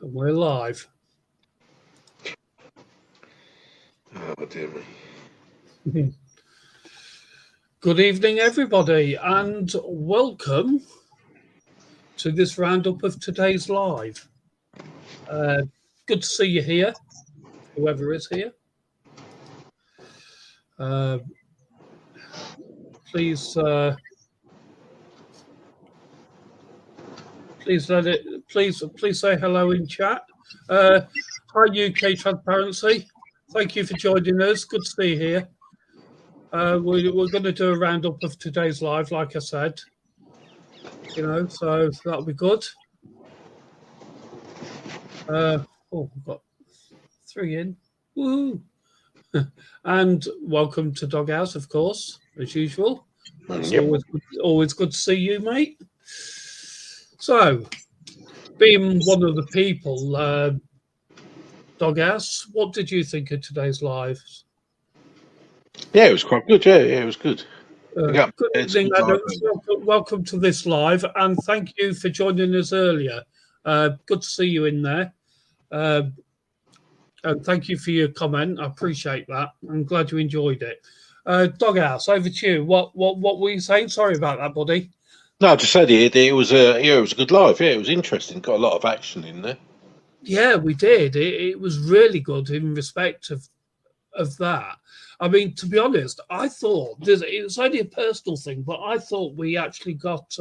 And we're live. Oh, dear me. Good evening, everybody, and welcome to this roundup of today's live. Good to see you here, whoever is here. Please say hello in chat. Hi, UK Transparency. Thank you for joining us. Good to see you here. We're going to do a roundup of today's live, like I said. So that'll be good. We've got 3 in. Woo! And welcome to Doghouse, of course, as usual. It's always good to see you, mate. So, being one of the people, Doghouse, what did you think of today's live? Yeah, it was quite good. Yeah, it was good. Good evening, Adam. Welcome to this live, and thank you for joining us earlier. Good to see you in there. And thank you for your comment. I appreciate that. I'm glad you enjoyed it. Doghouse, over to you. What were you saying? Sorry about that, buddy. No, I just said it was a good live. Yeah, it was interesting. Got a lot of action in there. Yeah, we did. It was really good in respect of that. I mean, to be honest, I thought it's only a personal thing, but I thought we actually got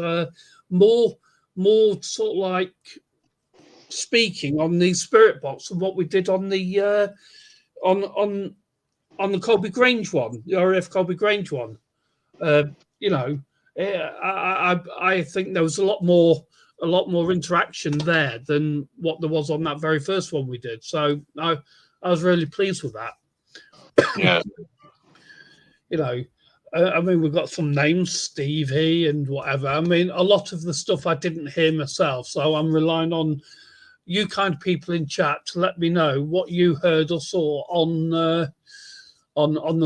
more sort of like speaking on the spirit box than what we did on the on the Colby Grange one, the RAF Colby Grange one. I think there was a lot more interaction there than what there was on that very first one we did. So I was really pleased with that. Yeah. I mean, we've got some names, Stevie and whatever. I mean, a lot of the stuff I didn't hear myself, so I'm relying on you kind of people in chat to let me know what you heard or saw on the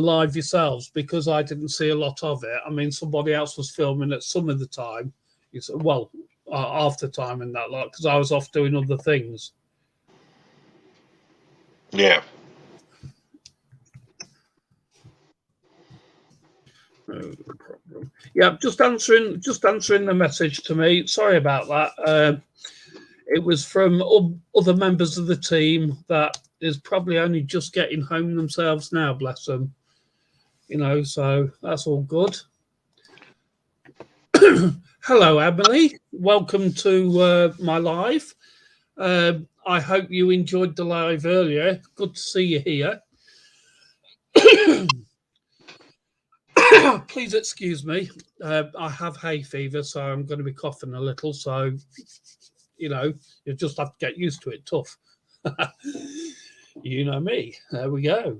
live yourselves, because I didn't see a lot of it. I mean, somebody else was filming at some of the time. Half the time and that lot, because I was off doing other things. Yeah. No problem. Yeah, just answering the message to me. Sorry about that. It was from other members of the team that is probably only just getting home themselves now, bless them. So that's all good. Hello, Emily. Welcome to my live. I hope you enjoyed the live earlier. Good to see you here. Please excuse me. I have hay fever, so I'm going to be coughing a little. So, you just have to get used to it. Tough. You know me. There we go.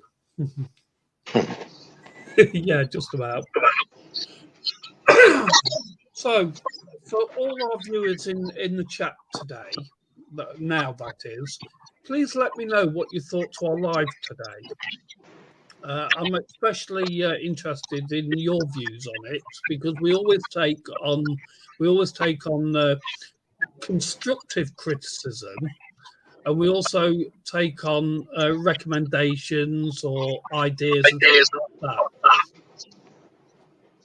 Yeah, just about. So, for all our viewers in the chat today, now that is, please let me know what you thought to our live today. I'm especially interested in your views on it, because we always take on constructive criticism, and we also take on recommendations or ideas and things like that.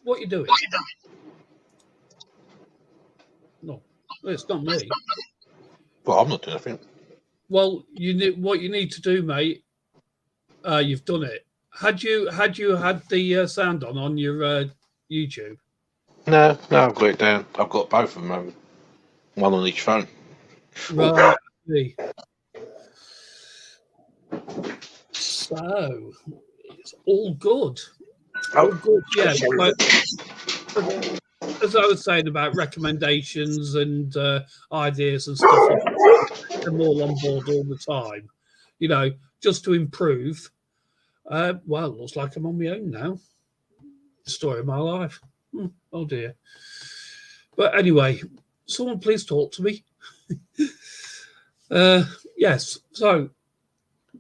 What are you doing? No, it's not me. Well, I'm not doing anything. Well, what you need to do, mate. You've done it. Had you had the sound on your YouTube? No, I've got it down. I've got both of them, one on each phone. Right. So it's all good. All good. Yeah. But as I was saying about recommendations and ideas and stuff, I'm all on board all the time. Just to improve. Well, looks like I'm on my own now. Story of my life. Oh dear. But anyway, someone please talk to me. Yes. So,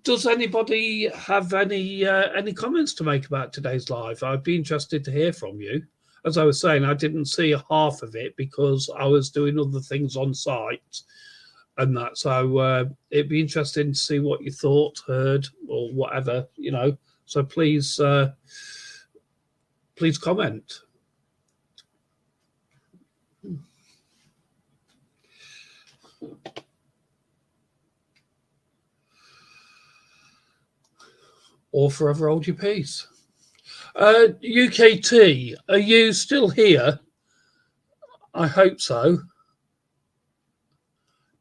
does anybody have any comments to make about today's live? I'd be interested to hear from you. As I was saying, I didn't see half of it because I was doing other things on site. and that. So it'd be interesting to see what you thought, heard, or whatever, you know. So please comment. Or forever hold your peace. UKT, are you still here? I hope so.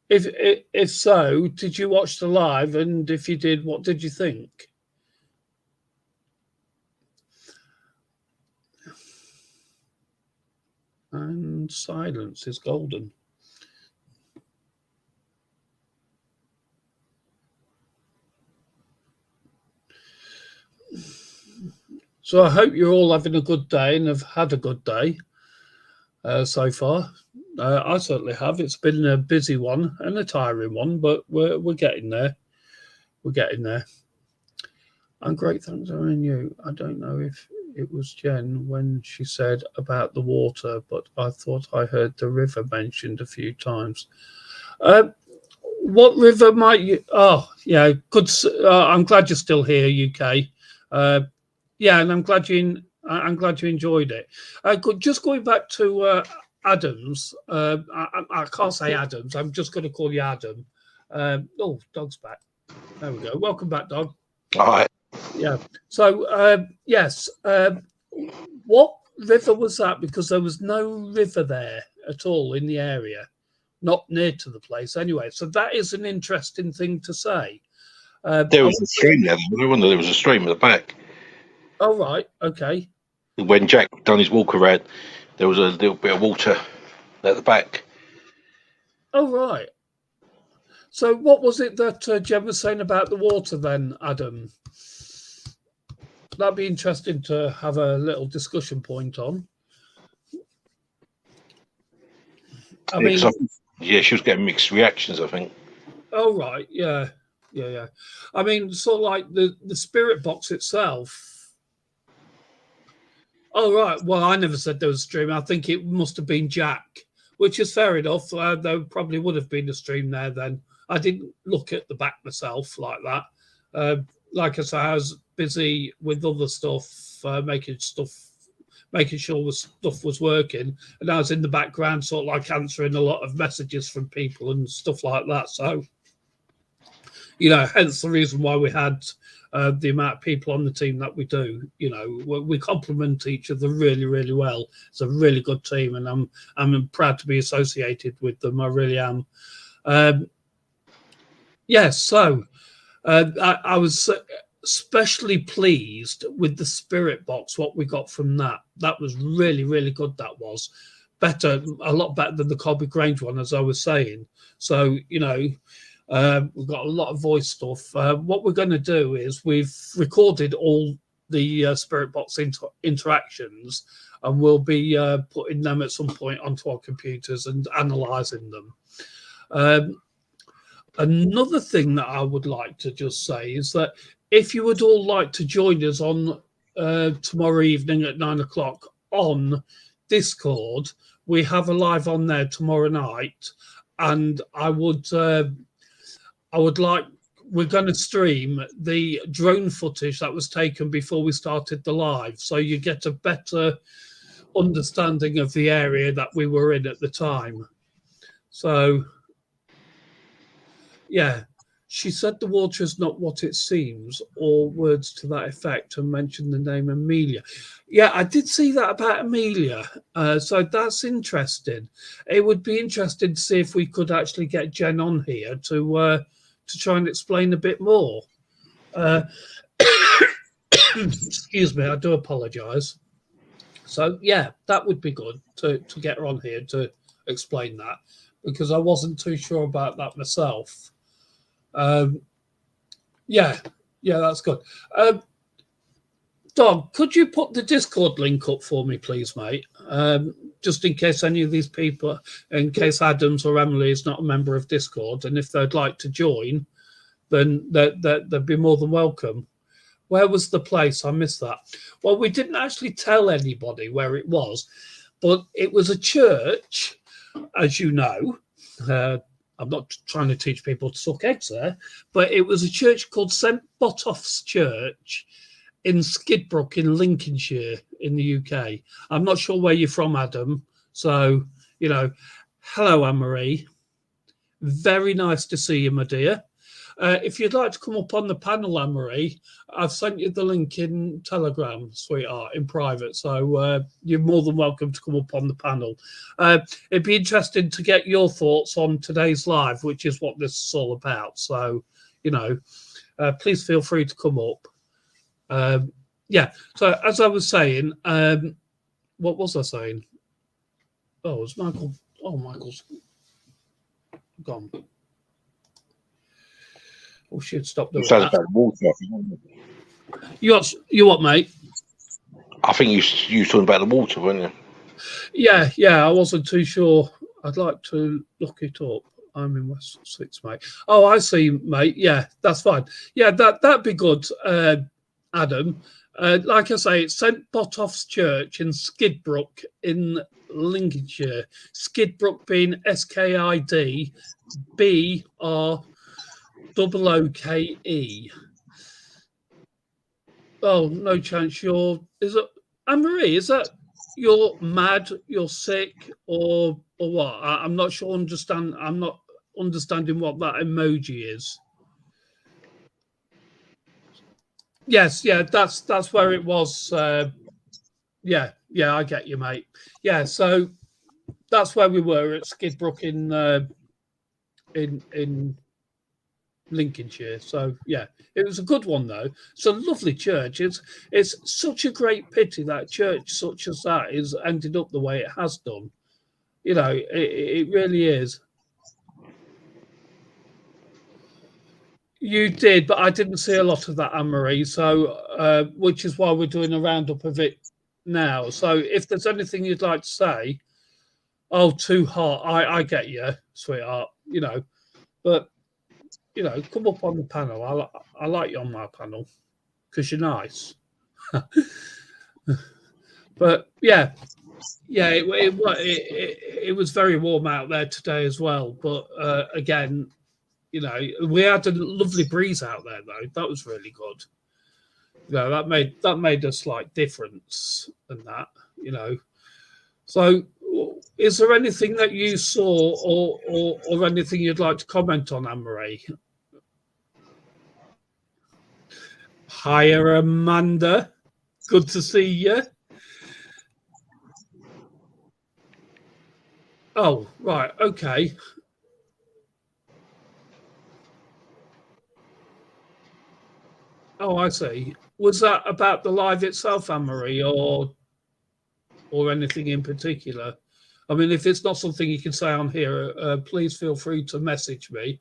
If so, did you watch the live? And if you did, what did you think? And silence is golden. So I hope you're all having a good day and have had a good day so far. I certainly have. It's been a busy one and a tiring one, but we're getting there. We're getting there. And great thanks on you. I don't know if it was Jen when she said about the water, but I thought I heard the river mentioned a few times. What river might you? Oh, yeah, good. I'm glad you're still here, UK. Yeah, and I'm glad you enjoyed it. Just going back to Adams. I can't say Adams. I'm just going to call you Adam. Oh, dog's back. There we go. Welcome back, dog. All right. Yeah. So yes. What river was that? Because there was no river there at all in the area, not near to the place anyway. So that is an interesting thing to say. There was a stream there. There was a stream at the back. Oh, right. Okay. When Jack done his walk around, there was a little bit of water at the back. Oh, right. So what was it that Jen was saying about the water then, Adam? That'd be interesting to have a little discussion point on. I mean, yeah, she was getting mixed reactions, I think. Oh, right. Yeah. I mean, sort of like the spirit box itself. Oh, right. Well, I never said there was a stream. I think it must have been Jack, which is fair enough. There probably would have been a stream there then. I didn't look at the back myself like that. Like I said, I was busy with other stuff, making sure the stuff was working. And I was in the background sort of like answering a lot of messages from people and stuff like that. So, you know, hence the reason why we had the amount of people on the team that we do. You know, we complement each other really, really well. It's a really good team, and I'm proud to be associated with them. I really am. Yes, so I was especially pleased with the spirit box. What we got from that was really, really good. That was a lot better than the Colby Grange one, as I was saying. So, you know. We've got a lot of voice stuff. What we're going to do is we've recorded all the Spirit Box interactions, and we'll be putting them at some point onto our computers and analysing them. Another thing that I would like to just say is that if you would all like to join us on tomorrow evening at 9 o'clock on Discord, we have a live on there tomorrow night, and we're going to stream the drone footage that was taken before we started the live, so you get a better understanding of the area that we were in at the time. So, yeah, she said the water is not what it seems, or words to that effect, and mentioned the name Amelia. Yeah, I did see that about Amelia, so that's interesting. It would be interesting to see if we could actually get Jen on here to try and explain a bit more. Excuse me, I do apologise. So, yeah, that would be good to get her on here to explain that, because I wasn't too sure about that myself. Yeah, that's good. Dog, could you put the Discord link up for me, please, mate? Just in case any of these people, in case Adams or Emily is not a member of Discord, and if they'd like to join, then they'd be more than welcome. Where was the place? I missed that. Well, we didn't actually tell anybody where it was, but it was a church, as you know. I'm not trying to teach people to suck eggs there, but it was a church called St. Botolph's Church in Skidbrook in Lincolnshire in the UK. I'm not sure where you're from, Adam. So, hello, Anne-Marie. Very nice to see you, my dear. If you'd like to come up on the panel, Anne-Marie, I've sent you the link in Telegram, sweetheart, in private. So you're more than welcome to come up on the panel. It'd be interesting to get your thoughts on today's live, which is what this is all about. So, please feel free to come up. So as I was saying, what was I saying? Oh, it was Michael. Oh, Michael's gone. Oh, should stop doing that. About water, You what, mate? I think you were talking about the water, weren't you? Yeah. I wasn't too sure. I'd like to look it up. I'm in West Sussex, mate. Oh, I see, mate. Yeah, that's fine. Yeah, that'd be good, Adam. Like I say, it's St. Botolph's Church in Skidbrook in Lincolnshire. Skidbrook being SKIDBROOKE. Oh, no chance is it Anne-Marie? Is that you're mad, you're sick, or what? I'm not sure. I'm not understanding what that emoji is. Yes, yeah, that's where it was. Yeah, I get you, mate. Yeah, so that's where we were at Skidbrook in Lincolnshire. So yeah, it was a good one though. It's a lovely church. It's such a great pity that church such as that is ended up the way it has done. It really is. You did, but I didn't see a lot of that, Anne-Marie. So, which is why we're doing a roundup of it now. So, if there's anything you'd like to say, too hot. I get you, sweetheart. But come up on the panel. I like you on my panel because you're nice. But yeah, it was very warm out there today as well. But again, we had a lovely breeze out there though. That was really good. That made a slight difference in that. So, is there anything that you saw or anything you'd like to comment on, Anne-Marie? Hiya, Amanda. Good to see you. Oh, right. Okay. Oh, I see. Was that about the live itself, Anne-Marie, or anything in particular? I mean, if it's not something you can say on here, please feel free to message me,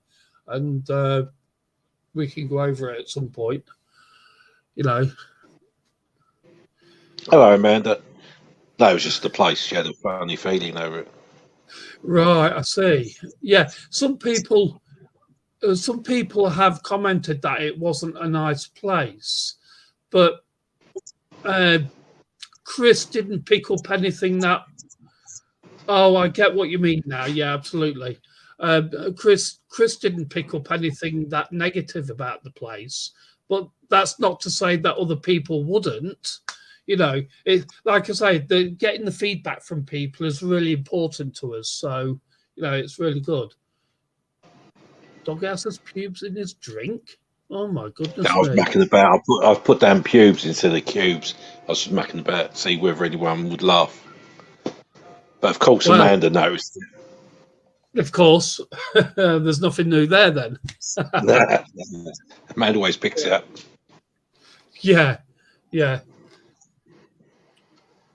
and we can go over it at some point. Hello, Amanda. No, it was just the place. She had a funny feeling over it. Right, I see. Yeah, some people have commented that it wasn't a nice place, but Chris didn't pick up anything that. Oh, I get what you mean now. Yeah, absolutely. Chris didn't pick up anything that negative about the place, but that's not to say that other people wouldn't. Like I say, getting the feedback from people is really important to us. So, it's really good. Dog has pubes in his drink. Oh my goodness! I was macking about. I've put down pubes instead of cubes. I was just macking about to see whether anyone would laugh. But of course, Amanda knows. Of course, there's nothing new there then. Amanda always picks it up. Yeah.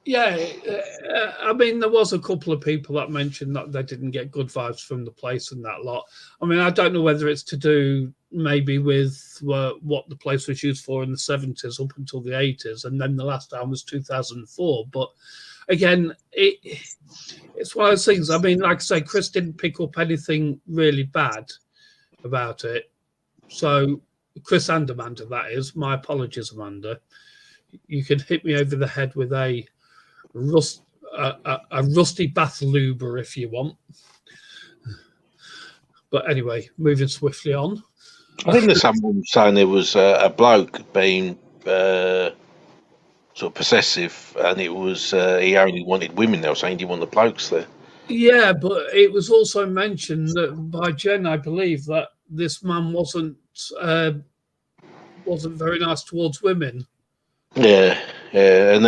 I mean, there was a couple of people that mentioned that they didn't get good vibes from the place and that lot. I mean, I don't know whether it's to do maybe with what the place was used for in the 70s up until the 80s, and then the last time was 2004. But again, it's one of those things. I mean, like I say, Chris didn't pick up anything really bad about it. So Chris and Amanda, that is. My apologies, Amanda. You can hit me over the head with a rusty bath luber if you want. But anyway, moving swiftly on. I think there's someone saying there was a bloke being sort of possessive, and it was he only wanted women. They were saying he didn't want the blokes there. Yeah, but it was also mentioned that by Jen, I believe, that this man wasn't very nice towards women. Yeah, and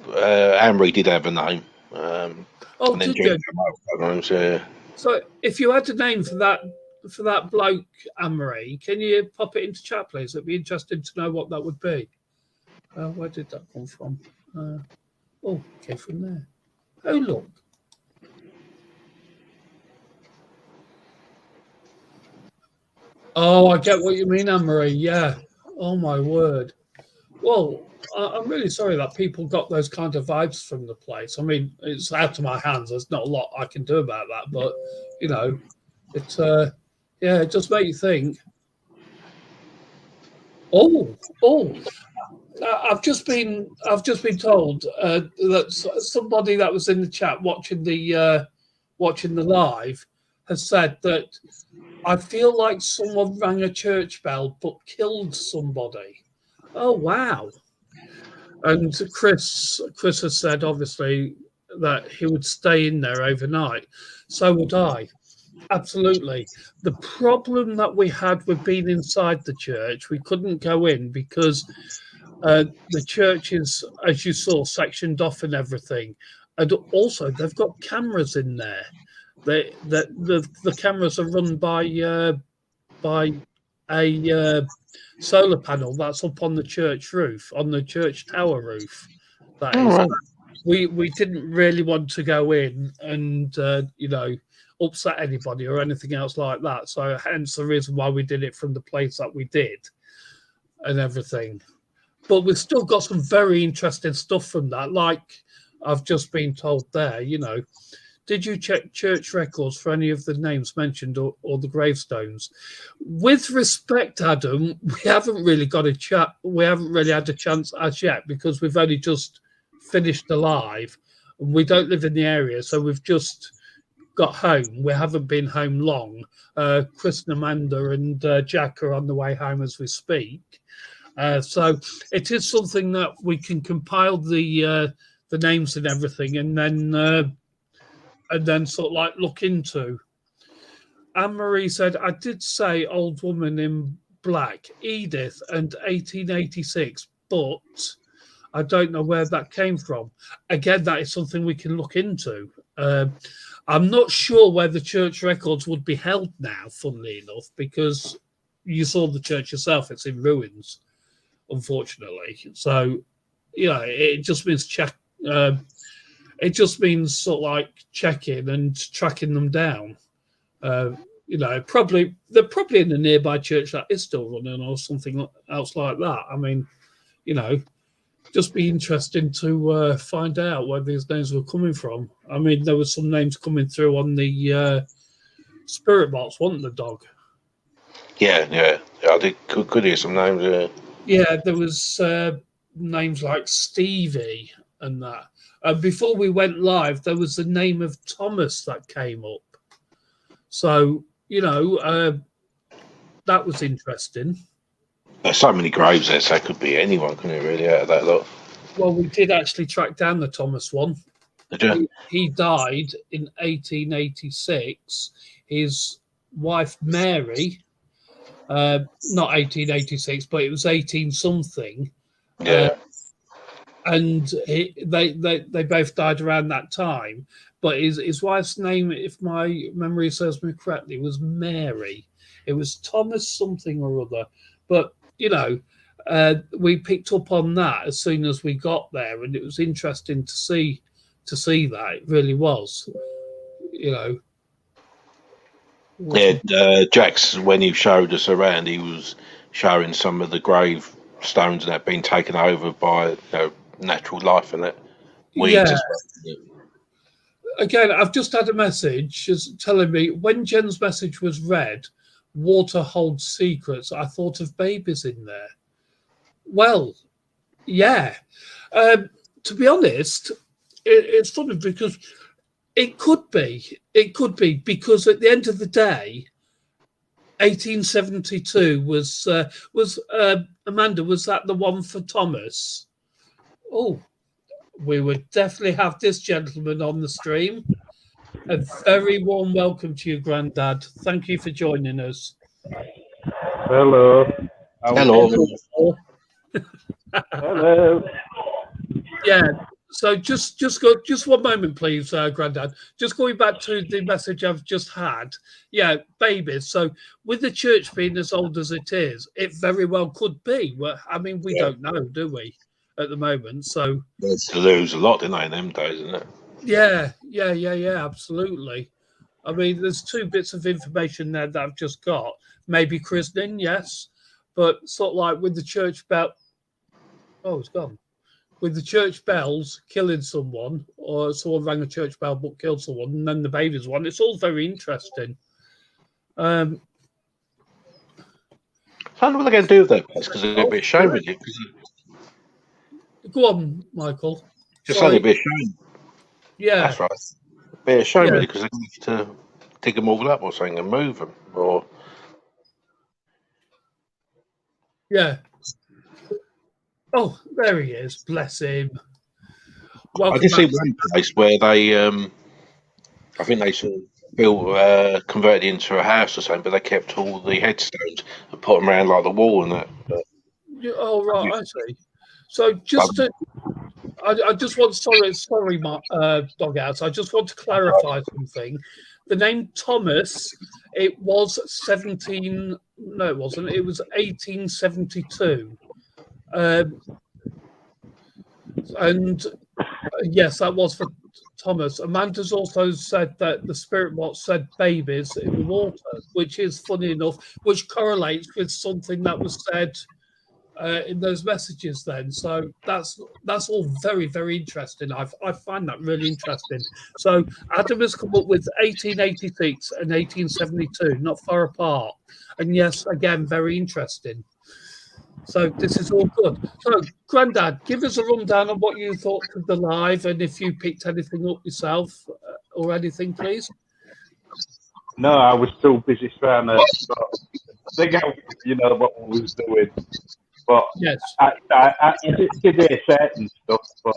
Amory did have a name. Oh, did you? Names, yeah. So, if you had a name for that bloke, Amory, can you pop it into chat, please? It'd be interesting to know what that would be. Where did that come from? Okay, from there. Oh, look. Oh, I get what you mean, Anne-Marie. Yeah. Oh, my word. Well, I'm really sorry that people got those kind of vibes from the place. I mean, it's out of my hands. There's not a lot I can do about that. But, you know, it just makes you think. I've just been told that somebody that was in the chat watching the live has said that I feel like someone rang a church bell but killed somebody. Oh wow! And Chris has said obviously that he would stay in there overnight. So would I. Absolutely. The problem that we had with being inside the church, we couldn't go in because the church is, as you saw, sectioned off and everything. And also, they've got cameras in there. The cameras are run by a solar panel that's up on the church roof, on the church tower roof. That is. Right. We didn't really want to go in and upset anybody or anything else like that. So hence the reason why we did it from the place that we did and everything. But we've still got some very interesting stuff from that. Like I've just been told there, did you check church records for any of the names mentioned or the gravestones? With respect, Adam, we haven't really got a chat. We haven't really had a chance as yet because we've only just finished the live. And we don't live in the area, so we've just got home. We haven't been home long. Chris and Amanda and Jack are on the way home as we speak. So it is something that we can compile the names and everything, and then sort of like look into. Anne-Marie said, I did say Old Woman in Black, Edith, and 1886, but I don't know where that came from. Again, that is something we can look into. I'm not sure where the church records would be held now, funnily enough, because you saw the church yourself. It's in ruins, unfortunately. So, it just means check. It just means sort of like checking and tracking them down. Probably they're probably in a nearby church that is still running or something else like that. I mean, just be interesting to find out where these names were coming from. I mean, there were some names coming through on the spirit box, wasn't the dog? Yeah. I did could hear some names. Yeah, there was names like Stevie and that. Before we went live, there was the name of Thomas that came up. So, that was interesting. There's so many graves there, so it could be anyone, couldn't it, really, out of that lot? Well, we did actually track down the Thomas one. Did you? He died in 1886. His wife, Mary, not 1886, but it was 18-something. Yeah. And they both died around that time. But his wife's name, if my memory serves me correctly, was Mary. It was Thomas something or other. But, we picked up on that as soon as we got there. And it was interesting to see that. It really was, Yeah, Jax, when he showed us around, he was showing some of the grave stones that had been taken over by natural life and that. Yeah. Again, I've just had a message just telling me when Jen's message was read, water holds secrets. I thought of babies in there. Well, yeah. To be honest, it's funny because it could be because at the end of the day, 1872 was Amanda, was that the one for Thomas? Oh, we would definitely have this gentleman on the stream. A very warm welcome to you, Grandad. Thank you for joining us. Hello. Hello. Hello. Yeah. So just 1 moment, please, Grandad. Just going back to the message I've just had. Yeah, babies. So with the church being as old as it is, it very well could be. Well, I mean, we don't know, do we, at the moment? So There's to lose a lot, didn't they, in them days, isn't it? yeah, absolutely. I mean, there's 2 bits of information there that I've just got. Maybe christening, yes, but sort of like with the church bell. Oh, it's gone. With the church bells killing someone, or someone rang a church bell but killed someone, and then the babies one. It's all very interesting. I wonder what they're going to do with that place, because they're a bit ashamed with it. Go on, Michael. Just only a bit ashamed. Yeah, That's right. A bit ashamed with it, because they're going to have to dig them all up or something and move them. Or yeah. Oh, there he is. Bless him. Welcome I did see back. one place where they, I think they sort of built, converted it into a house or something, but they kept all the headstones and put them around like the wall and that. Oh, right, I see. So just to, I just want, sorry, Doghouse, I just want to clarify something. The name Thomas, it was 1872. And yes, that was for Thomas. Amanda's also said that the spirit box said babies in the water, which is funny enough, which correlates with something that was said in those messages then. So that's all very, very interesting. I find that really interesting. So Adam has come up with 1886 and 1872, not far apart. And yes, again, very interesting. So this is all good. So, Grandad, give us a rundown on what you thought of the live, and if you picked anything up yourself or anything, please. No, I was still busy trying to figure out, what we was doing. But yes, I did hear certain stuff, but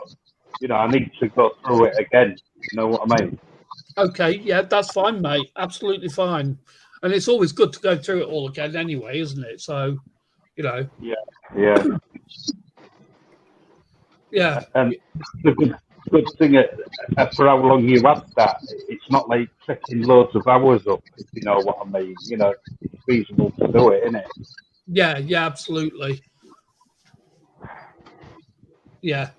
I need to go through it again. You know what I mean? Okay, yeah, that's fine, mate. Absolutely fine. And it's always good to go through it all again, anyway, isn't it? So. Yeah. And the good thing for how long you had that, it's not like taking loads of hours up, if you know what I mean. It's feasible to do it, isn't it? Yeah, absolutely. Yeah.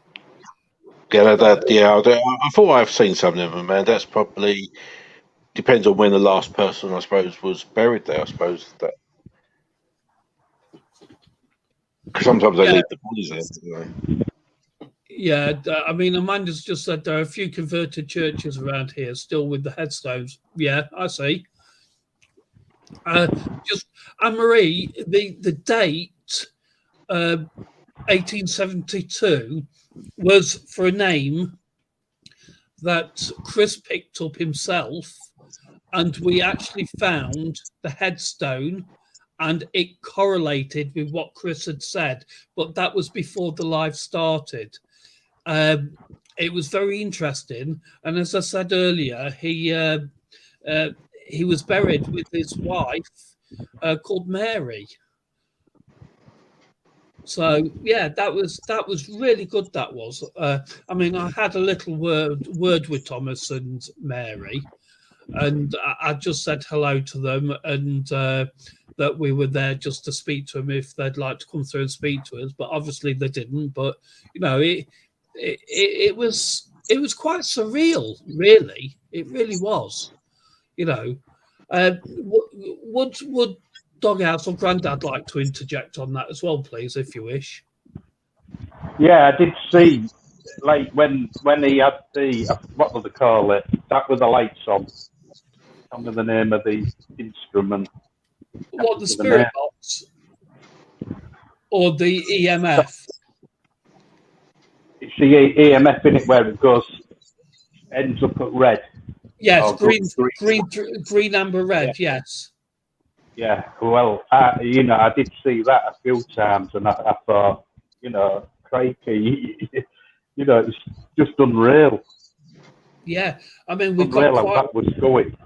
Yeah, I thought I've seen some of them, man. That's probably depends on when the last person, I suppose, was buried there. I suppose that. Because sometimes they leave the bodies there. Yeah, I mean, Amanda's just said there are a few converted churches around here still with the headstones. Yeah, I see. Just Anne-Marie, the date, 1872, was for a name that Chris picked up himself, and we actually found the headstone. And it correlated with what Chris had said, but that was before the live started. It was very interesting, and as I said earlier, he was buried with his wife called Mary. So yeah, that was really good. That was. I mean, I had a little word with Thomas and Mary, and I just said hello to them and. That we were there just to speak to them if they'd like to come through and speak to us, but obviously they didn't. But it was quite surreal, really. It really was. Would Doghouse or Grandad like to interject on that as well, please, if you wish? Yeah, I did see, like when he had the what would they call it? That with the lights on. I can't remember the name of the instrument. What, the spirit box or the EMF? It's the EMF in it where it ends up at red. Yes, green, amber, red. Yeah. Yes. Yeah, well, I did see that a few times, and I thought, crikey, it's just unreal. Yeah, I mean, we've got Unreal how quite, that was going.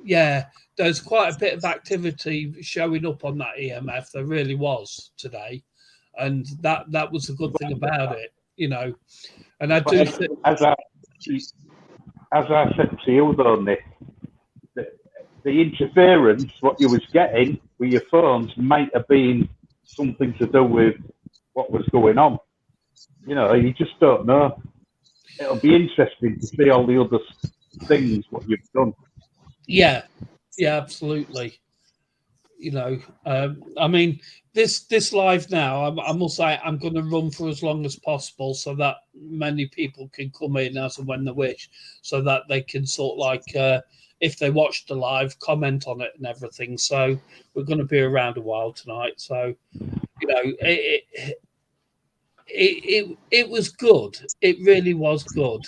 yeah, there's quite a bit of activity showing up on that EMF. There really was today, and that was a good thing about it, And I But do think, as I said to you, though, Nick, the interference, what you was getting with your phones might have been something to do with what was going on. You just don't know. It'll be interesting to see all the other things what you've done. yeah, absolutely. I mean, this live now, I must say, I'm going to run for as long as possible so that many people can come in as and when they wish, so that they can sort of like, if they watch the live, comment on it and everything. So we're going to be around a while tonight. So, it was good. It really was good.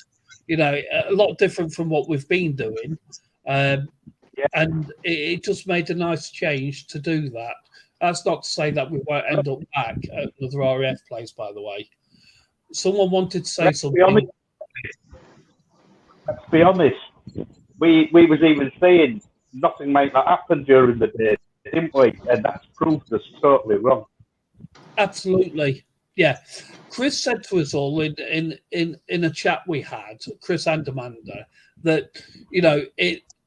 A lot different from what we've been doing. And it just made a nice change to do that. That's not to say that we won't end up back at another RAF place, by the way. Someone wanted to say something. Let's be honest. We was even saying nothing might not happen during the day, didn't we? And that's proved us totally wrong. Absolutely. Yeah. Chris said to us all in a chat we had, Chris and Amanda, that,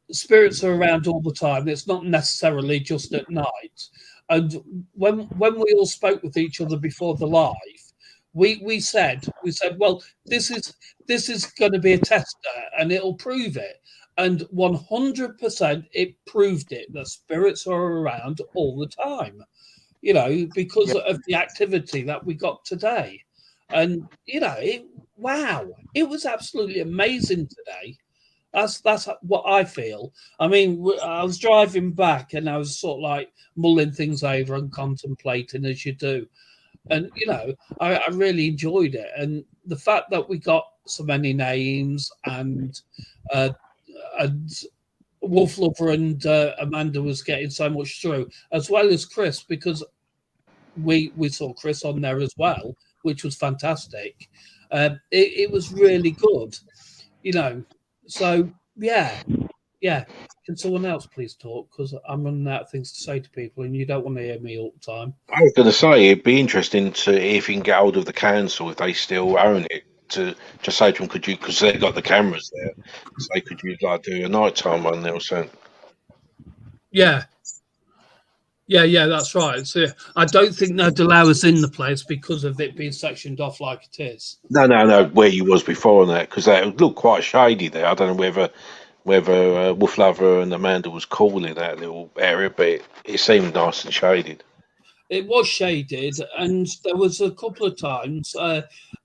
spirits are around all the time. It's not necessarily just at night. And when we all spoke with each other before the live, we said, well, this is going to be a tester and it'll prove it. And 100% it proved it, that spirits are around all the time, because of the activity that we got today. And, wow, it was absolutely amazing today. That's what I feel. I mean, I was driving back and I was sort of like mulling things over and contemplating as you do. And, I really enjoyed it. And the fact that we got so many names and Wolf Lover and Amanda was getting so much through, as well as Chris, because we saw Chris on there as well, which was fantastic. It was really good, So yeah. Can someone else please talk? Because I'm running out of things to say to people, and you don't want to hear me all the time. I was going to say it'd be interesting to if you can get hold of the council if they still own it, to just say to them, could you, because they've got the cameras there, say could you like do a nighttime one there or something? Yeah, that's right. So I don't think they'd allow us in the place because of it being sectioned off like it is. No, where you was before on that, because that looked quite shady there. I don't know whether Wolf Lover and Amanda was cool in that little area, but it seemed nice and shaded. It was shaded, and there was a couple of times.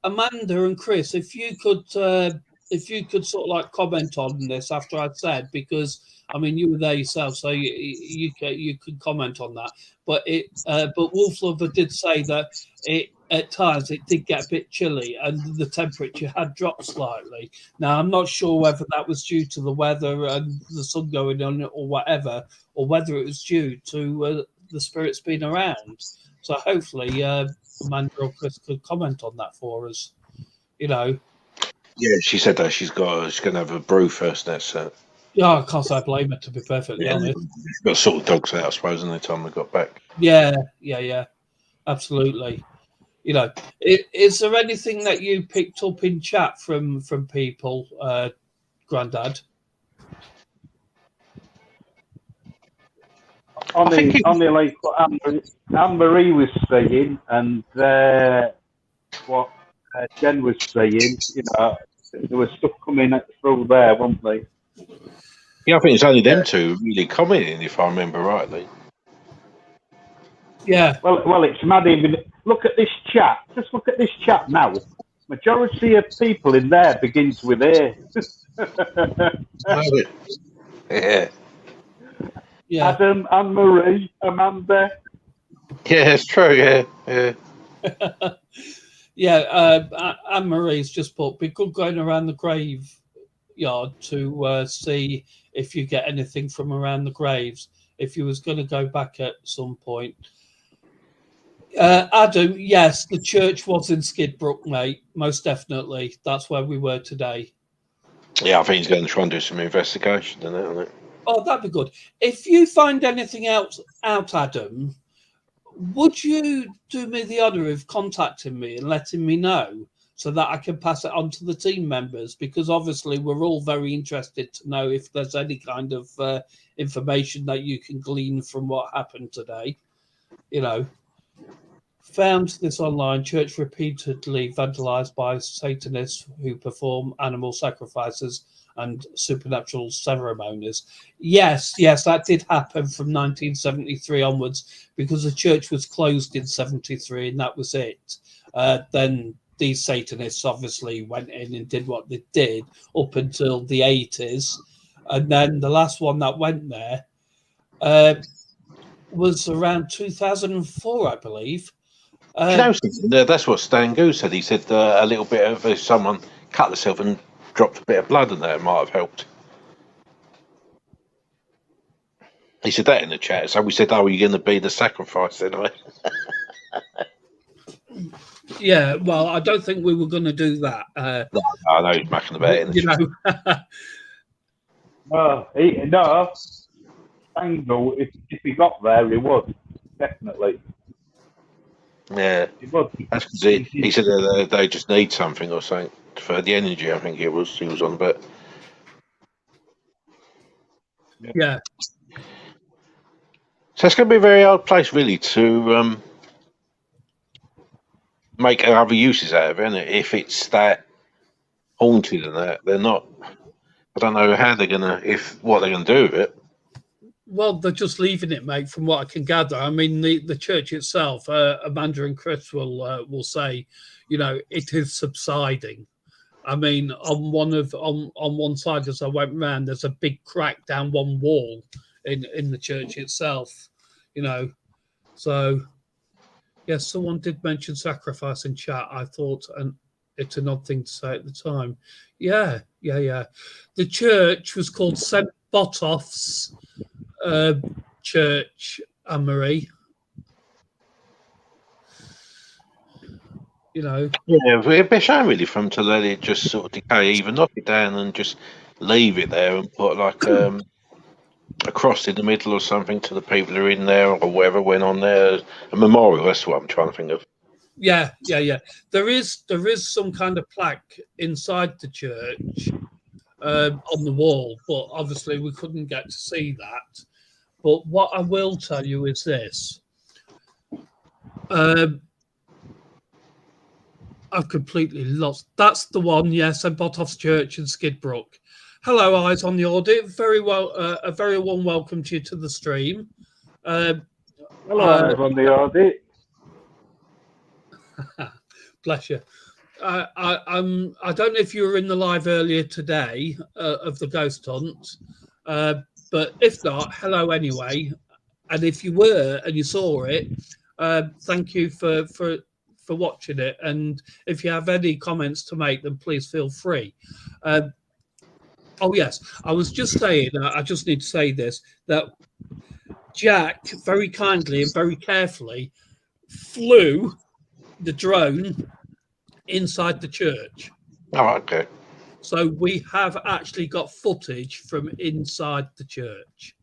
Amanda and Chris, if you could sort of like comment on this after I'd said, because I mean you were there yourself, so you could comment on that. But Wolf Lover did say that at times it did get a bit chilly and the temperature had dropped slightly. Now I'm not sure whether that was due to the weather and the sun going on or whatever, or whether it was due to the spirits being around. So hopefully Amanda or Chris could comment on that for us. Yeah, she said that she's going to have a brew first. That's yeah, I can't say I blame her, to be perfectly honest. Got to sort the dogs out, I suppose, in the time they got back. Yeah, absolutely. Is there anything that you picked up in chat from people, Grandad? Only like what Anne-Marie was saying, and what Jen was saying. There was stuff coming through there, wasn't there? Yeah, I think it's only them two really commenting, if I remember rightly. Yeah. Well, it's mad. Even look at this chat. Just look at this chat now. Majority of people in there begins with A. Yeah. Adam, Anne-Marie, Amanda. Yeah, it's true. Yeah. Anne-Marie's just put, be good going around the graveyard to see if you get anything from around the graves. if you was going to go back at some point. Adam, yes, the church was in Skidbrook, mate. Most definitely. That's where we were today. Yeah, I think he's going to try and do some investigation on it. Oh, that'd be good. If you find anything else out, Adam, would you do me the honour of contacting me and letting me know so that I can pass it on to the team members? Because obviously we're all very interested to know if there's any kind of information that you can glean from what happened today. You know, found this online church repeatedly vandalised by Satanists who perform animal sacrifices and supernatural ceremonies. Yes, that did happen from 1973 onwards, because the church was closed in 73 and that was it. Then these Satanists obviously went in and did what they did up until the 80s. And then the last one that went there was around 2004, I believe. You know something? That's what Stan Goose said. He said a little bit of if someone cut themselves and dropped a bit of blood in there, it might have helped. He said that in the chat. So we said, "Oh, are you going to be the sacrifice then?" Yeah, well, I don't think we were going to do that. No, I know he's macking about it. You know. No. Angle, if he got there, he would definitely. Yeah, He would. That's because he said they just need something or something for the energy. I think he was on, but yeah. So it's going to be a very hard place, really, to make other uses out of it, isn't it? If it's that haunted and that, they're not. I don't know how they're gonna, what they're gonna do with it. Well, they're just leaving it, mate. From what I can gather, I mean, the church itself, Amanda and Chris will say, you know, it is subsiding. I mean, on one side as I went round, there's a big crack down one wall in the church itself. You know, so yes, someone did mention sacrifice in chat. I thought, and it's an odd thing to say at the time. Yeah. The church was called St. Botolph's Church, Anne-Marie. You know. Yeah, it'd be a shame really for them to let it just sort of decay, either knock it down and just leave it there and put like a cross in the middle or something to the people who are in there or whatever went on there. A memorial, that's what I'm trying to think of. Yeah. There is some kind of plaque inside the church on the wall, but obviously we couldn't get to see that. But what I will tell you is this. I've completely lost. That's the one, yes, St. Botolph's Church in Skidbrook. Hello, Eyes on the Audit. Very well, a very warm welcome to you to the stream. Hello, Eyes on the Audit. Bless you. I don't know if you were in the live earlier today of the ghost hunt, but if not, hello anyway. And if you were and you saw it, thank you for watching it. And if you have any comments to make, then please feel free. Oh yes, I was just saying. I just need to say this: that Jack very kindly and very carefully flew the drone inside the church. Oh, okay. So we have actually got footage from inside the church.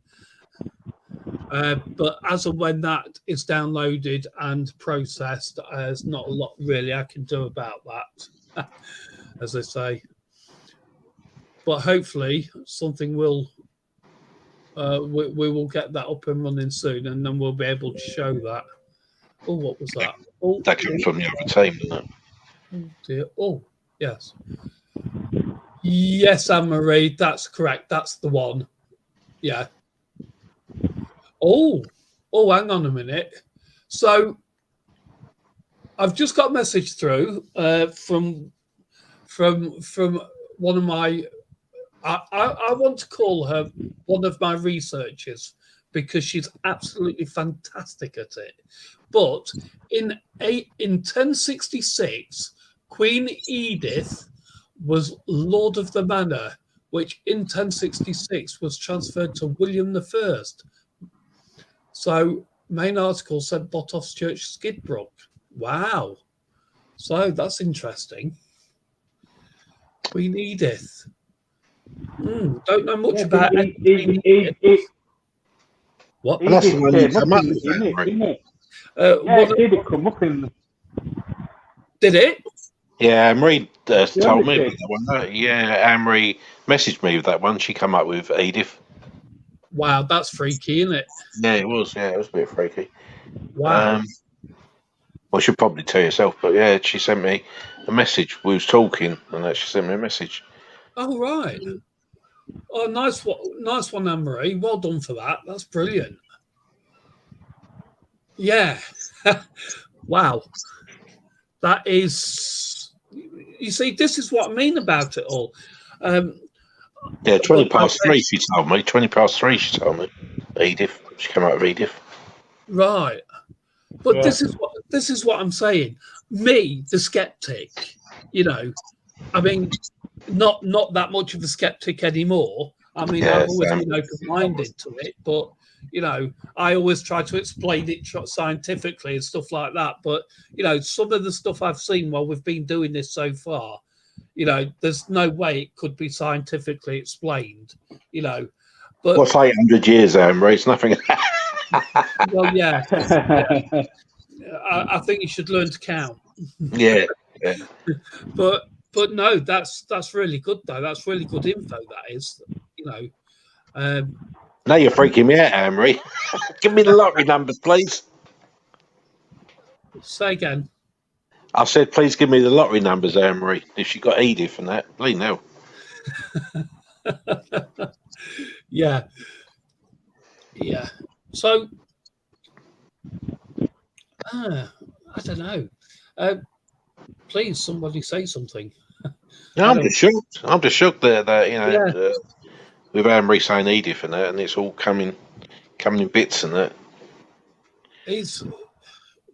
But as of when that is downloaded and processed, there's not a lot really I can do about that, as I say. But hopefully something will, we will get that up and running soon, and then we'll be able to show that. Oh, what was that? Oh, that came from the other team, didn't it? Oh, dear. Oh, yes. Yes, Anne-Marie, that's correct. That's the one. Yeah. Oh, hang on a minute. So I've just got a message through from one of my, I want to call her one of my researchers because she's absolutely fantastic at it. But in 1066, Queen Edith was Lord of the Manor, which in 1066 was transferred to William I. So main article said Botof's Church Skidbrook. Wow. So that's interesting. Queen Edith. Don't know much about it. What? Well, that's the one you come up with, it did come up in. Did it? Yeah, Marie told me about that one. Yeah, Anne-Marie messaged me with that one. She come up with Edith. Wow, that's freaky, isn't it? Yeah, it was. Yeah, it was a bit freaky. Wow. Well, she'll probably tell herself, but yeah, she sent me a message. We was talking, and she sent me a message. Oh, right. Oh, nice one, Anne-Marie. Well done for that. That's brilliant. Yeah. Wow. That is, you see, this is what I mean about it all. Yeah, 3:20 she told me. 3:20 she told me. Edith. She came out of Edith. Right. But this is what I'm saying. Me, the skeptic, I mean, not that much of a skeptic anymore. I mean, I've always been open-minded to it, but I always try to explain it scientifically and stuff like that. But some of the stuff I've seen while we've been doing this so far, there's no way it could be scientifically explained. But what's 800 years, Anne-Marie? It's nothing. Well, yeah. I think you should learn to count. Yeah. But no, that's really good though. That's really good info. That is, Now you're freaking me out, Anne-Marie. Give me the lottery numbers, please. Say again. I said, please give me the lottery numbers, Anne-Marie. If she got Edith and that, please no. Yeah. So, I don't know. Please, somebody say something. No, I'm just shocked. I'm just shocked that with Anne-Marie saying Edith and that, and it's all coming in bits and that.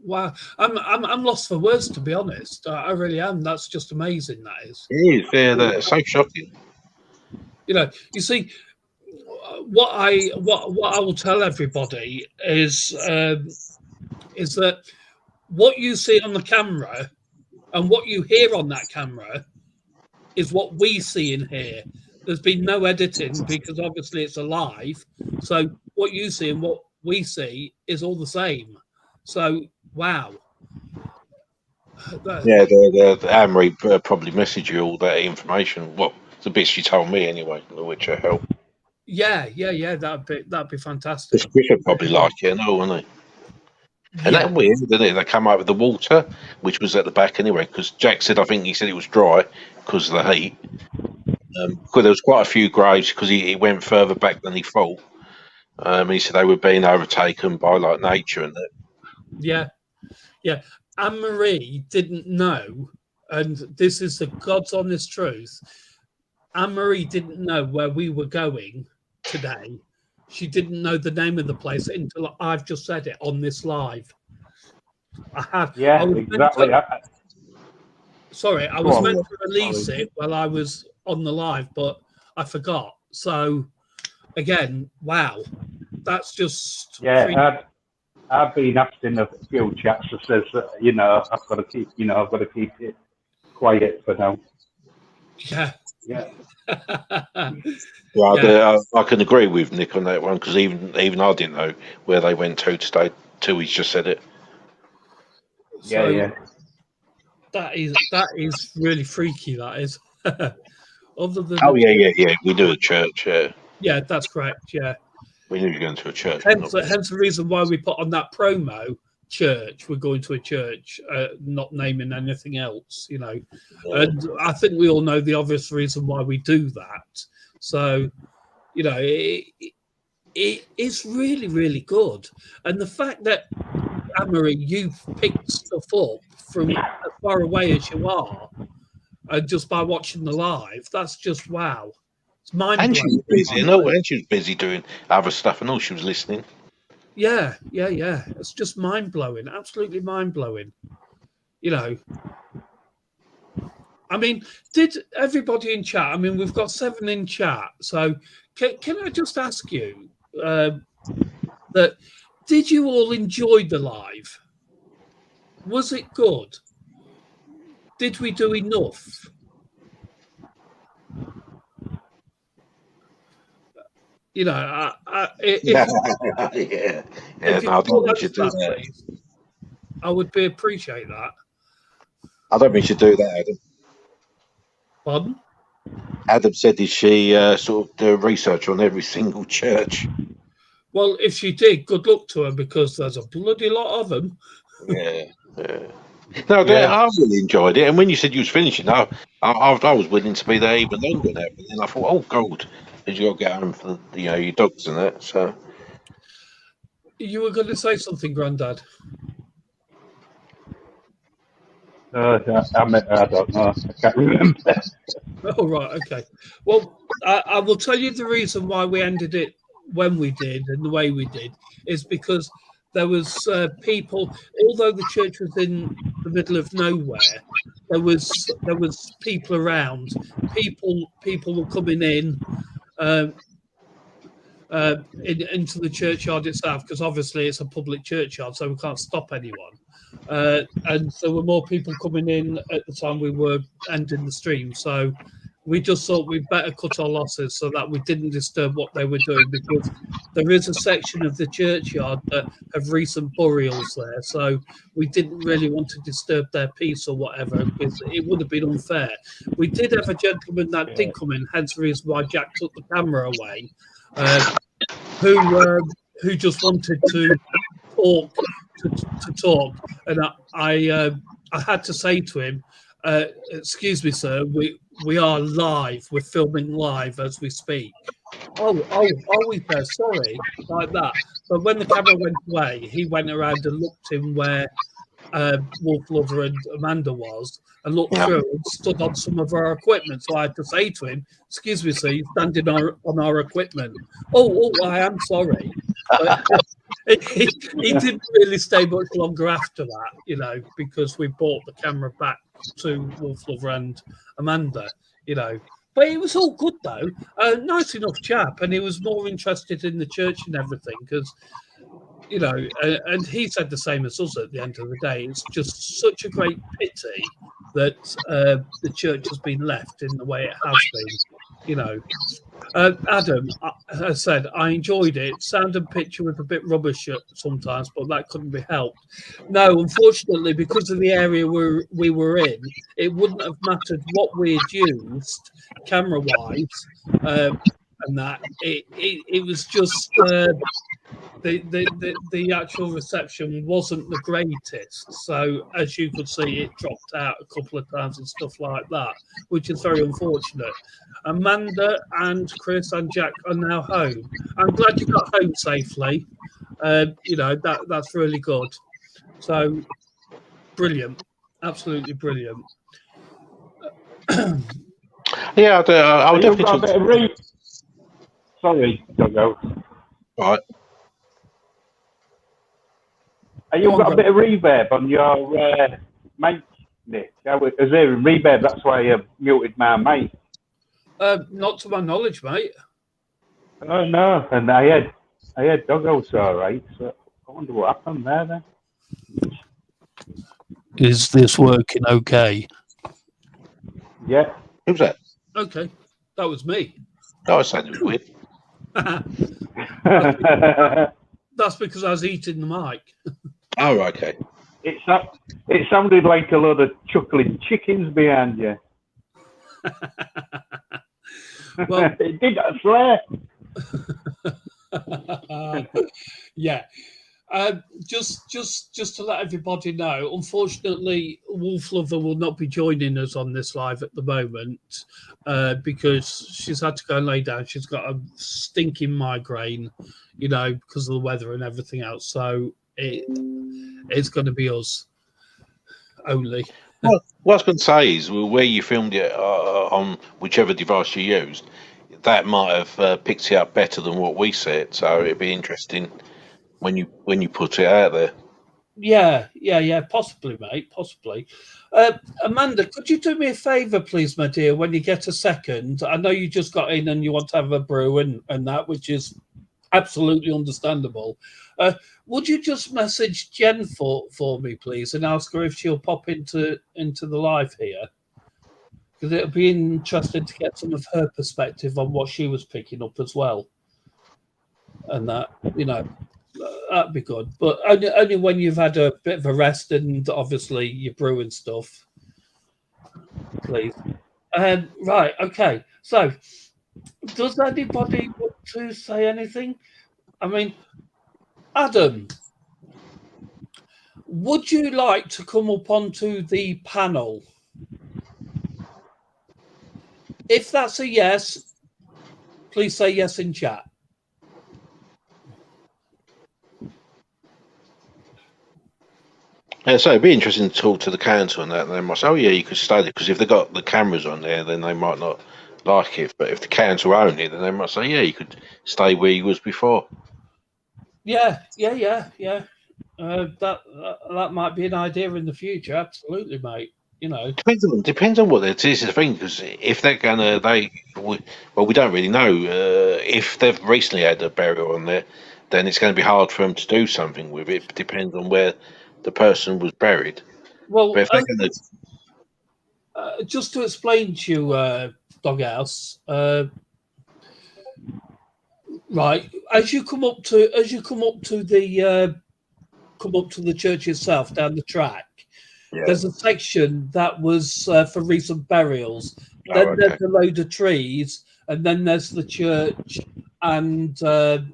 Wow. I'm lost for words, to be honest. I really am. That's just amazing. That is. It is. Yeah, that's so shocking. You see, what I will tell everybody is that what you see on the camera and what you hear on that camera is what we see in here. There's been no editing because obviously it's alive. So what you see and what we see is all the same. So wow. Yeah, Anne-Marie probably messaged you all that information. Well, the bits she told me anyway, which will help. Yeah. That'd be fantastic. Chris would probably like it and all, wouldn't he? And that's weird, isn't it? They come out with the water, which was at the back anyway, because Jack said, I think he said it was dry because of the heat. Because there was quite a few graves because he went further back than he thought. He said they were being overtaken by like nature and that. Yeah. Anne-Marie didn't know, and this is the God's honest truth. Anne-Marie didn't know where we were going today. She didn't know the name of the place until I've just said it on this live. Exactly. I was meant to release it while I was on the live, but I forgot. So, again, wow, that's just I've been asking a few chaps that says that I've got to keep it quiet for now. Yeah. Well, I can agree with Nick on that one because even I didn't know where they went to today till he's just said it. Yeah. That is really freaky. That is. Other than yeah. We do a church. Yeah, that's correct. Yeah. We knew you were going to a church. Hence the reason why we put on that promo. Church, we're going to a church, not naming anything else, and I think we all know the obvious reason why we do that. So, it is really, really good. And the fact that, Anne-Marie, you've picked stuff up from as far away as you are, and just by watching the live, that's just wow. It's mind-blowing. And she was busy, and she was busy doing other stuff, and all she was listening. Yeah. It's just mind-blowing, absolutely mind-blowing. I mean, did everybody in chat, I mean, we've got 7 in chat, so can I just ask you that Did you all enjoy the live? Was it good? Did we do enough? You know, Yeah, yeah. if No, I don't think you should do that, that. please, I would appreciate that. I don't think you should do that, Adam. Pardon? Adam said, "Did she sort of do research on every single church?" Well, if she did, good luck to her because there's a bloody lot of them. Yeah, yeah. No, Yeah. I really enjoyed it. And when you said you was finishing, I was willing to be there even longer now. But then I thought, oh God, because you got to get home for your dogs and that. So You were going to say something, Grandad. I don't know. I can't remember. Oh, right. Okay. Well, I will tell you the reason why we ended it when we did and the way we did is because there was people, although the church was in the middle of nowhere, there was people around. People were coming in into the churchyard itself because obviously it's a public churchyard, so we can't stop anyone. And there were more people coming in at the time we were ending the stream. So we just thought we'd better cut our losses so that we didn't disturb what they were doing because there is a section of the churchyard that have recent burials there. So we didn't really want to disturb their peace or whatever because it would have been unfair. We did have a gentleman that did come in, hence the reason why Jack took the camera away, who just wanted to talk to talk, and I had to say to him, "Excuse me, sir, we are live. We're filming live as we speak." Oh, are we there? Sorry, like that. But when the camera went away, he went around and looked in where Wolf Lover and Amanda was, and looked through and stood on some of our equipment. So I had to say to him, "Excuse me, sir, you're standing on our equipment." Oh, I am sorry. But he didn't really stay much longer after that, because we brought the camera back to Wolf Lover and Amanda, But it was all good though. Nice enough chap, and he was more interested in the church and everything because, and he said the same as us at the end of the day. It's just such a great pity that the church has been left in the way it has been, Adam, as I said, I enjoyed it. Sound and picture was a bit rubbish sometimes, but that couldn't be helped. No, unfortunately, because of the area we were in, it wouldn't have mattered what we had used camera-wise, and that it was just the actual reception wasn't the greatest. So as you could see, it dropped out a couple of times and stuff like that, which is very unfortunate. Amanda and Chris and Jack are now home. I'm glad you got home safely. That's really good. So brilliant, absolutely brilliant. Yeah, I would definitely. Sorry, Doggo. All right. You got a bit of reverb on your mic, Nick. I was hearing reverb. That's why you muted my mic. Not to my knowledge, mate. Oh no, and I had Doggo's all right. So I wonder what happened there then. Is this working okay? Yeah. Who's that? Okay, that was me. Oh, it sounded weird. That's because I was eating the mic. Oh, okay. It sounded like a lot of chuckling chickens behind you. Well, it did, I swear. Yeah. Just to let everybody know, unfortunately, Wolf Lover will not be joining us on this live at the moment because she's had to go and lay down. She's got a stinking migraine, because of the weather and everything else. So it's going to be us only. Well, what I was going to say is, where you filmed it on whichever device you used, that might have picked it up better than what we said. So it'd be interesting when you put it out there. Yeah, possibly, mate, possibly. Amanda, could you do me a favour, please, my dear, when you get a second? I know you just got in and you want to have a brew and that, which is absolutely understandable. Would you just message Jen for me, please, and ask her if she'll pop into the live here? Because it'll be interesting to get some of her perspective on what she was picking up as well. And that, that'd be good. But only when you've had a bit of a rest and obviously you're brewing stuff, please. Right, okay. So, does anybody want to say anything? I mean, Adam, would you like to come up onto the panel? If that's a yes, please say yes in chat. Yeah, so it'd be interesting to talk to the council on that. And they might say, "Oh yeah, you could stay there," because if they've got the cameras on there, then they might not like it. But if the council own it, then they might say, "Yeah, you could stay where you was before." Yeah. That might be an idea in the future. Absolutely, mate. Depends on what they're. This is the thing, because if they're gonna, we don't really know. If they've recently had a burial on there, then it's going to be hard for them to do something with it. It depends on where the person was buried. Well, but if they're gonna, just to explain to you, Doghouse, right? As you come up to the church itself down the track, there's a section that was for recent burials. Then there's a load of trees, and then there's the church and the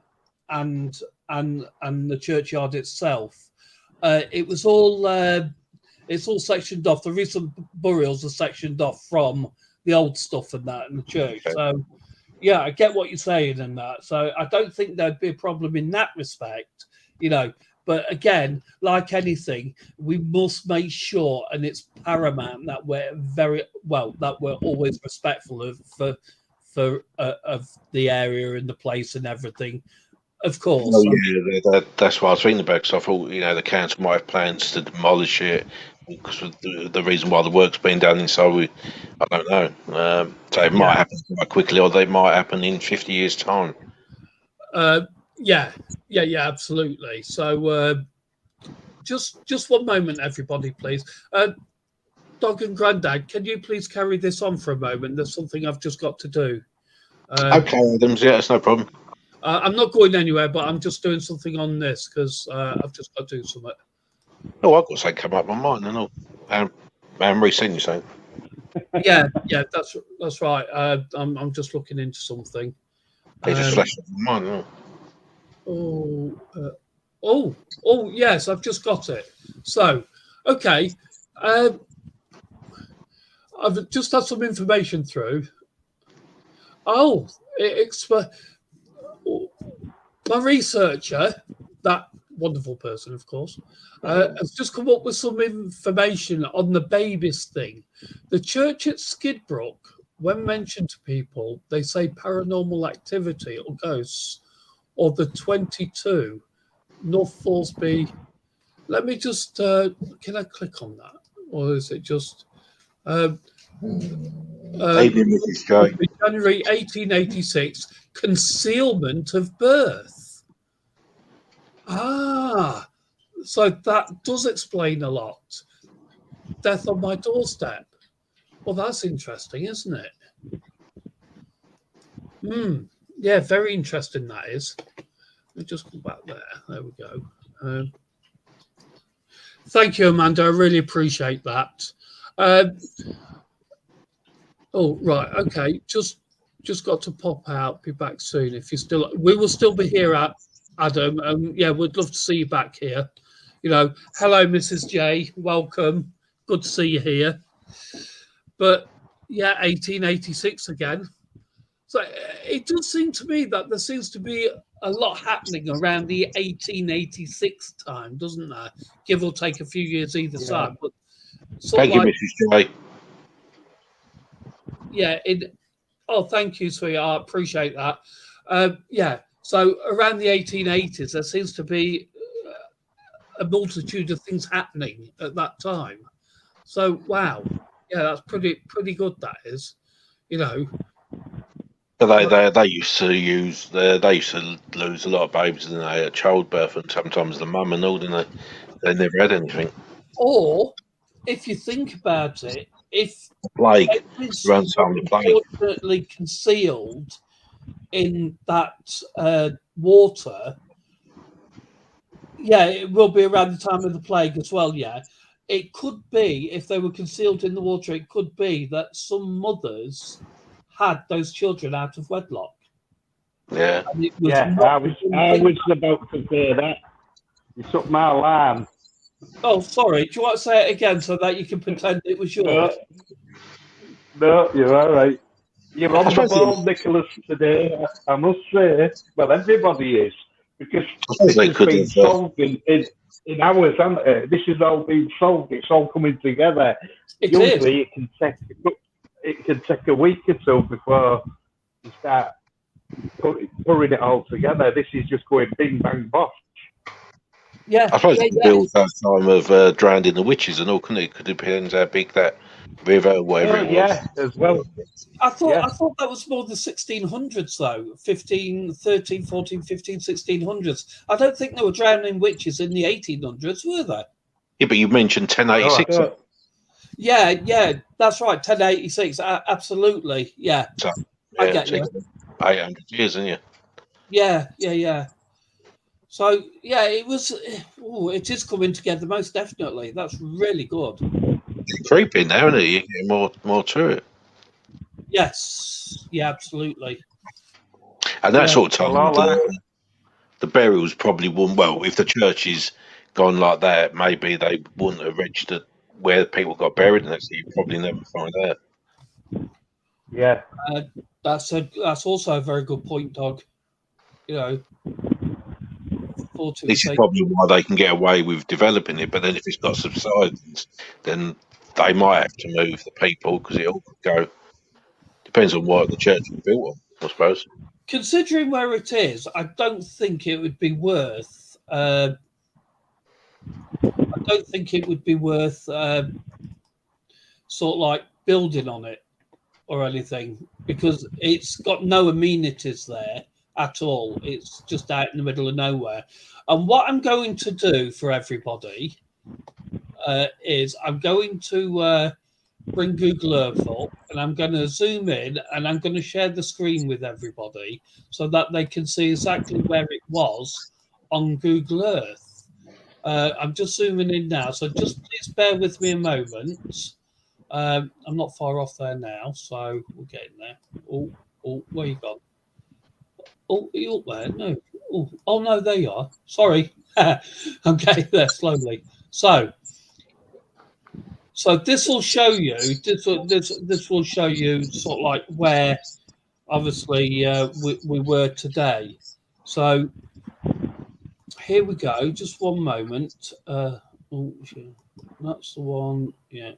churchyard itself. It's all sectioned off. The recent burials are sectioned off from the old stuff and that in the church. Okay. So, yeah, I get what you're saying and that. So I don't think there'd be a problem in that respect, But again, like anything, we must make sure, and it's paramount, that we're always respectful of the area and the place and everything. Of course. Oh, yeah, that's what I was thinking about, because I thought, the council might have plans to demolish it because of the reason why the work's been done inside. I don't know. So it might happen quite quickly, or they might happen in 50 years' time. Yeah, absolutely. So just one moment, everybody, please. Dog and Grandad, can you please carry this on for a moment? There's something I've just got to do. Okay, Adams, yeah, that's no problem. I'm not going anywhere, but I'm just doing something on this because I've just got to do something. Oh, I've got something come up on mine, and Anne-Marie sent you something. Yeah, that's right. I'm just looking into something. They just flashed up on mine. Oh, yes, I've just got it. So, okay, I've just had some information through. Oh, my researcher, that wonderful person, of course, has just come up with some information on the babies thing. The church at Skidbrook, when mentioned to people, they say paranormal activity or ghosts, or the 22 North Thoresby. Let me just, can I click on that? Or is it just January 1886, concealment of birth. So that does explain a lot. Death on my doorstep. Well, that's interesting, isn't it? Yeah, very interesting that is. Let me just go back there. There we go. Thank you, Amanda. I really appreciate that. Oh, right. Okay. Just got to pop out. Be back soon. If you're still, we will still be here, Adam. Yeah, we'd love to see you back here. Hello, Mrs. J. Welcome. Good to see you here. But yeah, 1886 again. So it does seem to me that there seems to be a lot happening around the 1886 time, doesn't there? Give or take a few years either side. But thank you, Mrs. J. Yeah. Thank you, sweetheart. Appreciate that. Yeah. So around the 1880s, there seems to be a multitude of things happening at that time. So wow, yeah, that's pretty good. That is, But they used to lose a lot of babies in at childbirth, and sometimes the mum and all, didn't they? They never had anything. Or, if you think about it, if Plague babies runs were on the plague. unfortunately concealed in that water, yeah, it will be around the time of the plague as well. Yeah, it could be, if they were concealed in the water, it could be that some mothers had those children out of wedlock. Yeah. And it was Yeah, not I was about to say that. You took my alarm. Oh, sorry. Do you want to say it again so that you can pretend it was yours? No, you're all right. You're on the suppose ball, Nicholas, today. I must say. Well, everybody is. Because suppose this they has could been have, solved in hours, hasn't it? This has all been solved. It's all coming together. It Usually is. it can take a week or so before you start putting it all together. This is just going bing, bang, bosh. Yeah. I suppose yeah, it build that time of drowning the witches and all, couldn't it? Because it depends how big that river, whatever it was. Yeah, as well. I thought Yeah. I thought that was more the 1600s, though. 15, 13, 14, 15, 1600s. I don't think they were drowning witches in the 1800s, were they? Yeah, but you mentioned 1086. No, Yeah, that's right. 1086. Absolutely. Yeah. So, I yeah, get you. 800 years, isn't you? Yeah. So, yeah, it was. Oh, it is coming together, most definitely. That's really good. It's creepy now, isn't it? You're getting more to it. Yes. Yeah, absolutely. And that Yeah, sort of well, time, the burials probably wouldn't. Well, if the church is gone like that, maybe they wouldn't have registered where people got buried, and you probably never find out. yeah. That's also a very good point, Doug. You know, This is probably why they can get away with developing it. But then, if it's got subsidence, then they might have to move the people because it all could go. Depends on what the church was built on, I suppose. Considering where it is, I don't think it would be worth. I don't think it would be worth sort of like building on it or anything, because it's got no amenities there at all. It's just out in the middle of nowhere. And what I'm going to do for everybody is I'm going to bring Google Earth up, and I'm going to zoom in, and I'm going to share the screen with everybody so that they can see exactly where it was on Google Earth. I'm just zooming in now, so just please bear with me a moment. I'm not far off there now, so we're getting there. Oh, where you gone? Oh, are you up there? No. Oh no, there you are. Sorry. I'm getting there slowly. So this will show you. This will show you sort of like where, obviously, we were today. So here we go. Just one moment. That's the one. Yeah.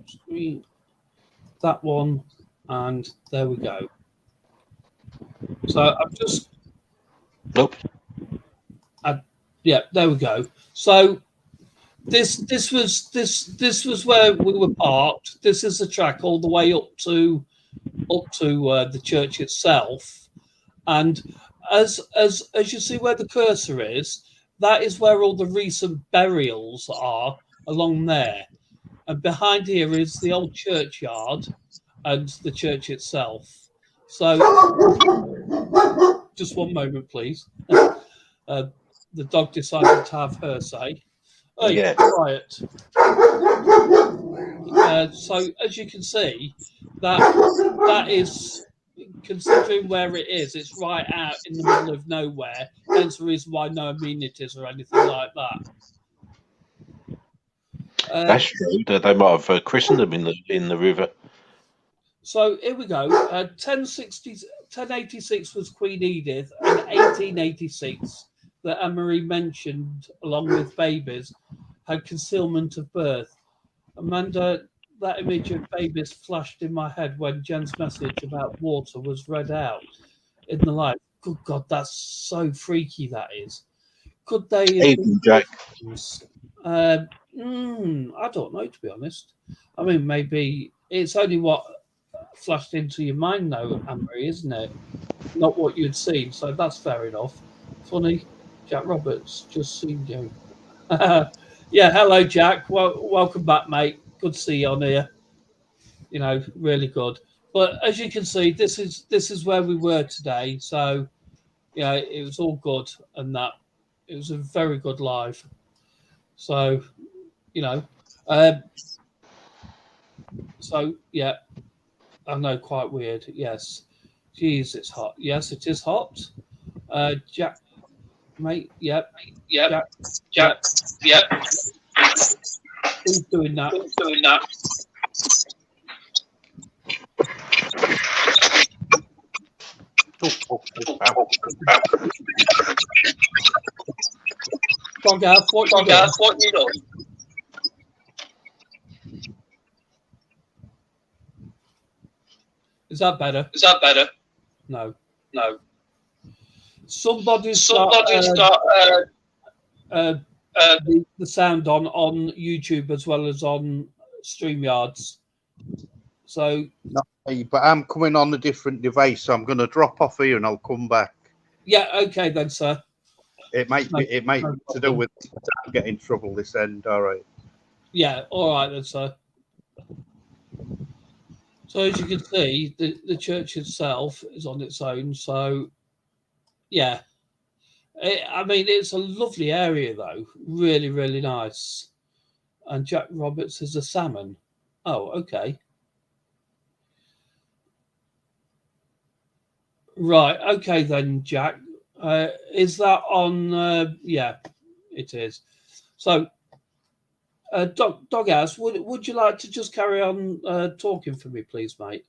Screen. That one, and there we go. So I'm just. Nope. Yeah, there we go. So this was where we were parked. This is the track all the way up to the church itself, and as you see where the cursor is, that is where all the recent burials are along there, and behind here is the old churchyard and the church itself. So just one moment, please. The dog decided to have her say. Hey, Yeah. quiet. So as you can see, that is, considering where it is, it's right out in the middle of nowhere. Hence the reason why no amenities or anything like that. That's true. They might have christened them in the river. So here we go. 1086 was Queen Edith, and 1886 that Anne-Marie mentioned, along with babies, had concealment of birth. Amanda, that image of babies flashed in my head when Jen's message about water was read out in the light. Good God, that's so freaky, that is. Could they... Even Jack. I don't know, to be honest. I mean, maybe it's only flashed into your mind now, Anne-Marie, isn't it? Not what you'd seen, so that's fair enough. Funny, Jack Roberts just seen you. Yeah, hello, Jack. Welcome back, mate. Good to see you on here. You know, really good. But as you can see, this is where we were today. So, yeah, it was all good, and that it was a very good live. So, you know, so yeah, I know, quite weird. Yes, jeez, it's hot. Yes, it is hot. Jack, mate. Yep. Jack. Yep. Who's doing that? Dog out, what you doing? Is that better? No. Somebody's got the sound on YouTube as well as on StreamYards. So, Not me, but I'm coming on a different device, so I'm going to drop off here and I'll come back. yeah, okay then, sir. It might be to do with getting trouble this end. All right. Yeah, all right then, sir. So as you can see, the church itself is on its own. So, yeah. I mean, it's a lovely area, though. Really, really nice. And Jack Roberts is a salmon. Oh, okay. Right. Okay, then, Jack. Is that on? Yeah, it is. So, Doghouse, would you like to just carry on talking for me, please, mate?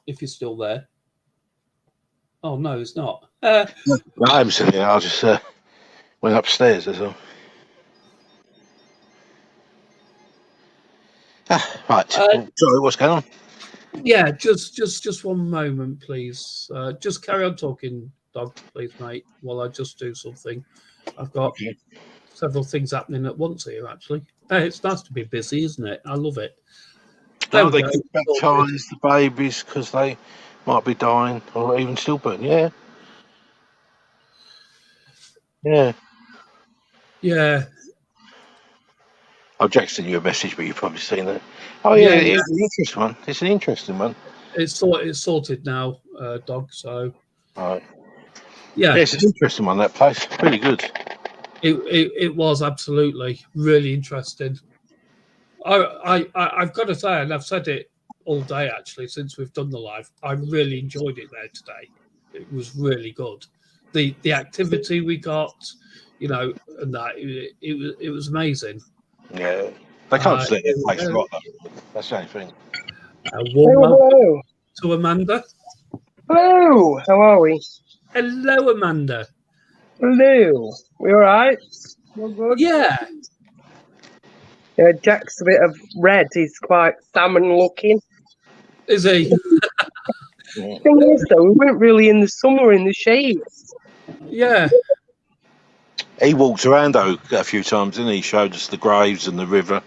If you're still there. Oh, no, it's not. No, I'm sitting here. I just went upstairs, that's all. Right. Sorry, what's going on? Yeah, just one moment, please. Just carry on talking, Dog, please, mate, while I just do something. I've got several things happening at once here, actually. It's nice to be busy, isn't it? I love it. Now they can baptise the babies because they might be dying or even stillborn. Yeah. Oh, Jack sent you a message, but you've probably seen that. Oh yeah, Yeah. it's an interesting one. It's an interesting one. It's sorted now, Dog. So Right. yeah, It's an interesting one. That place, really good. it was absolutely really interesting. I've got to say, and I've said it all day actually since we've done the live. I really enjoyed it there today. It was really good. The activity we got, you know, and that it was amazing. Yeah, they can't stay in their place a lot, though. That's the only thing. A warm welcome Hello. to Amanda. Hello. How are we? Hello, Amanda. Hello. We all right? All good? Yeah, Jack's a bit of red. He's quite salmon looking. is he? Thing is, though, we weren't really in the summer in the shade. Yeah. He walked around though a few times, didn't he? Showed us the graves and the river.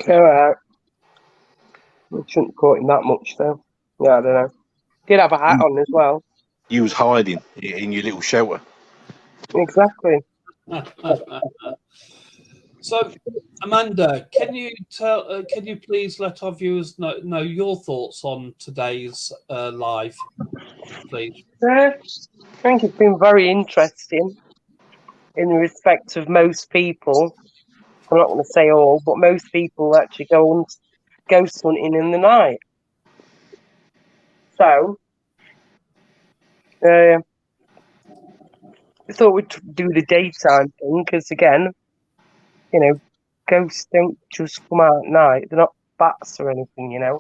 All right. We shouldn't caught him that much, though. Yeah, I don't know. Did have a hat on as well. You was hiding in your little shelter. Exactly. So, Amanda, can you tell? Can you please let our viewers know your thoughts on today's live, please? I think it's been very interesting in respect of most people. I'm not going to say all, but most people actually go on ghost hunting in the night. So, I thought we'd do the daytime thing because, again, you know, ghosts don't just come out at night. They're not bats or anything, you know.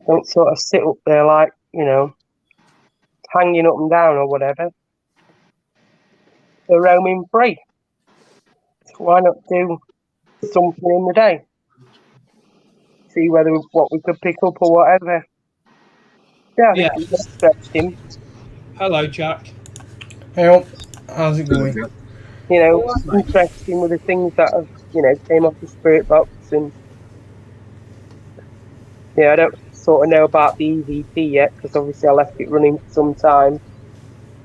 Don't sort of sit up there like, you know, hanging up and down or whatever. They're roaming free. So why not do something in the day? See what we could pick up or whatever. Yeah, I think it's interesting. Hello, Jack. Hey, how's it going? You know, interesting with the things that have came off the spirit box, and I don't sort of know about the EVP yet because obviously I left it running for some time,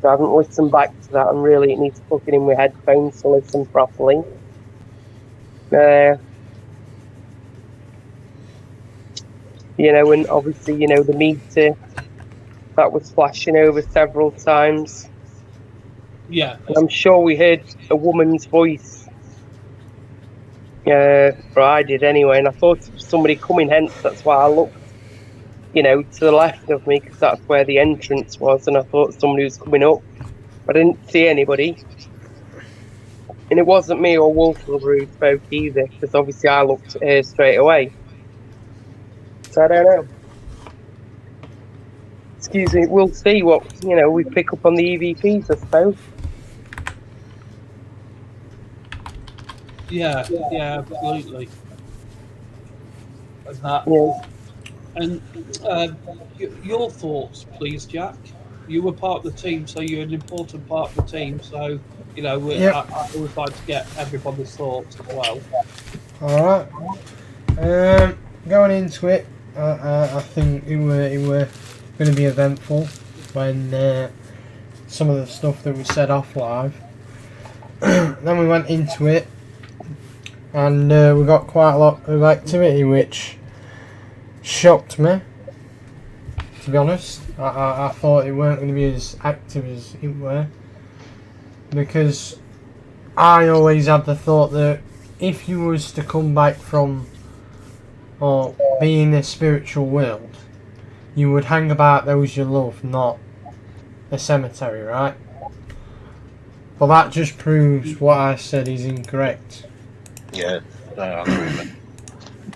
so I haven't listened back to that, and really it needs plugging in with headphones to listen properly. And obviously, the meter that was flashing over several times. Yeah. And I'm sure we heard a woman's voice. Or I did anyway, and I thought it was somebody coming, hence that's why I looked, to the left of me, because that's where the entrance was, and I thought somebody was coming up. I didn't see anybody. And it wasn't me or Wolflover who spoke either, because obviously I looked at her straight away. So I don't know. Excuse me, we'll see what, we pick up on the EVPs, I suppose. Yeah, absolutely. And that. Yeah. And your thoughts, please, Jack. You were part of the team, so you're an important part of the team. So, I always like to get everybody's thoughts as well. All right. Going into it, I think it were going to be eventful when some of the stuff that we said off live. Then we went into it, and we got quite a lot of activity, which shocked me. To be honest, I thought it weren't going to be as active as it were, because I always had the thought that if you was to come back from or be in a spiritual world, you would hang about those you love, not a cemetery, right? But that just proves what I said is incorrect. Yeah, I agree with that.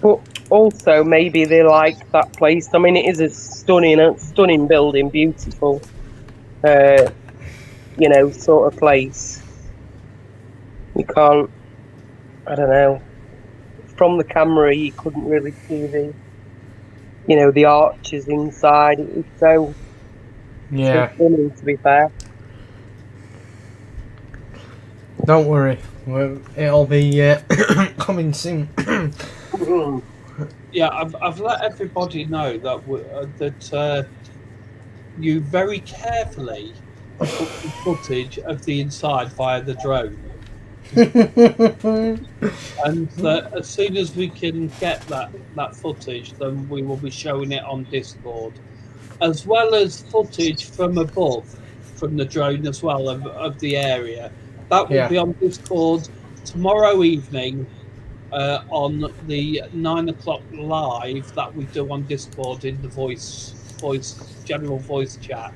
But also, maybe they like that place. I mean, it is a stunning building, beautiful, sort of place. You can't, I don't know. From the camera, you couldn't really see the arches inside. It was so stunning, to be fair. Don't worry, it'll be coming soon. Yeah, I've let everybody know that you very carefully took the footage of the inside via the drone, and that as soon as we can get that footage, then we will be showing it on Discord, as well as footage from above, from the drone as well of the area. That will be on Discord tomorrow evening. On the 9 o'clock live that we do on Discord in the general voice chat.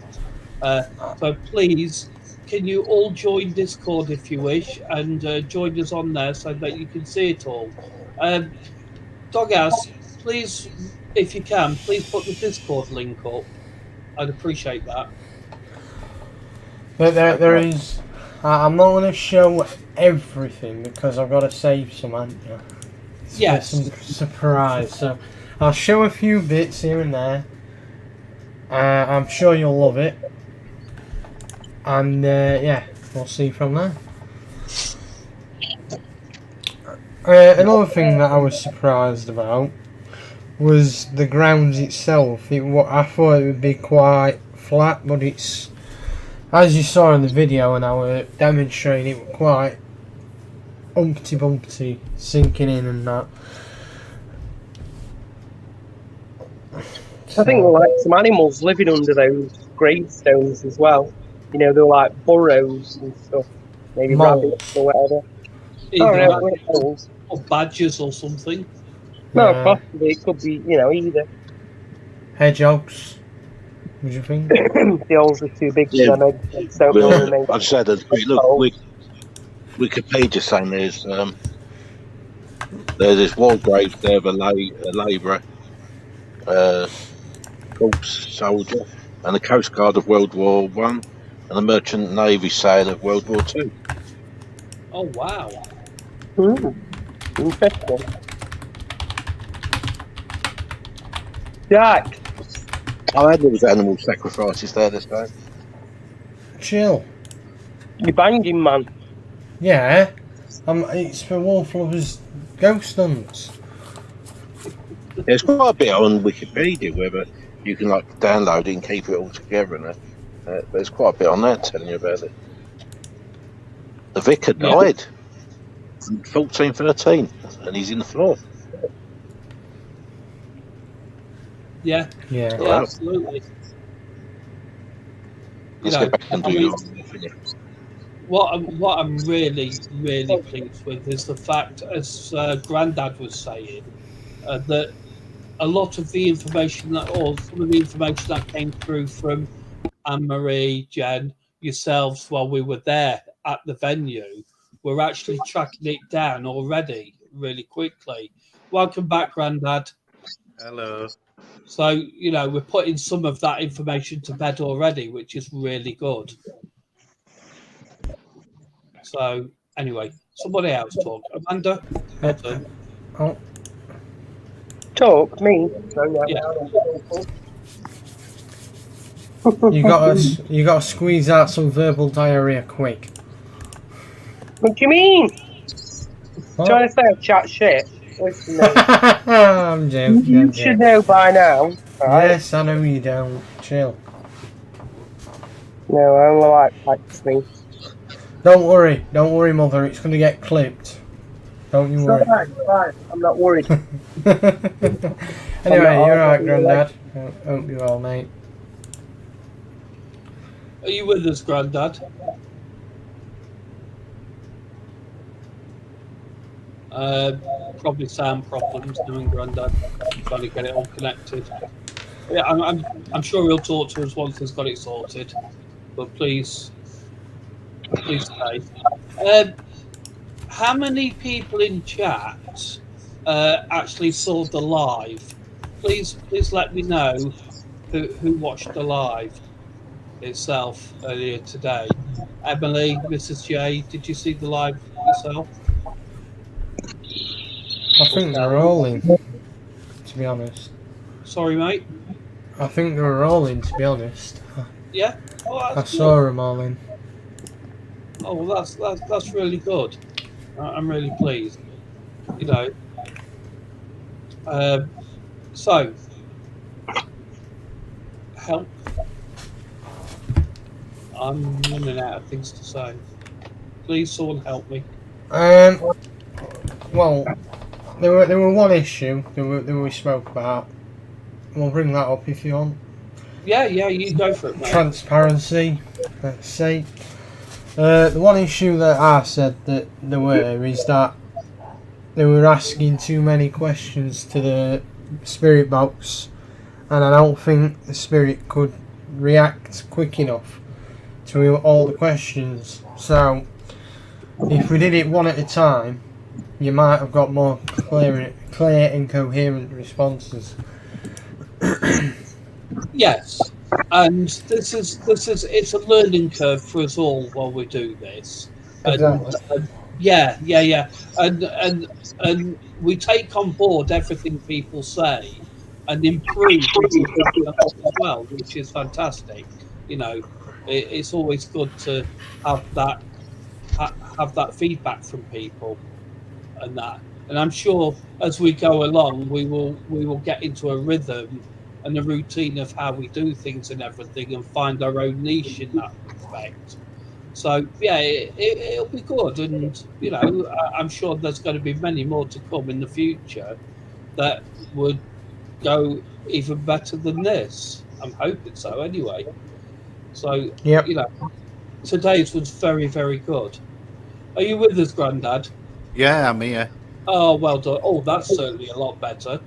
So please, can you all join Discord if you wish, and join us on there so that you can see it all. Doghouse, please, if you can, please put the Discord link up. I'd appreciate that. But there is. I'm not going to show everything because I've got to save some, haven't you? Yes. Some surprise. So I'll show a few bits here and there. I'm sure you'll love it. And we'll see from there. Another thing that I was surprised about was the grounds itself. I thought it would be quite flat, but it's, as you saw in the video and I was demonstrating, it was quite umpty bumpty, sinking in and that. I think there were like some animals living under those gravestones as well. They were like burrows and stuff. Maybe rabbits or whatever. Or badgers or something. No, possibly. It could be, either. Hedgehogs. What do you think? The holes are too big for them eggs. I just had a quick look. Wikipedia saying there's this war grave there of a labourer, corpse soldier, and the Coast Guard of World War One, and the Merchant Navy sailor of World War Two. Oh wow! Interesting. Jack, I heard there was animal sacrifices there this day. Chill. you banging, man. Yeah. It's for Wolf Lovers Ghost hunts. There's quite a bit on Wikipedia whether you can like download it and keep it all together, and there's quite a bit on there telling you about it. The vicar died in 1413, and he's in the floor. Yeah, Yeah. Wow. absolutely. Let's You know, go back and do I mean, your stuff, innit? what I'm really pleased with is the fact, as Grandad was saying, that a lot of the information or some of the information that came through from Anne-Marie, Jen, yourselves while we were there at the venue, we're actually tracking it down already really quickly. Welcome back, Grandad. Hello. So, you know, we're putting some of that information to bed already, which is really good. So, anyway, somebody else talk. Amanda, your turn. Oh, Talk, me. Yeah. you gotta squeeze out some verbal diarrhea quick. What do you mean? What? Trying to say I chat shit? Listen, mate. I'm joking. You I'm should joking. know by now, right? Yes, I know you don't. Chill. No, I only like practicing. Don't worry, mother. It's gonna get clipped. Don't you worry. Right. I'm not worried. Anyway, you're right, Grandad. Hope you're all, mate. Are you with us, Grandad? Probably sound problems doing Grandad, trying to get it all connected. Yeah, I'm sure he'll talk to us once he's got it sorted. But please stay. How many people in chat actually saw the live? Please let me know who watched the live itself earlier today. Emily, Mrs. J, did you see the live yourself? I think they're rolling, to be honest. Sorry, mate. I think they're rolling, to be honest. Yeah. Oh, I that's saw good. them all in. Oh, well, that's really good. I'm really pleased. You know. So, help. I'm running out of things to say. Please, someone help me. Well, there were one issue that we spoke about. We'll bring that up if you want. Yeah, you go for it, mate. Transparency, let's say. The one issue that I said that there were is that they were asking too many questions to the spirit box, and I don't think the spirit could react quick enough to all the questions. So, if we did it one at a time, you might have got more clear and coherent responses. Yes, and this is it's a learning curve for us all while we do this. Exactly. And yeah, and we take on board everything people say and improve as well, which is fantastic. You know, it's always good to have that have that feedback from people and that. And I'm sure as we go along, we will get into a rhythm and a routine of how we do things and everything, and find our own niche in that respect. So yeah, it'll be good, and you know, I'm sure there's going to be many more to come in the future that would go even better than this. I'm hoping so, anyway. So Yep. you know, today's was very, very good. Are you with us, Grandad? Yeah, I'm here. Oh, well done. Oh, that's certainly a lot better.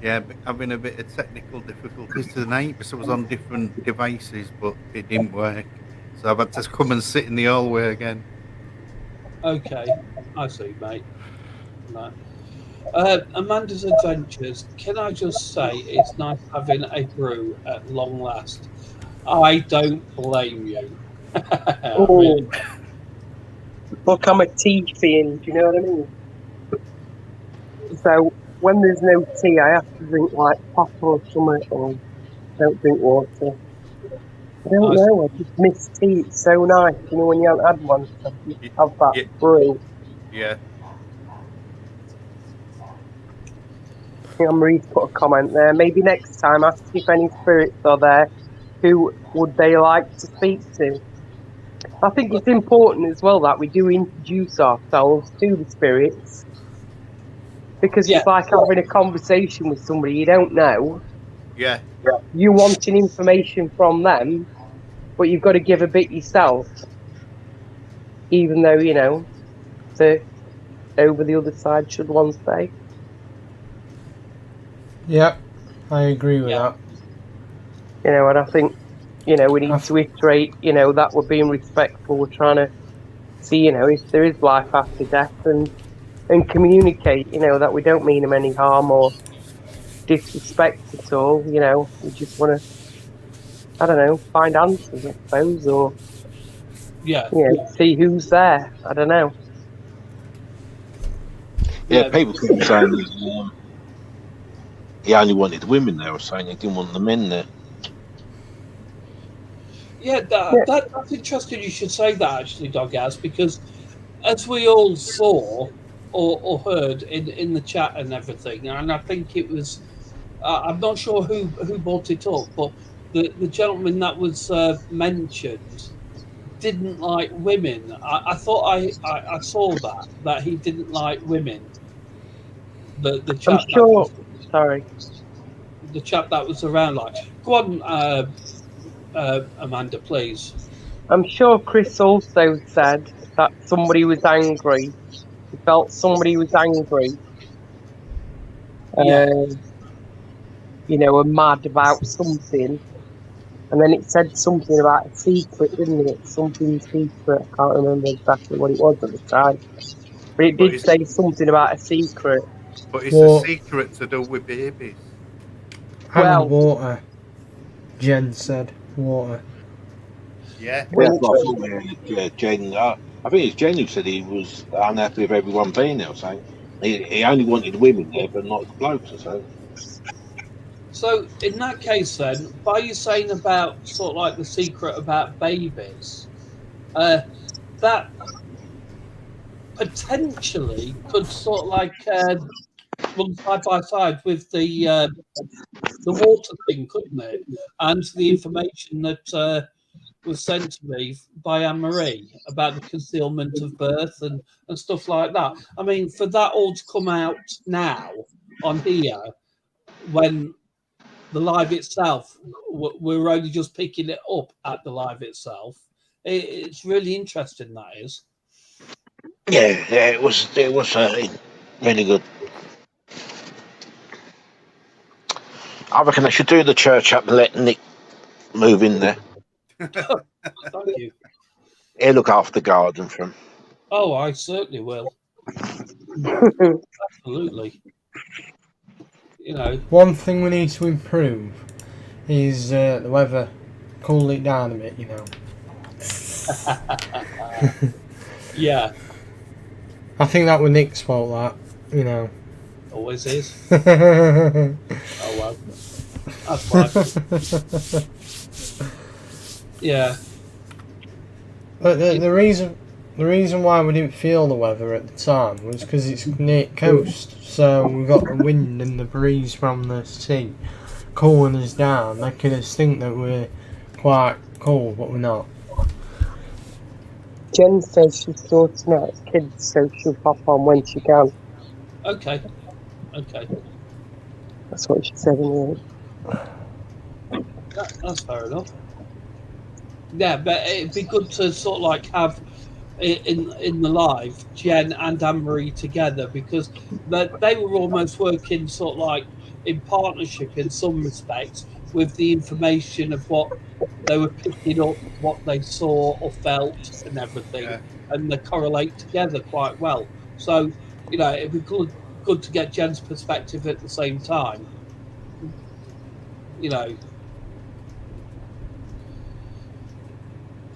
Yeah, having a bit of technical difficulties tonight because I was on different devices, but it didn't work. So I've had to come and sit in the hallway again. Okay, I see, mate. No. Amanda's Adventures. Can I just say it's nice having a brew at long last? I don't blame you. Oh. Look, I'm a tea fiend, do you know what I mean? So when there's no tea, I have to drink like pop or something, or don't drink water. I don't know, I just miss tea. It's so nice, you know, when you haven't had one, so you have that brew. Yeah. Anne-Marie's put a comment there. Maybe next time ask if any spirits are there. Who would they like to speak to? I think it's important as well that we do introduce ourselves to the spirits, because Yeah. it's like having a conversation with somebody you don't know. Yeah. You wanting information from them, but you've got to give a bit yourself, even though, you know, the over the other side, should one say. Yep, I agree with Yeah. that. You know, and I think, you know, we need to iterate, you know, that we're being respectful. We're trying to see, you know, if there is life after death, and communicate, you know, that we don't mean them any harm or disrespect at all. You know, we just want to, I don't know, find answers, I suppose, or, Yeah. you know, see who's there. I don't know. Yeah, people keep saying he only wanted women there, or saying he didn't want the men there. Yeah, that's interesting you should say that, actually, Dogaz, because as we all saw or heard in the chat and everything, and I think it was, I'm not sure who brought it up, but the gentleman that was mentioned didn't like women. I thought I saw that he didn't like women. The chap I'm sure. Sorry. the chap that was around, like, go on, Amanda, please. I'm sure Chris also said that somebody was angry. He felt somebody was angry. Yeah. You know, and mad about something. And then it said something about a secret, didn't it? Something secret. I can't remember exactly what it was at the time. But it did say something about a secret. But it's Well- a secret to do with babies. And Well- water. Jen said water. Yeah. Yeah, I thought, Jen. I think it's Jen who said he was unhappy with everyone being there. Saying he only wanted women there, but not the blokes. Or so. So in that case, then, by you saying about sort of like the secret about babies, that potentially could sort of like run side by side with the water thing, couldn't it? And the information that was sent to me by Anne-Marie about the concealment of birth and stuff like that. I mean, for that all to come out now on here, when the live itself, we're only just picking it up at the live itself. It's really interesting, that is. Yeah, it was really good. I reckon I should do the church up and let Nick move in there. Thank you. He'll look after the garden for him. Oh, I certainly will. Absolutely. You know, One thing we need to improve is the weather. Cool it down a bit, you know. yeah, I think that was Nick's fault, that, you know. always is. Oh, well. That's fine. Yeah. But the reason why we didn't feel the weather at the time was because it's near coast, so we got the wind and the breeze from the sea cooling us down, making us think that we're quite cold, but we're not. Jen says she's sorting out kids, so she'll pop on when she can. Okay. That's what she said anyway. That's fair enough. Yeah, but it'd be good to sort of like have in the live Jen and Anne-Marie together, because they were almost working sort of like in partnership in some respects with the information of what they were picking up, what they saw or felt and everything, Yeah. and they correlate together quite well. So, you know, it'd be good to get Jen's perspective at the same time. You know.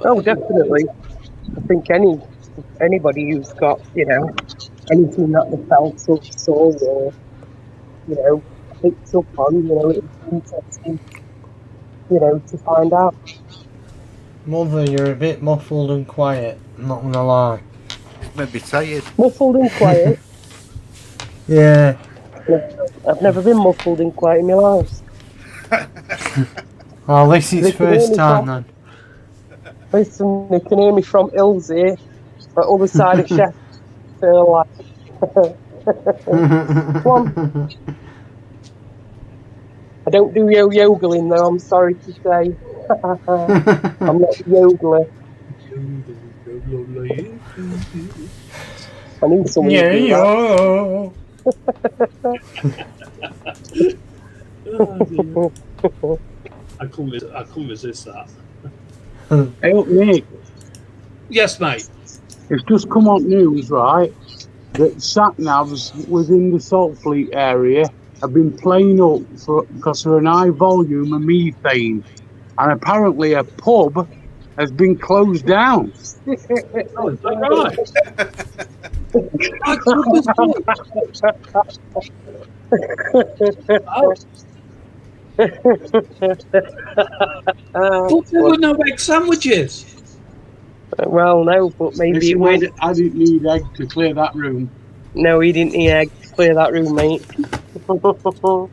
Oh, definitely. I think anybody who's got, you know, anything that they felt or saw or, you know, picked up on, you know, it's interesting, you know, to find out. Mother, you're a bit muffled and quiet, I'm not gonna lie. Maybe tired. Muffled and quiet. Yeah. I've never been muffled in quite in my life. Well, this is They can hear first me time from- then. Listen, they can hear me from Ilsey, the other side of Sheffield. Like, I don't do yodeling though, I'm sorry to say. I'm not a yodeler. I need someone Yeah, to do yo. that. I couldn't resist that. Hey, look, Nick, Yes, mate. it's just come on news, right, that sat-navs within the Saltfleet area have been playing up because of an high volume of methane. And apparently a pub has been closed down. Oh, is that right? I couldn't But there were no egg sandwiches. Well, no, but maybe They it will. said I didn't need egg to clear that room. No, he didn't need egg to clear that room, mate. Well,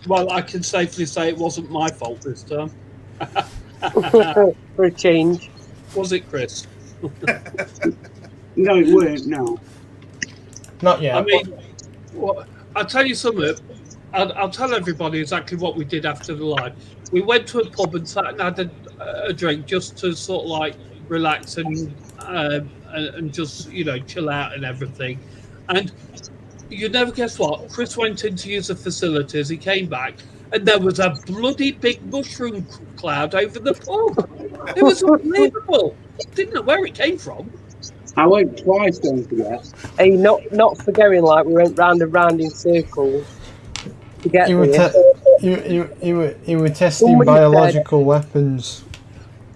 well, I can safely say it wasn't my fault this time. For a change. Was it, Chris? No, it weren't, no. Not yet. I mean, well, I'll tell you something. I'll tell everybody exactly what we did after the live. We went to a pub and sat and had a drink just to sort of like relax and just, you know, chill out and everything. And you never guess what? Chris went in to use the facilities. He came back and there was a bloody big mushroom cloud over the pub. It was unbelievable. Didn't know where it came from. I went twice, don't forget. Hey, not forgetting, like, we went round and round in circles to get You were, there. you were testing Somebody biological weapons.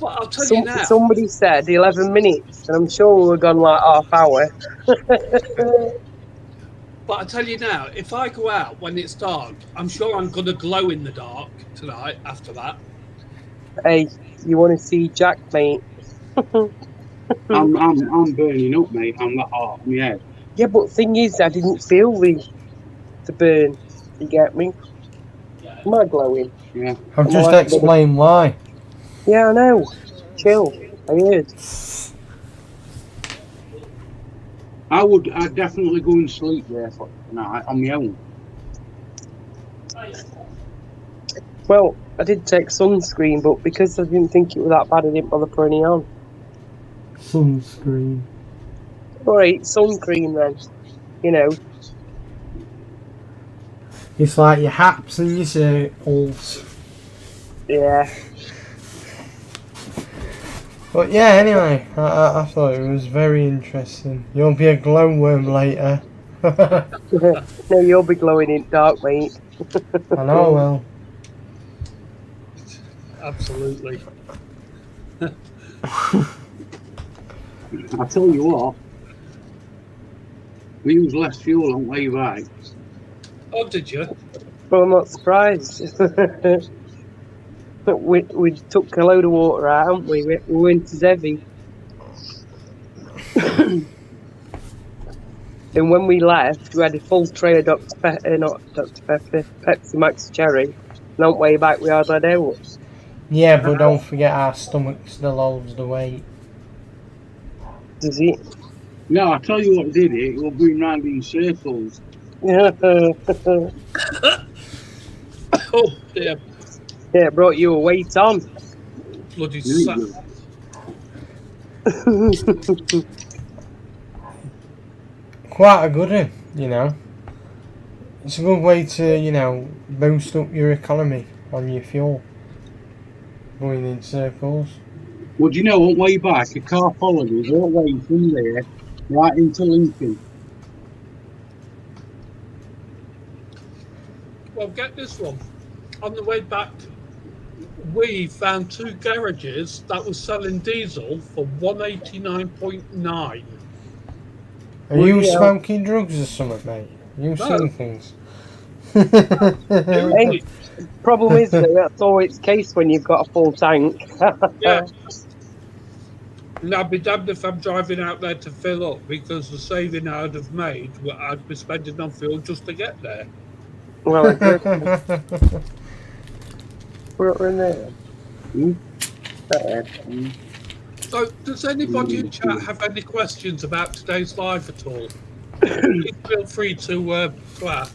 But I'll tell you now. Somebody said 11 minutes, and I'm sure we were gone like half hour. But I tell you now, if I go out when it's dark, I'm sure I'm going to glow in the dark tonight after that. Hey, you want to see Jack, mate? I'm burning up, mate. I'm that hot. Yeah. Yeah, but thing is, I didn't feel the burn. You get me? Am I glowing? Yeah. I've just explained why. Yeah, I know. Chill. I heard. I'd definitely go and sleep there for tonight on my own. Well, I did take sunscreen, but because I didn't think it was that bad, I didn't bother putting it on. Sunscreen. Alright, sun cream then. You know. It's like your haps and your circles. Yeah. But yeah, anyway, I thought it was very interesting. You'll be a glowworm later. No, you'll be glowing in dark, mate. I know, well. Absolutely. I tell you what, we use less fuel on way back. Oh, did you? Well, I'm not surprised. we took a load of water out, haven't we? We went as heavy. And when we left, we had a full tray of Pepsi Max Cherry. And on the way back, we hardly had out. Yeah, but don't forget our stomach still holds the weight. Does it? No, I tell you what did it. We'll be round in circles. Yeah, Oh, dear. it brought you a weight on. Bloody Really? sap. Quite a good one, you know. It's a good way to, you know, boost up your economy on your fuel. Going in circles. Well, do you know, on way back, a car followed us all the way from there right into Lincoln. Well, get this one. On the way back, we found two garages that were selling diesel for 189.9. Are you Yeah. smoking drugs or something, mate? You've No. seen things. Hey, problem is that that's always the case when you've got a full tank. Yeah. And I'd be damned if I'm driving out there to fill up because the saving I'd have made, I'd be spending on fuel just to get there. Well, exactly. We're in there. So, does anybody in chat have any questions about today's live at all? Please feel free to ask.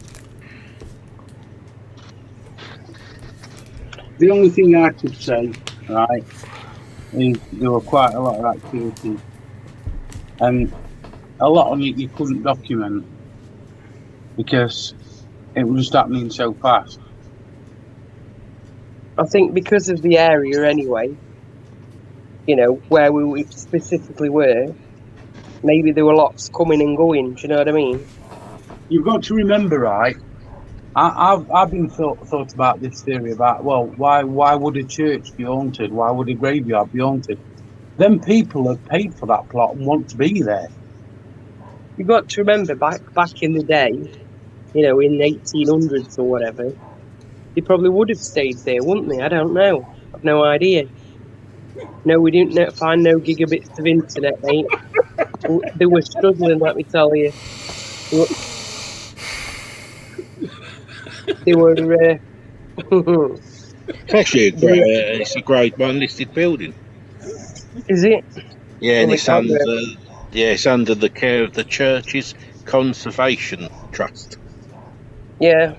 The only thing I could say, right, is there were quite a lot of activity, and a lot of it you couldn't document because it was just happening so fast. I think because of the area anyway, you know, where we specifically were, maybe there were lots coming and going, do you know what I mean? You've got to remember, right, I've been thought about this theory about, well, why would a church be haunted? Why would a graveyard be haunted? Them people have paid for that plot and want to be there. You've got to remember back in the day, you know, in the 1800s or whatever, they probably would have stayed there, wouldn't they? I don't know. I've no idea. No, we didn't find no gigabits of internet, mate. They were struggling, let me tell you. They were. Actually, it's a Grade 1 listed building. Is it? Yeah, and Well, it's under the care of the Church's Conservation Trust. Yeah.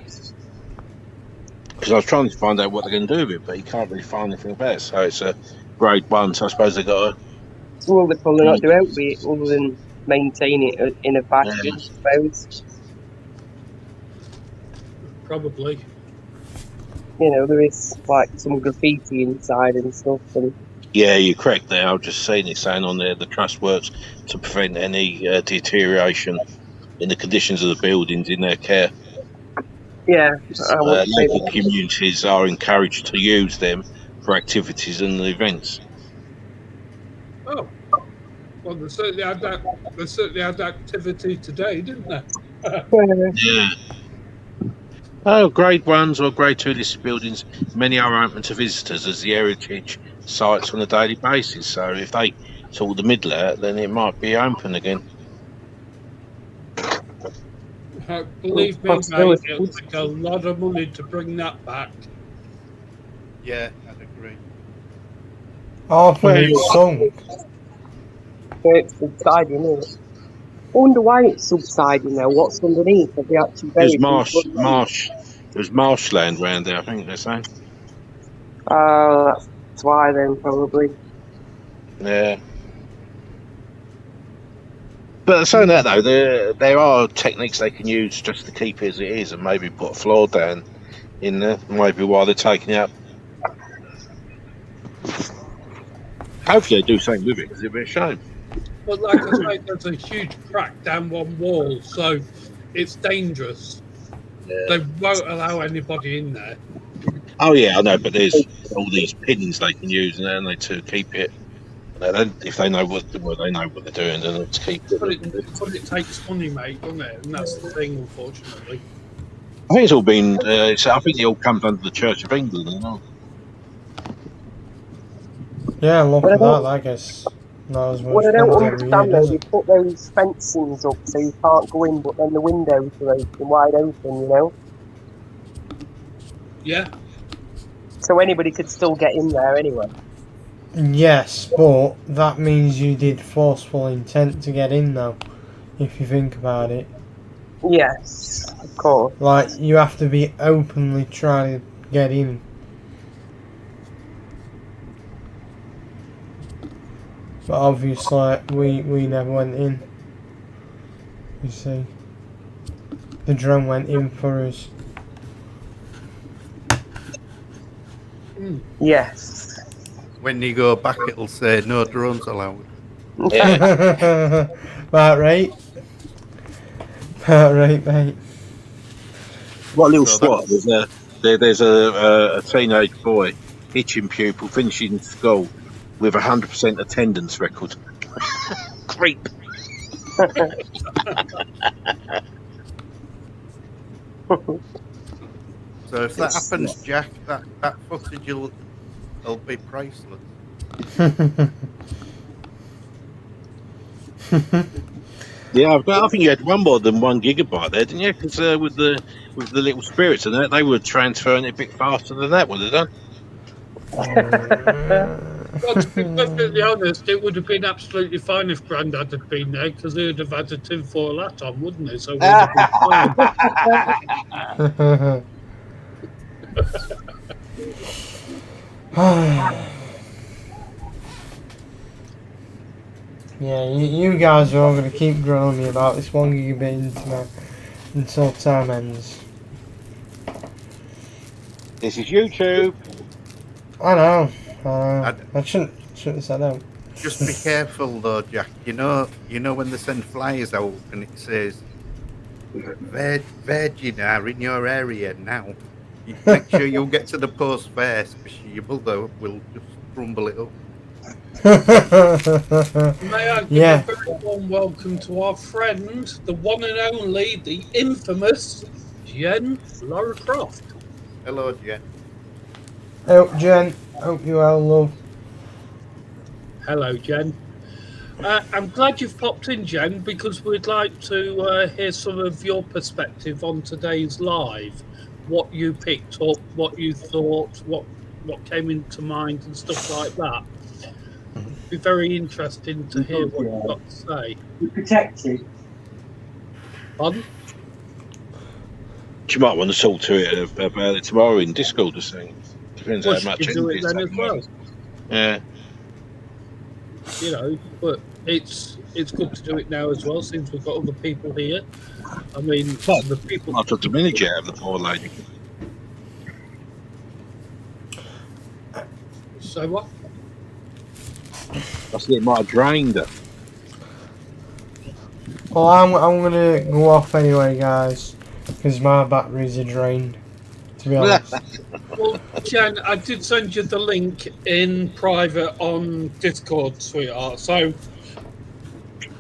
Because I was trying to find out what they're going to do with it, but you can't really find anything about it. So it's a Grade 1, so I suppose they've got to... Well, they're probably not doing it other than maintain it in a fashion, I suppose. Probably. You know, there is like some graffiti inside and stuff. And Yeah, you're correct there. I've just seen it saying on there the Trust works to prevent any deterioration in the conditions of the buildings in their care. yeah, I would say Local that. communities are encouraged to use them for activities and events. Oh, well, they certainly had that. They certainly had activity today, didn't they? Yeah. Oh, Grade 1s or Grade 2 listed buildings, many are open to visitors as the heritage sites on a daily basis. So if they sort the middle out, then it might be open again. Believe me, mate, it'll take a lot of money to bring that back. Yeah, I'd agree. Half of it's sunk. It's subsiding, isn't it? I wonder why it's subsiding though. What's underneath? Have they actually There's buried there's marshland around there, I think they're saying. that's why then, probably. Yeah. But saying that though, there are techniques they can use just to keep it as it is and maybe put a floor down in there, maybe while they're taking it up. Hopefully they do something with it, because it'd be a shame. But like I say, there's a huge crack down one wall, so it's dangerous. They won't allow anybody in there. Oh yeah, I know, but there's all these pins they can use and they to keep it. If they know what they're doing, then let's keep it. But it takes money, mate, doesn't it? And that's the thing, unfortunately. I think it's all been. I think it all comes under the Church of England, you know. Yeah, look What at about- that, I guess. Not as much What I don't fun as every year, understand though, does they it? put those fencings up so you can't go in, but then the windows are open, wide open, you know? Yeah. So anybody could still get in there anyway. Yes, but that means you did forceful intent to get in now, if you think about it. Yes, of course. Like, you have to be openly trying to get in. But obviously, we never went in. You see. The drone went in for us. Yes. When you go back, it'll say no drones allowed. Yeah. Right, right. Right, mate. What a little So swat. There's a teenage boy, hitching pupil, finishing school with 100% attendance record. Creep. So if that happens, Jack, that footage will be priceless. Yeah, I think you had one more than 1 gigabyte there, didn't you? Because with the little spirits and that, they were transferring it a bit faster than that would have done. Well, to be perfectly honest, it would have been absolutely fine if Grandad had been there because he would have had a tinfoil hat on, wouldn't he? So we'd have been fine. Yeah, you guys are all going to keep grilling me about this 1 gigabit internet until time ends. This is YouTube. I know. I shouldn't have said that. Just be careful though, Jack. You know when they send flyers out and it says Virgin are in your area now. You make sure you'll get to the post first, because your mother will just crumble it up. May I give a very warm welcome to our friend, the one and only, the infamous Jen Lara Croft. Hello, Jen. Oh, Jen. Hope you well, love. Hello, Jen. I'm glad you've popped in, Jen, because we'd like to hear some of your perspective on today's live. What you picked up, what you thought, what came into mind, and stuff like that. It'd be very interesting to hear what you've got to say. You're protected. Pardon? You might want to talk to it about it tomorrow in Discord or something. Depends Well, how much she can do it then as well. Yeah. You know, but it's good to do it now as well, since we've got other people here. I mean, the people. I took the miniature out of the poor lady. So what? I said it might have drained her. Well, I'm gonna go off anyway, guys, because my batteries are drained. To be honest. Well, Jen, I did send you the link in private on Discord, sweetheart. So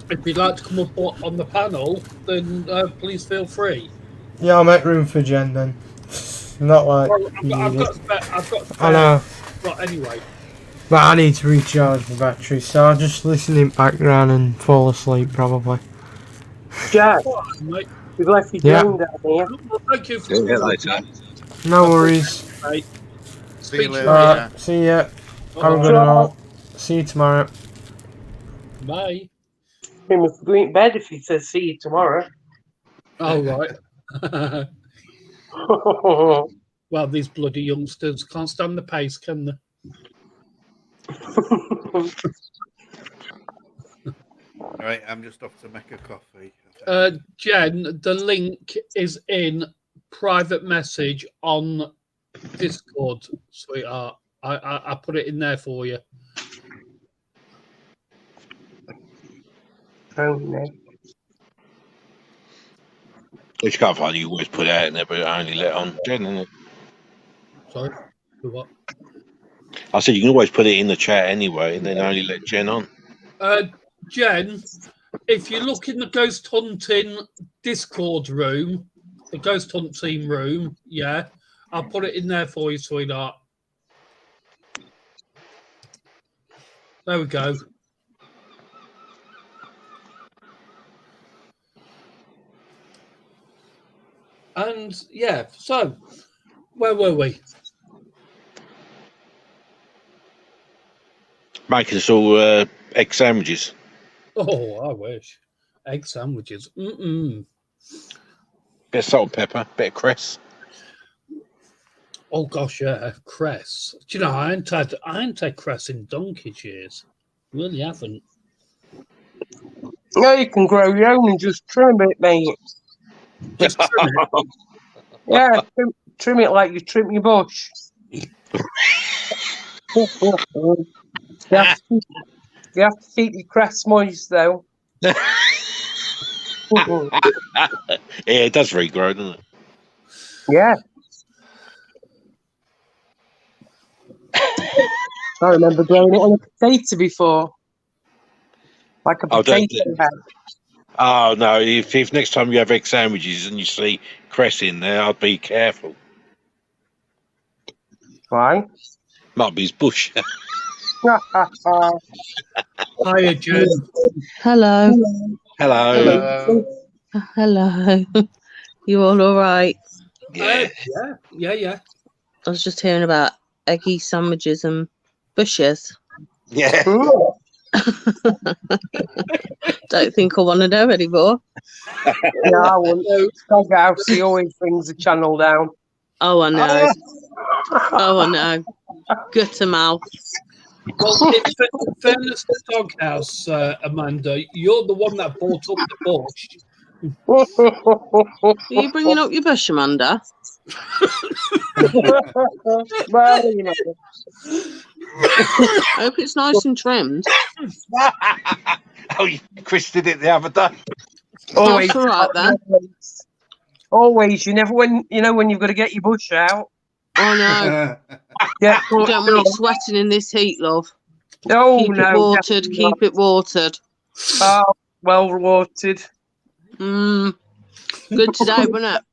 if you'd like to come up on the panel, then please feel free. Yeah, I'll make room for Jen then. Not like Well, I've got spare. I know. But anyway. But I need to recharge the battery, so I'll just listen in background and fall asleep probably. Jack, Mate. we've left you drained out here. Well, thank you for later. No worries. Mate. See you later. Alright, see ya. Have a good one. See you tomorrow. Bye. We must go in bed if he says see you tomorrow. Oh, right. Well, these bloody youngsters can't stand the pace, can they? All right, I'm just off to make a coffee. Jen, the link is in private message on Discord, sweetheart. I put it in there for you. Oh, no. Which can't find you always put it out in there, but only let on Jen, isn't it? Sorry? For what? I said you can always put it in the chat anyway, and then only let Jen on. Jen, if you look in the ghost hunting Discord room, the ghost hunting room, yeah, I'll put it in there for you, sweetheart. There we go. And yeah, so where were we? Making us all egg sandwiches. Oh, I wish. Egg sandwiches. Mm-mm. Bit of salt and pepper, bit of cress. Oh gosh, yeah, cress. Do you know I ain't had cress in donkey's years. Really haven't. No, you can grow your own and just trim it, mate. Just trim it. Yeah, trim it like you trim your bush. You have to keep your crest moist, though. Yeah, it does regrow, doesn't it? Yeah. I remember growing it on a potato before. Like a potato head. Oh, no. If next time you have egg sandwiches and you see cress in there, I'd be careful. Why? Might be his bush. Hiya, Jen. Hello. Hello. Hello. You all right? Yeah. Yeah. I was just hearing about eggy sandwiches and bushes. Yeah. Ooh. Don't think I want to know anymore. No, I wouldn't. Doghouse, he always brings the channel down. Oh, I know. Oh, I know. Gutter mouth. Well, in fairness to Doghouse, Amanda, you're the one that brought up the bush. Are you bringing up your bush, Amanda? Well, you know. I hope it's nice and trimmed. Oh, Chris did it the other day. Always, That's all right then. always. You never when you've got to get your bush out. Oh no, Yeah, you don't want it sweating in this heat, love. Oh Keep no, it watered. definitely Keep it watered. not. Oh, well watered. Good today, wasn't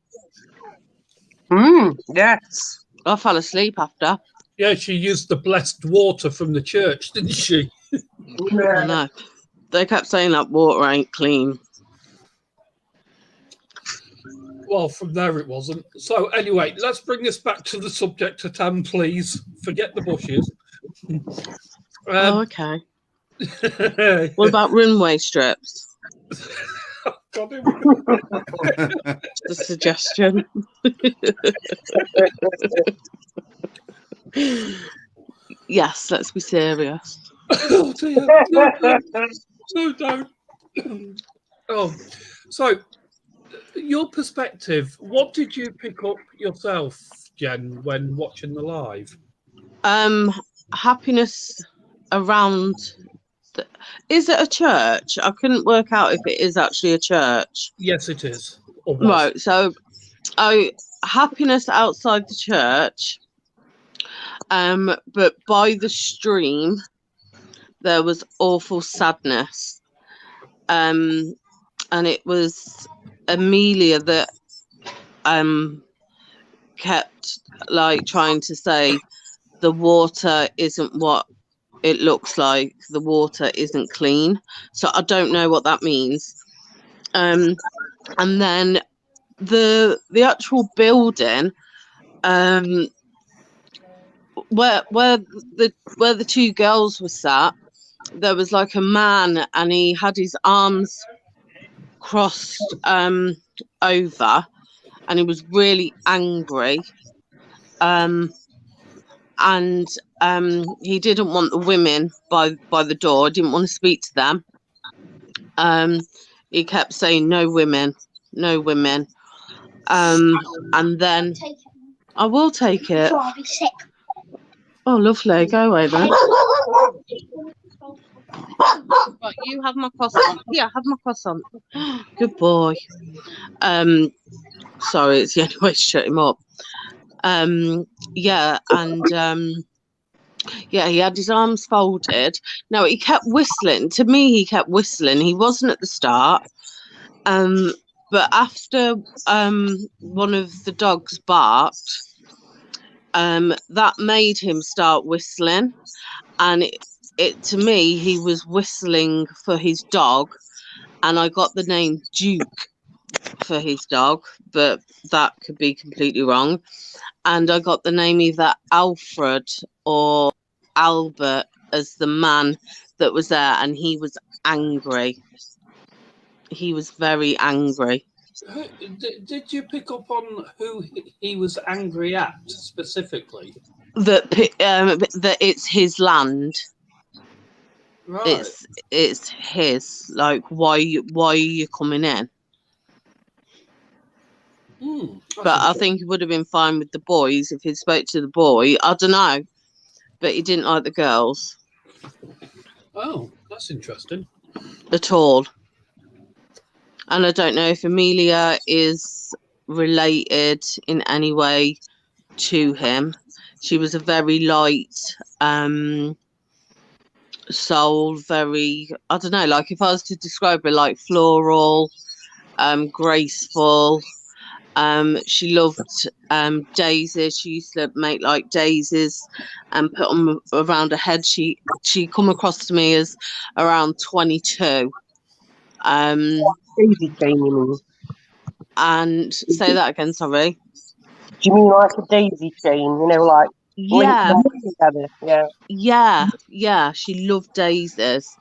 it? Yes. I fell asleep after. Yeah, she used the blessed water from the church, didn't she? I know. They kept saying that water ain't clean. Well, from there it wasn't. So anyway, let's bring this back to the subject at hand, please. Forget the bushes. Okay. What about runway strips? God, here Just a suggestion. Yes, let's be serious. Oh dear. No, don't. Oh, so your perspective, what did you pick up yourself, Jen, when watching the live? Happiness around. Is it a church? I couldn't work out if it is actually a church. Yes, it is. Or was. Right. So, happiness outside the church. But by the stream, there was awful sadness. And it was Amelia that kept like trying to say the water isn't what it looks like, the water isn't clean. So I don't know what that means. And then the actual building, where the two girls were sat, there was like a man and he had his arms crossed over and he was really angry. And he didn't want the women by the door, didn't want to speak to them. He kept saying no women. And then I will take it. Oh, lovely. Go away then. Right, you have my croissant. Yeah, have my croissant. Good boy. Sorry, it's the only way to shut him up. Yeah, he had his arms folded. No, he kept whistling. To me, he kept whistling. He wasn't at the start. But after one of the dogs barked, that made him start whistling. And it to me, he was whistling for his dog. And I got the name Duke for his dog, but that could be completely wrong. And I got the name either Alfred or Albert as the man that was there, and he was angry. He was very angry. Did you pick up on who he was angry at specifically? That it's his land. Right. It's his. Like, why are you coming in? But I think he would have been fine with the boys if he spoke to the boy. I don't know, but he didn't like the girls. Oh, that's interesting. At all. And I don't know if Amelia is related in any way to him. She was a very light soul, very, I don't know, like if I was to describe her, like floral, graceful, She loved daisies. She used to make like daisies and put them around her head. She come across to me as around 22. Daisy chain, you mean? And say that again, sorry. Do you mean like a daisy chain? You know, like Yeah, together. Yeah. yeah. She loved daisies.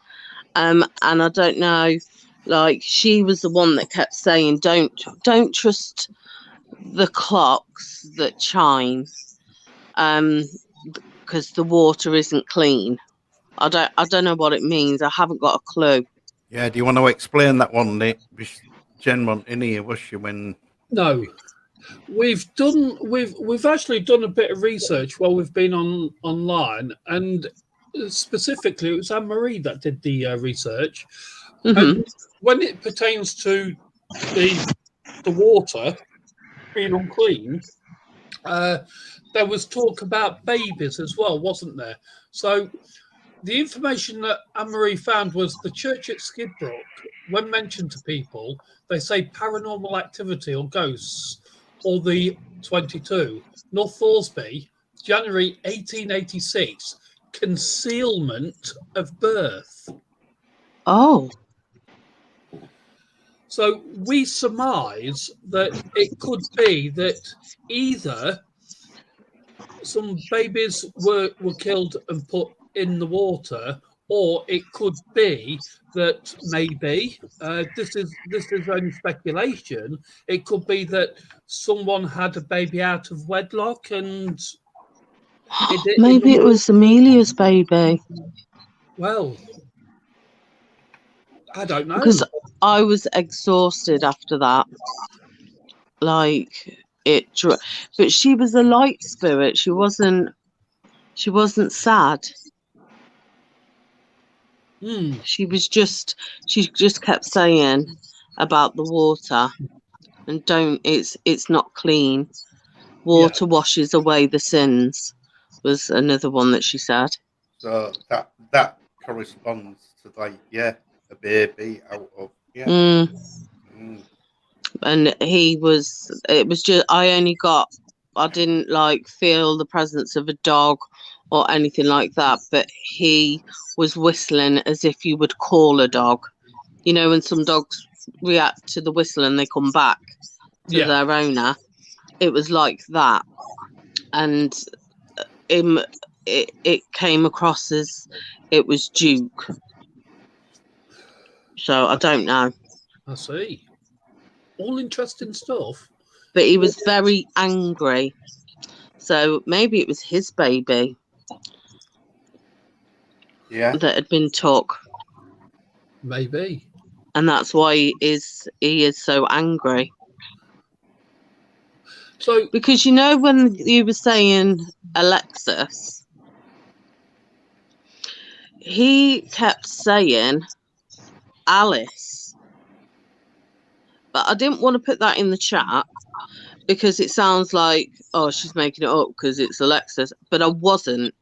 And I don't know, like she was the one that kept saying, don't trust the clocks that chime, because the water isn't clean. I don't know what it means. I haven't got a clue. Yeah, do you want to explain that one, Nick? Jen wasn't in here, was she, when... No. We've actually done a bit of research while we've been online, and specifically it was Anne-Marie that did the research. And when it pertains to the water being unclean, there was talk about babies as well, wasn't there? So the information that Anne-Marie found was the church at Skidbrook, when mentioned to people, they say paranormal activity or ghosts, or the 22. North Thoresby, January 1886, concealment of birth. Oh. So we surmise that it could be that either some babies were killed and put in the water, or it could be that maybe this is only speculation. It could be that someone had a baby out of wedlock, and maybe it was Amelia's baby. Well, I don't know, because I was exhausted after that. Like but she was a light spirit. She wasn't sad. She just kept saying about the water, and it's not clean. Water washes away the sins, was another one that she said. So that corresponds to, like, a baby out of And it was just, I didn't like feel the presence of a dog or anything like that, but he was whistling as if you would call a dog. You know, when some dogs react to the whistle and they come back to their owner, it was like that. And it came across as it was Duke. So I don't know. I see. All interesting stuff. But he was very angry. So maybe it was his baby. That had been took. Maybe. And that's why he is so angry. So, because you know when you were saying Alexis, he kept saying Alice. But I didn't want to put that in the chat because it sounds like, oh, she's making it up because it's Alexis. But I wasn't.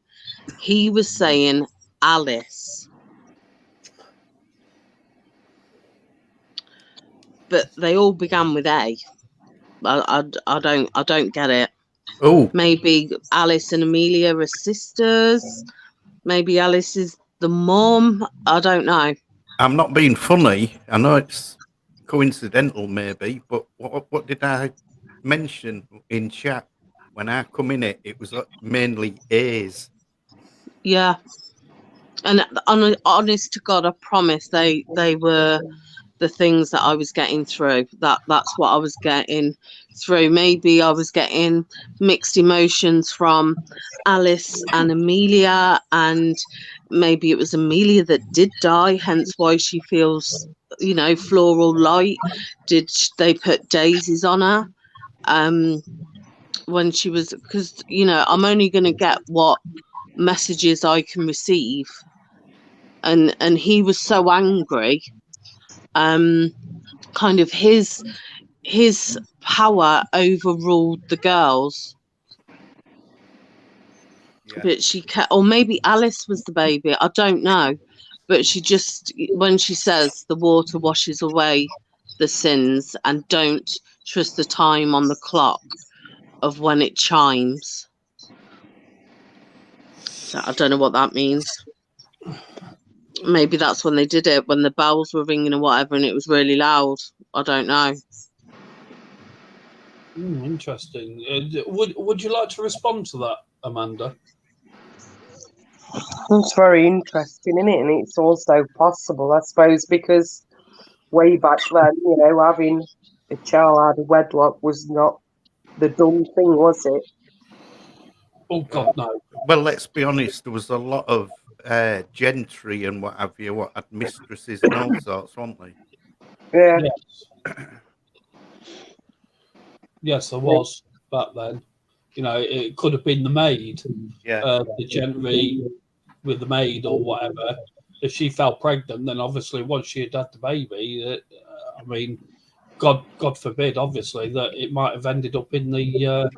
He was saying Alice. But they all began with A. I don't get it. Oh, maybe Alice and Amelia are sisters. Maybe Alice is the mom. I don't know. I'm not being funny. I know it's coincidental, maybe, but what did I mention in chat when I come in? It was mainly A's. Yeah, and honest to God, I promise they were the things that I was getting through. That's what I was getting through. Maybe I was getting mixed emotions from Alice and Amelia, and maybe it was Amelia that did die, hence why she feels, floral light. Did they put daisies on her when she was, because I'm only going to get what messages I can receive, and he was so angry. Kind of his power overruled the girls. But she kept, or maybe Alice was the baby, I don't know. But she just, when she says the water washes away the sins and don't trust the time on the clock of when it chimes. So I don't know what that means. Maybe that's when they did it, when the bells were ringing or whatever, and it was really loud. I don't know. Interesting. Would you like to respond to that, Amanda? It's very interesting, isn't it? And it's also possible, I suppose, because way back then, you know, having a child out of wedlock was not the dumb thing, was it? Oh, God, no. Well, let's be honest, there was a lot of gentry and what have you, what had mistresses and all sorts, weren't they? Yeah. Yes. Yes, there was back then. You know, it could have been the maid, the gentry with the maid or whatever. If she fell pregnant, then obviously once she had had the baby, I mean, God forbid, obviously, that it might have ended up in the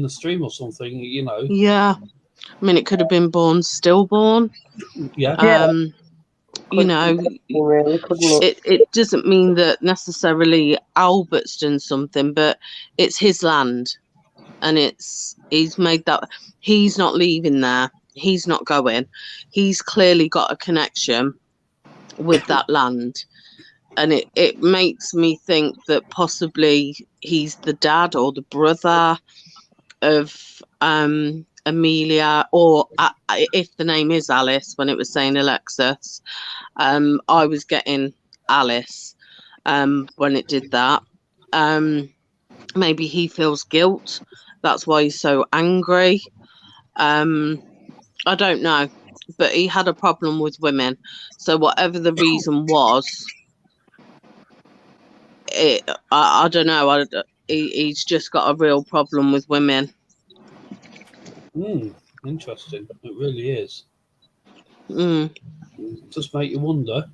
stream or something. You know. Yeah, I mean, it could have been born stillborn. Yeah. You know, really, couldn't it? It doesn't mean that necessarily Albert's done something, but it's his land, and he's made that. He's not leaving there. He's not going. He's clearly got a connection with that land, and it makes me think that possibly he's the dad or the brother of Amelia, or if the name is Alice, when it was saying Alexis, I was getting Alice when it did that. Maybe he feels guilt, that's why he's so angry. I don't know, but he had a problem with women, so whatever the reason was, I don't know, he's just got a real problem with women. Interesting. It really is. It does make you wonder.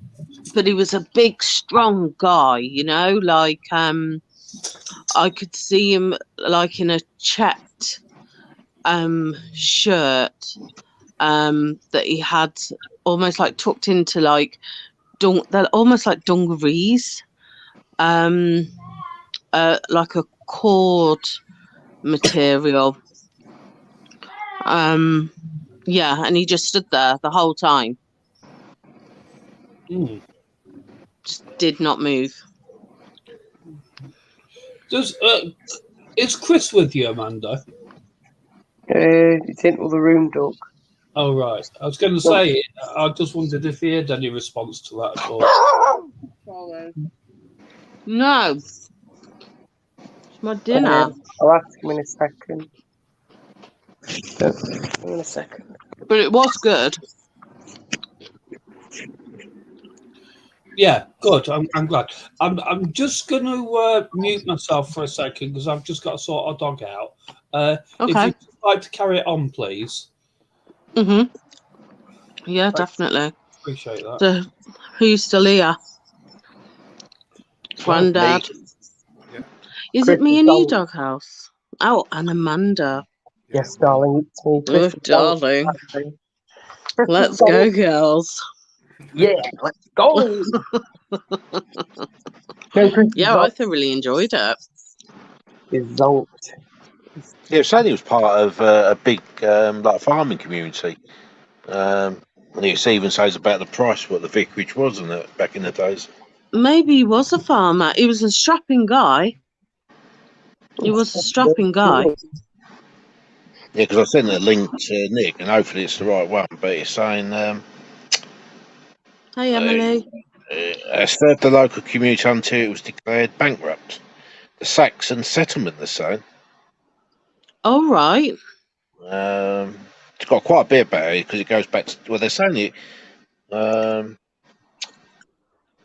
But he was a big, strong guy, you know, like I could see him like in a checked shirt that he had almost like tucked into like they're almost like dungarees, like a cord material. Yeah, and he just stood there the whole time. Just did not move. Is Chris with you, Amanda? It's into the room, Doug. Oh, right. I was going to say, I just wondered if he had any response to that at all. No. It's my dinner. I'll ask him in a second. In a second. But it was good. Yeah, good. I'm glad. I'm just going to mute myself for a second because I've just got to sort our dog out. If you'd like to carry it on, please. Yeah, definitely. Appreciate that. So, who's still here? Grandad. Is it me and you, Doghouse? Oh, and Amanda. Yes, darling, it's me. Oh, darling. Let's go, girls. Yeah, let's go. Yeah, I thoroughly enjoyed it. Result. Yeah, Sandy was part of a big like farming community. And it even says about the price what the vicarage was, wasn't it, back in the days? Maybe he was a farmer. He was a strapping guy. He was a strapping guy. Yeah, because I sent a link to Nick, and hopefully it's the right one. But it's saying, "Hey, Emily." Served the local community until it was declared bankrupt. The Saxon settlement, they're saying. Oh, right. It's got quite a bit about it because it goes back to, well, they're saying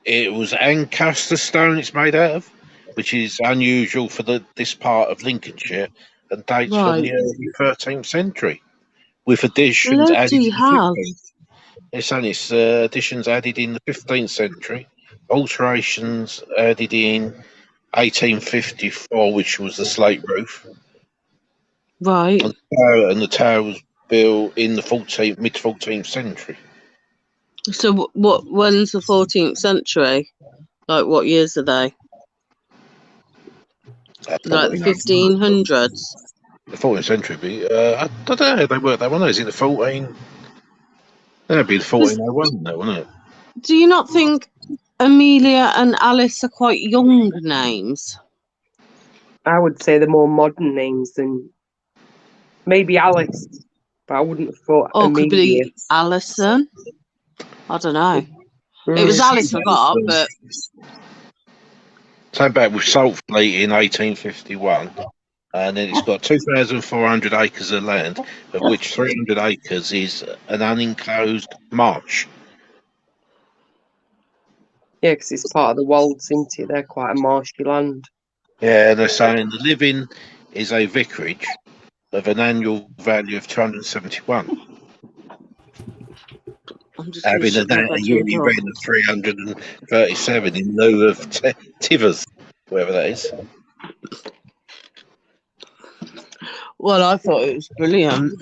it was Ancaster stone it's made out of, which is unusual for this part of Lincolnshire and dates from the early 13th century, with additions added in the 15th. They're saying it's additions added in the 15th century, alterations added in 1854, which was the slate roof. Right. And the tower was built in the mid 14th century. So when's the 14th century? Like, what years are they? Like the 1500s? The 14th century. I don't know how they work that one. Is it the 14? That'd be the 1401, though, wouldn't it? Do you not think Amelia and Alice are quite young names? I would say the more modern names than maybe Alice, but I wouldn't have thought Or could Amelia. be Alison? I don't know. It was Alice I got, but Same back with Saltfleet in 1851, and then it's got 2,400 acres of land, of which 300 acres is an unenclosed marsh. Yeah, because it's part of the Wolds, isn't it? They're quite a marshy land. Yeah, and they're saying the living is a vicarage of an annual value of 271. I'm just Having a yearly rent of 337 in lieu of tivers, whatever that is. Well, I thought it was brilliant.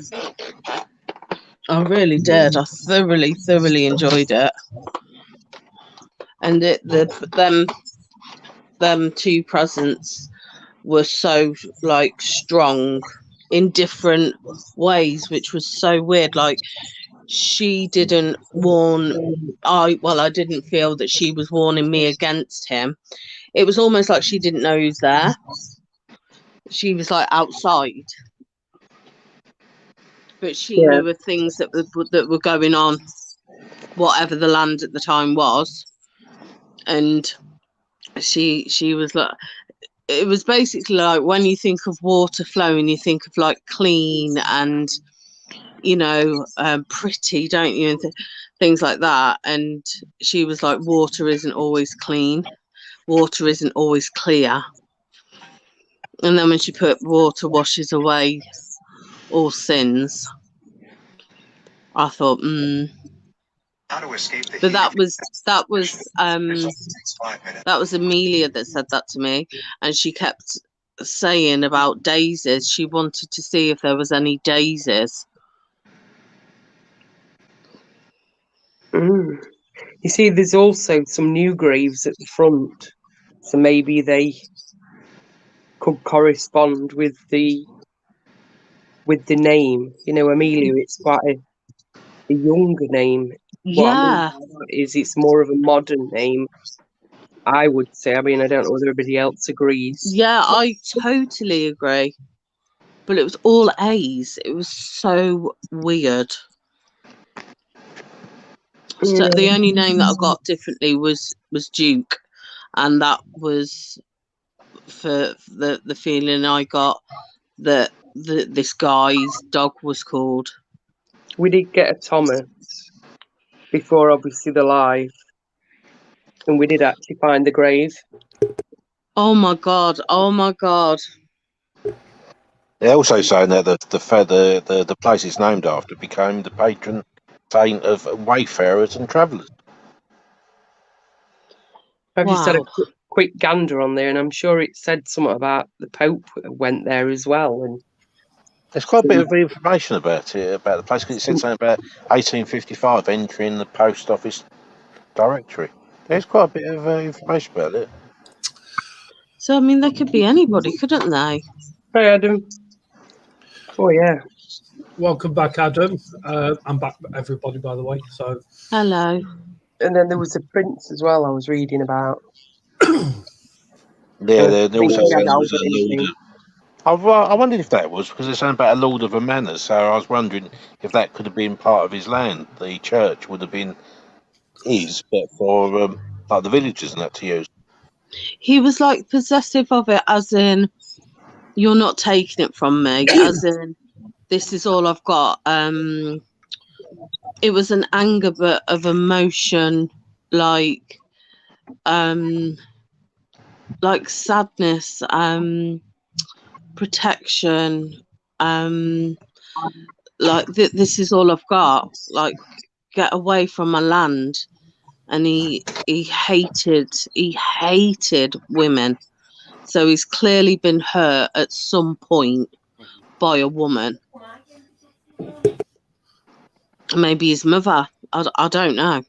I really did. I thoroughly enjoyed it. And them two presents were so like strong in different ways, which was so weird. Like, she didn't I didn't feel that she was warning me against him. It was almost like she didn't know who's there. She was like outside, but she knew of things that were going on, whatever the land at the time was. And she was like, it was basically like when you think of water flowing, you think of like clean and, you know, pretty, don't you? And things like that. And she was like, water isn't always clean. Water isn't always clear. And then when she put water washes away all sins, I thought, But that was Amelia that said that to me, and she kept saying about daisies. She wanted to see if there was any daisies. You see, there's also some new graves at the front, so maybe they could correspond with the name. You know, Amelia, it's quite a younger name. Yeah. It's more of a modern name, I would say. I mean, I don't know whether everybody else agrees. Yeah, I totally agree. But it was all A's. It was so weird. So the only name that I got differently was Duke, and that was for the feeling I got that this guy's dog was called. We did get a Thomas before, obviously, the live, and we did actually find the grave. Oh my god! Oh my god! They're also saying that the place it's named after became the patron saint of wayfarers and travellers. I've just had a quick gander on there, and I'm sure it said something about the Pope went there as well. And there's quite a bit of information about it, about the place, because it said something about 1855 entering the post office directory. There's quite a bit of information about it. So, I mean, they could be anybody, couldn't they? Hey, Adam. Oh, yeah. Welcome back, Adam. I'm back, everybody, by the way. So, hello. And then there was a prince as well I was reading about. Yeah, there also said there was a lord. I wondered if that was, because it's something about a lord of a manor, so I was wondering if that could have been part of his land. The church would have been his, but for like the villagers and that to use. He was like possessive of it, as in, you're not taking it from me, as in, this is all I've got. It was an anger, but of emotion, like sadness, protection, like this is all I've got. Like, get away from my land. And he hated women, so he's clearly been hurt at some point by a woman. Maybe his mother. I don't know.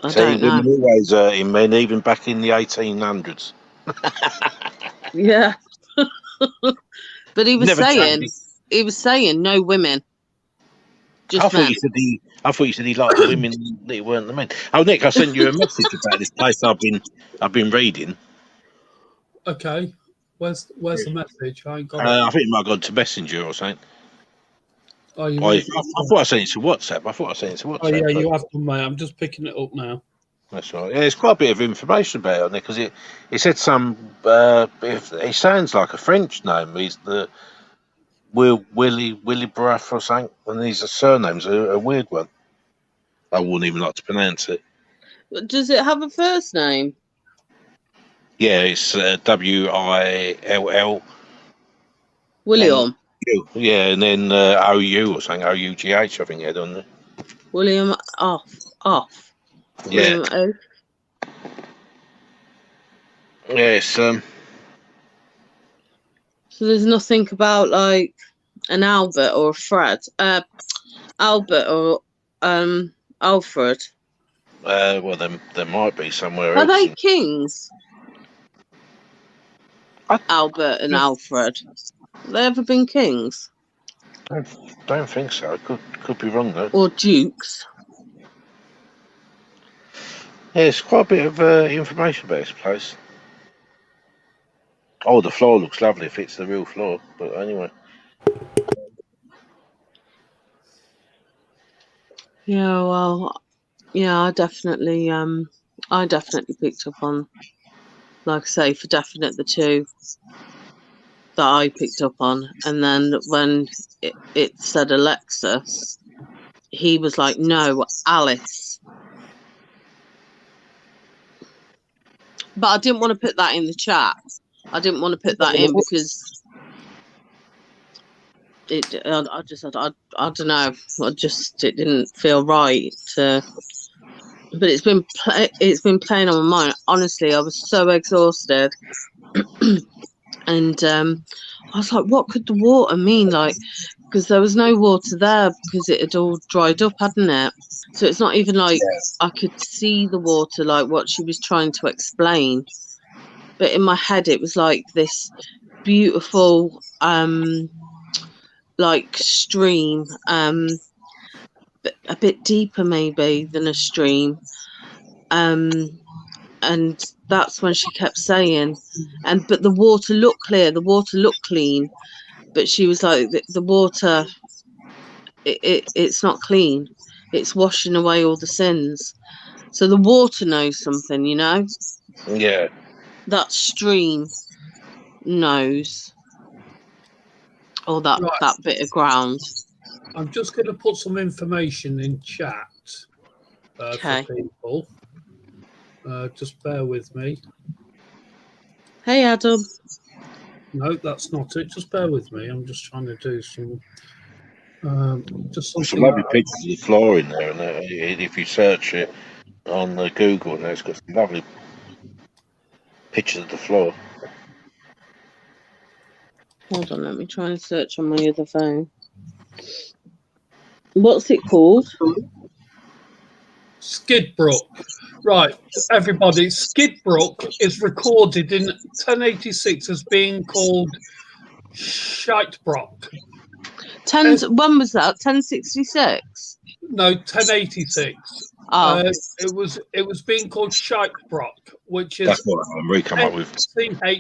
I See, don't know. women always hurting men, even back in the 1800s. Yeah. But he was Never saying no women, just I thought men. you said he liked the women, that it weren't the men. Oh, Nick, I sent you a message about this place I've been reading. Okay. Where's the message? I ain't got it. I think it might have gone to Messenger or something. Oh, you I may- thought I sent it to WhatsApp. Oh yeah, you have done, mate. I'm just picking it up now. That's right. Yeah, it's quite a bit of information about it on there because it said some. It sounds like a French name. He's the Willy Braff or something, and these are surnames. A weird one. I wouldn't even like to pronounce it. Does it have a first name? Yeah, it's WILL. William. Yeah, and then OU or something. OUGH, I think it had on there. William off. Yeah. William O. Yeah, it's So there's nothing about like an Albert or a Fred. Albert or Alfred. well, there might be somewhere Are else. they kings? Albert and Alfred. Have they ever been kings? I don't think so. I could be wrong though. Or dukes? Yeah, it's quite a bit of information about this place. Oh, the floor looks lovely if it's the real floor. But anyway. Yeah, well, yeah, I definitely picked up on, like I say, for definite the two that I picked up on, and then when it said Alexis, he was like, no, Alice. But I didn't want to put that in the chat. I didn't want to put that in because I don't know. It didn't feel right to. But it's been playing on my mind. Honestly, I was so exhausted, and I was like, "What could the water mean?" Like, because there was no water there because it had all dried up, hadn't it? So it's not even like I could see the water, like what she was trying to explain. But in my head, it was like this beautiful, like stream, a bit deeper maybe than a stream. And that's when she kept saying, but the water looked clear, the water looked clean. But she was like, the water, it's not clean. It's washing away all the sins. So the water knows something, you know? Yeah. That stream knows. Or that bit of ground. I'm just going to put some information in chat for people. Just bear with me. Hey, Adam. No, that's not it. Just bear with me. I'm just trying to do some. Just There's some something. lovely pictures of the floor in there, and if you search it on Google, and it's got some lovely pictures of the floor. Hold on, let me try and search on my other phone. What's it called? Skidbrook. Right, everybody. Skidbrook is recorded in 1086 as being called Shitebrook. When was that? 1066? No, 1086. Oh. It was being called Shitebrook, which is That's what I'm coming up with. Chitebroc,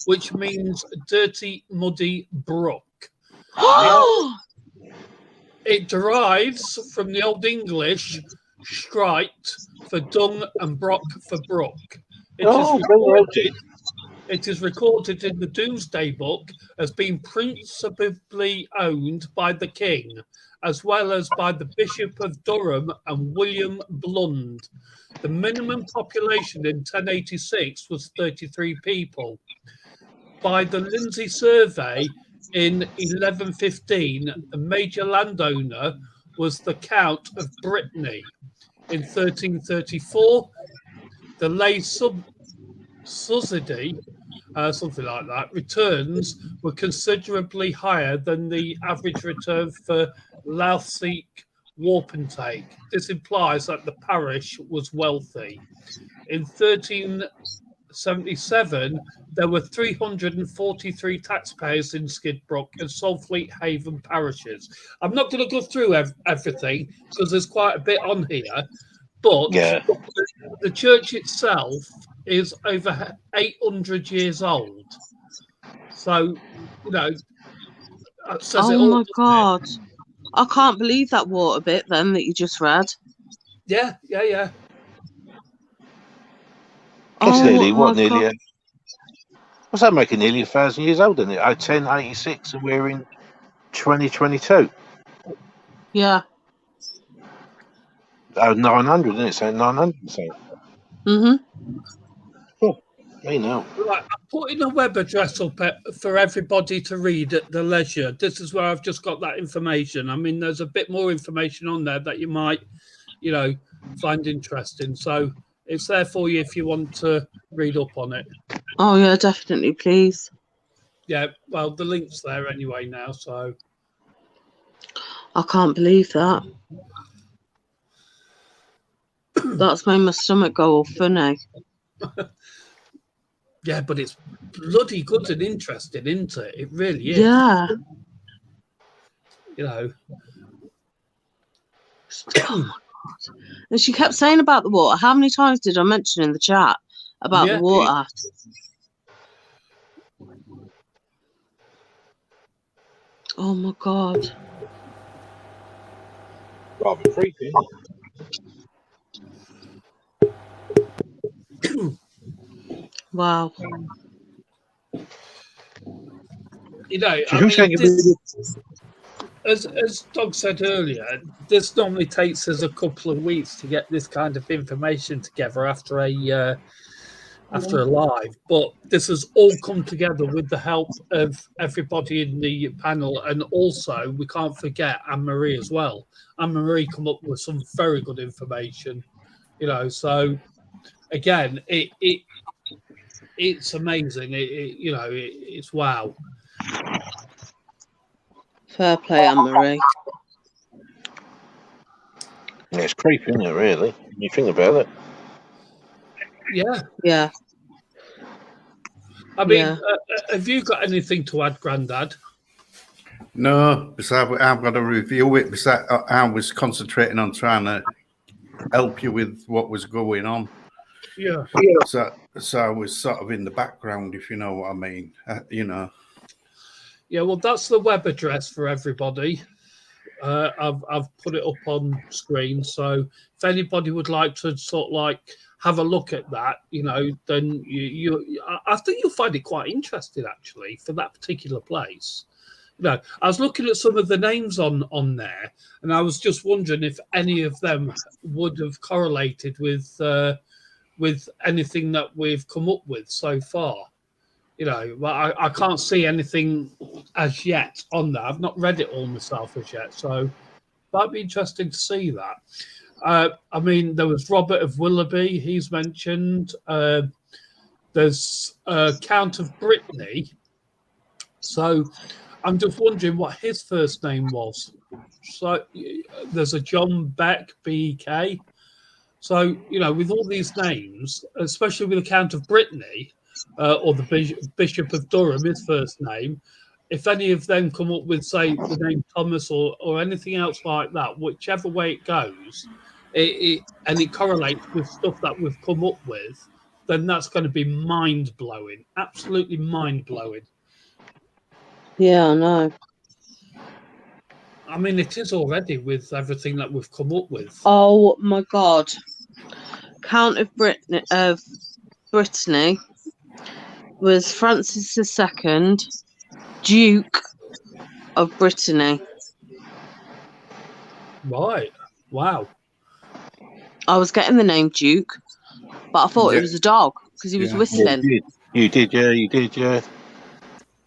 which means dirty, muddy brook. It derives from the Old English "strite" for dung and "brock" for brook. It is recorded in the Domesday Book as being principally owned by the king, as well as by the Bishop of Durham and William Blund. The minimum population in 1086 was 33 people. By the Lindsay Survey in 1115, a major landowner was the Count of Brittany. In 1334, the lay subsidy, something like that, returns were considerably higher than the average return for Laustic warp intake. This implies that the parish was wealthy. In 1377, there were 343 taxpayers in Skidbrook and Salfleet Haven parishes. I'm not going to go through everything because there's quite a bit on here, but Yeah. the church itself is over 800 years old. So, you know, that says it Oh all, my doesn't it? God. I can't believe that water bit then that you just read. Yeah. That's Oh nearly, my what, nearly, God. what's that making nearly 1,000 years old, isn't it? 1086 and we're in 2022. Yeah. 900, isn't it? So 900. So, Mm-hmm. you know. Right, I'm putting a web address up for everybody to read at their leisure. This is where I've just got that information. I mean, there's a bit more information on there that you might, you know, find interesting. So it's there for you if you want to read up on it. Oh yeah, definitely, please. Yeah, well, the link's there anyway now. So I can't believe that. That's made my stomach go all funny. yeah, but it's bloody good and interesting, isn't it? It really is. Yeah. You know. Oh my God. And she kept saying about the water. How many times did I mention in the chat about Yeah. the water? Oh my God. Rather creepy, isn't it? Wow. You know, So I who's mean, going to as Doug said earlier, this normally takes us a couple of weeks to get this kind of information together after a live, but this has all come together with the help of everybody in the panel, and also we can't forget Anne-Marie as well. Anne-Marie come up with some very good information, you know. So again, it's amazing. It's wow. Fair play, Anne-Marie. Yeah, it's creepy, isn't it, really? When you think about it. Yeah. Yeah. I mean, Yeah. have you got anything to add, Grandad? No, because I've got to review it because I was concentrating on trying to help you with what was going on. Yeah. So I was sort of in the background, if you know what I mean. You know. Yeah, well, that's the web address for everybody. I've put it up on screen, so if anybody would like to sort of like have a look at that, you know, then I think you'll find it quite interesting actually for that particular place. You know, I was looking at some of the names on there, and I was just wondering if any of them would have correlated with anything that we've come up with so far. You know, but I can't see anything as yet on there. I've not read it all myself as yet, so that'd be interesting to see that. I mean, there was Robert of Willoughby, he's mentioned. There's Count of Brittany. So I'm just wondering what his first name was. So there's a John Beck, BK. So, you know, with all these names, especially with the Count of Brittany, or the Bishop of Durham, his first name, if any of them come up with, say, the name Thomas or anything else like that, whichever way it goes, and it correlates with stuff that we've come up with, then that's going to be mind-blowing, absolutely mind-blowing. Yeah, I know. I mean, it is already with everything that we've come up with. Oh my God. Count of Brittany was Francis II, Duke of Brittany. Right. Wow. I was getting the name Duke, but I thought it was a dog because he was whistling. You did, yeah.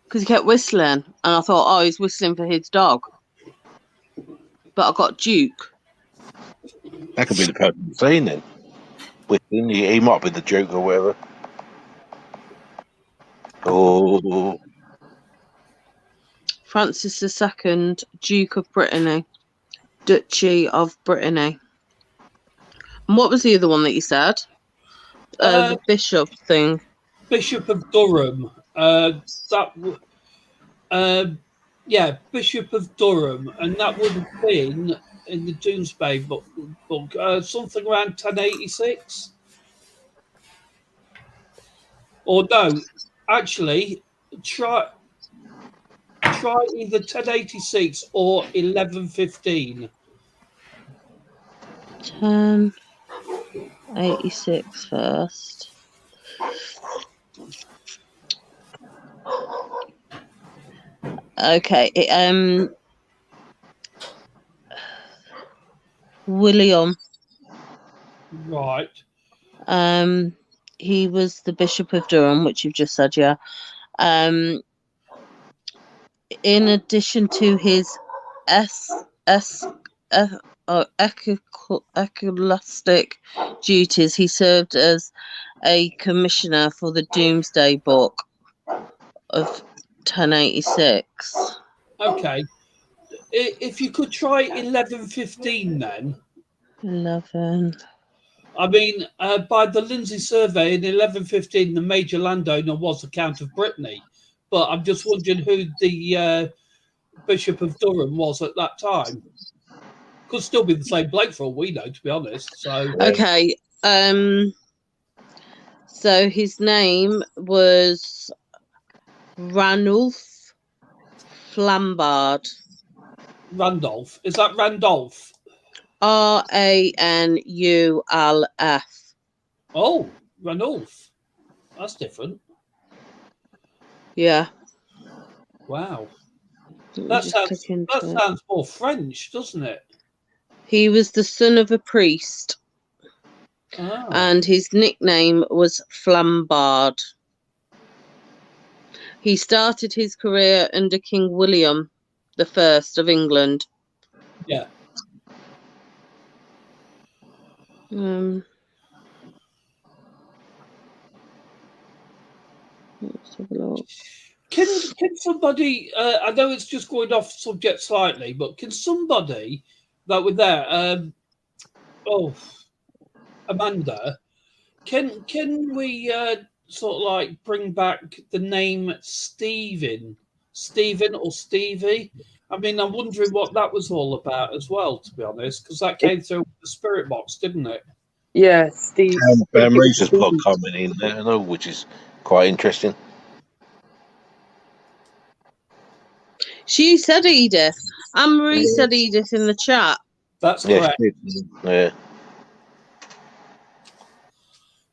Because he kept whistling, and I thought, oh, he's whistling for his dog. But I got Duke. That could be the person saying then. Whistling, he might be the Duke or whatever. Oh. Francis II, Duke of Brittany. Duchy of Brittany. And what was the other one that you said? The bishop thing. Bishop of Durham. Bishop of Durham, and that would have been in the Domesday book, something around 1086. Or no, actually, try either 1086 or 1115. 1086 first. Okay. William. Right. He was the Bishop of Durham, which you've just said, yeah. In addition to his ecclesiastic duties, he served as a commissioner for the Domesday Book of 1086. Okay. If you could try 1115 then. 11. I mean, by the Lindsay survey in 1115, the major landowner was the Count of Brittany. But I'm just wondering who the Bishop of Durham was at that time. Could still be the same bloke for all we know, to be honest. So okay. So his name was Ranulph Flambard. Randolph. Is that Randolph? Ranulf. Oh, Ranulph. That's different. Yeah. Wow. That sounds more French, doesn't it? He was the son of a priest. Oh. And his nickname was Flambard. He started his career under King William I of England. Yeah. Let's have a look. Can somebody? I know it's just going off subject slightly, but can somebody that were there? Amanda, can we sort of like bring back the name Stephen or Stevie? I mean, I'm wondering what that was all about as well, to be honest, because that came through the spirit box, didn't it? Yeah, Steve. Marissa's got a comment in there, I know, which is quite interesting. She said Edith. Anne-Marie said Edith in the chat. That's correct. Yeah.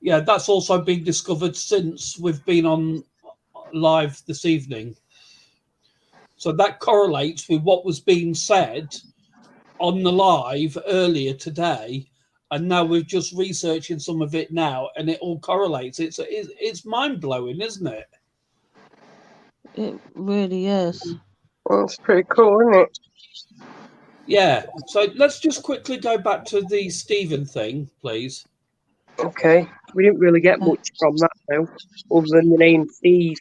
Yeah, that's also been discovered since we've been on live this evening. So that correlates with what was being said on the live earlier today, and now we're just researching some of it now, and it all correlates. It's mind-blowing, isn't it? It really is. Well, it's pretty cool, isn't it? Yeah. So let's just quickly go back to the Stephen thing, please. Okay. We didn't really get much from that, though, other than the name Steve.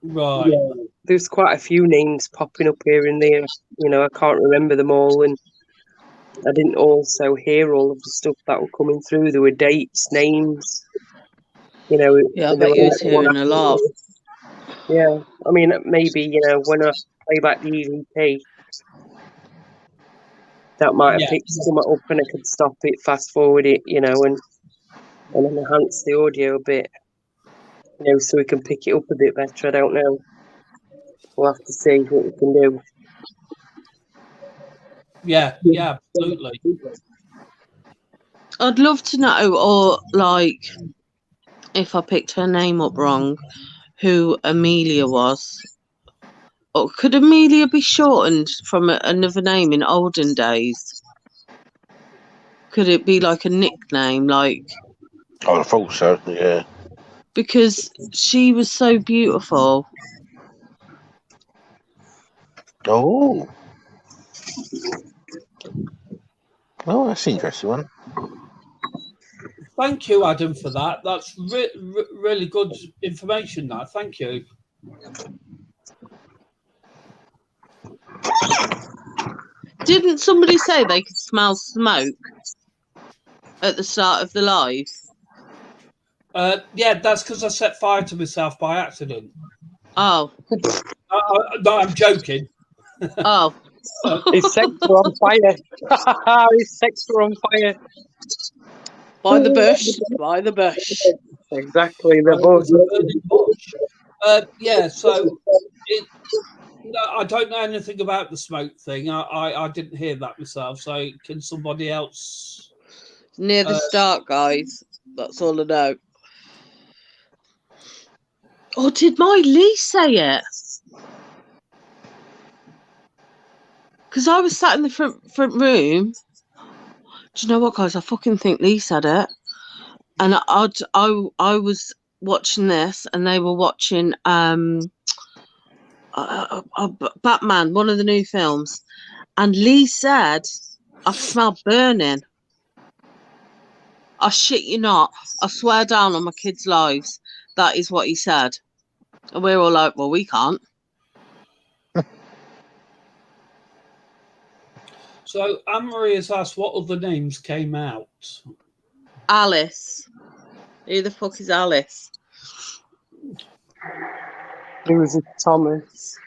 Right. Yeah, there's quite a few names popping up here and there. You know, I can't remember them all, and I didn't also hear all of the stuff that were coming through. There were dates, names. You know. Yeah, I bet you was hearing a lot. Yeah, I mean, maybe, you know, when I play back the EVP, that might have picked something up and I could stop it, fast forward it, you know, and enhance the audio a bit, you know, so we can pick it up a bit better. I don't know. We'll have to see what we can do. Yeah, absolutely. I'd love to know, or like, if I picked her name up wrong, who Amelia was. Or could Amelia be shortened from another name in olden days? Could it be like a nickname, like? Oh, I thought so. Yeah. Because she was so beautiful. Oh. Oh, that's an interesting one. Thank you, Adam, for that. That's really good information. That. Thank you. Didn't somebody say they could smell smoke at the start of the live? Yeah, that's because I set fire to myself by accident. Oh, No, I'm joking. oh. His sex were on fire. His sex were on fire. By the bush. By the bush. Exactly, the It was bush. a burning bush. Yeah, so no, I don't know anything about the smoke thing. I didn't hear that myself. So can somebody else? Near the start, guys. That's all I know. Or did my Lee say it? Because I was sat in the front room. Do you know what, guys? I fucking think Lee said it. And I was watching this, and they were watching Batman, one of the new films. And Lee said, I smell burning. I shit you not. I swear down on my kids' lives. That is what he said. And we're all like, well, we can't. So Anne-Marie has asked what other names came out. Alice. Who the fuck is Alice? There was a Thomas.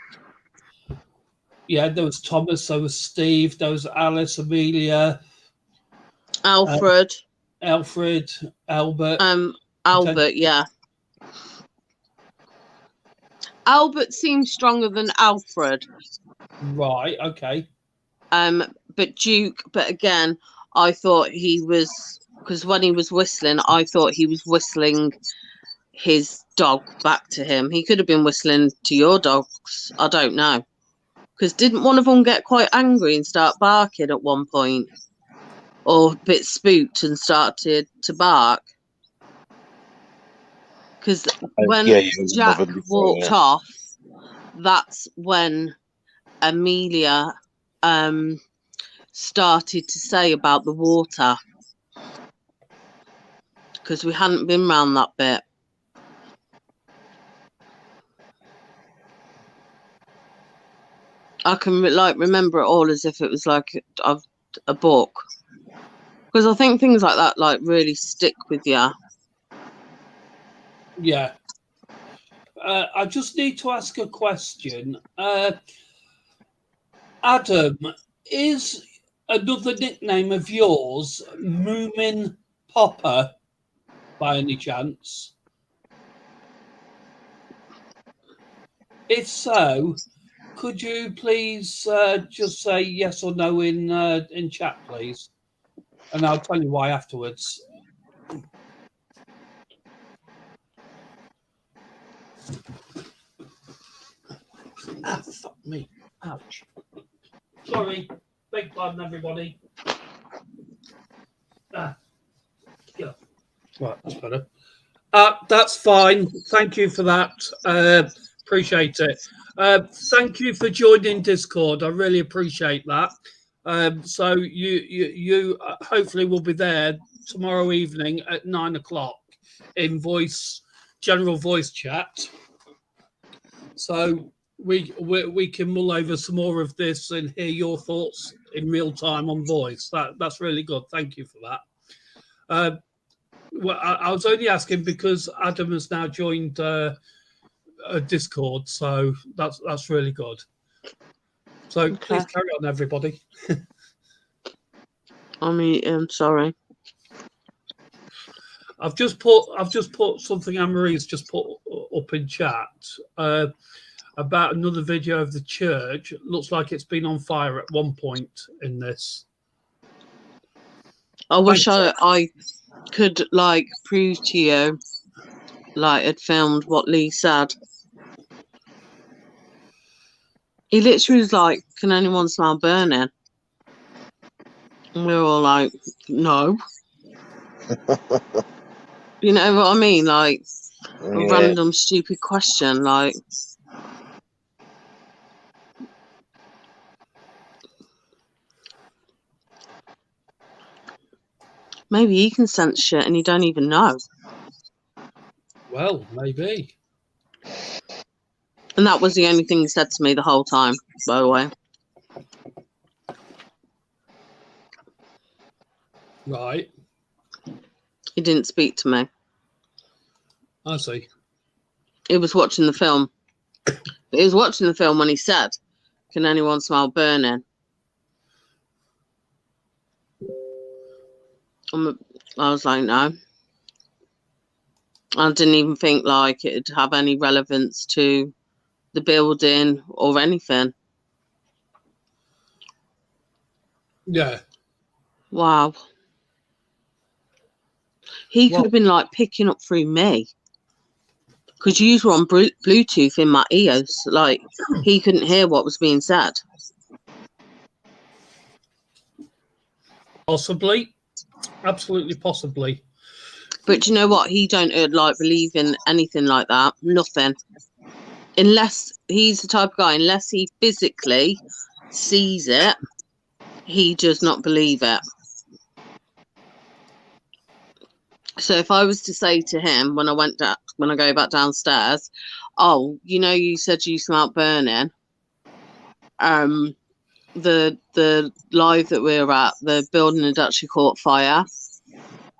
Yeah, there was Thomas, there was Steve, there was Alice, Amelia, Alfred. Alfred, Albert. Albert, yeah. Albert seems stronger than Alfred. Right, okay. But Duke, but again, I thought he was, because when he was whistling, I thought he was whistling his dog back to him. He could have been whistling to your dogs. I don't know. Because didn't one of them get quite angry and start barking at one point? Or a bit spooked and started to bark? Because when Jack walked off, that's when Amelia started to say about the water. Because we hadn't been round that bit. I can remember it all as if it was like a book. Because I think things like that really stick with you. Yeah. I just need to ask a question. Adam, is another nickname of yours Moomin Popper by any chance? If so, could you please just say yes or no in chat, please? And I'll tell you why afterwards. Ah, fuck me. Ouch. Sorry. Beg pardon, everybody. Yeah. Right, that's better. That's fine. Thank you for that. Appreciate it. Thank you for joining Discord. I really appreciate that. So you hopefully will be there tomorrow evening at 9 o'clock in general voice chat. So we can mull over some more of this and hear your thoughts in real time on voice. That's really good. Thank you for that. Well, I was only asking because Adam has now joined a Discord, so that's really good. So please carry on, everybody. I'm sorry. I've just put something Anne-Marie's just put up in chat about another video of the church. It looks like it's been on fire at one point in this. I wish I could prove to you had filmed what Lee said. He literally was like, can anyone smell burning? And we were all like, no. You know what I mean? A random stupid question, maybe he can sense shit and he don't even know. Well, maybe. And that was the only thing he said to me the whole time, by the way. Right. He didn't speak to me. I see. He was watching the film. He was watching the film when he said, "Can anyone smell burning?" I was like, no. I didn't even think like it'd have any relevance to the building or anything. Yeah. Wow. He Well- could have been like picking up through me. Because you were on Bluetooth in my ears. Like, he couldn't hear what was being said. Possibly. Absolutely possibly. But you know what? He don't like believe in anything like that. Nothing. Unless he's the type of guy, unless he physically sees it, he does not believe it. So if I was to say to him when I go back downstairs, "Oh, you know, you said you smelt burning. The live that we were at, the building had actually caught fire."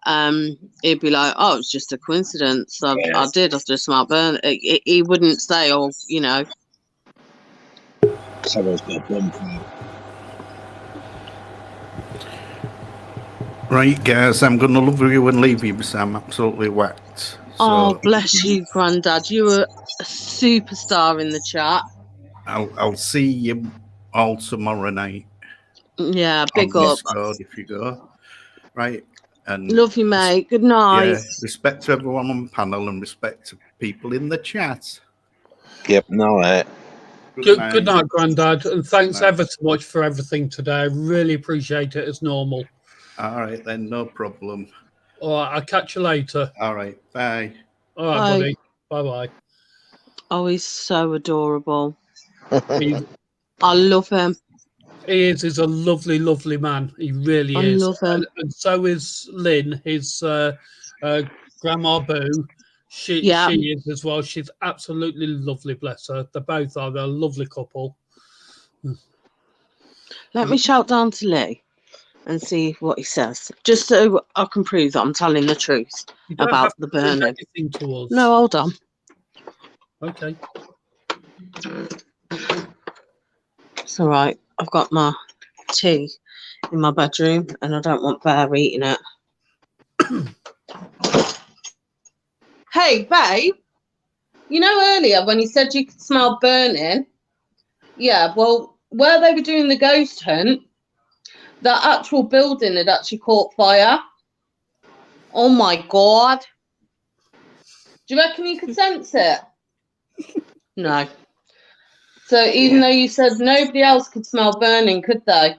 He'd be like, "Oh, it's just a coincidence. I just smelt burning." He wouldn't say, "Oh, you know." Someone's got a bonfire. Right, guys, I'm going to love you and leave you because I'm absolutely whacked. Oh, bless you, Grandad. You were a superstar in the chat. I'll see you all tomorrow night. Yeah, big on up. Discord if you go. Right. And Love you, mate. Good night. yeah, respect to everyone on the panel and respect to people in the chat. Yep, no, Good night, Grandad. And thanks ever so much for everything today. I really appreciate it as normal. All right, then, no problem. All right, I'll catch you later. All right, bye. All right, Bye. buddy. Bye-bye. Oh, he's so adorable. He's, I love him. he's a lovely, lovely man. He really I is. love him. And so is Lynn, his Grandma Boo. She is as well. She's absolutely lovely, bless her. They both are. They're a lovely couple. Let me shout down to Lee and see what he says, just so I can prove that I'm telling the truth You don't about have the to prove burning. anything to us. No, hold on. Okay. It's all right. I've got my tea in my bedroom and I don't want Bear eating it. Hey, babe. You know earlier when you said you could smell burning? Yeah, well, where they were doing the ghost hunt, that actual building had actually caught fire. Oh my God. Do you reckon you could sense it? No. So even though you said nobody else could smell burning, could they?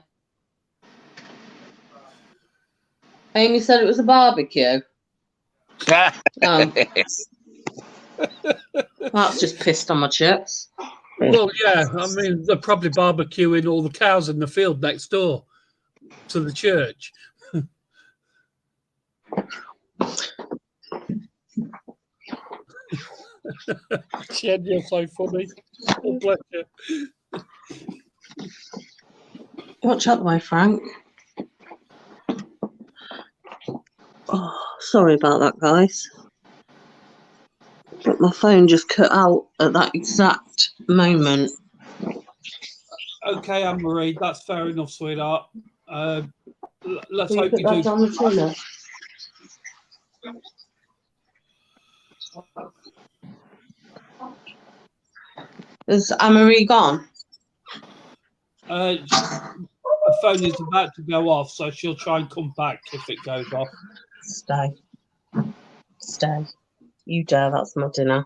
Amy said it was a barbecue. That's just pissed on my chips. Well, yeah. I mean, they're probably barbecuing all the cows in the field next door to the church. Jen, you're so funny. Oh, bless you. Watch out the way, Frank. Oh, sorry about that, guys. But my phone just cut out at that exact moment. Okay, Anne-Marie, that's fair enough, sweetheart. Let's Can you hope put you that do. on the tiller? Is Anne-Marie gone? Her phone is about to go off, so she'll try and come back if it goes off. Stay. Stay. You dare, that's my dinner.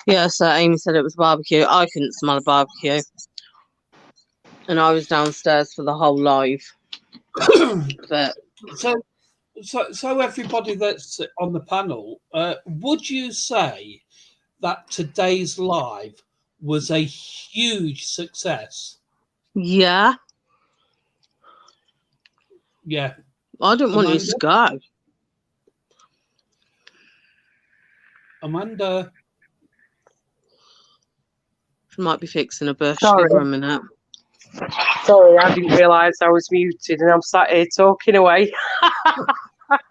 Yeah, so Amy said it was barbecue. I couldn't smell a barbecue. And I was downstairs for the whole live. But So everybody that's on the panel, would you say that today's live was a huge success? yeah, Yeah. I didn't want you to go. Amanda. Might be fixing a bush. Sorry. Give her a minute. Sorry, I didn't realise I was muted and I'm sat here talking away.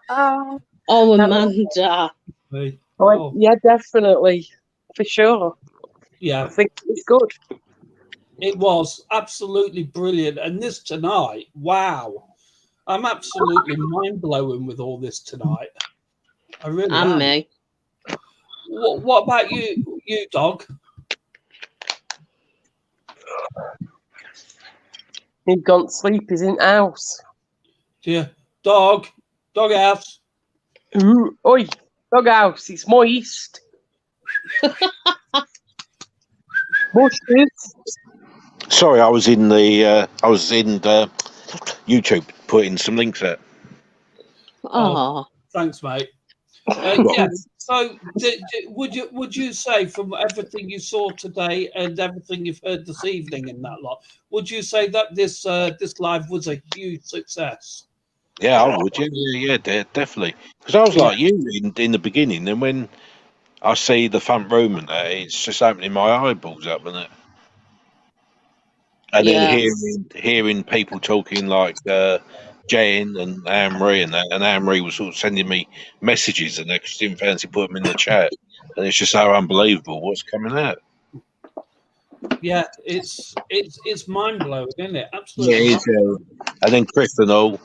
Oh, Amanda. Hey. Oh, yeah, definitely. For sure. Yeah, I think it's good. it was absolutely brilliant. And this tonight, wow. I'm absolutely mind-blowing with all this tonight. I really am. And me. What about you, Dog? He's gone to sleep. He's in the house. Yeah, Dog house. Ooh, oi, dog house. It's moist. Bushes. Sorry, I was in the YouTube putting some links out. Oh, Thanks, mate. Yeah. So, would you say from everything you saw today and everything you've heard this evening and that lot, would you say that this live was a huge success? Yeah, I would. Yeah, definitely. Because I was like you in the beginning, and when I see the front room and that, it's just opening my eyeballs up, isn't it? And yes. then hearing people talking like Jen and Anne-Marie and that, and Anne-Marie was sort of sending me messages and that, 'cause she didn't fancy putting them in the chat, and it's just so unbelievable what's coming out. Yeah, it's mind blowing, isn't it? Absolutely. Yeah, it is. And then Chris and all,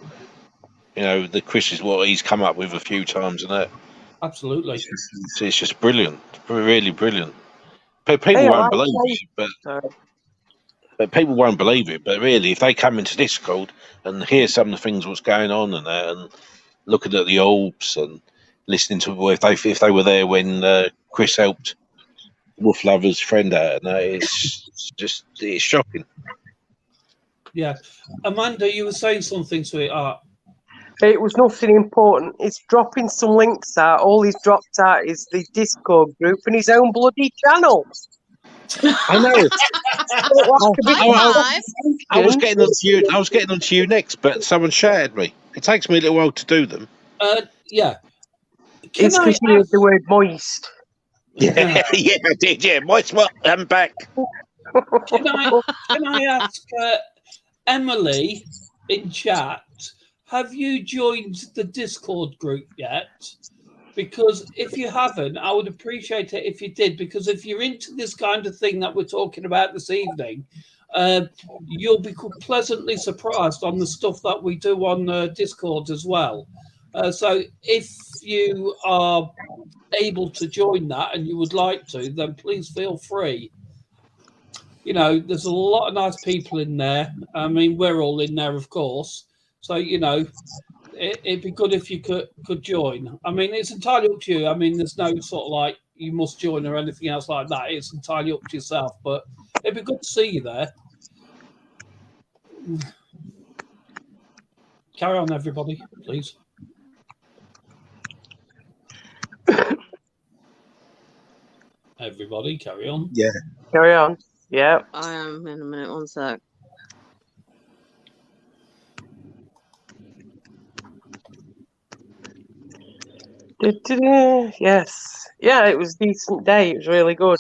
you know, the Chris is what he's come up with a few times and that. Absolutely. It's just brilliant, really brilliant. People Hey, I won't like believe that. it, Sorry. but people won't believe it. But really, if they come into Discord and hear some of the things what's going on and that, and looking at the orbs and listening to if they were there when Chris helped Wolf Lover's friend out, and that, it's shocking. Yeah, Amanda, you were saying something, sweetheart. It was nothing important. It's dropping some links out. All he's dropped out is the Discord group and his own bloody channel. I know. High five. I was getting onto you next, but someone shouted me. It takes me a little while to do them. Yeah. It's because you heard the word moist. Yeah, yeah, I did. Yeah, I'm back. Can I ask Emily in chat? Have you joined the Discord group yet? Because if you haven't, I would appreciate it if you did. Because if you're into this kind of thing that we're talking about this evening, you'll be pleasantly surprised on the stuff that we do on Discord as well. So if you are able to join that and you would like to, then please feel free. You know, there's a lot of nice people in there. I mean, we're all in there, of course. So, you know, it'd be good if you could join. I mean, it's entirely up to you. I mean, there's no sort of like you must join or anything else like that. It's entirely up to yourself. But it'd be good to see you there. Carry on, everybody, please. Everybody, carry on. Yeah. Carry on. Yeah. I am in a minute. One sec. Yes. Yeah, it was a decent day. It was really good.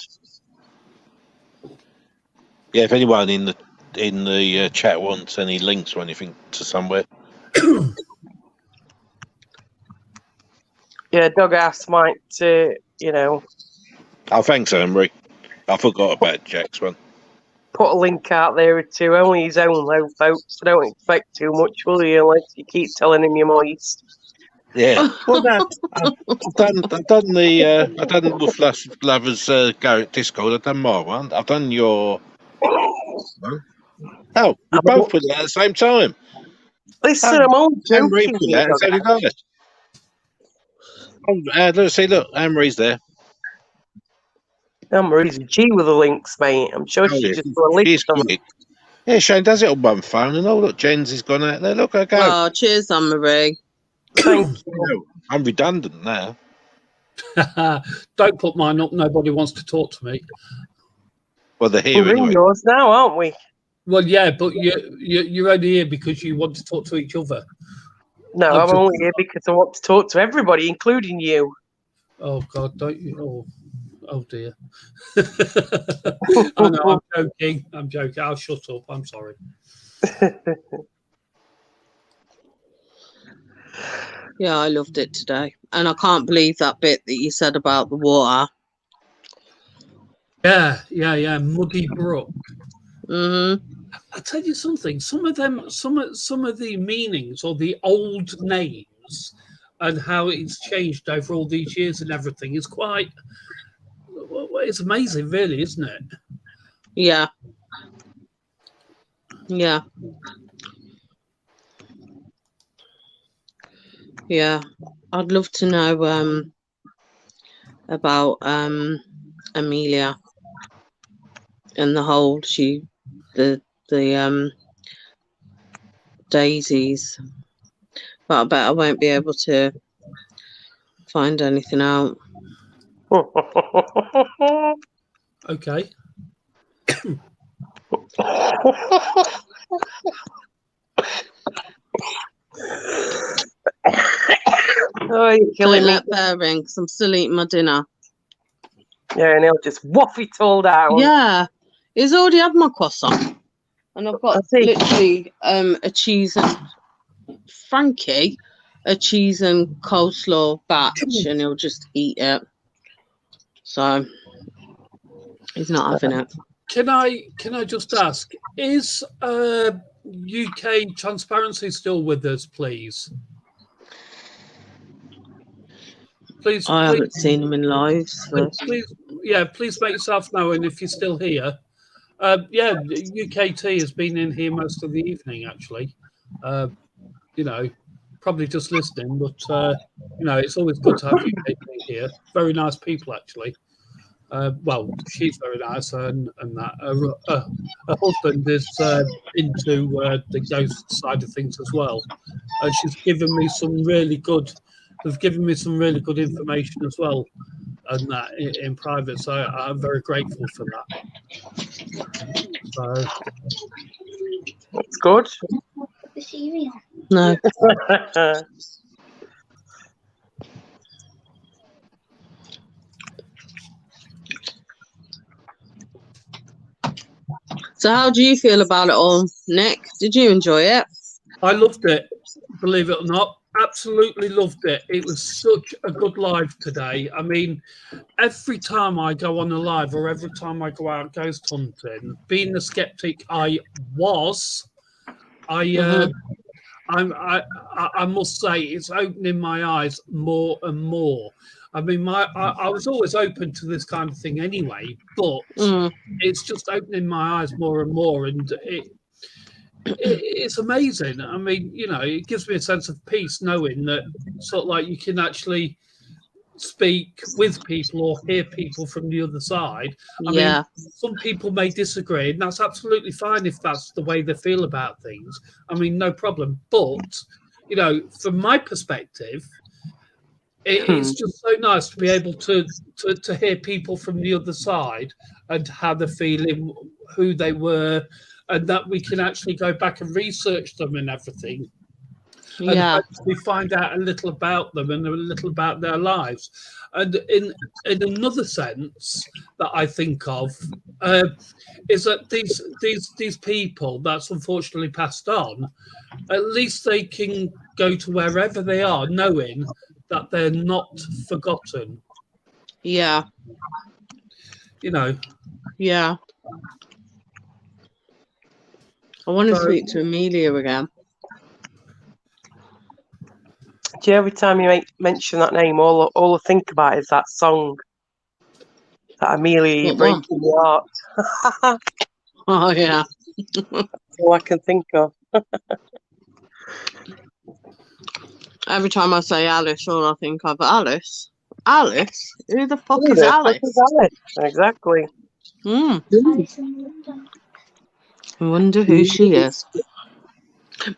Yeah, if anyone in the chat wants any links or anything to somewhere. Yeah, Doghouse might, you know, Oh, thanks, Emery. I forgot about Jack's one. put a link out there too. Only his own though, folks. I don't expect too much, will you? Unless you keep telling him you're moist. Yeah. Well, no, I've done the Wolf Lovers go Discord. I've done my one. I've done your. Oh, we both put it at the same time. Listen, I'm all Anne-Marie joking. put that, and so did I. Oh, let's see. Look, Anne-Marie's there. Anne-Marie's a G with the links, mate. I'm sure she just put a link She's on. quick. Yeah, Shane does it on one phone, and oh look, Jens has gone out there. Look, I go. Oh, cheers, Anne-Marie. Thank you. I'm redundant now. Don't put mine up. Nobody wants to talk to me. Well, they're here We're in anyway. yours now, aren't we? Well, yeah, but you're only here because you want to talk to each other. No, I'm only here because I want to talk to everybody, including you. Oh God, don't you? Oh dear. I know, I'm joking. I'll shut up. I'm sorry. Yeah, I loved it today. And I can't believe that bit that you said about the water. Yeah. Muddy Brook. Mm-hmm. I'll tell you something. Some of the meanings or the old names and how it's changed over all these years and everything is quite. It's amazing, really, isn't it? Yeah. Yeah. Yeah. I'd love to know about Amelia and the whole the daisies. But I bet I won't be able to find anything out. Okay. Oh, you're killing Don't me. let Bear ring because I'm still eating my dinner. Yeah, and he'll just waff it all down. Yeah, he's already had my croissant, and I've got literally a cheese and Frankie, a cheese and coleslaw batch, and he'll just eat it. So he's not having it. Can I just ask, is UK Transparency still with us, please? Please, I haven't seen him in live. So. Please make yourself known if you're still here. UKT has been in here most of the evening, actually. Probably just listening, but it's always good to have UKT here. Very nice people, actually. Well, she's very nice, and that her husband is into the ghost side of things as well, and she's given me some really good. They've given me some really good information as well, and that in private. So I'm very grateful for that. So that's good. No. So how do you feel about it all, Nick? Did you enjoy it? I loved it, believe it or not. Absolutely loved it. It was such a good live today. I mean, every time I go on a live or every time I go out ghost hunting, being the skeptic I was, I must say it's opening my eyes more and more. I mean, I was always open to this kind of thing anyway, but it's just opening my eyes more and more, and it's amazing. I mean, it gives me a sense of peace knowing that sort of like you can actually speak with people or hear people from the other side. I mean, some people may disagree, and that's absolutely fine if that's the way they feel about things. I mean, no problem. But, from my perspective, it's just so nice to be able to hear people from the other side and how they're feeling, who they were, and that we can actually go back and research them and everything. And hopefully find out a little about them and a little about their lives. And in another sense that I think of is that these people that's unfortunately passed on, at least they can go to wherever they are knowing that they're not forgotten. Yeah. Yeah. I want to speak to Amelia again. Do you every time you mention that name, all I think about is that song, that Amelia, you're breaking my heart. Oh yeah, that's all I can think of. Every time I say Alice, all I think of Alice. Alice? Who the fuck is Alice? Exactly. I wonder who she is.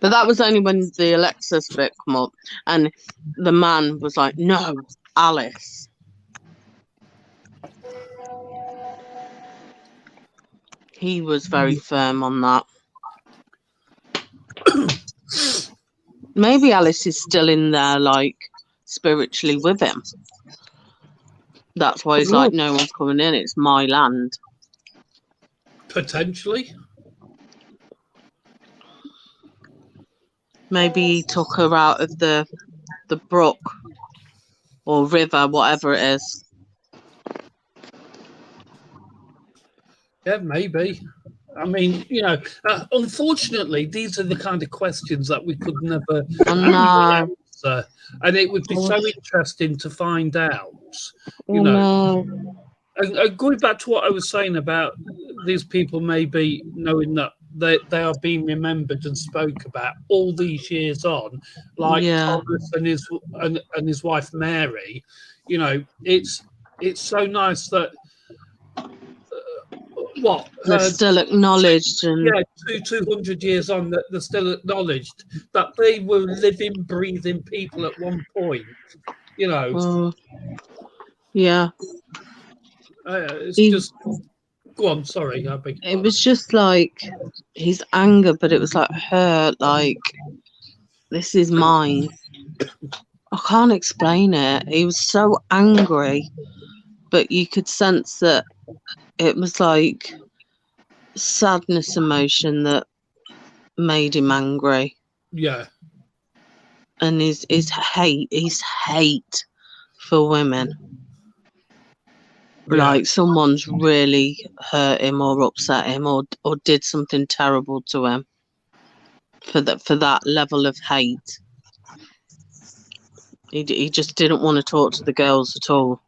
But that was only when the Alexis bit come up, and the man was like, "No, Alice." He was very firm on that. Maybe Alice is still in there, like, spiritually with him. That's why he's like, no one's coming in. It's my land. Potentially. Maybe he took her out of the brook or river, whatever it is. Yeah, maybe. I mean, unfortunately, these are the kind of questions that we could never answer, and it would be so interesting to find out. And going back to what I was saying about these people maybe knowing that they are being remembered and spoke about all these years on, like Thomas and his wife Mary. It's so nice that they're still acknowledged, and 200 years on, that they're still acknowledged that they were living, breathing people at one point. It's just. Go on, sorry, Abby. It was just like his anger, but it was like hurt, like, this is mine. I can't explain it. He was so angry, but you could sense that it was like sadness emotion that made him angry. Yeah. And his hate for women. Like someone's really hurt him or upset him or did something terrible to him for that level of hate. He just didn't want to talk to the girls at all.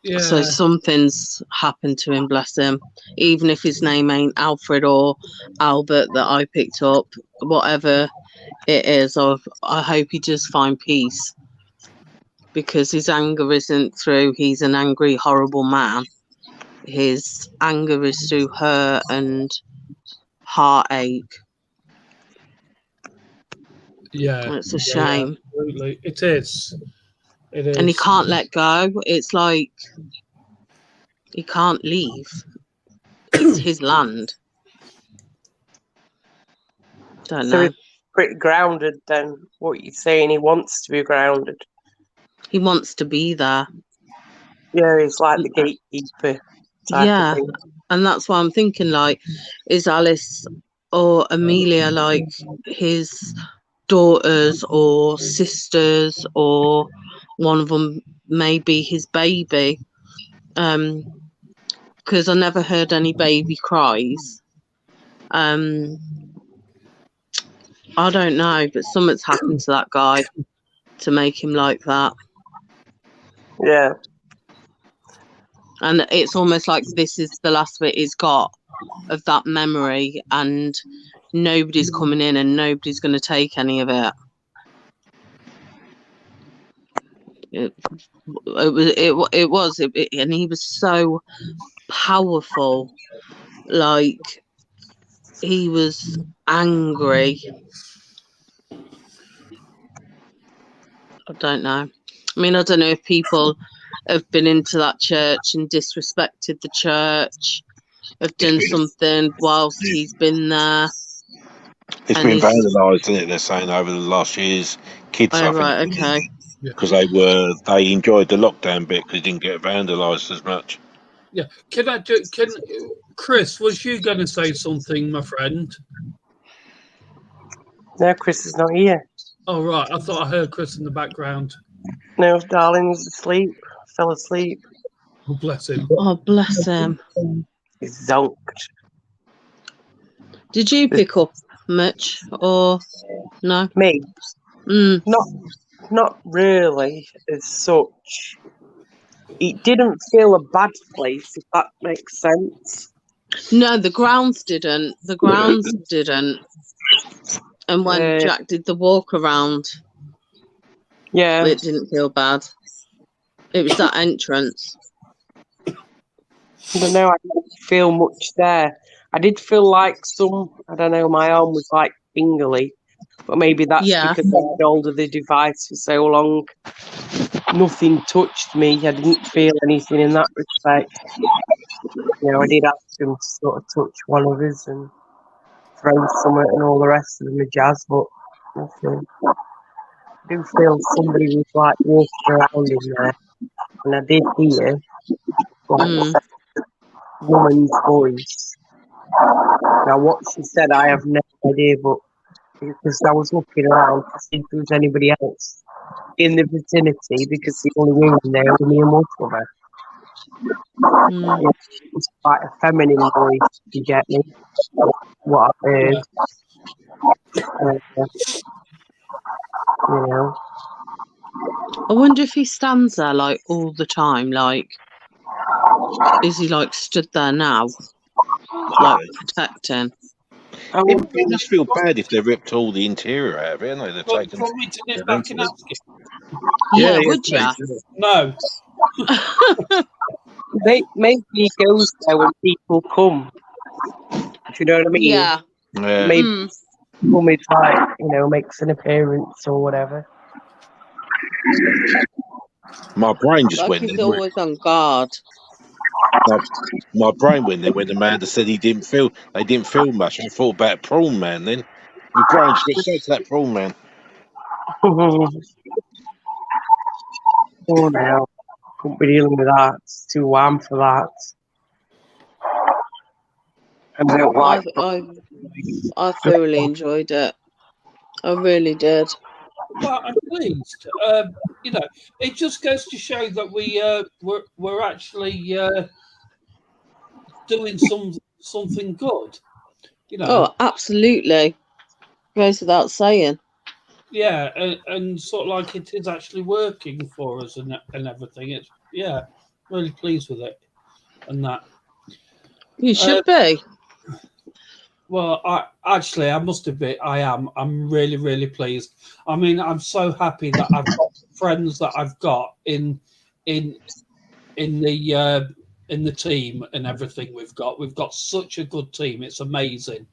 Yeah. So something's happened to him, bless him. Even if his name ain't Alfred or Albert that I picked up, whatever it is, I hope he does find peace. Because his anger isn't through he's an angry, horrible man. His anger is through hurt and heartache. Yeah. It's a shame. Yeah, absolutely. It is. And he can't let go. It's like he can't leave. It's his land. Don't know. He's pretty grounded then. What you're saying, he wants to be grounded. He wants to be there. Yeah, he's like the gatekeeper. Yeah, and that's why I'm thinking, like, is Alice or Amelia like his daughters or sisters, or one of them may be his baby? Because I never heard any baby cries. I don't know, but something's happened to that guy to make him like that. Yeah. And it's almost like this is the last bit he's got of that memory, and nobody's coming in and nobody's going to take any of it. It was, and he was so powerful. Like, he was angry. I don't know. I mean, I don't know if people have been into that church and disrespected the church, have done something whilst he's been there. It's been vandalised, isn't it? They're saying over the last year's kids. Oh, right, okay. Because they enjoyed the lockdown bit because it didn't get vandalised as much. Yeah. Chris, was you going to say something, my friend? No, Chris is not here. Oh, right. I thought I heard Chris in the background. No, darling, he's asleep. Fell asleep. Oh, bless him. Oh, bless him. He's zonked. Did you pick up much or no? Me? Mm. Not really as such. It didn't feel a bad place, if that makes sense. No, the grounds didn't. The grounds didn't. And when Jack did the walk around, it didn't feel bad. It was that entrance. I don't know, I didn't feel much there. I did feel like my arm was like tingly, but maybe that's because I had hold of the device for so long. Nothing touched me. I didn't feel anything in that respect. I did ask him to sort of touch one of us and throw something and all the rest of the jazz, but nothing. do feel somebody was like walking around in there, and I did hear like a woman's voice. Now, what she said, I have no idea, but because I was looking around to see if there was anybody else in the vicinity, because the only women there were me and one other. It was quite a feminine voice, if you get me. What I heard. You know. I wonder if he stands there like all the time. Like, is he like stood there now, like protecting? It must feel bad if they ripped all the interior out of it, haven't they? They've But taken. from me to nip back and ask you. Yeah, would you? No. Maybe he goes there when people come. If you know what I mean? Yeah. Maybe come is like, you know, makes an appearance or whatever. My brain just Like went he's there. always on guard. My brain went there when the man that said they didn't feel much. I thought about Prawn Man then. My brain just went straight to that Prawn Man. Oh no, couldn't be dealing with that. It's too warm for that. And I don't like. I thoroughly enjoyed it. I really did. Well, I'm pleased. You know, it just goes to show that we're actually doing something good. You know. Oh, absolutely. Goes without saying. Yeah, and sort of like it is actually working for us and everything. It's really pleased with it, and that. You should be. Well, I must admit, I am. I'm really, really pleased. I mean, I'm so happy that I've got friends that I've got in the team and everything we've got. We've got such a good team. It's amazing.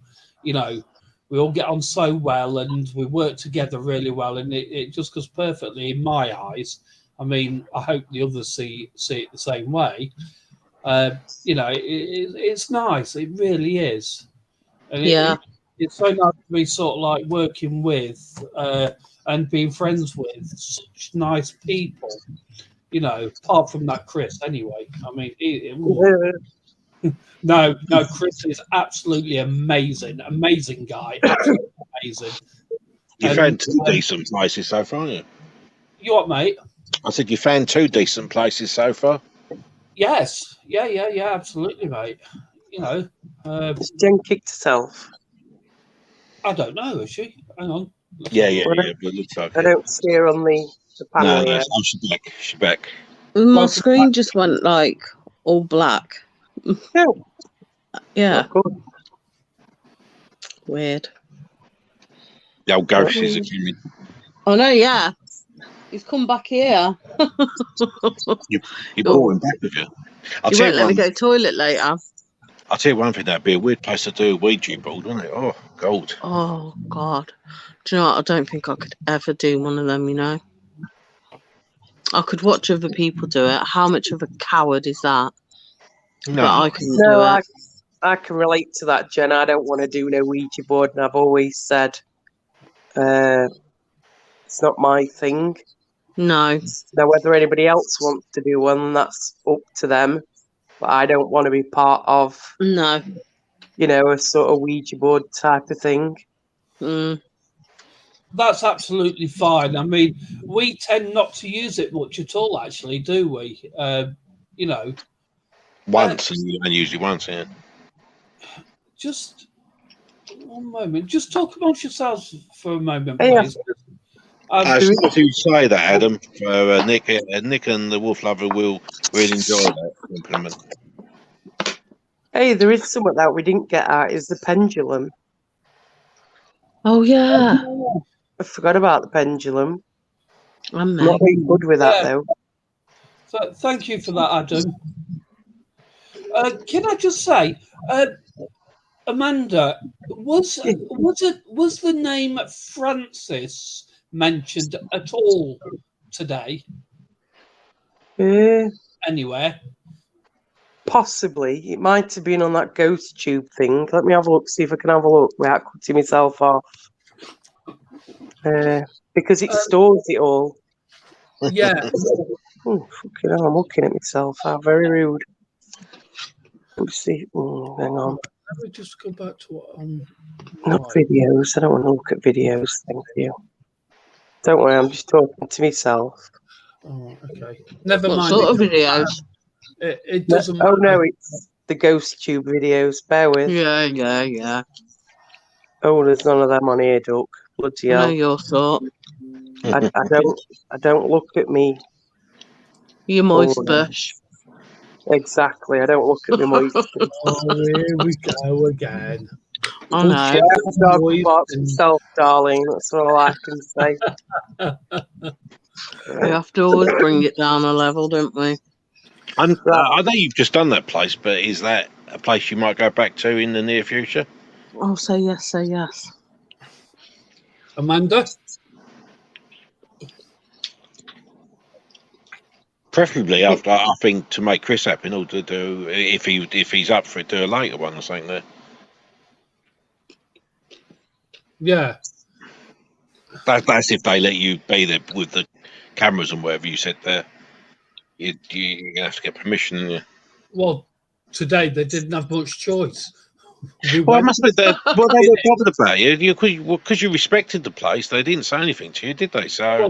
You know, we all get on so well and we work together really well, and it just goes perfectly in my eyes. I mean, I hope the others see it the same way. You know, it's nice. It really is. And it's so nice to be sort of like working with and being friends with such nice people. You know, apart from that Chris, anyway. I mean, no, Chris is absolutely amazing guy, absolutely amazing. You found 2 decent places so far, haven't you? You what, mate? I said you found 2 decent places so far. Yes, yeah, absolutely, mate. You know, has Jen kicked herself? I don't know. Is she? Hang on. Yeah. But it looks like I don't see her on the panel. No, she's back. My screen just went like all black. No. Yeah. Weird. The old ghosts are coming. Oh no, yeah. He's come back here. You brought him back with you. He won't let me go to the toilet later. I'll tell you one thing, that'd be a weird place to do a Ouija board, wouldn't it? Oh, gold. Oh, God. Do you know what? I don't think I could ever do one of them, you know? I could watch other people do it. How much of a coward is that? No, but I couldn't do it. I can relate to that, Jen. I don't want to do no Ouija board, and I've always said it's not my thing. No. Now, whether anybody else wants to do one, that's up to them. But I don't want to be part of, no, you know, a sort of Ouija board type of thing. That's absolutely fine. I mean, we tend not to use it much at all, actually, do we? You know, once and usually once, yeah. Just one moment. Just talk amongst yourselves for a moment, please. As soon as you say that, Adam, Nick and the Wolf Lover will really enjoy that compliment. Hey, there is something that we didn't get at, is the pendulum. Oh, yeah. I forgot about the pendulum. I'm not very good with that, though. So, thank you for that, Adam. Can I just say, Amanda, was the name Francis mentioned at all today? Anywhere? Possibly. It might have been on that ghost tube thing. Let me have a look, see if I can have a look without cutting myself off. because it stores it all. Yeah. Oh, fucking hell, I'm looking at myself. How very rude. Let me see. Hang on. Let me just go back to what Not videos. I don't want to look at videos. Thank you. Don't worry, I'm just talking to myself. Oh, okay. Never What mind. sort of videos? It doesn't matter. Oh no, it's the ghost tube videos. Bear with. Yeah. Oh, there's none of them on here, Duck. Bloody I know hell. your thought. I don't look at me. You moist Oh, bush. Exactly. I don't look at me moist. Oh, here we go again. I know. Yeah, the dog barks himself, darling. That's all I can say. We have to always bring it down a level, don't we? I know you've just done that place, but is that a place you might go back to in the near future? I'll say yes, say yes. Amanda? Preferably, I think to make Chris happy, or to do if he's up for it, do a later one or something there. Yeah. That's if they let you be there with the cameras and whatever you said there. You're gonna have to get permission, and you. Well, today they didn't have much choice. Well, it must be that. Well, they were bothered about you because you respected the place. They didn't say anything to you, did they? So. Well,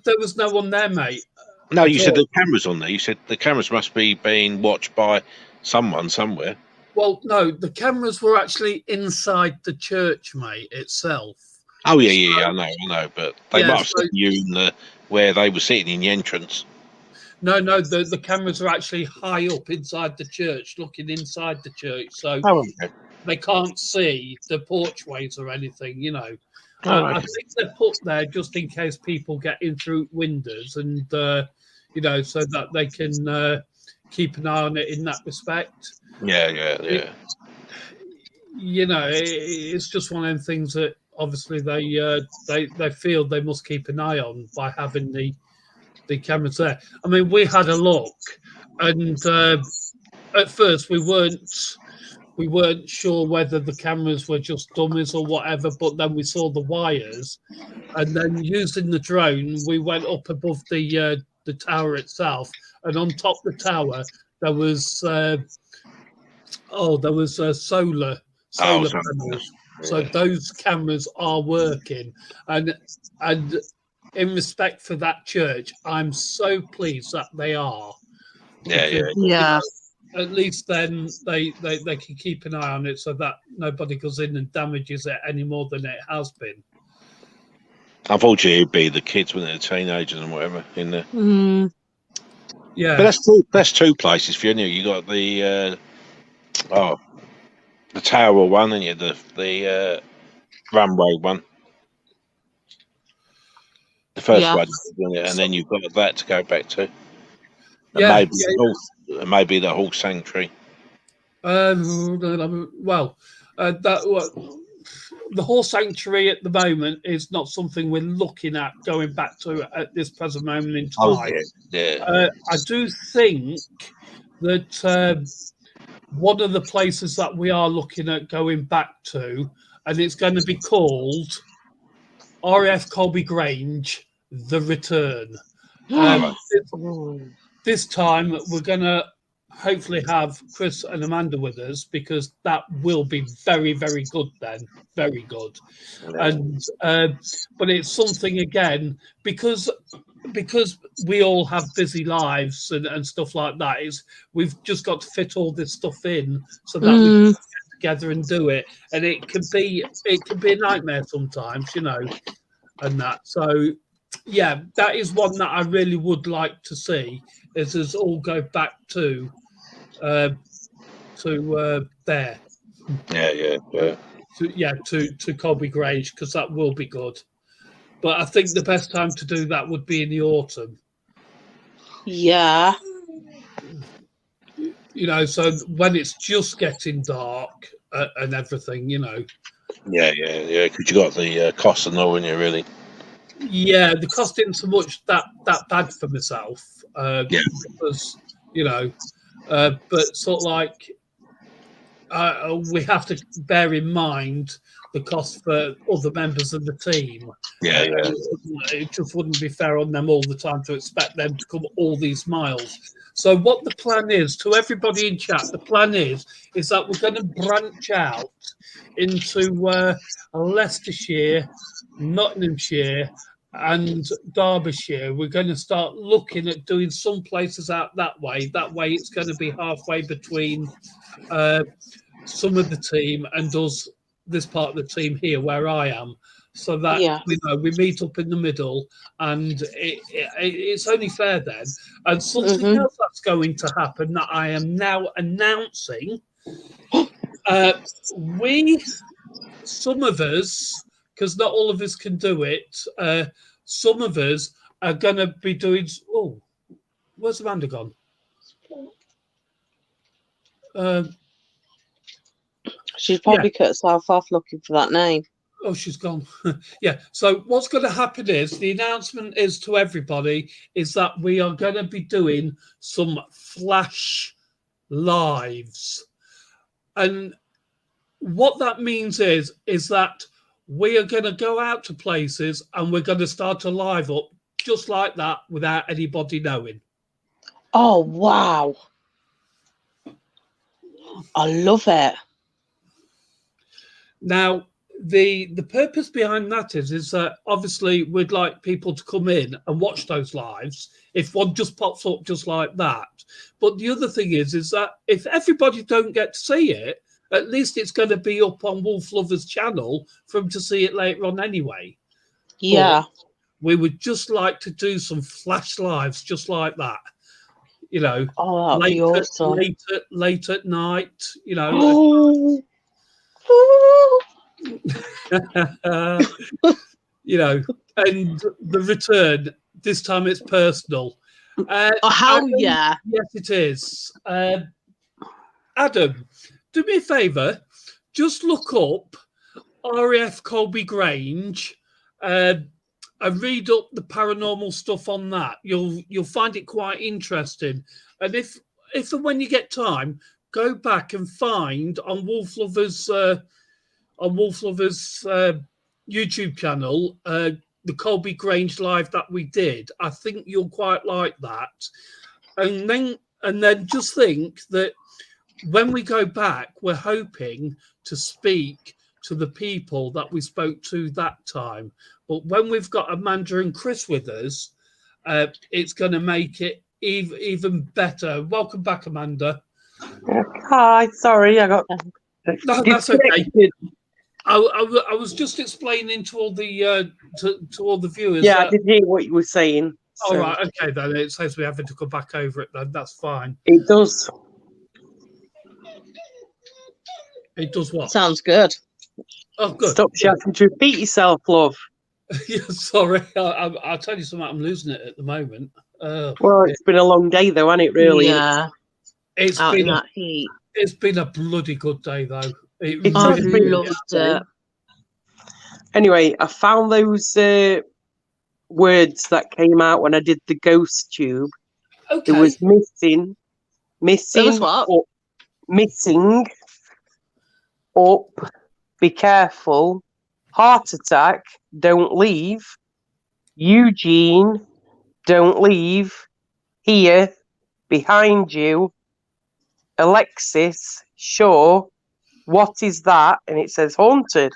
there was no one there, mate. No, you said the cameras on there. You said the cameras must be being watched by someone somewhere. Well, no, the cameras were actually inside the church, mate, itself. Oh yeah, I know, but they Yeah, might have so- seen you in where they were sitting in the entrance. No, the cameras are actually high up inside the church, looking inside the church, so Oh, okay. they can't see the porchways or anything, you know. Oh, I okay. think they're put there just in case people get in through windows and, you know, so that they can keep an eye on it in that respect. Yeah. You know, it's just one of them things that obviously they feel they must keep an eye on by having the cameras there. I mean, we had a look, and at first we weren't sure whether the cameras were just dummies or whatever, but then we saw the wires, and then using the drone, we went up above the tower itself, and on top of the tower there was solar panels. So those cameras are working, and in respect for that church, I'm so pleased that they are. Yeah. At least then they can keep an eye on it so that nobody goes in and damages it any more than it has been. Unfortunately, it'd be the kids when they're teenagers and whatever in there. Mm. Yeah, But that's two places for you. You got the the tower one, and you the runway one. The first Yeah. one, and then you've got that to go back to. And yeah. maybe the whole sanctuary. Well, the whole sanctuary at the moment is not something we're looking at going back to at this present moment in time. Yeah. I do think that one of the places that we are looking at going back to, and it's going to be called RAF Colby Grange, The Return. This time we're going to hopefully have Chris and Amanda with us, because that will be very, very good then. Very good. And but it's something again, because we all have busy lives and stuff like that. We've just got to fit all this stuff in so that we can get together and do it. And it can be a nightmare sometimes, you know, and that. So yeah, that is one that I really would like to see, is us all go back to there. To Colby Grange, because that will be good. But I think the best time to do that would be in the autumn. Yeah. You know, so when it's just getting dark and everything, you know. Yeah. Because you got the cost and all, wouldn't you, really? Yeah, the cost isn't so much that bad for myself. Because, you know, but sort of like we have to bear in mind the cost for other members of the team. Yeah, yeah. It just wouldn't be fair on them all the time to expect them to come all these miles. So what the plan is, to everybody in chat, the plan is that we're going to branch out into Leicestershire, Nottinghamshire, and Derbyshire. We're going to start looking at doing some places out that way. That way it's going to be halfway between some of the team and us, this part of the team here where I am, so that we meet up in the middle, and it's only fair then. And something else that's going to happen that I am now announcing, some of us, because not all of us can do it, some of us are going to be doing. Oh, where's Amanda gone? She's probably cut herself off looking for that name. Oh, she's gone. Yeah. So what's going to happen is, the announcement is to everybody, is that we are going to be doing some flash lives. And what that means is that we are going to go out to places and we're going to start a live up just like that without anybody knowing. Oh, wow. I love it. Now, the purpose behind that is that obviously we'd like people to come in and watch those lives if one just pops up just like that. But the other thing is that if everybody don't get to see it, at least it's going to be up on Wolf Lovers channel for them to see it later on anyway. Yeah. But we would just like to do some flash lives just like that. You know, that'd be awesome. late at night, you know. You know, and the return, this time it's personal. Adam, yeah. Yes, it is. Adam, do me a favour, just look up RAF Colby Grange and read up the paranormal stuff on that. You'll find it quite interesting. And if and when you get time, go back and find on Wolf Lovers YouTube channel the Colby Grange live that we did. I think you'll quite like that. And then just think that when we go back, we're hoping to speak to the people that we spoke to that time. But when we've got Amanda and Chris with us, it's going to make it even better. Welcome back, Amanda. Hi, sorry, I got. No, that's okay. I was just explaining to all the to all the viewers. Yeah, I did hear what you were saying. All right, okay, then it says we haven't to come back over it. Then that's fine. It does. It does what? Sounds good. Oh, good. Stop shouting to repeat yourself, love. Yeah, sorry. I'll tell you something. I'm losing it at the moment. Well, it's been a long day, though, hasn't it? Really? Yeah. It's Out been in that heat. It's been a bloody good day, though. It's I really loved it. Anyway, I found those words that came out when I did the ghost tube. Okay. It was missing, There was what? up, missing, up, be careful, heart attack, don't leave, Eugene, don't leave, here, behind you, Alexis, sure, what is that? And it says haunted.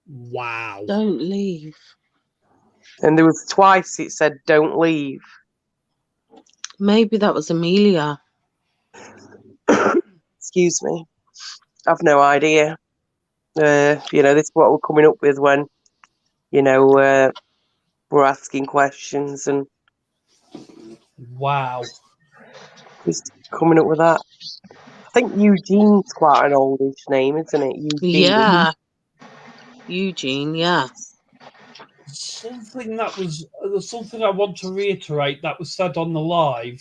Wow. Don't leave. And there was twice it said don't leave. Maybe that was Amelia. Excuse me. I've no idea. This is what we're coming up with when, we're asking questions and Wow. just coming up with that. I think Eugene's quite an oldish name, isn't it? Eugene. Yeah. Eugene, yeah. Something something I want to reiterate that was said on the live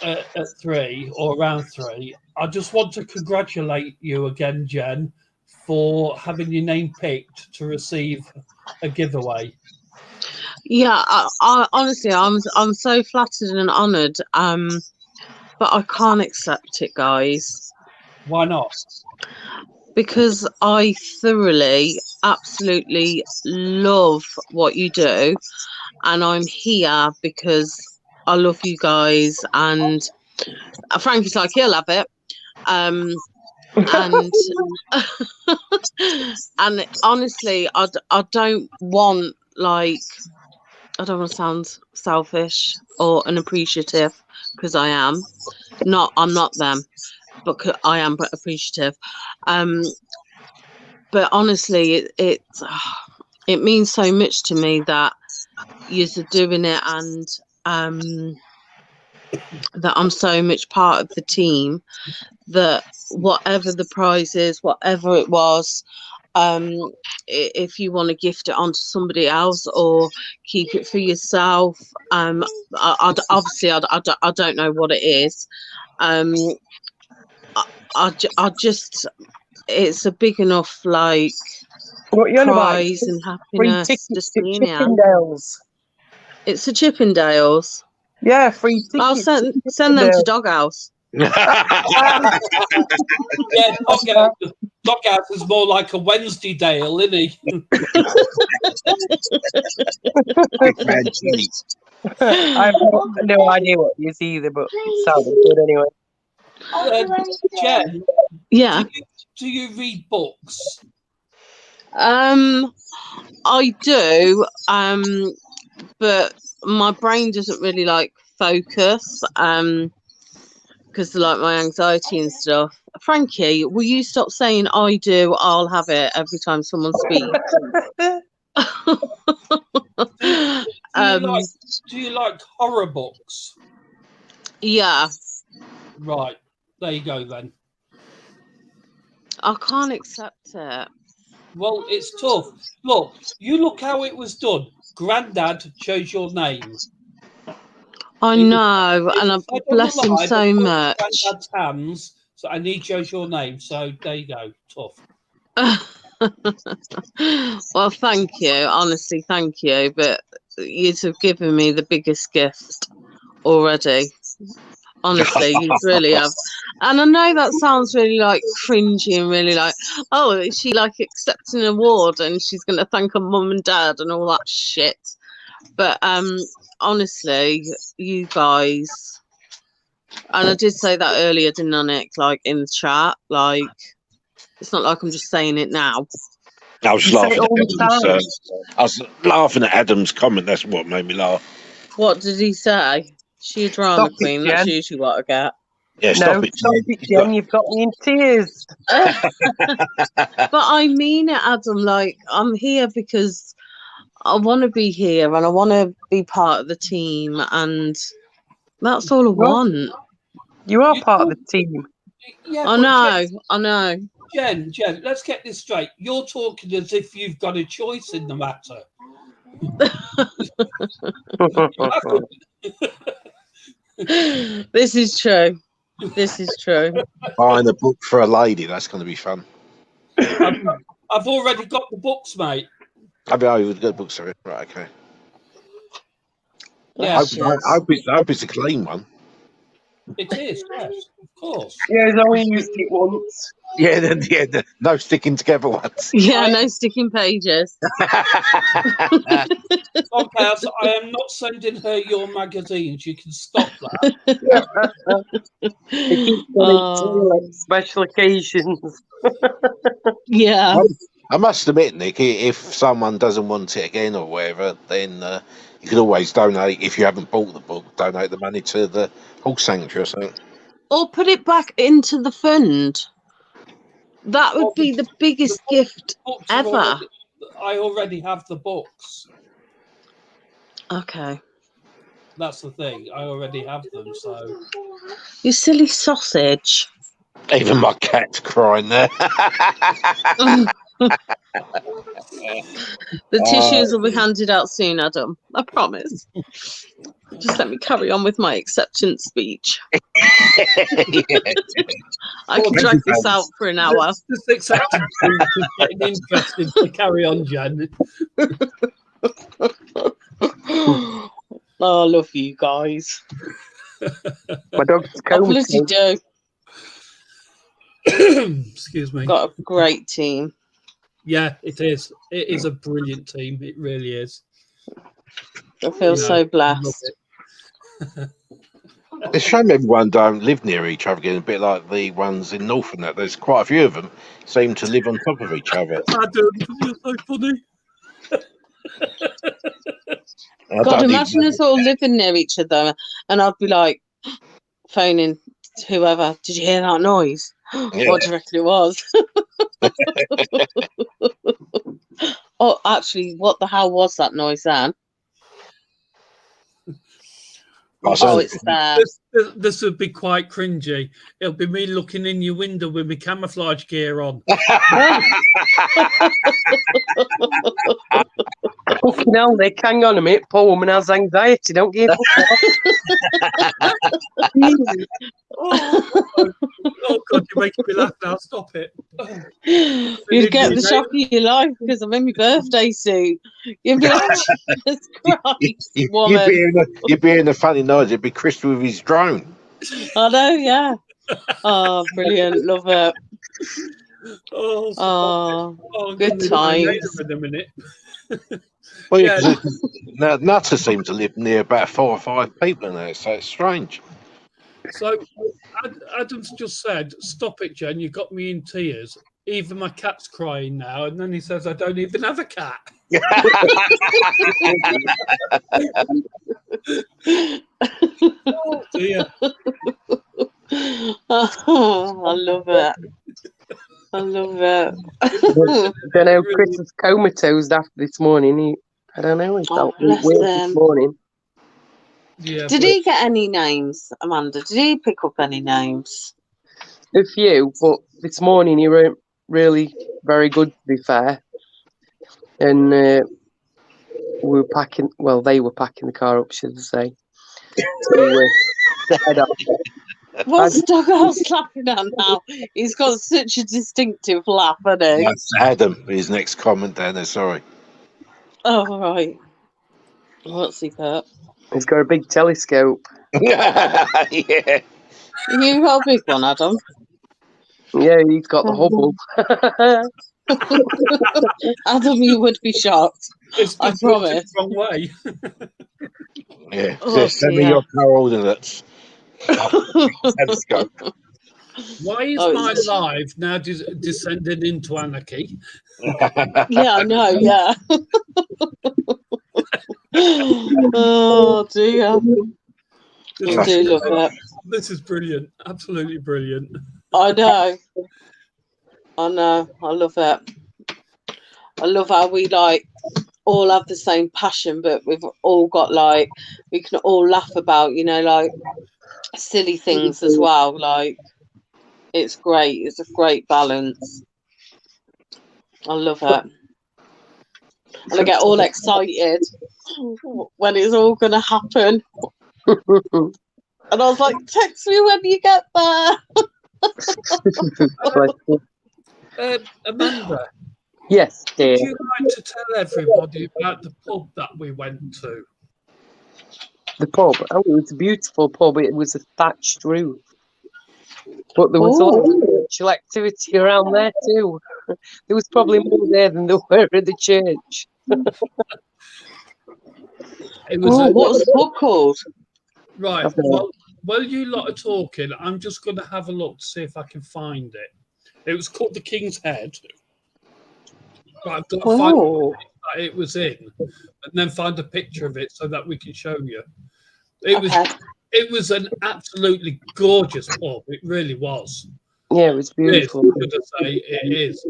at 3 or around 3. I just want to congratulate you again, Jen, for having your name picked to receive a giveaway. Yeah, I honestly, I'm so flattered and honoured. but I can't accept it, guys, Why not? because I thoroughly, absolutely love what you do, and I'm here because I love you guys, and Frankie's like, he'll have it. And and honestly, I don't want, like, I don't want to sound selfish or unappreciative, because I am not. I'm not them, but I am appreciative. But honestly, it means so much to me that you're doing it, and that I'm so much part of the team, that whatever the prize is, whatever it was, if you want to gift it onto somebody else or keep it for yourself, obviously I don't know what it is. I just, it's a big enough, like, What you on about? prize and Free happiness tickets just to being here. Chippendales. It's the Chippendales. Yeah, free tickets. I'll send them to Doghouse. Yeah, Doghouse is more like a Wednesday Dale, isn't he? I have no idea what it is either, but it sounded good anyway. Jen, Yeah. do you read books? I do, but my brain doesn't really, like, focus, because of, like, my anxiety and stuff. Frankie, will you stop saying I do, I'll have it every time someone speaks? Do you like horror books? Yeah. Right, there you go then. I can't accept it. Well, it's tough. Look, you look how it was done. Grandad chose your name. I know, and I bless him so much. Granddad's hands, so and he chose your name. So there you go. Tough. Well, thank you. Honestly, thank you. But you'd have given me the biggest gift already. Honestly, you really have. And I know that sounds really, like, cringy and really like, oh, is she, like, accepting an award and she's going to thank her mum and dad and all that shit. But honestly, you guys, and I did say that earlier, didn't I, Nick? Like, in the chat, like, it's not like I'm just saying it now. I was laughing at Adam's comment. That's what made me laugh. What did he say? She a drama queen. That's usually what I get. Yeah, stop it, Jen. You've got me in tears. But I mean it, Adam. Like, I'm here because I want to be here and I want to be part of the team, and that's all I want. You are part of the team. Yeah, I know. Jen, let's get this straight. You're talking as if you've got a choice in the matter. This is true. Buying a book for a lady, that's going to be fun. I've already got the books, mate. I've got the books, sorry. Right, okay. Yeah, I hope it's a clean one. It is, yes, of course. Yeah, he's only used it once. Yeah, no sticking together ones. Yeah, no sticking pages. Okay, so I am not sending her your magazines. You can stop that. Special occasions. Yeah. I must admit, Nick, if someone doesn't want it again or whatever, then you can always donate. If you haven't bought the book, donate the money to the Horse Sanctuary or something. Or put it back into the fund. That would be the biggest gift ever. I already have the books. Okay. That's the thing. I already have them, so... You silly sausage. Even my cat's crying there. The tissues will be handed out soon, Adam. I promise. Just let me carry on with my acceptance speech. I can drag this out for an hour. This acceptance speech is getting interesting to carry on, Jen. Oh, I love you guys. My dog's I bloody comatose. do. Excuse me. Got a great team. Yeah, it is. It is a brilliant team. It really is. I feel so love blessed. it. It's a shame everyone don't live near each other again, a bit like the ones in North and that. There's quite a few of them seem to live on top of each other. Adam, you're so funny. God, imagine us all living near each other, and I'd be like phoning whoever. Did you hear that noise? Yeah. What do you reckon it was? Oh, actually, what the hell was that noise then? Oh, it's there. This would be quite cringy. It'll be me looking in your window with my camouflage gear on. Fucking hell, Nick, hang on a minute. Poor woman has anxiety. Don't give a fuck. Oh, God, you're making me laugh now. Stop it. You'd get the shock of your life because I'm in my birthday suit. You'd be like, Jesus Christ, woman. You'd be in a funny noise. It'd be Chris with his drone. I know, yeah. Oh, brilliant. Love it. Oh, good times. In a minute. Well, yeah, Nutter seems to live near about 4 or 5 people in there, so it's strange. So Adam's just said, "Stop it, Jen. You got me in tears. Even my cat's crying now." And then he says, "I don't even have a cat." Oh dear. Oh, I love it. I love it. I don't know. Chris is comatose after this morning. I don't know. He felt weird this morning. Yeah, did he get any names, Amanda? Did he pick up any names? A few, but this morning he weren't really very good, to be fair. And we were packing. Well, they were packing the car up, should I say? So we were to head off. What's the dog I was laughing at now? He's got such a distinctive laugh, hasn't he? That's Adam, his next comment down there, sorry. Oh, right. What's he got? He's got a big telescope. Yeah. You got a big one, Adam? Yeah, he's got the Hubble. Adam, you would be shocked. I promise. The wrong way. Yeah. Oh, Send me your coordinates. Why is my life now descending into anarchy? Yeah, I know, yeah. Oh, dear. I do love that. This is brilliant. Absolutely brilliant. I know. I love it. I love how we all have the same passion, but we've all got we can all laugh about, silly things as well. It's great. It's a great balance. I love it. And I get all excited when it's all going to happen. And I was like, text me when you get there. Amanda. Yes, dear. Would you like to tell everybody about the pub that we went to? The pub? Oh, it was a beautiful pub. It was a thatched roof. But there was a lot of spiritual activity around there too. There was probably more there than there were at the church. What was the pub called? Right. Well, while you lot are talking, I'm just going to have a look to see if I can find it. It was called the King's Head. But I've got to find that it was in, and then find a picture of it so that we can show you. It was an absolutely gorgeous pub. It really was. Yeah, it was beautiful. It is, I say, it is.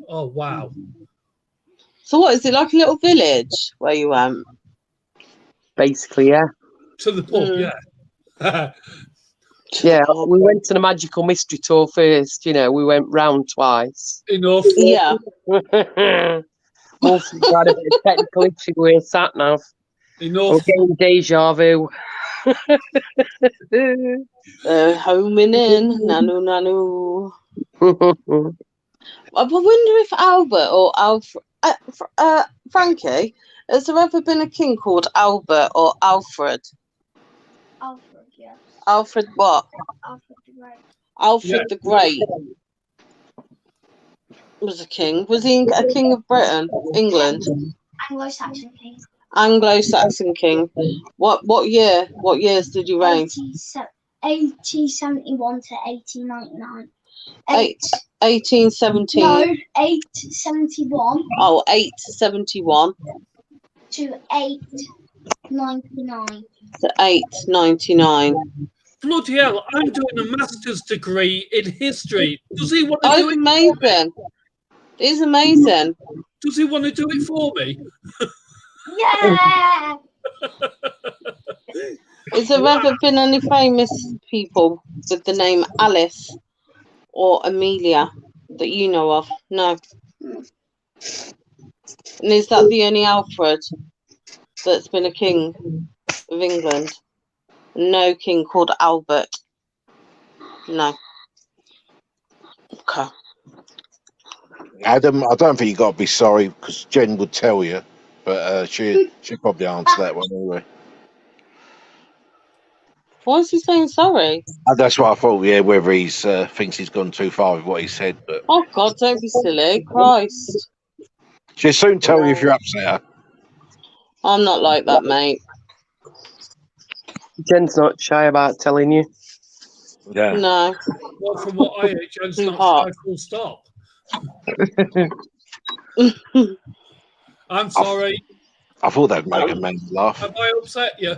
Oh wow. So what is it, like a little village where you went? Basically, yeah. To the pub, yeah. Yeah, we went to the magical mystery tour first. We went round twice. Enough. Yeah. Also got a bit of technical issue with sat nav. Enough. We're getting deja vu. Home and in, nanu. I wonder if Albert or Frankie, has there ever been a king called Albert or Alfred? Alfred, yes. Alfred what? Alfred the Great. Alfred Yeah. the Great was a king. Was he a king of Britain, England? Anglo-Saxon king. Anglo-Saxon king. What year? What years did he reign? 1871 to 1899. 1817. No, 871 Oh, 871 to 899. to 899. Bloody hell, I'm doing a master's degree in history. Does he want to Oh, do it's it? amazing. It's amazing. Does he want to do it for me? Yeah. Has there ever been any famous people with the name Alice or Amelia that you know of? No. And is that the only Alfred that's been a king of England? No king called Albert? No. Okay. Adam, I don't think you got to be sorry because Jen would tell you, but she'll probably answer that one anyway. Why is he saying sorry? That's what I thought. Yeah, whether he's thinks he's gone too far with what he said, but Oh, God, don't be silly. Christ. she'll soon tell you if you're upset her. I'm not like that, mate. Jen's not shy about telling you. Yeah. No. Well, from what I hear, Jen's Too not hot. shy, full stop. I'm sorry. I thought that'd make a man laugh. Have I upset you?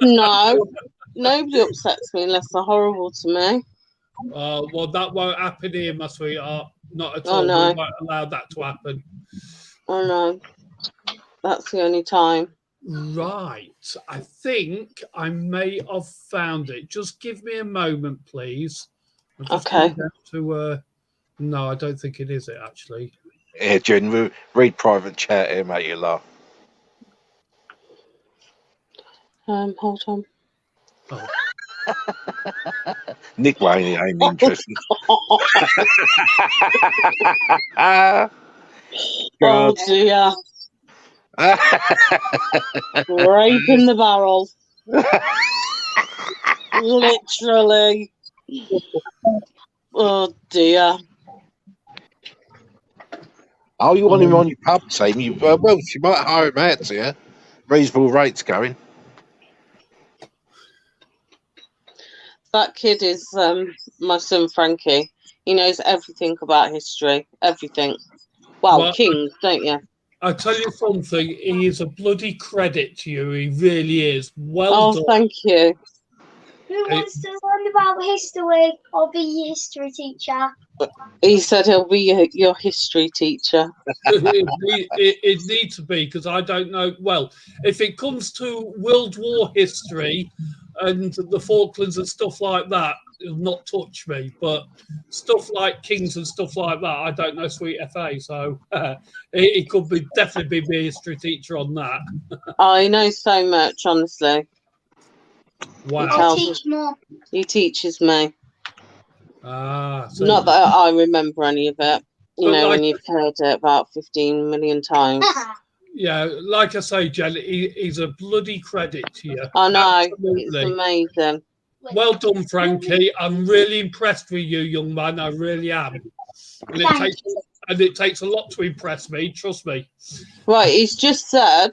No. Nobody upsets me unless they're horrible to me. Well, that won't happen here, my sweetheart. Not at Oh, all. no. We won't allow that to happen. Oh, no. That's the only time. Right. I think I may have found it. Just give me a moment, please. I'm just Okay. going to, no, I don't think it is it, actually. Yeah, Jen, read private chat here, make you laugh. Hold on. Oh. Nick Wayne ain't interested. Oh, dear. Rape in the barrel. Literally. Oh, dear. Oh, you want him on your pub team? You well, you might hire him out to you. Reasonable rates going. That kid is my son Frankie. He knows everything about history. Everything. Well, kings, don't you? I'll tell you something. He is a bloody credit to you. He really is. Well done. Thank you. Who wants to learn about history or be a history teacher? He said he'll be your history teacher. It needs to be, because I don't know. Well, if it comes to World War history and the Falklands and stuff like that, it'll not touch me. But stuff like kings and stuff like that, I don't know sweet FA. So it could be definitely be a history teacher on that. I know so much, honestly. Wow. I'll teach more. He teaches me. So Not that I remember any of it. You But know, when like- you've heard it about 15 million times. Yeah, like I say, Jen, he's a bloody credit to you. I know. Absolutely. It's amazing. Well done, Frankie. I'm really impressed with you, young man. I really am. And it takes a lot to impress me, trust me. Right, he's just said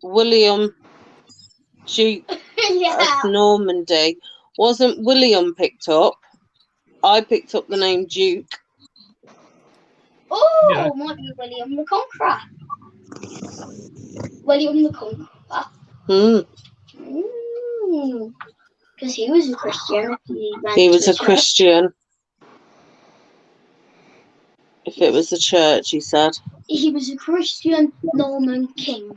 William Duke Yeah. of Normandy. Wasn't William picked up? I picked up the name Duke. Oh, Yeah. might be William the Conqueror. William the Conqueror. Because he was a Christian. He was a Christian. If it was the church, he said. He was a Christian Norman king.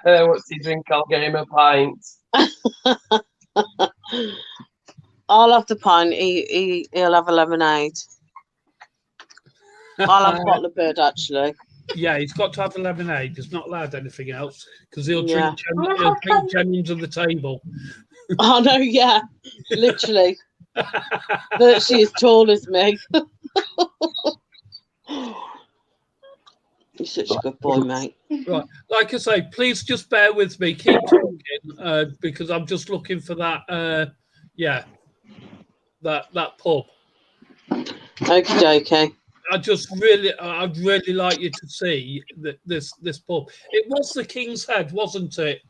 What's he drink? I'll get him a pint. I'll have the pint. He'll have a lemonade. I'll have a bottle of bird, actually. Yeah, he's got to have a lemonade. He's not allowed anything else because he'll Yeah. drink Jen under the table. Oh, no, yeah. Literally. Virtually as tall as me. You're such a good boy, mate. Right, like I say, please just bear with me. Keep talking because I'm just looking for that. Yeah, that pub. Okay. I'd really like you to see this pub. It was the King's Head, wasn't it,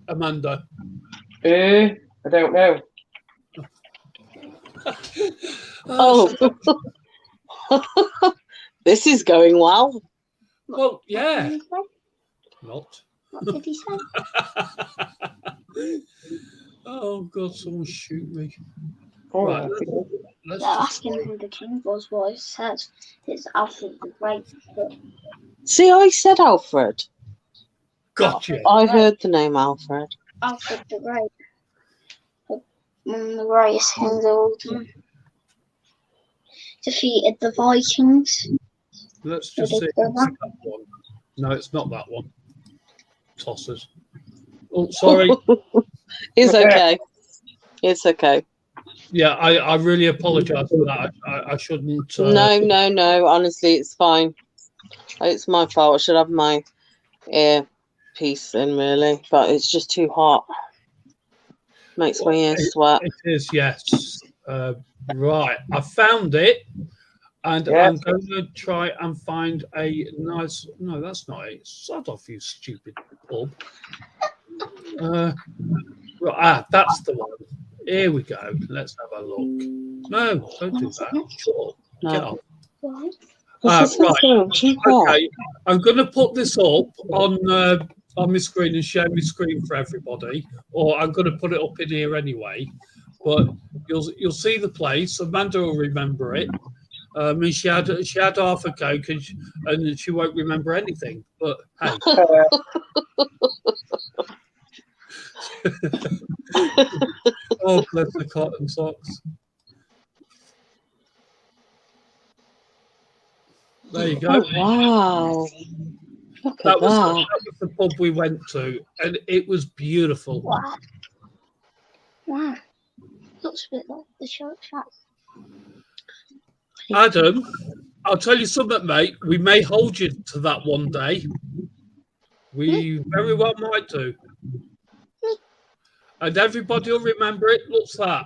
Amanda? I don't know. Oh, this is going well. Well, yeah. Not. What did he say? Oh God! Someone shoot me! Oh, Right, let's they're just- asking who the king was. What it says it's Alfred the Great. But See, I said Alfred. Gotcha. I heard the name Alfred. Alfred the Great, one of the greatest kings of all time, defeated the Vikings. Let's just see. If it's that one. No, it's not that one. Tossers. Oh, sorry. It's okay. It's okay. Yeah, I really apologise for that. I shouldn't. No. Honestly, it's fine. It's my fault. I should have my earpiece in, really, but it's just too hot. Makes my ears sweat. It is, yes. Right, I found it, and Yeah. I'm going to try and find a nice. No, that's not it. Sod off, you stupid pub. Right, that's the one. Here we go. Let's have a look. No, don't do that. Sure. Get off. Right. Okay. I'm going to put this up on my screen and share my screen for everybody, or I'm going to put it up in here anyway. But you'll see the place. Amanda will remember it. I mean, she had half a Coke and she won't remember anything. But hey. Oh, bless the cotton socks. There you go. Oh, wow. Look at That was that. the pub we went to, and it was beautiful. Wow. Looks a bit like the church house. Adam, I'll tell you something, mate. We may hold you to that one day. We very well might do. And everybody will remember it. What's that?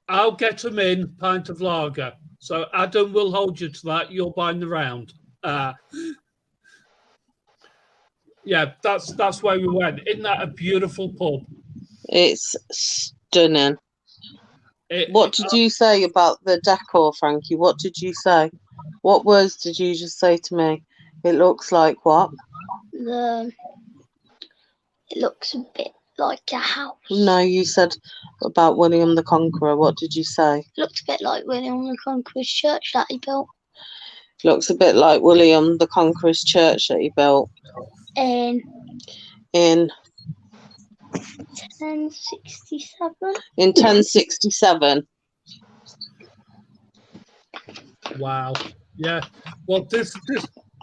I'll get them in pint of lager. So Adam will hold you to that. You're buying the round. Yeah, that's where we went. Isn't that a beautiful pub? It's stunning. What did you say about the decor, Frankie? What did you say? What words did you just say to me? It looks like what? It looks a bit like a house. No, you said about William the Conqueror. What did you say? It looks a bit like William the Conqueror's church that he built. Looks a bit like William the Conqueror's church that he built. In 1067. In 1067. Wow. Yeah. Well,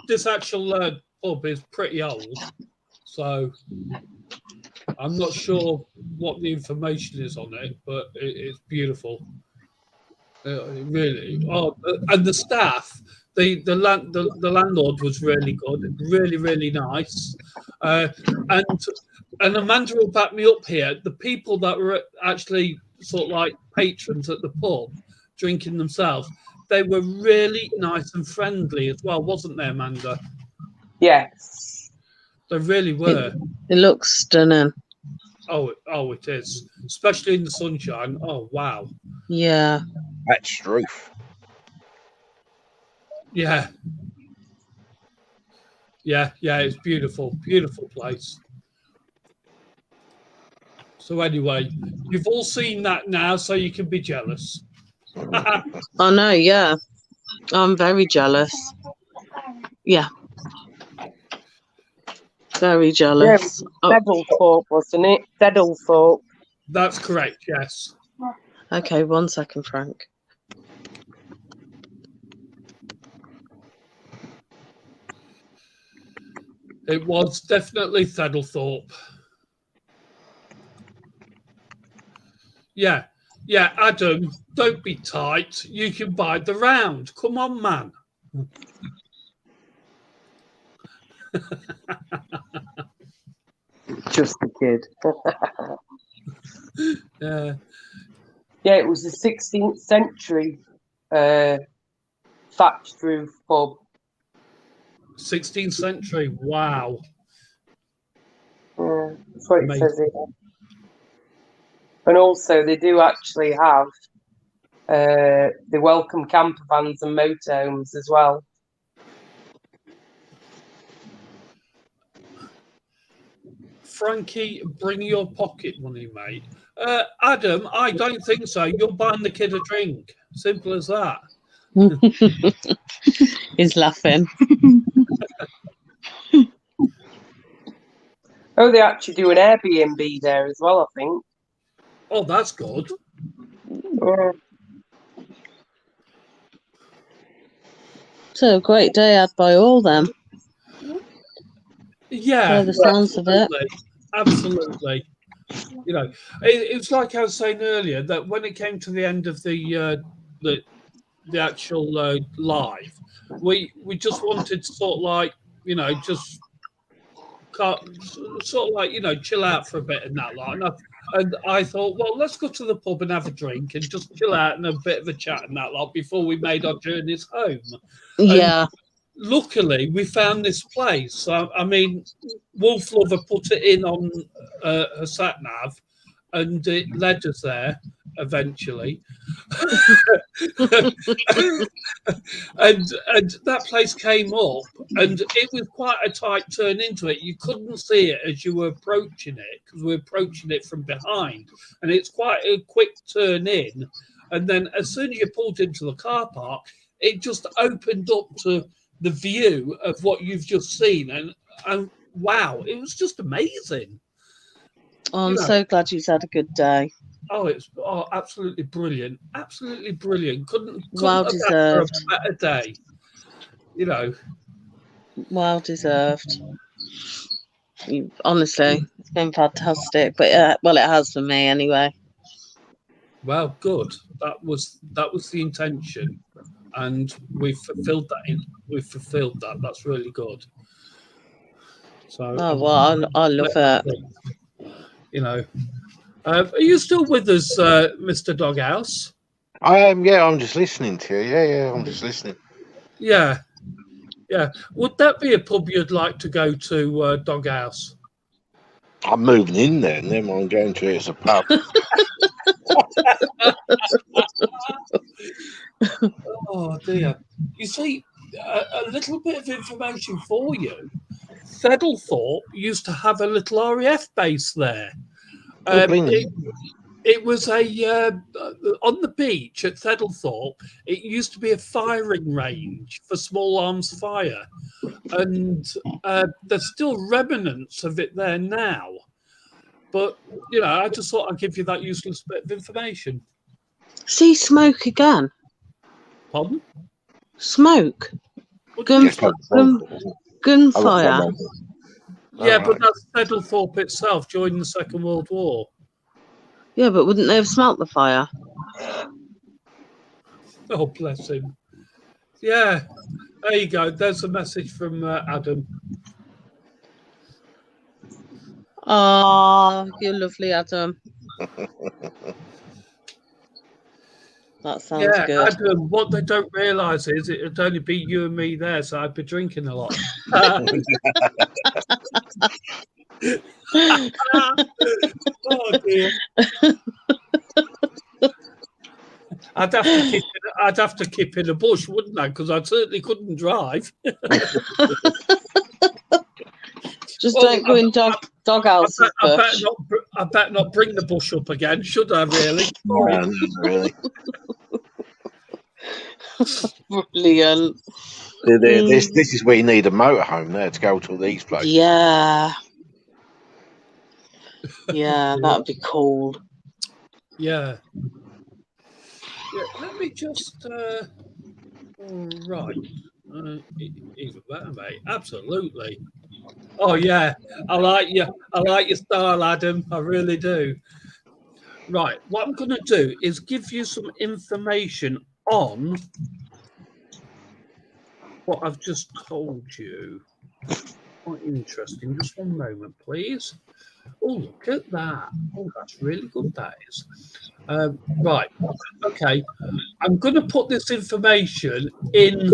this actual pub is pretty old, so I'm not sure what the information is on it, but it's beautiful. Really. Oh, and the staff, the landlord was really good, really nice, and Amanda will back me up here. The people that were actually sort of like patrons at the pub, drinking themselves, they were really nice and friendly as well, wasn't they, Amanda? Yes. They really were. It looks stunning. Oh, it is, especially in the sunshine. Oh, wow. Yeah. That's truth. Yeah. Yeah, it's beautiful place. So anyway, you've all seen that now, so you can be jealous. I know, yeah. I'm very jealous. Yeah. Very jealous. Deadlethorpe, wasn't it? Deadlethorpe. That's correct, yes. Okay, 1 second, Frank. It was definitely Deadlethorpe. Yeah, Adam, don't be tight. You can buy the round. Come on, man. Just a kid. Yeah. Yeah, it was the 16th century thatched roof pub. 16th century. Wow. Yeah, that's what it Amazing. says here. And also, they do actually have they welcome camper vans and motorhomes as well. Frankie, bring your pocket money, mate. Adam, I don't think so. You're buying the kid a drink. Simple as that. He's laughing. Oh, they actually do an Airbnb there as well, I think. Oh, that's good. So great day had by all them. Yeah, By the sounds of it. absolutely. You know, it's like I was saying earlier that when it came to the end of the actual live, we just wanted to sort of like, you know, just sort of like, you know, chill out for a bit and that lot. And I thought, well, let's go to the pub and have a drink and just chill out and a bit of a chat and that lot before we made our journeys home. Yeah. Luckily, we found this place. I mean, Wolf Lover put it in on her sat nav, and it led us there eventually. and that place came up, and it was quite a tight turn into it. You couldn't see it as you were approaching it because we're approaching it from behind, and it's quite a quick turn in. And then as soon as you pulled into the car park, it just opened up to the view of what you've just seen, and wow, it was just amazing. Oh, I'm so glad you've had a good day. Oh, it's absolutely brilliant, absolutely brilliant. Couldn't Well have asked deserved. for a better day. You know, Well deserved. Honestly, it's been fantastic. But well, it has for me anyway. well, good. That was the intention, and we've fulfilled that. We've fulfilled that. That's really good. So, Oh well, I love it. You know, are you still with us, Mr. Doghouse? I am. Yeah, I'm just listening to you. Yeah, I'm just listening. Yeah. Would that be a pub you'd like to go to, Doghouse? I'm moving in there, and then I'm going to it as a pub. Oh dear. You see, a little bit of information for you. Thedlethorpe used to have a little RAF base there. It was on the beach at Thedlethorpe. It used to be a firing range for small arms fire, and there's still remnants of it there now. But you know, I just thought I'd give you that useless bit of information. See smoke again. Pardon? Smoke. Gunfire. Yeah, but that's Thedlethorpe itself during the Second World War. Yeah, but wouldn't they have smelt the fire? Oh, bless him. Yeah, there you go. There's a message from Adam. Oh, you're lovely, Adam. That sounds good. Adam, what they don't realise is it'd only be you and me there, so I'd be drinking a lot. Oh dear. I'd have to keep in a bush, wouldn't I? Because I certainly couldn't drive. Just don't go in Doghouse's bush. I better not bring the bush up again, should I? Really? No, really. Brilliant. This is where you need a motorhome there to go to all these places. Yeah. Yeah, that'd be cool. Yeah. Let me just. Right. Even better, mate. Absolutely. Oh yeah, I like your style, Adam. I really do. Right. What I'm going to do is give you some information on what I've just told you. Quite interesting. Just one moment, please. Oh, look at that. Oh, that's really good, that is. Right. Okay. I'm going to put this information in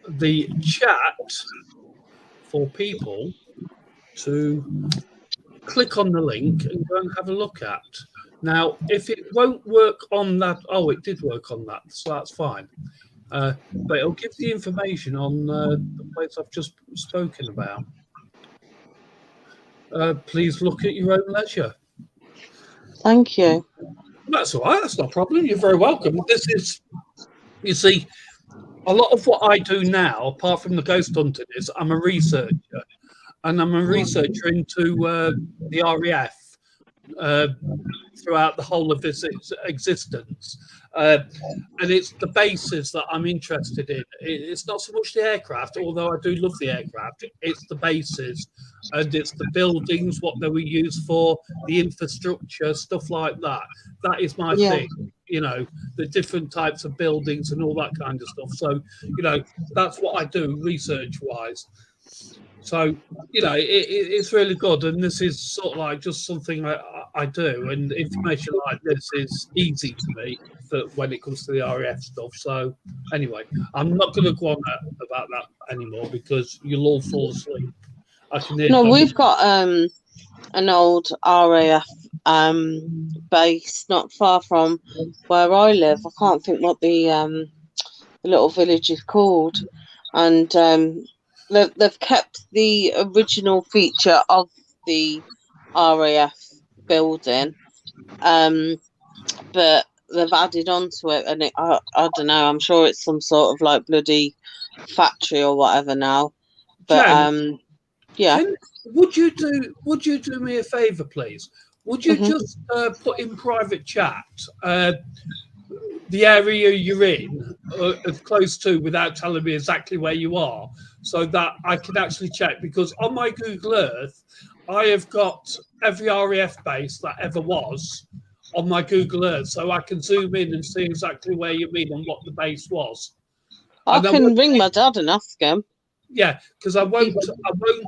the chat for people to click on the link and go and have a look at. Now, if it won't work on that, oh, it did work on that, so that's fine. But it'll give the information on the place I've just spoken about. Please look at your own leisure. Thank you. That's all right. That's not a problem. You're very welcome. This is, you see, a lot of what I do now, apart from the ghost hunting, is I'm a researcher, and I'm a researcher into the RAF throughout the whole of its existence. And it's the bases that I'm interested in. It's not so much the aircraft, although I do love the aircraft. It's the bases, and it's the buildings, what they were used for, the infrastructure, stuff like that. That is my thing. You know, the different types of buildings and all that kind of stuff. So, you know, that's what I do research-wise. So, you know, it's really good. And this is sort of like just something I do. And information like this is easy to me when it comes to the RAF stuff. So, anyway, I'm not going to go on about that anymore because you'll all fall asleep. I can hear. No, we've got an old RAF base not far from where I live. I can't think what the little village is called. And they've kept the original feature of the RAF building, but they've added on to it, and I don't know. I'm sure it's some sort of like bloody factory or whatever now. But Jen, yeah. Would you do me a favour, please? Would you just put in private chat the area you're in, as close to, without telling me exactly where you are, so that I can actually check? Because on my Google Earth, I have got every RAF base that ever was on my Google Earth, so I can zoom in and see exactly where you mean and what the base was. I can ring my dad and ask him. Yeah, because I won't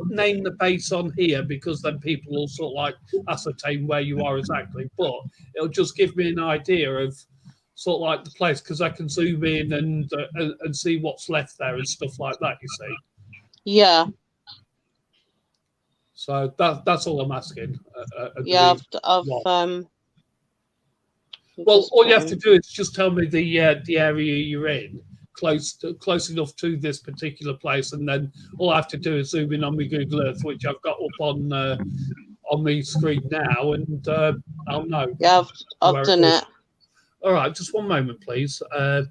name the base on here, because then people will sort of like ascertain where you are exactly. But it'll just give me an idea of sort of like the place, because I can zoom in and see what's left there and stuff like that. You see? Yeah. So that's all I'm asking. Yeah, I've well, all you have to do is just tell me the area you're in, close enough to this particular place, and then all I have to do is zoom in on my Google Earth, which I've got up on my screen now, and I'll know. Yeah, I've done it. All right, just one moment, please. Right,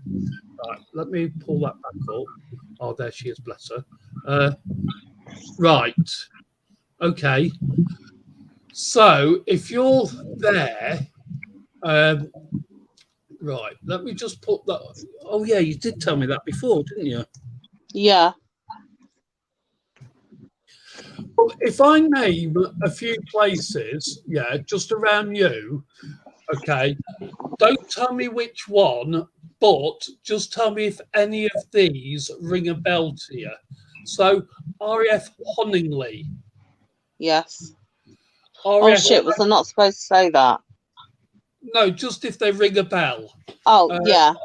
let me pull that back up. Oh, there she is, bless her. Right. Okay. So if you're there, right, let me just put that. Oh, yeah, you did tell me that before, didn't you? Yeah. Well, if I name a few places, yeah, just around you, okay, don't tell me which one, but just tell me if any of these ring a bell to you. So, RAF Honningley. Yes. RAF, oh, shit, was I not supposed to say that? No, just if they ring a bell. Oh, yeah.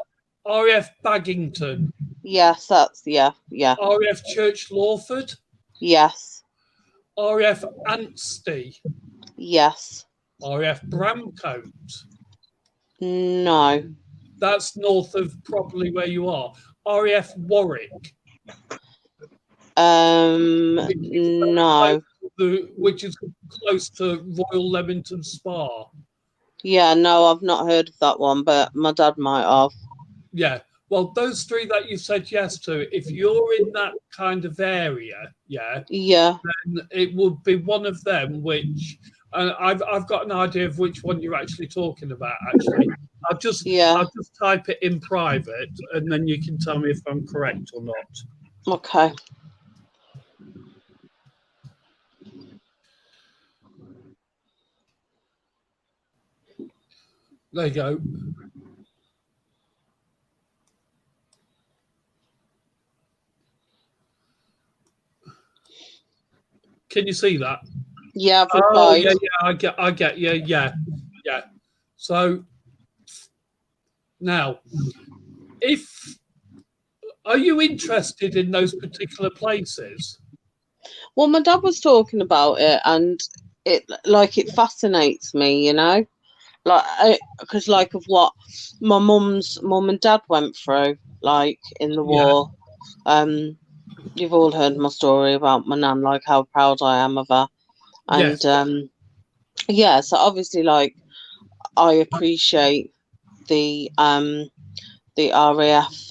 RAF Baggington. Yes, that's, yeah. RAF Church Lawford. Yes. RAF Anstey. Yes. RAF Bramcote. No. That's north of probably where you are. RAF Warwick. No. Which is close to Royal Leamington Spa. Yeah, no, I've not heard of that one, but my dad might have. Yeah. Well, those three that you said yes to, if you're in that kind of area, yeah, then it would be one of them. Which I've got an idea of which one you're actually talking about. Actually, I'll just type it in private, and then you can tell me if I'm correct or not. Okay. There you go. Can you see that? Yeah, I've Oh, replied. yeah, I get you. Yeah. So now, are you interested in those particular places? Well, my dad was talking about it, and it fascinates me, because of what my mum and dad went through, like in the war. You've all heard my story about my nan, like how proud I am of her, and Yes. so obviously, like, I appreciate the RAF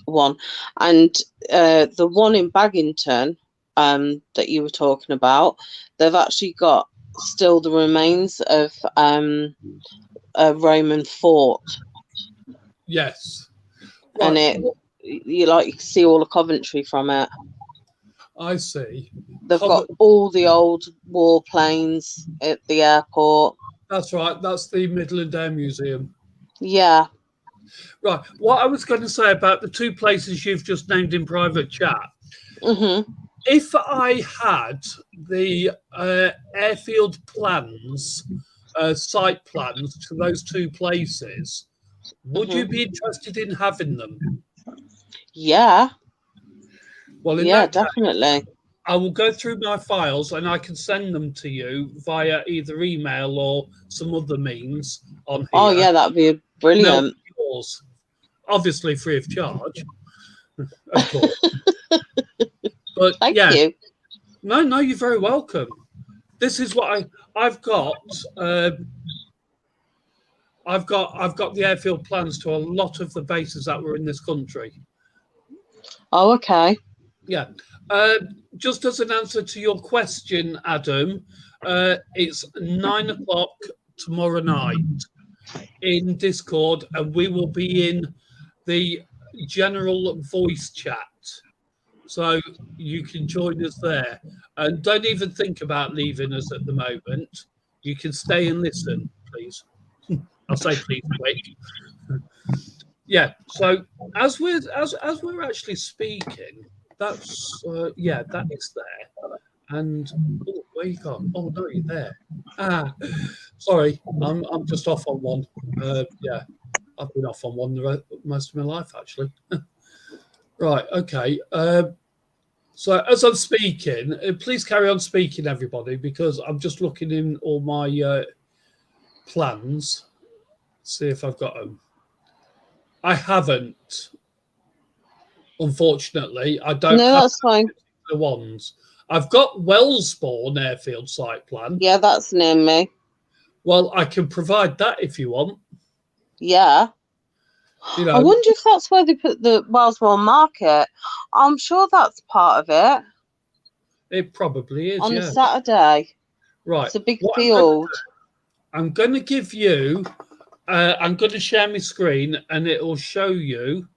one, and the one in Baggington that you were talking about, they've actually got still the remains of a Roman fort. Yes. And you can see all the Coventry from it. I see. They've got all the old warplanes at the airport. That's right. That's the Midland Air Museum. Yeah. Right. What I was going to say about the two places you've just named in private chat. Mm-hmm. If I had the airfield plans, site plans to those two places, would you be interested in having them? Yeah. Well, in yeah, that case, definitely. I will go through my files and I can send them to you via either email or some other means on here. Oh, yeah, that'd be brilliant. Yours, obviously free of charge, of course. But Thank yeah, you. No, you're very welcome. This is what I've got. I've got the airfield plans to a lot of the bases that were in this country. Oh, okay. Yeah. Just as an answer to your question, Adam, it's 9 o'clock tomorrow night in Discord, and we will be in the general voice chat. So you can join us there. And don't even think about leaving us at the moment. You can stay and listen, please. I'll say please quick. Yeah. So as we're actually speaking, that's that is there. And where you gone? Oh no, you're there. Sorry, I'm just off on one. Yeah, I've been off on one most of my life actually. Right. Okay. So as I'm speaking, please carry on speaking, everybody, because I'm just looking in all my plans. See if I've got them. I haven't, unfortunately. I don't. No, have that's fine. The ones I've got Wellsbourne airfield site plan. Yeah, that's near me. Well, I can provide that if you want. Yeah. You know, I wonder if that's where they put the Wellsbourne market. I'm sure that's part of it. It probably is. On yeah. a Saturday. Right. It's a big field. I'm going to give you. I'm going to share my screen, and it will show you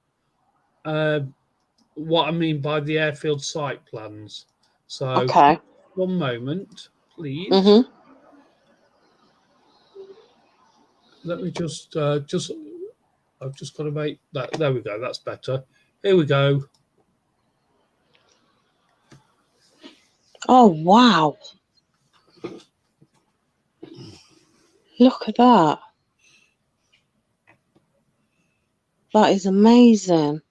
what I mean by the airfield site plans. So, okay. One moment, please. Mm-hmm. Let me just. I've just got to make that. There we go. That's better. Here we go. Oh wow! Look at that. That is amazing.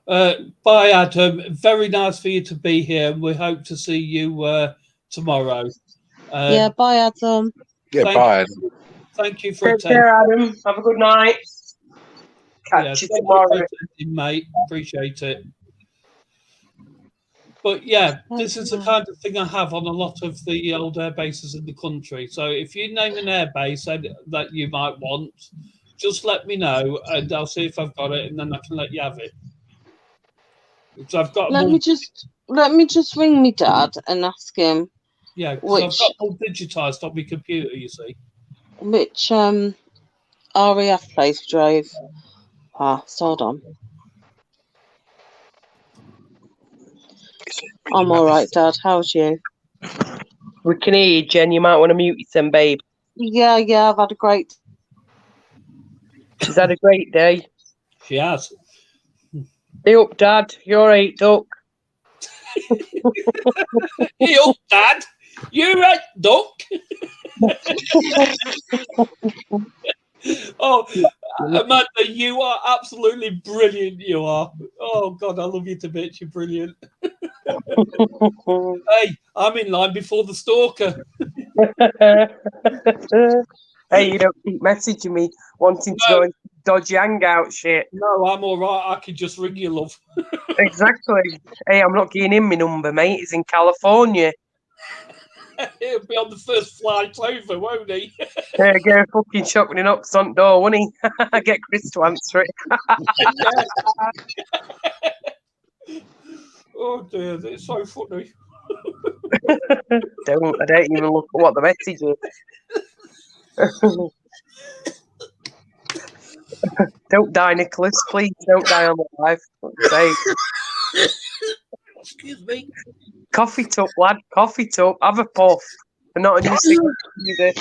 Bye, Adam. Very nice for you to be here. We hope to see you tomorrow. Yeah, bye, Adam. Yeah, bye. Thank you for Take care, Adam. Have a good night. Catch you tomorrow. Mate. Appreciate it. But yeah, this is the kind of thing I have on a lot of the old air bases in the country. So if you name an air base that you might want, just let me know and I'll see if I've got it, and then I can let you have it. So I've got. Let me just ring me dad and ask him. Yeah, because I've got all digitized on my computer. You see. Which RAF place drove past. Hold on. I'm all right, Dad. How's you? We can hear you, Jen. You might want to mute yourself, babe. Yeah, I've had a great. She's had a great day. She has. Stay up, Dad. You're right, Duck. You, Dad. You're a duck. Oh, Amanda, you are absolutely brilliant. You are. Oh, God, I love you to bits. You're brilliant. Hey, I'm in line before the stalker. Hey, you don't keep messaging me wanting to go into dodgy hangout shit. No, I'm all right. I can just ring you, love. Exactly. Hey, I'm not giving him my number, mate. He's in California. He'll be on the first flight over, won't he? Get a fucking shock when he knocks on the door, won't he? Get Chris to answer it. Oh dear, it's so funny. I don't even look at what the message is. Don't die, Nicholas. Please don't die on the live. Excuse me. Coffee tub, lad. Coffee tub. Have a puff. But not a new cigarette either.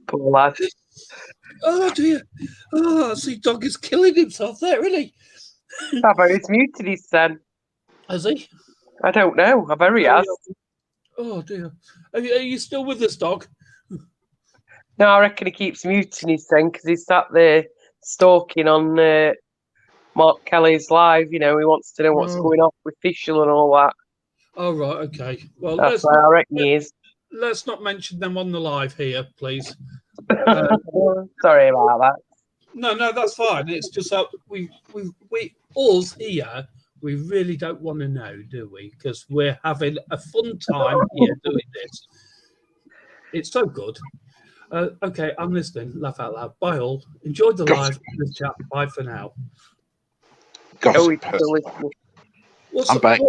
Poor lad. Oh dear. Oh, I see dog is killing himself there, isn't he? How about he's muted his son? Has he? I don't know. I bet he has. Oh dear. Are you still with this dog? No, I reckon he keeps muting his son because he's sat there stalking on Mark Kelly's live. You know, he wants to know what's going on with Fischl and all that. Oh right, okay. Well, that's why I reckon he is. Let's not mention them on the live here, please. Sorry about that. No, that's fine. It's just that we us here, we really don't want to know, do we? Because we're having a fun time here doing this. It's so good. Okay, I'm listening. Laugh out loud. Bye all. Enjoy the live the chat. Bye for now. Gossip. I'm back.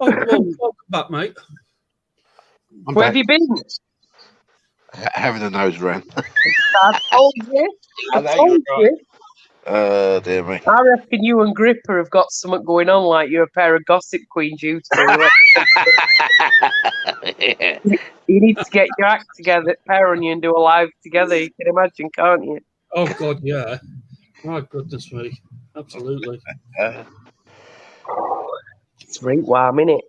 Oh, welcome back, mate. Where have you been? Having a nose round. I told you. I told you. Dear me. I reckon you and Gripper have got something going on, like you're a pair of gossip queens, you two. You need to get your act together, pair on you, and do a live together. You can imagine, can't you? Oh God, yeah. My goodness me, absolutely. It's right warm, isn't it?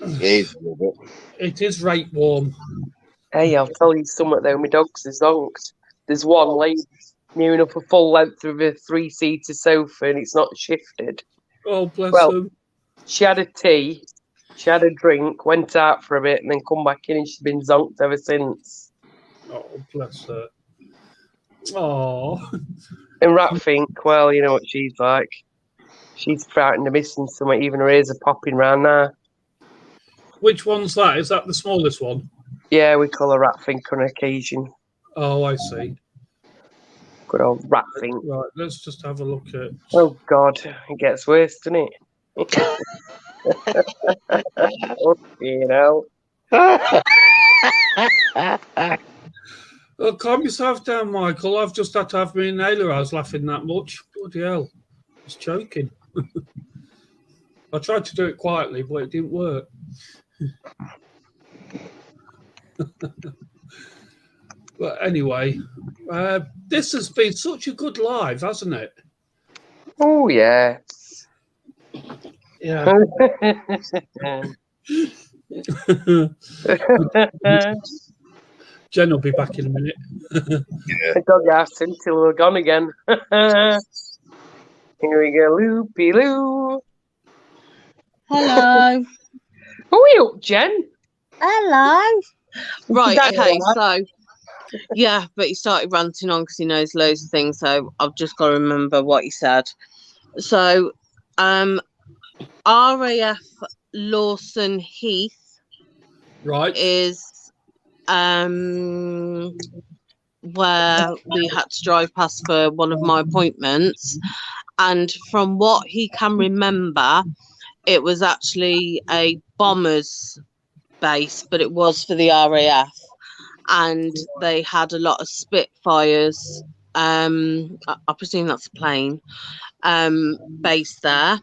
It is a little bit. It is right warm. Hey, I'll tell you something though. My dog's is zonked. There's one lady near enough a full length of a 3-seater sofa, and it's not shifted. Oh, bless them. She had a tea, she had a drink, went out for a bit, and then come back in, and she's been zonked ever since. Oh, bless her. Oh. And Rat think, well, you know what she's like. She's frightened of missing something. Even her ears are popping round now. Which one's that? Is that the smallest one? Yeah, we call her Rat Fink on occasion. Oh, I see. Good old Rat Fink. Right, let's just have a look at. Oh God, it gets worse, doesn't it? You know. Well, calm yourself down, Michael. I've just had to have my inhaler. I was laughing that much. Bloody hell. I was choking. I tried to do it quietly, but it didn't work. But anyway, this has been such a good live, hasn't it? Oh, yeah. Yeah. Jen will be back in a minute. I dog asked until we're gone again. Here we go, Loopy Loo. Hello. Who are you up, Jen? Hello. Right, That okay, one. so yeah, but he started ranting on because he knows loads of things, so I've just got to remember what he said. So RAF Lawson Heath right is where we had to drive past for one of my appointments, and from what he can remember, it was actually a bomber's base, but it was for the RAF, and they had a lot of Spitfires. I presume that's a plane based there,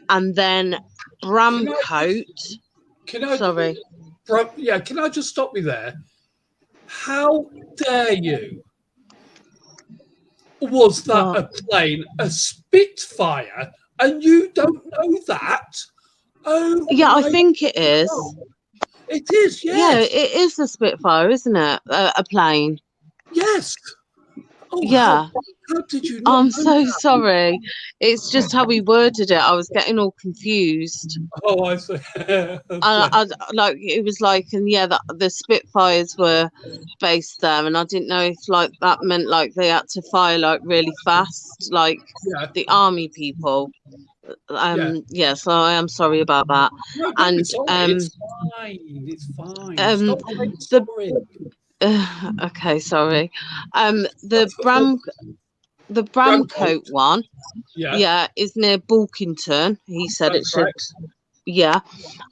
and then Bramcote. Can I? Sorry. Yeah, can I just stop you there? How dare you Was that a plane, a Spitfire, and you don't know that? Oh, Yeah, I my think it is. God. It is, Yeah, yes. it is a Spitfire, isn't it? A plane. Yes. Oh, Yeah. How did you not I'm know so that? sorry. It's just how he worded it. I was getting all confused. Oh, I see. I like it was like, and yeah, the Spitfires were based there, and I didn't know if like that meant like they had to fire like really fast, like Yeah. the army people. Yeah, so I am sorry about that. No, don't be And sorry. It's fine. It's fine. Stop saying sorry. okay, sorry. The Bramcote one, Yeah. is near Bulkington. He said That's it should. correct. Yeah,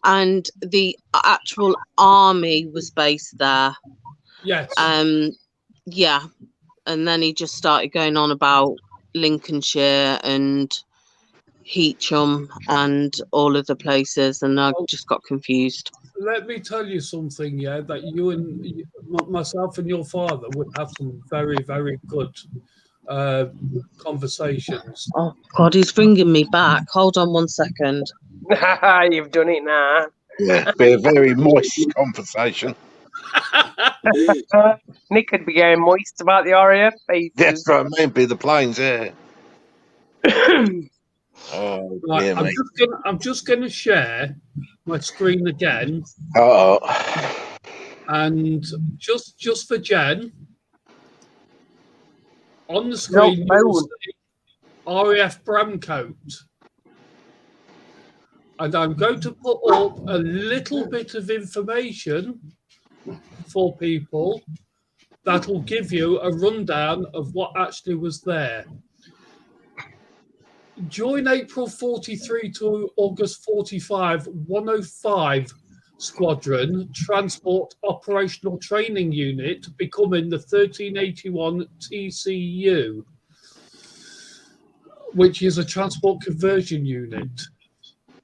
and the actual army was based there. Yes. Yeah, and then he just started going on about Lincolnshire and Heacham and all of the places, and I just got confused. Let me tell you something, yeah, that you and myself and your father would have some very, very good conversations. Oh God, he's ringing me back. Hold on 1 second. You've done it now. Yeah, be a very moist conversation. Nick could be getting moist about the RAF faces. That's what I mean. Be the planes, yeah. Oh, Right, yeah, mate. I'm just gonna share my screen again. And just for Jen, on the screen you'll see RAF Bramcote. And I'm going to put up a little bit of information for people that will give you a rundown of what actually was there. During April 43 to August 45, 105 Squadron Transport Operational Training Unit, becoming the 1381 TCU, which is a transport conversion unit.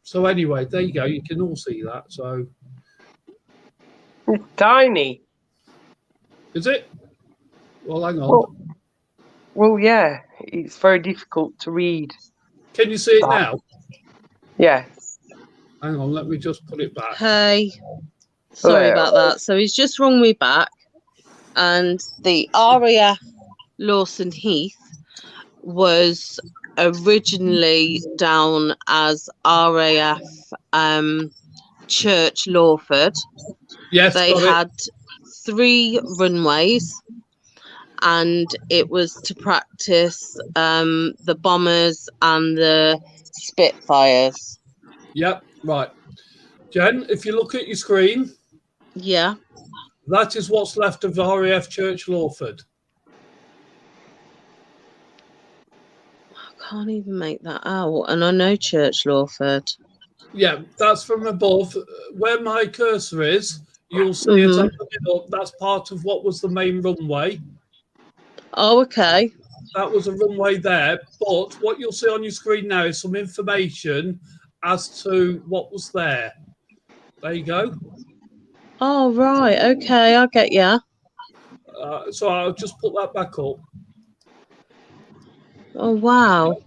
So anyway, there you go. You can all see that. So it's tiny. Is it? Well, hang on. Well, yeah. It's very difficult to read. Can you see it now? Yes. Hang on. Let me just put it back. Hey, sorry about that. So he's just rung me back, and the RAF Lawson Heath was originally down as RAF Church Lawford. Yes, they had 3 runways, and it was to practice the bombers and the Spitfires. Yep, right. Jen, if you look at your screen, yeah, that is what's left of RAF Church Lawford. Can't even make that out, and I know Church Lawford. Yeah, that's from above. Where my cursor is, you'll see it up the middle. That's part of what was the main runway. Oh, okay. That was a runway there, but what you'll see on your screen now is some information as to what was there. There you go. Oh, right. Okay, I get ya. So I'll just put that back up. Oh, wow.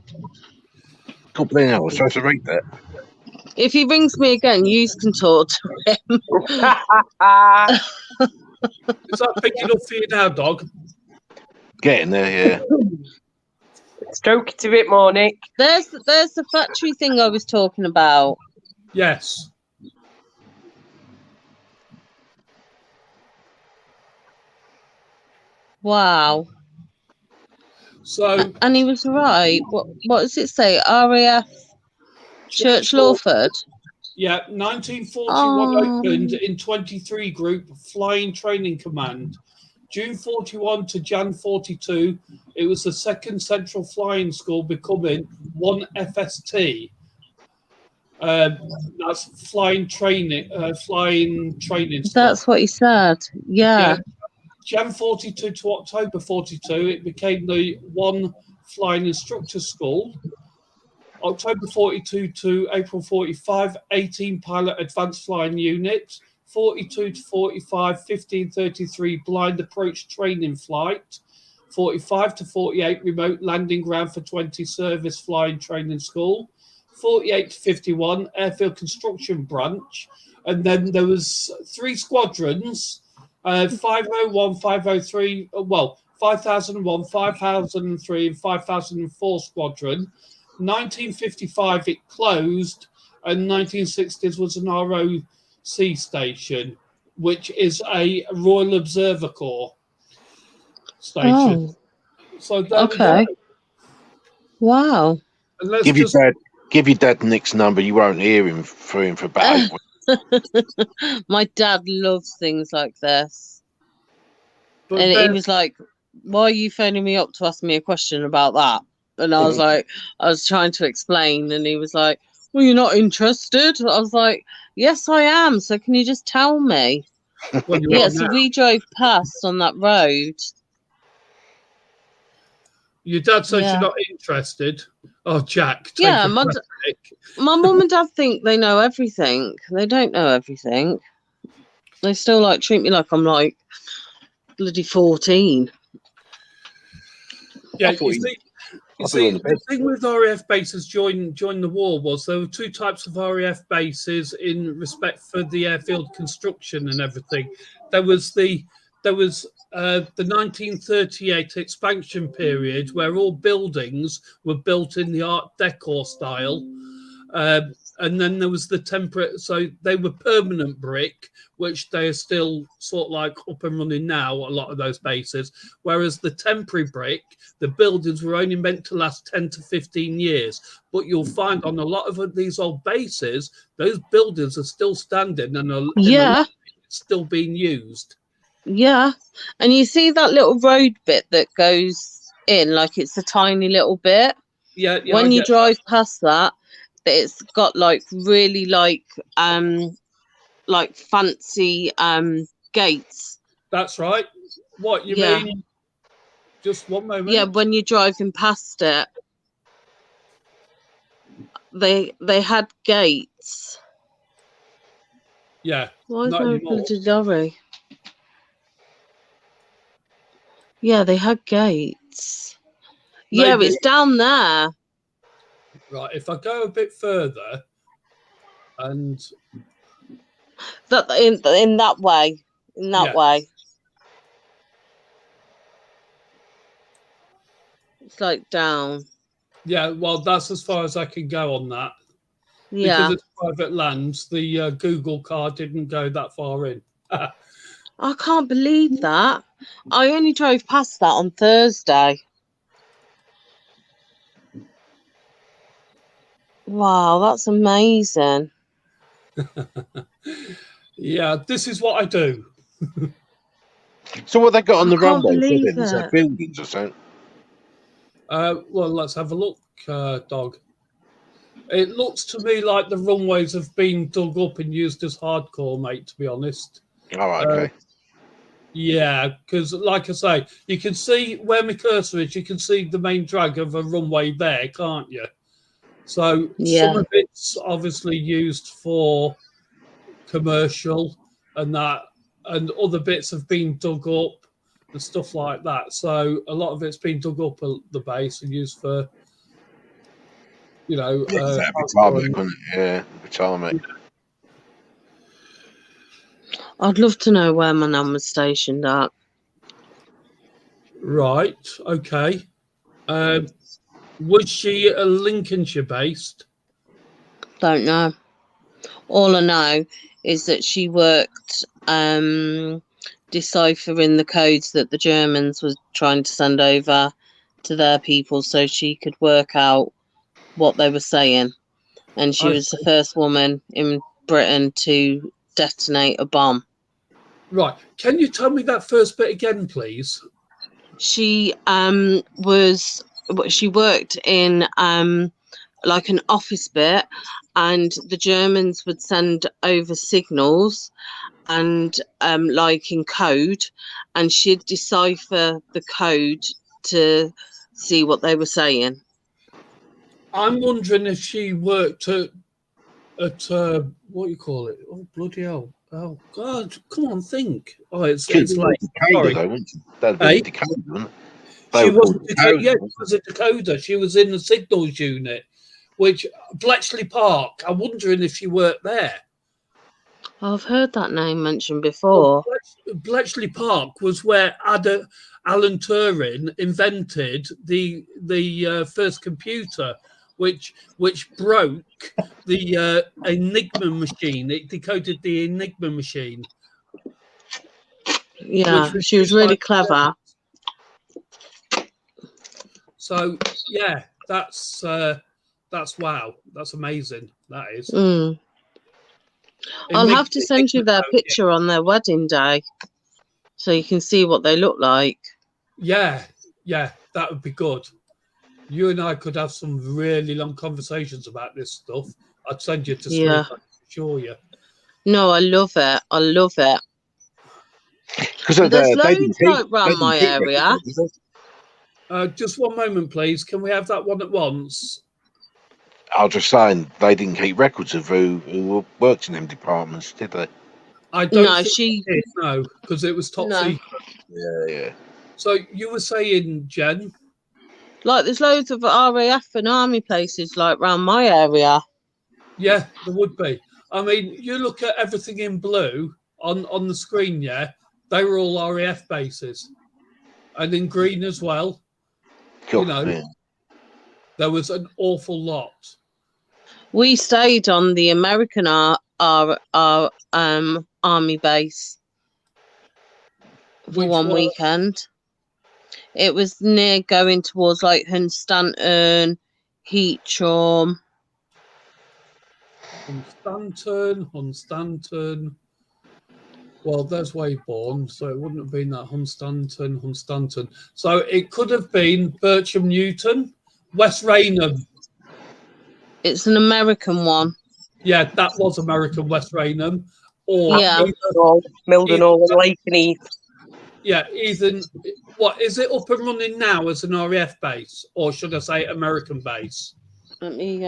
God bless, I was supposed to read that. If he rings me again, you can talk to him. Is that big enough for you now, dog? Getting there, yeah. Stroke it a bit more, Nick. There's the factory thing I was talking about. Yes. Wow. So, and he was right. What does it say? RAF Church Lawford? Yeah, 1941 opened in 23 Group Flying Training Command. June 41 to Jan 42, it was the second Central Flying School, becoming 1 FST. That's flying training. That's what he said. Yeah. Jan 42 to October 42, it became the 1 Flying Instructor School. October 42 to April 45, 18 Pilot Advanced Flying Unit. 42 to 45, 1533 Blind Approach Training Flight. 45 to 48 remote landing ground for 20 service flying training school, 48 to 51 airfield construction branch, and then there was 3 squadrons, 501, 503, 5001, 5003, and 5004 squadron. 1955 it closed, and 1960s was an ROC station, which is a Royal Observer Corps station. Oh, So there okay. we go. Wow. And let's Give just, your dad Nick's number. You won't hear him for about 8 weeks. My dad loves things like this. but And he then- was like, why are you phoning me up to ask me a question about that? And I was like, I was trying to explain, and he was like, well, you're not interested. I was like, yes, I am. So can you just tell me? when you Yeah, are so now. we drove past on that road. Your dad says Yeah. you're not interested. Oh, Jack. Take Yeah, a my breath, Nick. mum and dad think they know everything. They don't know everything. They still like treat me like I'm like bloody 14. Yeah, I thought you you see, on the the bed. thing with RAF bases during the war was there were 2 types of RAF bases in respect for the airfield construction and everything. There was the 1938 expansion period where all buildings were built in the Art Deco style. And then there was the temporary, so they were permanent brick, which they are still sort of like up and running now, a lot of those bases. Whereas the temporary brick, the buildings were only meant to last 10 to 15 years. But you'll find on a lot of these old bases, those buildings are still standing and Yeah, still being used. yeah. And you see that little road bit that goes in, like it's a tiny little bit. Yeah, When I you get drive past that, it's got like really like fancy gates. that's right. What you Yeah. mean? Just one moment. Yeah, when you're driving past it, they had gates. Yeah. Why is Not there a anymore. bloody lorry? Yeah, they had gates. Yeah, Maybe- it's down there. Right. If I go a bit further, and That in that way. In that Yeah. way. It's like down. yeah, well, that's as far as I can go on that. Yeah. Because it's private land, the Google car didn't go that far in. I can't believe that. I only drove past that on Thursday. Wow, that's amazing. Yeah, this is what I do. So what they got on the I can't runway? believe Is that it. buildings or something? Well, let's have a look, Dog. It looks to me like the runways have been dug up and used as hardcore, mate, to be honest. Oh, okay. Yeah, because like I say, you can see where my cursor is, you can see the main drag of a runway there, can't you? So Yeah. some of it's obviously used for commercial and that, and other bits have been dug up and stuff like that. So a lot of it's been dug up at the base and used for, you know, Retirement, couldn't it? Yeah, retirement. I'd love to know where my nan was stationed at. right. Okay. Was she a Lincolnshire based? Don't know. All I know is that she worked deciphering the codes that the Germans were trying to send over to their people so she could work out what they were saying. And she I was the first woman in Britain to detonate a bomb. Right. Can you tell me that first bit again, please? She she worked in like an office bit, and the Germans would send over signals and like in code, and she'd decipher the code to see what they were saying. I'm wondering if she worked at what do you call it? Oh, bloody hell. Oh, God. Come on, think. Oh, it's late. Decatur, Sorry. though, wouldn't it? That'd be Hey? Decatur, wouldn't it? They were was called Dakota, yeah, she was a Dakota. She was in the signals unit, which Bletchley Park. I'm wondering if she worked there. I've heard that name mentioned before. Bletchley Park was where Alan Turing invented the first computer, which broke the Enigma machine. It decoded the Enigma machine. Yeah, she was really clever. So yeah, that's wow. That's amazing. That is. Mm. I'll have to send you their picture on their wedding day, so you can see what they look like. Yeah, that would be good. You and I could have some really long conversations about this stuff. I'd send you to sleep, Yeah. I can assure you. No, I love it. I love it. Because There's loads like around my area. Just one moment, please. Can we have that one at once? I was just saying they didn't keep records of who worked in them departments, did they? I don't No, think she. they did, no, because it was top No. secret. Yeah. So you were saying, Jen? Like, there's loads of RAF and army places like around my area. Yeah, there would be. I mean, you look at everything in blue on the screen, yeah? They were all RAF bases. And in green as well. God, you know, man. there was an awful lot. We stayed on the American army base for Which one was? weekend. It was near going towards like Hunstanton, Heatchorm. Hunstanton. Well, there's Waybourne, so it wouldn't have been that Hunstanton. So it could have been Bircham Newton, West Raynham. It's an American one. Yeah, that was American West Raynham. Or Yeah. Mildenhall and Lakenheath. Yeah, Ethan, what is it up and running now as an RAF base, or should I say American base? Let me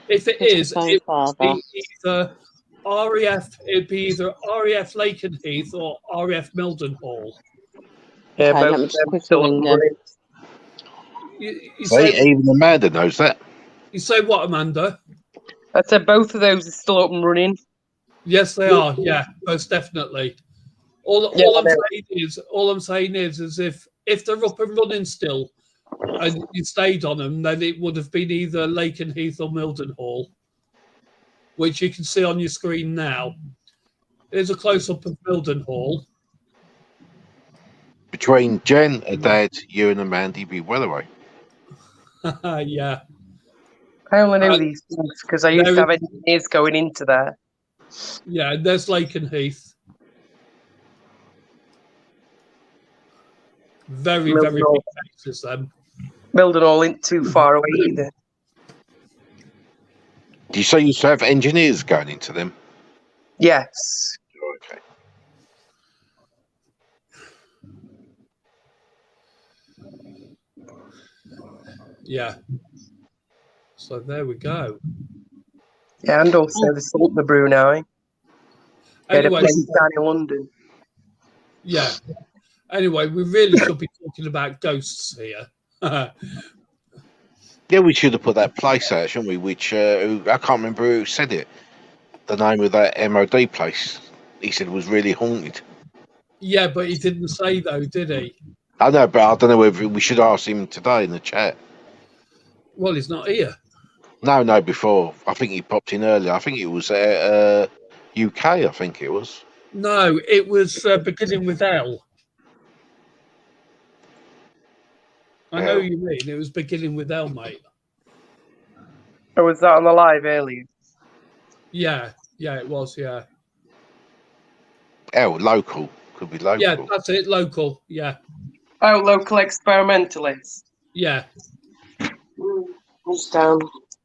If it put the is, phone it would farther. be either RAF. It'd be either RAF Lakenheath or RAF Mildenhall. Yeah, Okay, both let me of just them quickly still ring them. running. You See, say, even Amanda knows that. you say what, Amanda? I said both of those are still up and running. Yes, they are. Yeah, most definitely. All Yeah, I I'm know. saying is if they're up and running still, and you stayed on them, then it would have been either Lakenheath or Mildenhall, which you can see on your screen now. Here's a close up of Mildenhall. Between Jen, her dad, you, and Amanda, you'd be well away. Yeah. I only know these things because I used to have engineers going into there. Yeah, there's Lakenheath. Very, very Mildenhall. big bases then. Mildenhall ain't too far away either. Do you say you used to have engineers going into them? Yes. Okay. Yeah. So there we go. Yeah, and also the Saltner Brunei. They had a Anyway, place down in London. yeah. Anyway, we really should be talking about ghosts here. Yeah, we should have put that place out, shouldn't we? Which I can't remember who said it. The name of that MOD place. He said it was really haunted. Yeah, but he didn't say though, did he? I know, but I don't know whether we should ask him today in the chat. Well, he's not here. No, before. I think he popped in earlier. I think it was UK, I think it was. No, it was beginning with L. I know L. you mean. It was beginning with L, mate. Or was that on the live earlier? Yeah, it was, yeah. L, local. Could be local. Yeah, that's it, local, yeah. Oh, local experimentalists. Yeah. It's down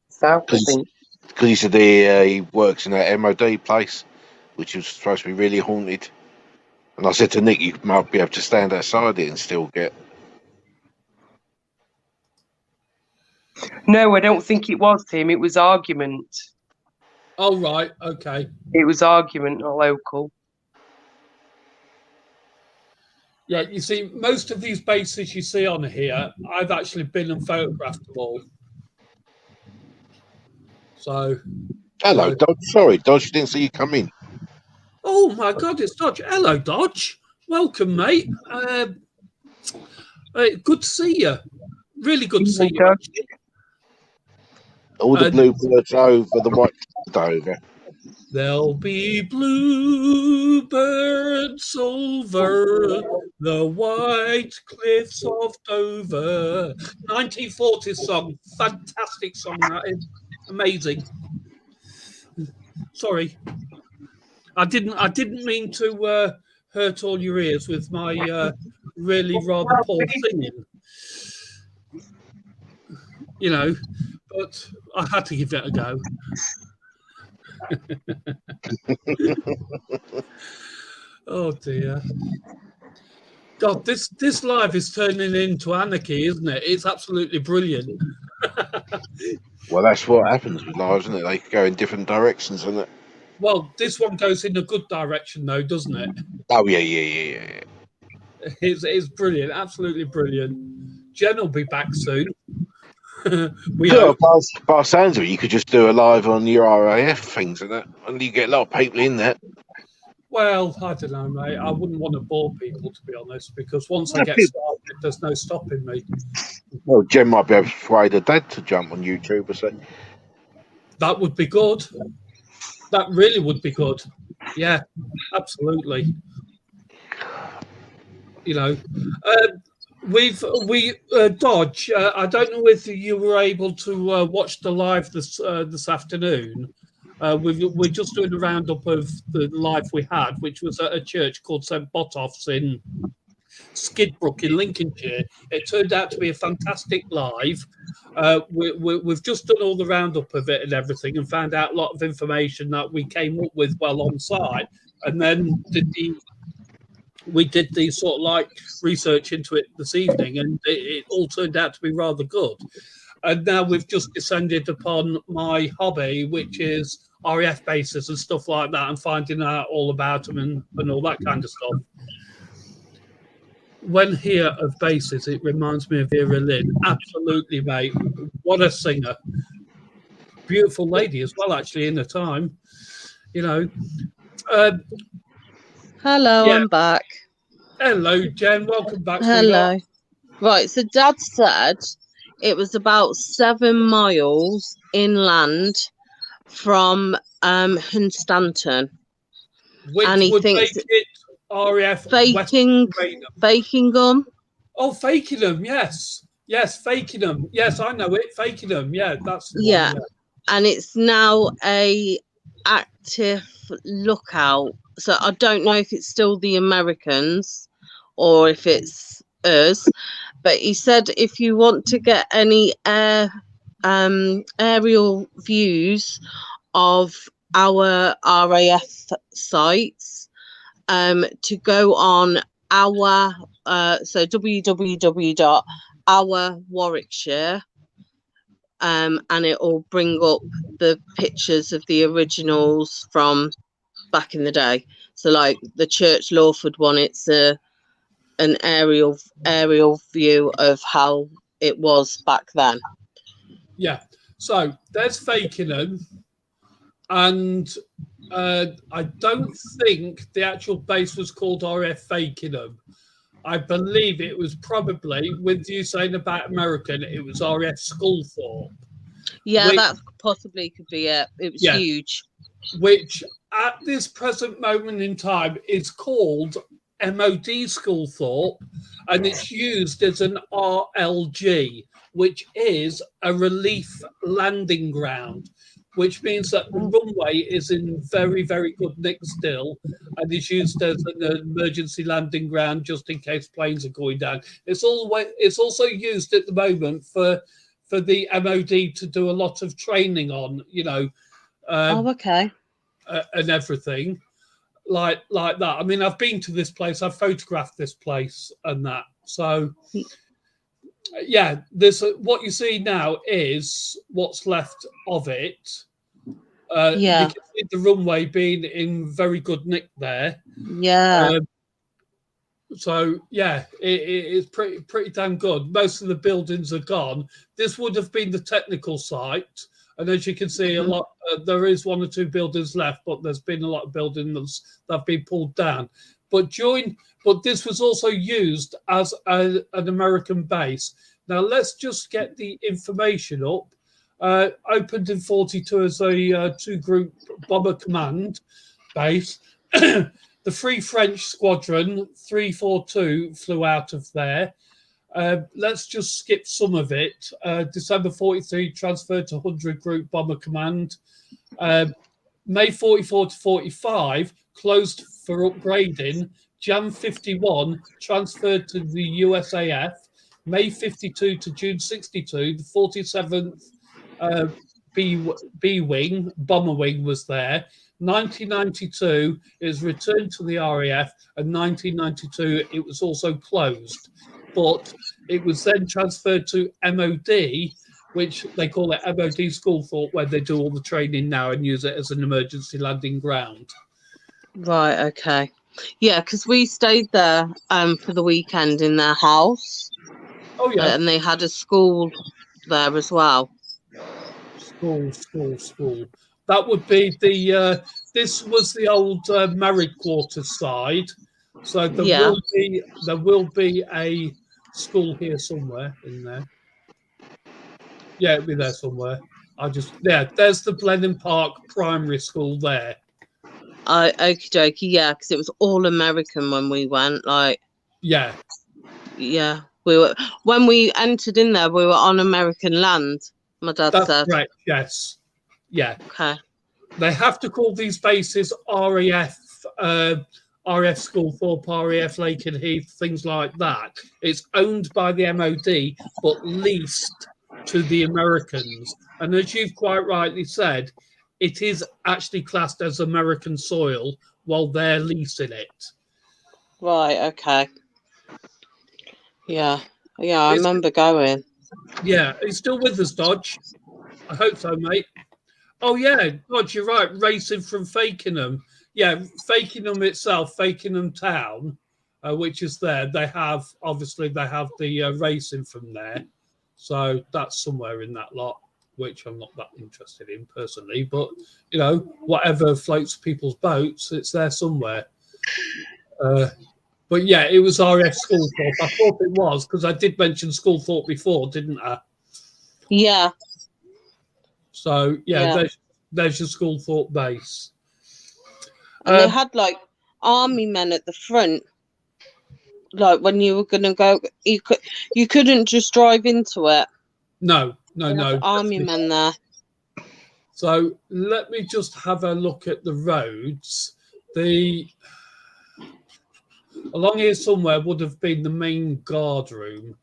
south, I think. Because he said he works in that MOD place, which was supposed to be really haunted. And I said to Nick, you might be able to stand outside it and still get... No, I don't think it was him. It was Argument. Oh, right, okay. It was Argument, not local. Yeah, you see, most of these bases you see on here, I've actually been and photographed them all. So, Hello, Dodge. Sorry, Dodge, didn't see you come in. oh my God, it's Dodge. Hello, Dodge. Welcome, mate. Good to see you. Really good to see you. Actually. All the bluebirds over, the white over. There'll be bluebirds over the white cliffs of Dover. 1940s song. Fantastic song, that is. Amazing. Sorry. I didn't mean to hurt all your ears with my really rather poor singing. You know, but I had to give it a go. Oh dear. God, this live is turning into anarchy, isn't it? It's absolutely brilliant. Well, that's what happens with lives, isn't it? They go in different directions, isn't it? Well, this one goes in a good direction, though, doesn't it? Oh yeah. It's brilliant, absolutely brilliant. Jen will be back soon. By sounds of it, you could just do a live on your RAF things and that, and you get a lot of people in there. Well, I don't know, mate. I wouldn't want to bore people, to be honest, because once I get started, there's no stopping me. Well, Jen might be able to persuade her dad to jump on YouTube or something. That would be good. That really would be good. Yeah, absolutely. You know, Dodge. I don't know if you were able to watch the live this afternoon. We're just doing a roundup of the live we had, which was at a church called St. Botolph's in Skidbrook in Lincolnshire. It turned out to be a fantastic live. We've just done all the roundup of it and everything, and found out a lot of information that we came up with while on site, and then we did the sort of like research into it this evening, and it all turned out to be rather good. And now we've just descended upon my hobby, which is RAF bases and stuff like that, and finding out all about them and all that kind of stuff. When hear of bases, it reminds me of Vera Lynn. Absolutely, mate. What a singer. Beautiful lady as well, actually, in her time. You know. Hello, yeah. I'm back. Hello, Jen. Welcome back. Hello. Sweetheart. Right, so Dad said it was about 7 miles inland from Hunstanton. Which and he would thinks make it RAF Fakingham. Oh, Fakenham, yes. Yes, Fakenham. Yes, I know it. Fakenham, yeah, that's the yeah. One, yeah. And it's now a active lookout. So I don't know if it's still the Americans or if it's us. But he said if you want to get any aerial views of our RAF sites, to go on our so www.ourwarwickshire, and it will bring up the pictures of the originals from back in the day. So like the Church Lawford one, it's an aerial view of how it was back then. Yeah. So there's Fakenham, and I don't think the actual base was called RAF Fakenham. I believe it was probably, with you saying about American, it was RAF Sculthorpe. Yeah, that possibly could be it. It was huge. Which at this present moment in time is called MOD Sculthorpe, and it's used as an RLG, which is a relief landing ground, which means that the runway is in very, very good nick still and is used as an emergency landing ground just in case planes are going down. It's also used at the moment for the MOD to do a lot of training on, you know. Okay. And everything like that. I mean, I've been to this place, I've photographed this place and that. So, yeah, this what you see now is what's left of it. You can see the runway being in very good nick there. Yeah. So yeah, it's pretty damn good. Most of the buildings are gone. This would have been the technical site, and as you can see, a lot there is 1 or 2 buildings left, but there's been a lot of buildings that have been pulled down. But this was also used as an American base. Now let's just get the information up. Opened in 42 as a 2-group bomber command base. The Free French Squadron 342 flew out of there. Let's just skip some of it. December 43 transferred to 100 Group Bomber Command. May 44 to 45 closed for upgrading. Jan 51 transferred to the USAF. May 52 to June 62, the 47th B Wing, Bomber Wing was there. 1992 is returned to the RAF, and 1992 it was also closed, but it was then transferred to MOD, which they call it MOD Schoolthorpe, where they do all the training now and use it as an emergency landing ground. Right, okay. Yeah, because we stayed there for the weekend in their house. Oh yeah. And they had a school there as well. School. That would be the. This was the old married quarters side, so there will be a school here somewhere in there. Yeah, it'll be there somewhere. There's the Blenheim Park Primary School there. Okie dokie, yeah, because it was all American when we went. Yeah. When we entered in there, we were on American land. My dad said. That's correct. Yes. Yeah. Okay. They have to call these bases RAF, RAF Schoolthorpe, RAF Lakenheath, things like that. It's owned by the MOD, but leased to the Americans. And as you've quite rightly said, it is actually classed as American soil while they're leasing it. Right. Okay. Yeah. I remember going. Yeah. Are you still with us, Dodge? I hope so, mate. Oh, yeah, Dodge, you're right. Racing from Fakenham. Yeah, Fakenham itself, Fakenham town, which is there. They have the racing from there. So that's somewhere in that lot, which I'm not that interested in personally. But, whatever floats people's boats, it's there somewhere. But yeah, it was RF Schoolthorpe. I thought it was because I did mention Schoolthorpe before, didn't I? Yeah. So there's your Schoolthorpe base. And they had army men at the front. Like when you were gonna go, you couldn't just drive into it. No. Army men there. So let me just have a look at the roads. Along here somewhere would have been the main guard room.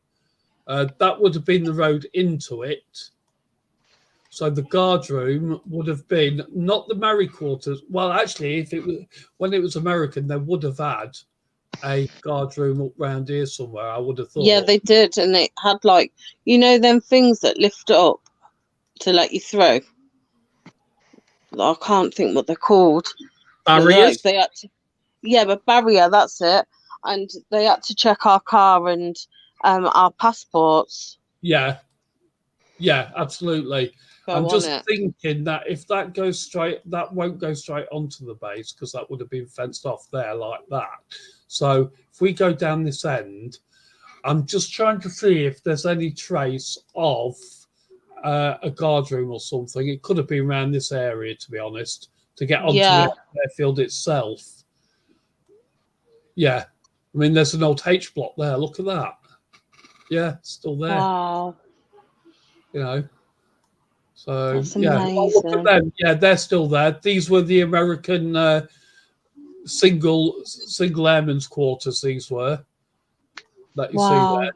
That would have been the road into it. So the guard room would have been not the married quarters. Well, actually, when it was American, they would have had a guard room up round here somewhere. I would have thought. Yeah, they did, and it had them things that lift up to let you through. I can't think what they're called. Barriers. They had to, but barrier. That's it. And they had to check our car and our passports. Yeah, absolutely. I'm just thinking that if that goes straight, that won't go straight onto the base because that would have been fenced off there like that. So if we go down this end, I'm just trying to see if there's any trace of a guard room or something. It could have been around this area, to be honest, to get onto the airfield itself. Yeah. I mean, there's an old H block there. Look at that. Yeah, still there. Wow. So that's look at them. Yeah, they're still there. These were the American single airmen's quarters. These were that you see there.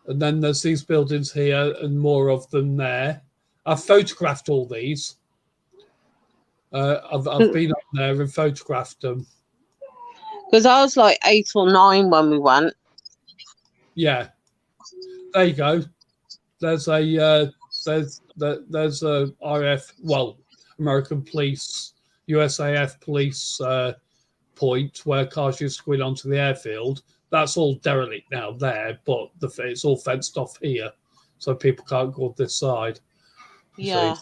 And then there's these buildings here and more of them there. I've photographed all these. I've been up there and photographed them. Because I was 8 or 9 when we went. Yeah, there you go. There's a there's a RF, American police, USAF police point where cars used to go in onto the airfield. That's all derelict now there, but it's all fenced off here, so people can't go on this side. Yeah.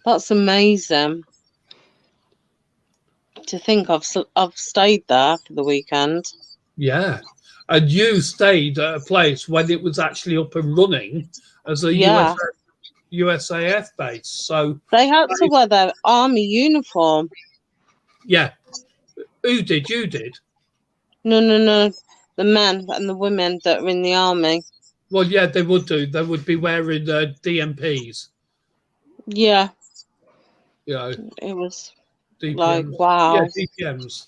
That's amazing. To think I've stayed there for the weekend. Yeah. And you stayed at a place when it was actually up and running as a USAF base. So they had to wear their army uniform. Yeah. Who did? You did? No. The men and the women that are in the army. Well, yeah, they would do. They would be wearing DMPs. Yeah. You know, it was DPMs. like, wow. Yeah, DPMs.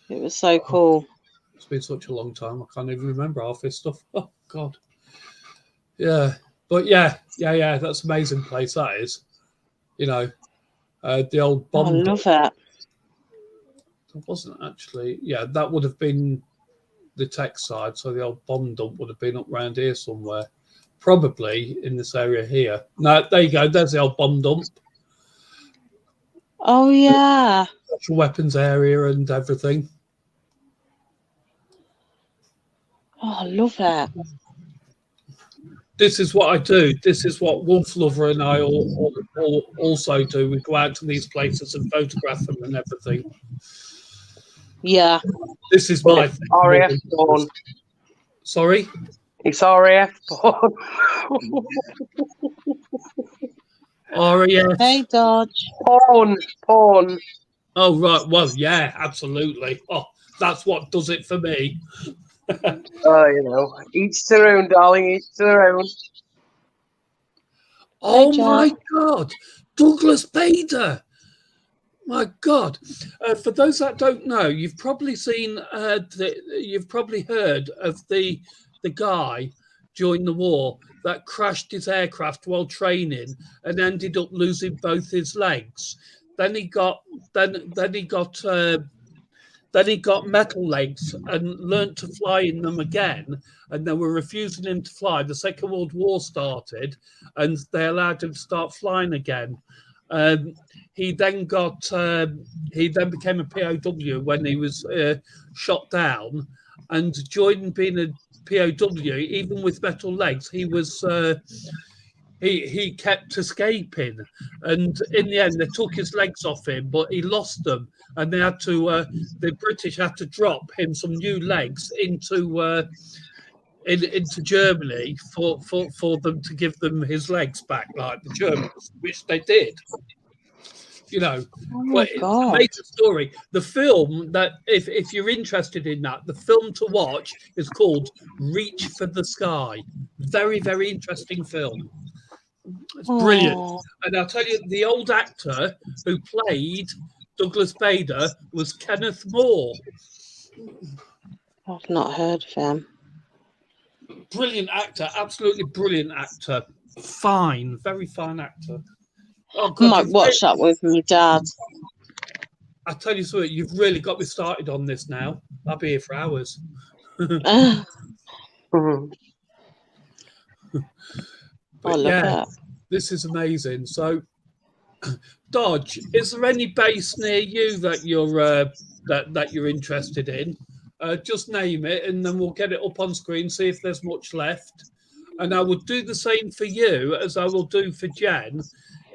It was so cool. It's been such a long time. I can't even remember half this stuff. Oh, God. Yeah. But yeah, that's an amazing place, that is. You know, the old bomb. I love it. It wasn't actually. Yeah, that would have been the tech side. So the old bomb dump would have been up round here somewhere. Probably in this area here. No, there you go. There's the old bomb dump. Oh, yeah. Special weapons area and everything. Oh, I love it. This is what I do. This is what Wolf Lover and I also do. We go out to these places and photograph them and everything. Yeah. This is my thing. RAF born. Sorry? It's RAF born. RAF. Hey, Dodge. Porn. Oh, right. Well, yeah, absolutely. Oh, that's what does it for me. Oh, you know, each to their own, darling, each to their own. Oh, my God. Douglas Bader. My God. For those that don't know, you've probably seen, you've probably heard of the guy during the war that crashed his aircraft while training and ended up losing both his legs. Then he got metal legs and learnt to fly in them again, and they were refusing him to fly. The Second World War started, and they allowed him to start flying again. He then became a POW when he was shot down, and during being a POW, even with metal legs, he was he kept escaping, and in the end they took his legs off him, but he lost them, and they had to the British had to drop him some new legs into Germany for them to give them his legs back, like the Germans, which they did. You know, but it's an amazing story. The film that, if you're interested in that, the film to watch is called Reach for the Sky. Very, very interesting film. It's brilliant. And I'll tell you, the old actor who played Douglas Bader was Kenneth Moore. I've not heard of him. Brilliant actor, absolutely brilliant actor. Fine, very fine actor. Oh, God, I might watch that with my dad. I tell you something, you've really got me started on this now. I'll be here for hours. I love it. This is amazing. So, Dodge, is there any base near you that you're that you're interested in? Just name it, and then we'll get it up on screen. See if there's much left. And I will do the same for you as I will do for Jen.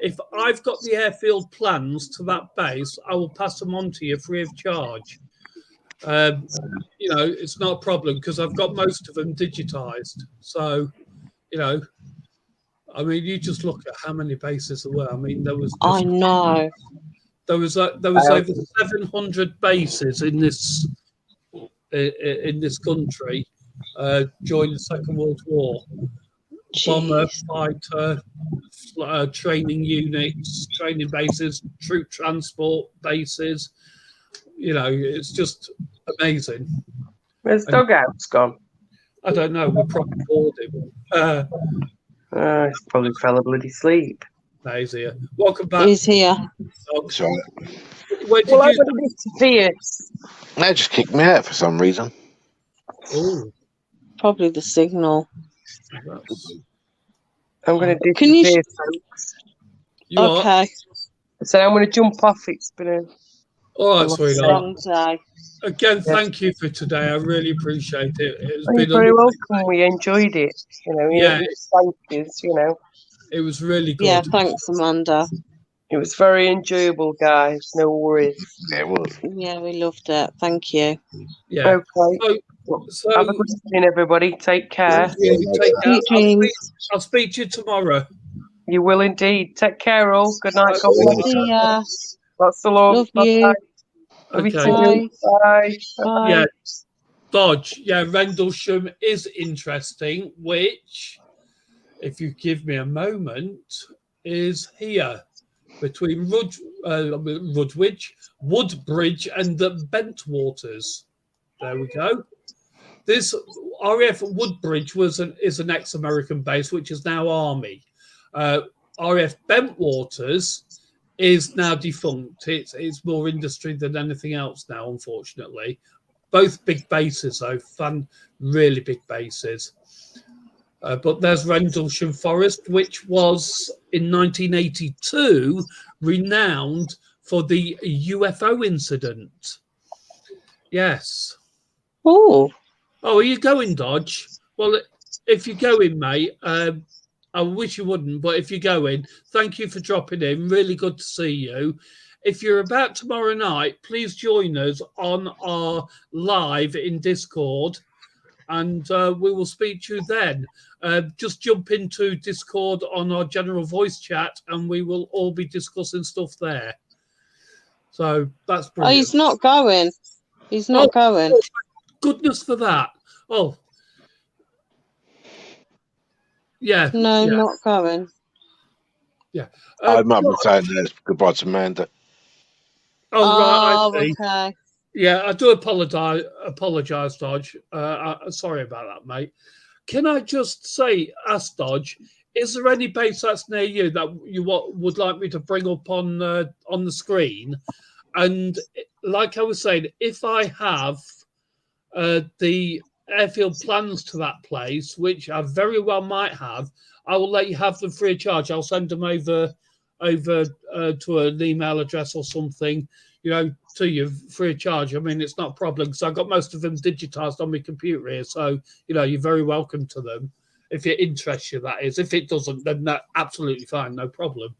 If I've got the airfield plans to that base, I will pass them on to you free of charge. You know, it's not a problem because I've got most of them digitized. So, you know, I mean, you just look at how many bases there were. I mean, there was. I know. There was over 700 bases in this country during the Second World War. Bomber, fighter, training units, training bases, troop transport bases. You know, it's just amazing. Where's Dugouts gone? I don't know. We're probably bored him. He probably fell a bloody sleep. No, he's here. Welcome back. He's here. Oh, Sorry. where did Well, you? I'm going to disappear. They just kicked me out for some reason. Oh, Probably the signal. that's- I'm going to Can you? disappear, folks. you are. Okay. So I'm going to jump off. It's been a All right, long sweetheart. Sunday. Again, thank you for today. I really appreciate it. It's You're been very a, welcome. We enjoyed it. You know, Yeah. thank yous, you know. it was really good. Yeah, thanks, Amanda. It was very enjoyable, guys. No worries. Yeah, it was. Yeah, we loved it. Thank you. Yeah. Okay. So Have a good evening, everybody. Take care. yeah, take care. Sweet dreams. I'll speak to you tomorrow. You will indeed. Take care, all. Good night. God Bye. bless. See ya. Lots of love. Love Bye. you. Love you Okay. too. Bye. Bye. Yeah. Dodge. Yeah, Rendlesham is interesting, which, if you give me a moment, is here between Woodbridge and the Bentwaters. There we go. This RAF Woodbridge is an ex-American base, which is now Army. RAF Bentwaters is now defunct. It's more industry than anything else now, unfortunately. Both big bases, though, really big bases. But there's Rendlesham Forest, which was in 1982 renowned for the UFO incident. Yes. Oh, Oh, are you going, Dodge? Well, if you're going, mate, I wish you wouldn't, but if you're going, thank you for dropping in. Really good to see you. If you're about tomorrow night, please join us on our live in Discord, and we will speak to you then. Just jump into Discord on our general voice chat, and we will all be discussing stuff there. So that's oh, brilliant. he's not going. He's not going. Oh, goodness for that. Oh, yeah. No, yeah. not going. Yeah. I might be saying goodbye to Amanda. Oh, right. I see. Okay. Yeah, I do apologize, Dodge. Sorry about that, mate. Can I just ask Dodge, is there any base that's near you that you would like me to bring up on the screen? And like I was saying, if I have the airfield plans to that place, which I very well might have, I will let you have them free of charge. I'll send them over to an email address or something, to you free of charge. I mean, it's not a problem because I've got most of them digitized on my computer here. So, you're very welcome to them if it interests you, that is. If it doesn't, then that's absolutely fine, no problem.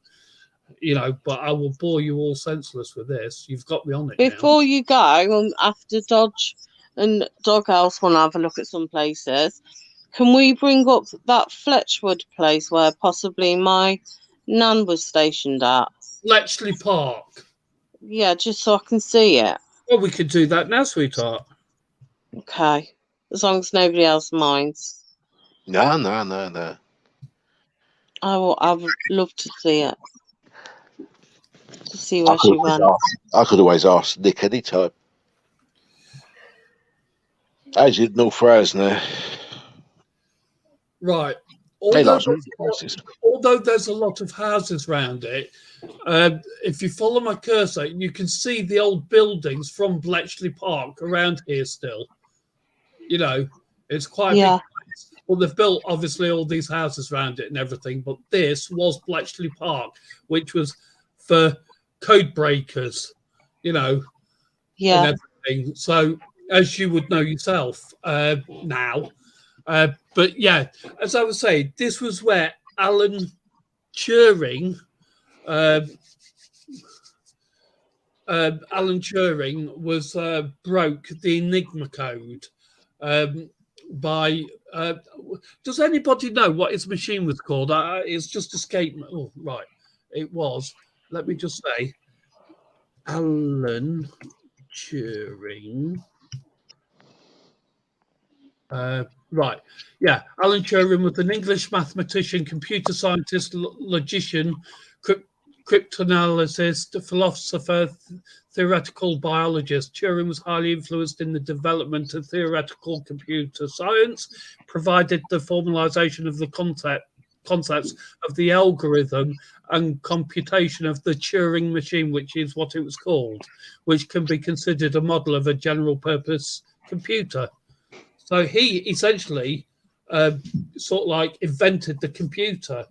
But I will bore you all senseless with this. You've got me on it Before you go, after Dodge and Doghouse want to have a look at some places, can we bring up that Fletchwood place where possibly my nan was stationed at? Bletchley Park. Yeah, just so I can see it. Well, we could do that now, sweetheart. Okay. As long as nobody else minds. No. I would love to see it. To see where she went. I could always ask Nick anytime. As in North Wales now. Right. Although there's a lot of houses around it, if you follow my cursor, you can see the old buildings from Bletchley Park around here still. It's quite a big place. Well, they've built, obviously, all these houses around it and everything, but this was Bletchley Park, which was for code breakers, Yeah. and everything. So, as you would know yourself now. But yeah, as I was saying, this was where Alan Turing was broke the Enigma code by. Does anybody know what his machine was called? It's just escaped. Oh, right, it was. Let me just say, Alan Turing. Right. Yeah. Alan Turing was an English mathematician, computer scientist, logician, cryptanalyst, philosopher, theoretical biologist. Turing was highly influenced in the development of theoretical computer science, provided the formalization of the concepts of the algorithm and computation of the Turing machine, which is what it was called, which can be considered a model of a general purpose computer. So he essentially sort of like invented the computer,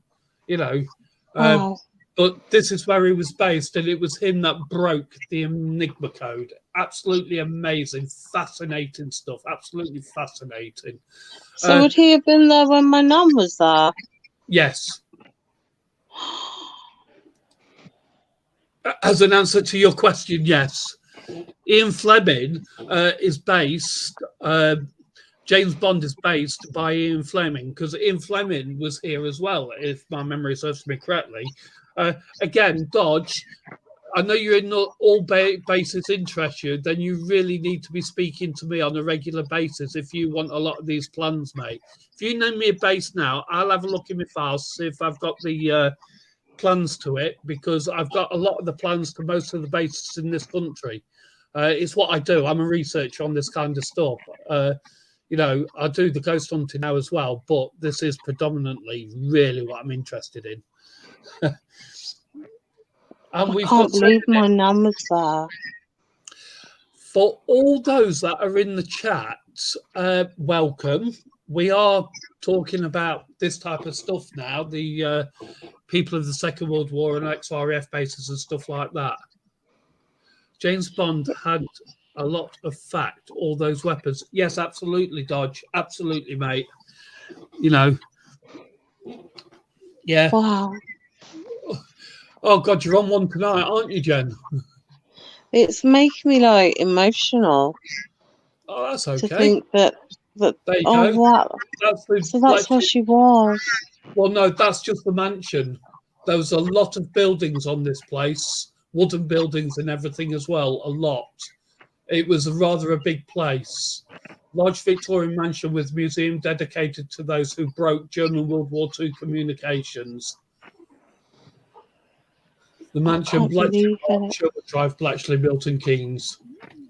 Wow. But this is where he was based, and it was him that broke the Enigma code. Absolutely amazing, fascinating stuff. Absolutely fascinating. So would he have been there when my nan was there? Yes. As an answer to your question, yes. Ian Fleming is based. James Bond is based by Ian Fleming, because Ian Fleming was here as well, if my memory serves me correctly. Again, Dodge, I know you're in all bases interest you, then you really need to be speaking to me on a regular basis if you want a lot of these plans, mate. If you name me a base now, I'll have a look in my files, see if I've got the plans to it, because I've got a lot of the plans to most of the bases in this country. It's what I do. I'm a researcher on this kind of stuff. You know, I do the ghost hunting now as well, but this is predominantly really what I'm interested in. And I can't believe my nan was there. For all those that are in the chat, welcome. We are talking about this type of stuff now, the people of the Second World War and XRF bases and stuff like that. James Bond had a lot of fact, all those weapons. Yes, absolutely, Dodge. Absolutely, mate. You know, yeah. Wow. Oh, God, you're on one tonight, aren't you, Jen? It's making me, like, emotional. Oh, that's okay. To think that there you oh, go. wow. So that's where she was. Well, no, that's just the mansion. There was a lot of buildings on this place, wooden buildings and everything as well, a lot. It was rather a big place. Large Victorian mansion with museum dedicated to those who broke German World War II communications. The mansion, Bletchley Park, Sherwood Drive, Bletchley, Milton Keynes.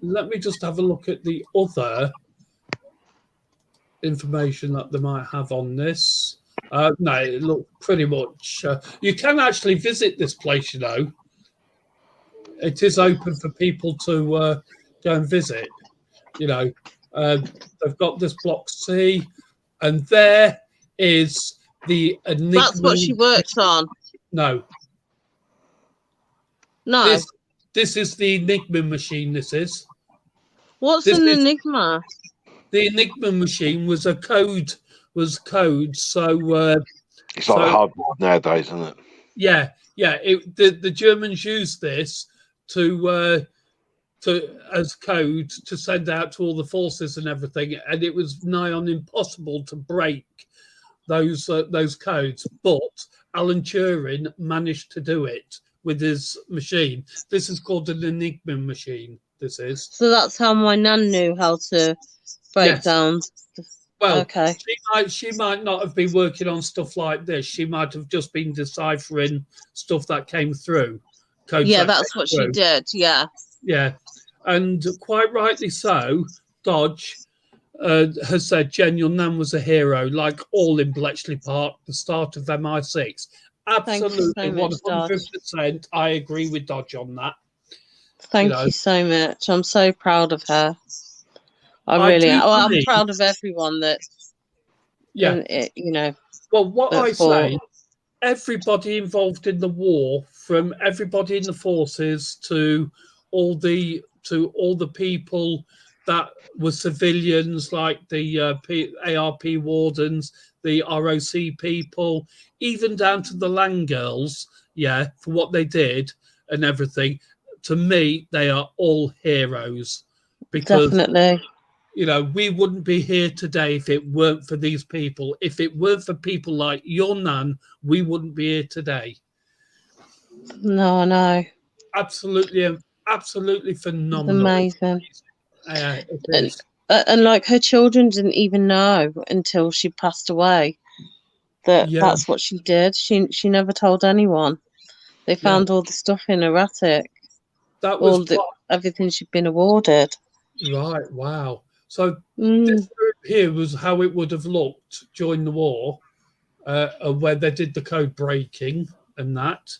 Let me just have a look at the other information that they might have on this. No, it looked pretty much. You can actually visit this place, you know. It is open for people to go and visit. You know, they've got this block C, and there is the Enigma. That's what she works on. No. No. This is the Enigma machine. This is. What's an Enigma? The Enigma machine was a code. So it's like a hardboard nowadays, isn't it? Yeah, yeah. The Germans used this to as code to send out to all the forces and everything, and it was nigh on impossible to break those codes. But Alan Turing managed to do it with his machine. This is called an Enigma machine. This is. So that's how my nan knew how to break down. Well, okay. She might not have been working on stuff like this. She might have just been deciphering stuff that came through. Yeah, that's what she did. Yeah. Yeah, and quite rightly so. Dodge has said, Jen, your nan was a hero, like all in Bletchley Park, the start of MI6. Absolutely, 100%. I agree with Dodge on that. Thank you so much. I'm so proud of her. I really am. Well, I'm proud of everyone that. Yeah. You know. Well, what I say, everybody involved in the war, from everybody in the forces to all the people that were civilians, like the ARP wardens, the ROC people, even down to the land girls, for what they did and everything. To me, they are all heroes. Because, definitely. You know, we wouldn't be here today if it weren't for these people. If it weren't for people like your nan, we wouldn't be here today. No, I know. Absolutely phenomenal. Amazing. And like her children didn't even know until she passed away that that's what she did. She never told anyone. They found all the stuff in her attic. That was everything she'd been awarded. Right. Wow. So this room here was how it would have looked during the war, where they did the code breaking and that.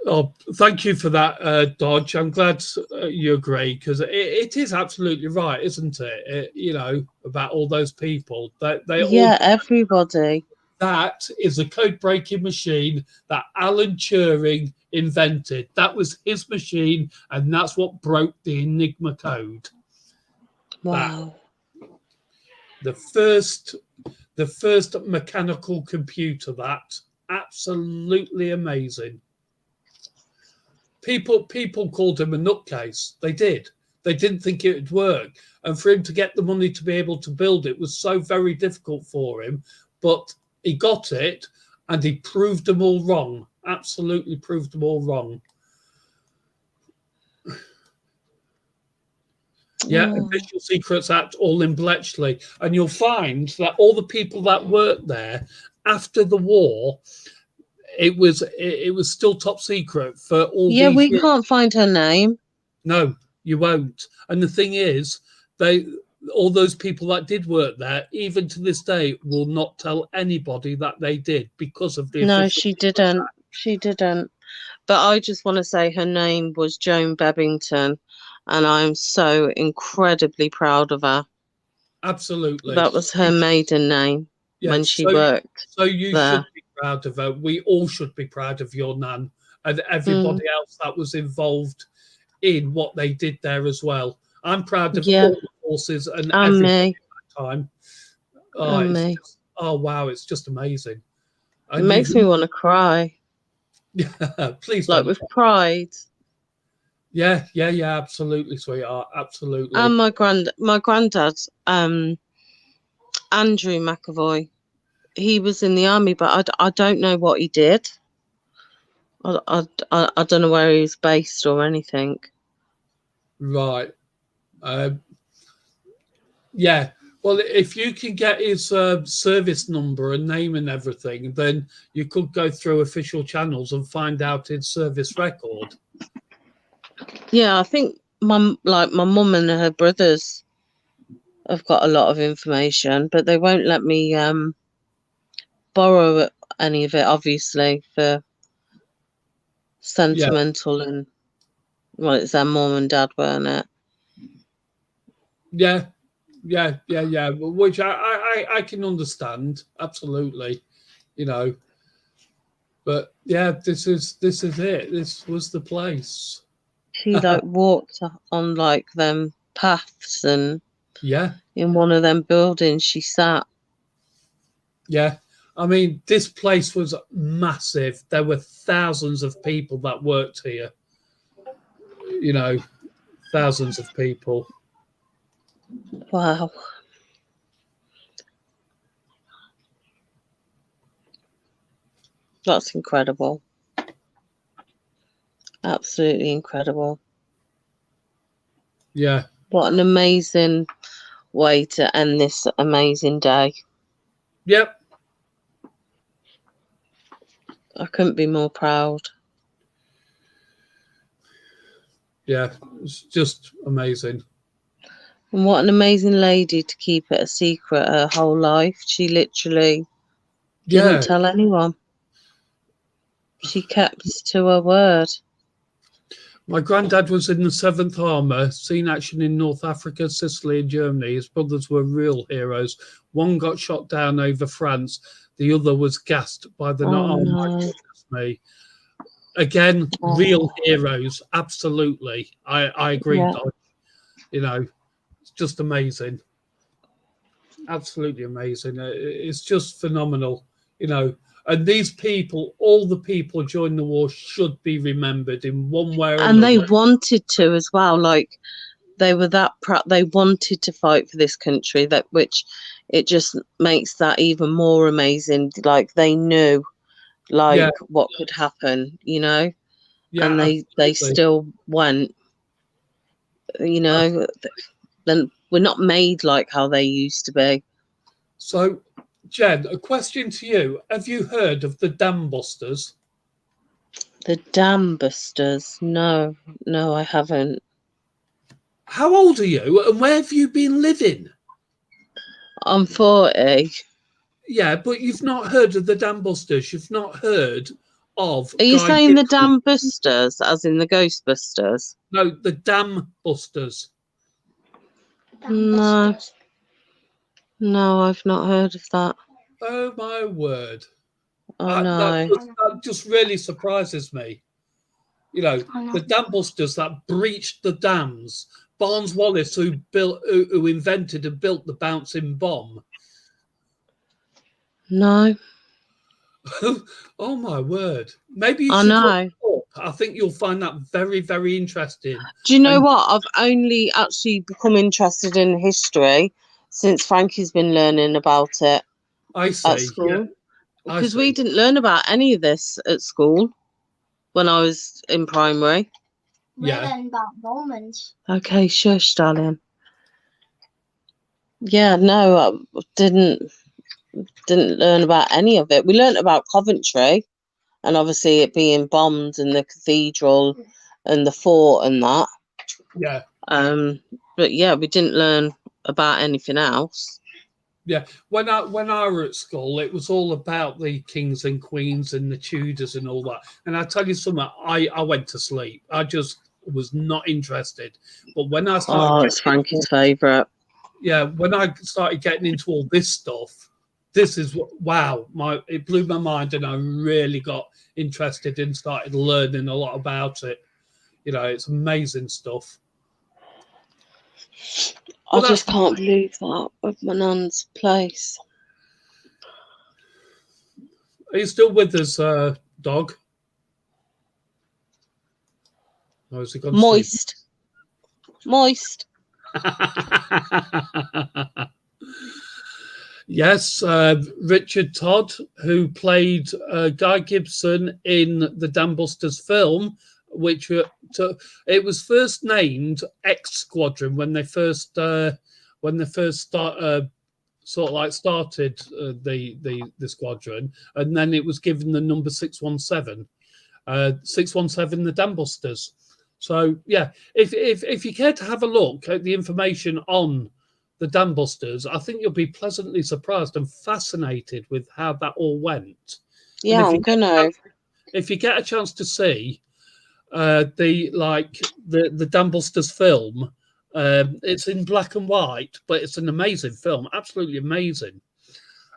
Oh, thank you for that, Dodge. I'm glad you agree, because it is absolutely right, isn't it? You know, about all those people. They all everybody. That is a code breaking machine that Alan Turing invented. That was his machine, and that's what broke the Enigma code. Wow. The first mechanical computer. That absolutely amazing. People called him a nutcase. They did. They didn't think it would work, and for him to get the money to be able to build it was so very difficult for him. But he got it, and he proved them all wrong. Absolutely proved them all wrong. Yeah, Official Secrets Act, all in Bletchley. And you'll find that all the people that worked there after the war, it was still top secret for all Yeah, these we years. can't find her name. No, you won't. And the thing is, all those people that did work there, even to this day, will not tell anybody that they did because of the No, Official she Secrets didn't. Act. She didn't. But I just want to say her name was Joan Bebbington, and I'm so incredibly proud of her. Absolutely. That was her maiden name when she worked So you there. should be proud of her. We all should be proud of your nan and everybody else that was involved in what they did there as well. I'm proud of all the forces and everybody me. at that time. And me. Oh wow, it's just amazing. It makes me want to cry. Please Like don't. with pride. Yeah, absolutely, sweetheart, absolutely. And my granddad, Andrew McAvoy, he was in the army, but I don't know what he did. I don't know where he was based or anything. Right. Yeah. Well, if you can get his service number and name and everything, then you could go through official channels and find out his service record. Yeah, I think my mum and her brothers have got a lot of information, but they won't let me borrow any of it, obviously, for sentimental and well, it's their mum and dad, weren't it? Yeah. Which I can understand, absolutely, you know. But yeah, this is it. This was the place. She like walked on like them paths, and in one of them buildings she sat. Yeah, I mean, this place was massive. There were thousands of people that worked here. You know, thousands of people. Wow. That's incredible. Absolutely incredible. Yeah. What an amazing way to end this amazing day. Yep. I couldn't be more proud. Yeah, it's just amazing. And what an amazing lady to keep it a secret her whole life. She literally didn't tell anyone. She kept to her word. My granddad was in the 7th Armour, seen action in North Africa, Sicily and Germany. His brothers were real heroes. One got shot down over France. The other was gassed by the my goodness me. Again, real heroes, absolutely. I agree, Dodge. You know, it's just amazing. Absolutely amazing. It's just phenomenal, you know. And these people, all the people during the war should be remembered in one way or another. And they wanted to as well. Like, they were that proud. They wanted to fight for this country, which it just makes that even more amazing. Like, they knew, what could happen, you know? Yeah, and they still went, you know. Then we're not made like how they used to be. So, Jen, a question to you. Have you heard of the Dam Busters? The Dam Busters? No, I haven't. How old are you and where have you been living? I'm 40. Yeah, but you've not heard of the Dam Busters. You've not heard of... Are you saying the Dam Busters, as in the Ghostbusters? No, the Dam Busters. No, I've not heard of that. Oh my word! Oh no. That just really surprises me. You know, the dam busters that breached the dams. Barnes Wallis, who invented and built the bouncing bomb. No. Oh my word! Maybe you I should know. look it up. I think you'll find that very, very interesting. Do you know And what? I've only actually become interested in history since Frankie's been learning about it I at see. Yeah, school. I Because we see. didn't learn about any of this at school when I was in primary. We're Yeah. learning about Romans. Okay, shush, darling. Yeah, no, I didn't learn about any of it. We learned about Coventry and obviously it being bombed and the cathedral and the fort and that. Yeah. But yeah, we didn't learn about anything else. Yeah, when I were at school, it was all about the kings and queens and the Tudors and all that. And I tell you something, I went to sleep. I just was not interested. But when I started, It's Frankie's favourite. Yeah, when I started getting into all this stuff, this is wow! It blew my mind, and I really got interested and started learning a lot about it. You know, it's amazing stuff. I just can't believe that with my nan's place. Are you still with us, dog? Or has he gone to Moist. Moist. Yes, Richard Todd, who played Guy Gibson in the Dam Busters film, which it was first named X Squadron when they first started the squadron, and then it was given the number 617, 617 the Dam Busters. So yeah, if you care to have a look at the information on the Dam Busters, I think you'll be pleasantly surprised and fascinated with how that all went. Yeah, I'm gonna. If you get a chance to see the Dam Busters film, it's in black and white, but it's an amazing film, absolutely amazing.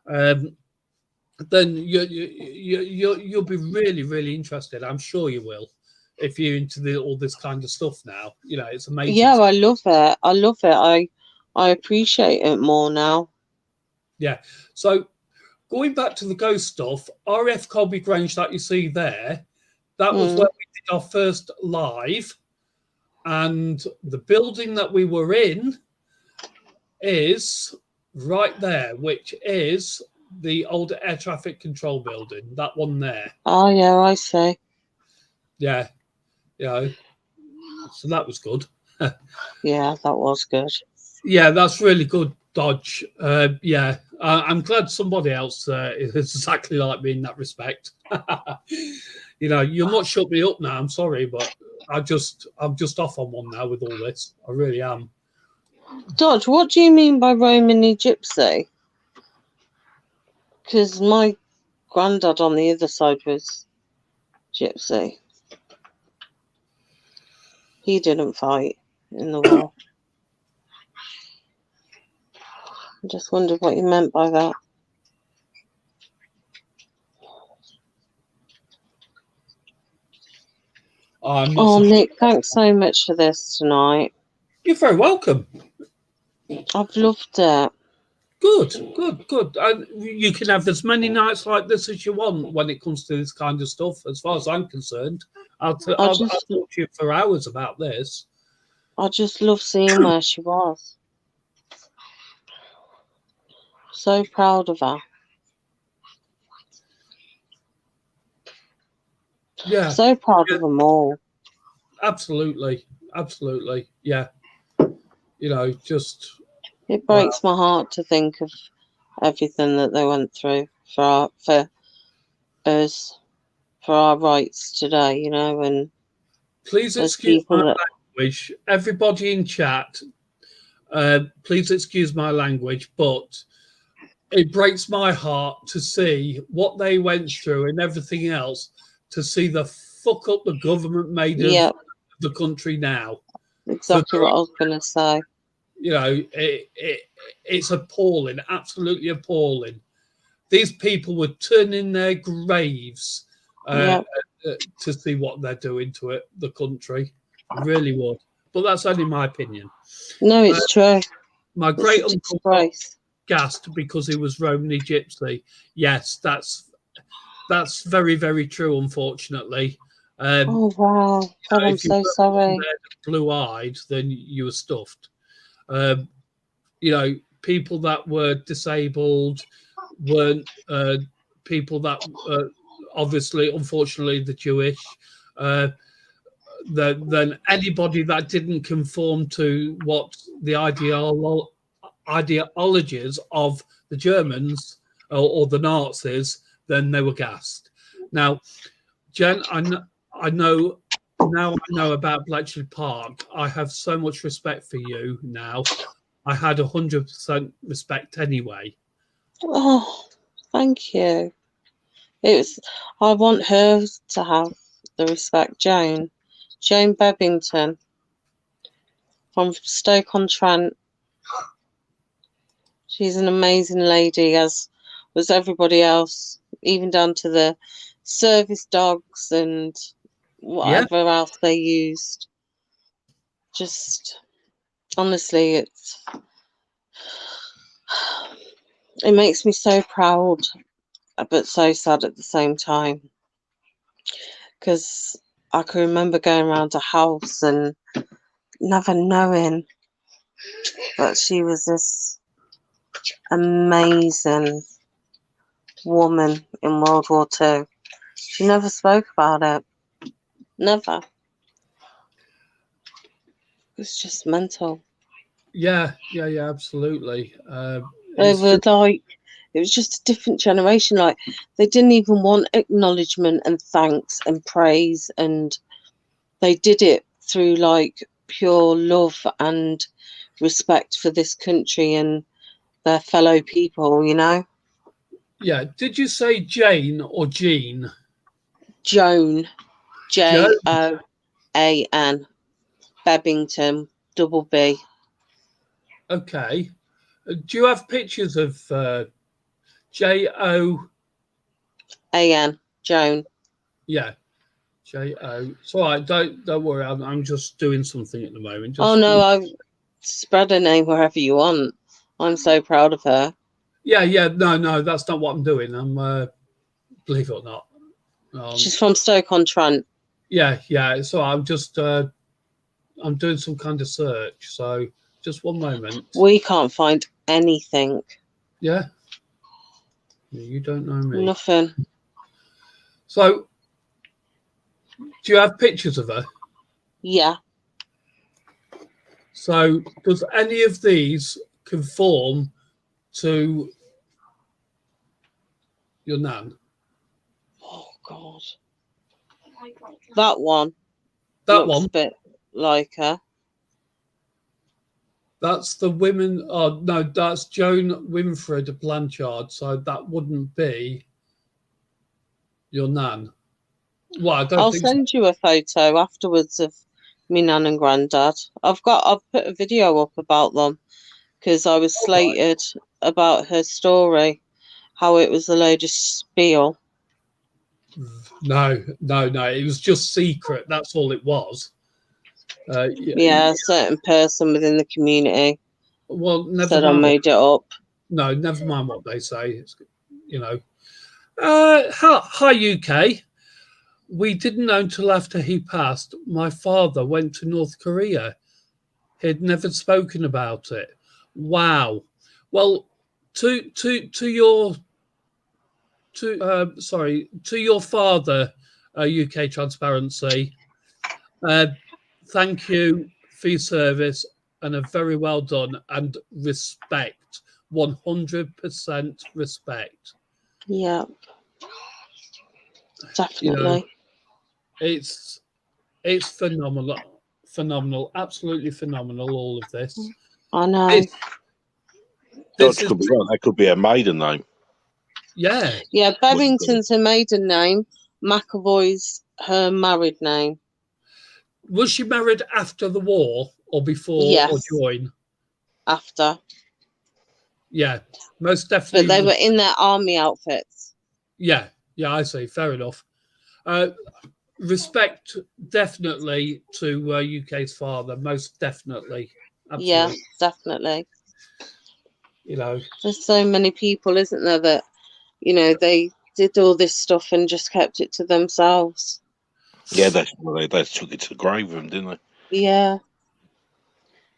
Then you'll be really, really interested. I'm sure you will. If you're into all this kind of stuff now, you know, it's amazing. Yeah, I love it. I love it. I appreciate it more now. Yeah. So going back to the ghost stuff, RF Colby Grange that you see there, that was where we did our first live. And the building that we were in is right there, which is the old air traffic control building, that one there. Oh, yeah, I see. Yeah. Yeah. So that was good. Yeah, that was good. Yeah, that's really good, Dodge. Yeah, I'm glad somebody else is exactly like me in that respect. You know, you must shut me up now. I'm sorry, but I'm just off on one now with all this. I really am. Dodge, what do you mean by Romany Gypsy? Because my granddad on the other side was Gypsy. He didn't fight in the war. I just wondered what you meant by that. Nick, thanks so much for this tonight. You're very welcome. I've loved it. Good. And you can have as many nights like this as you want when it comes to this kind of stuff. As far as I'm concerned, I'll talk to you for hours about this. I just love seeing where she was. So proud of her. Yeah. So proud of them all. Absolutely. Yeah. You know, just... It breaks my heart to think of everything that they went through for us, for our rights today, you know, and please excuse my language. Everybody in chat, please excuse my language, but it breaks my heart to see what they went through and everything else, to see the fuck up the government made of the country now. Exactly what I was going to say. You know, it's appalling, absolutely appalling. these people were turning their graves to see what they're doing to it, the country. Really would. But that's only my opinion. No, it's true. My It's great a uncle disgrace. gassed because he was Romany Gypsy. Yes, that's very, very true, unfortunately. Oh, wow. God, I'm if you so were sorry. blue-eyed, then you were stuffed. You know, people that were disabled weren't people that obviously, unfortunately, the Jewish. Then anybody that didn't conform to what the ideologies of the Germans or the Nazis, then they were gassed. Now, Jen, I know about Bletchley Park. I have so much respect for you now. I had 100% respect anyway. Oh, thank you. I want her to have the respect, Joan Bebbington from Stoke-on-Trent. She's an amazing lady, as was everybody else, even down to the service dogs and whatever else they used. Just honestly, it makes me so proud, but so sad at the same time, because I can remember going around a house and never knowing that she was this amazing woman in World War II. She never spoke about it. Never. It's just mental. Yeah, absolutely. They were like, it was just a different generation. Like, they didn't even want acknowledgement and thanks and praise, and they did it through like pure love and respect for this country and their fellow people, you know? Yeah. Did you say Jane or Jean? Joan. Joan. Bebbington, double B. Okay. Do you have pictures of Joan? Joan. Yeah. Jo. It's all right. Don't worry. I'm just doing something at the moment. Oh no, I've spread her name wherever you want. I'm so proud of her. Yeah. No, that's not what I'm doing. I'm believe it or not. She's from Stoke-on-Trent. Yeah. So I'm just I'm doing some kind of search. So just one moment. We can't find anything. Yeah. You don't know me. Nothing. So, do you have pictures of her? Yeah. So, does any of these conform to your nan? Oh God. That one. That looks one. A bit like her. That's the women. Oh no, that's Joan Winfred Blanchard. So that wouldn't be your nan. Well, I don't I'll think send you a photo afterwards of me nan and granddad. I've put a video up about them because I was slated about her story, how it was a load of spiel. No. It was just secret. That's all it was. Yeah, a certain person within the community. Well, never said mind. I made it up. No, never mind what they say. It's, you know. Hi, UK. We didn't know until after he passed. My father went to North Korea. He'd never spoken about it. Wow. Well, to your father, UK Transparency. Thank you for your service and a very well done and respect. 100% respect. Yeah. Definitely. You know, it's phenomenal, absolutely phenomenal. All of this. I know. That could be a maiden name. Yeah. Yeah, Bebbington's her maiden name. McAvoy's her married name. Was she married after the war or before or during? After. Yeah, most but definitely. they were in their army outfits. Yeah, I see. Fair enough. Respect definitely to UK's father, most definitely. Absolutely. Yeah, definitely. You know, there's so many people, isn't there, that they did all this stuff and just kept it to themselves. Yeah, they took it to the grave room, didn't they? Yeah.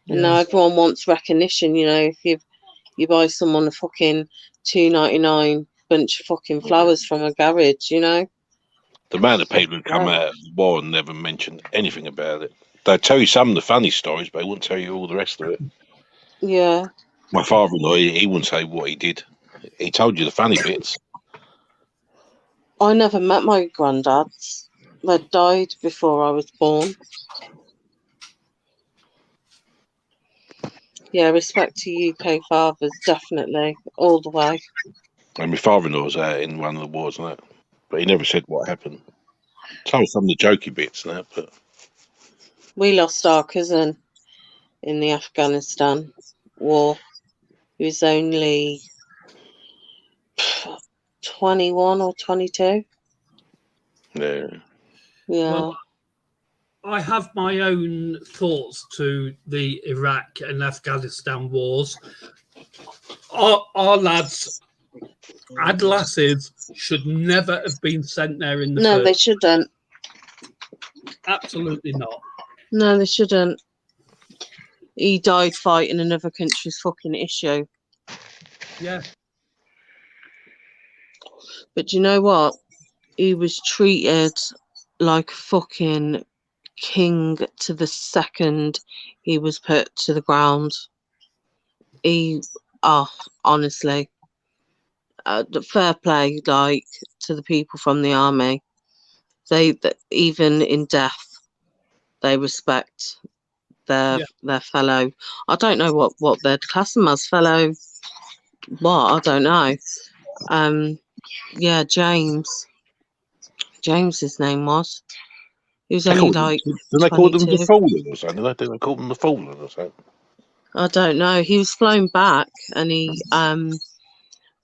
And now everyone wants recognition. If you buy someone a fucking $2.99 bunch of fucking flowers from a garage, The amount of people who come out of the war and never mentioned anything about it. They'll tell you some of the funny stories, but they won't tell you all the rest of it. Yeah. My father-in-law, he wouldn't say what he did. He told you the funny bits. I never met my granddads. They died before I was born. Yeah, respect to UK fathers, definitely, all the way. And my father-in-law was out in one of the wars and that, but he never said what happened. Told some of the jokey bits and that, but We lost our cousin in the Afghanistan war. He was only 21 or 22. yeah. Yeah. Well, I have my own thoughts to the Iraq and Afghanistan wars. Our lads and lasses should never have been sent there in the No, first. they shouldn't. Absolutely not. No, they shouldn't. He died fighting another country's fucking issue. Yeah. But you know what? He was treated like fucking king to the second he was put to the ground. Honestly, fair play, like, to the people from the army. They even in death, they respect their fellow. I don't know what they'd class them as, fellow. What? I don't know. Yeah, James. His name was. He was only like. Didn't they call them the 22. Fallen or something? Didn't they call them the Fallen or something? I don't know. He was flown back, and he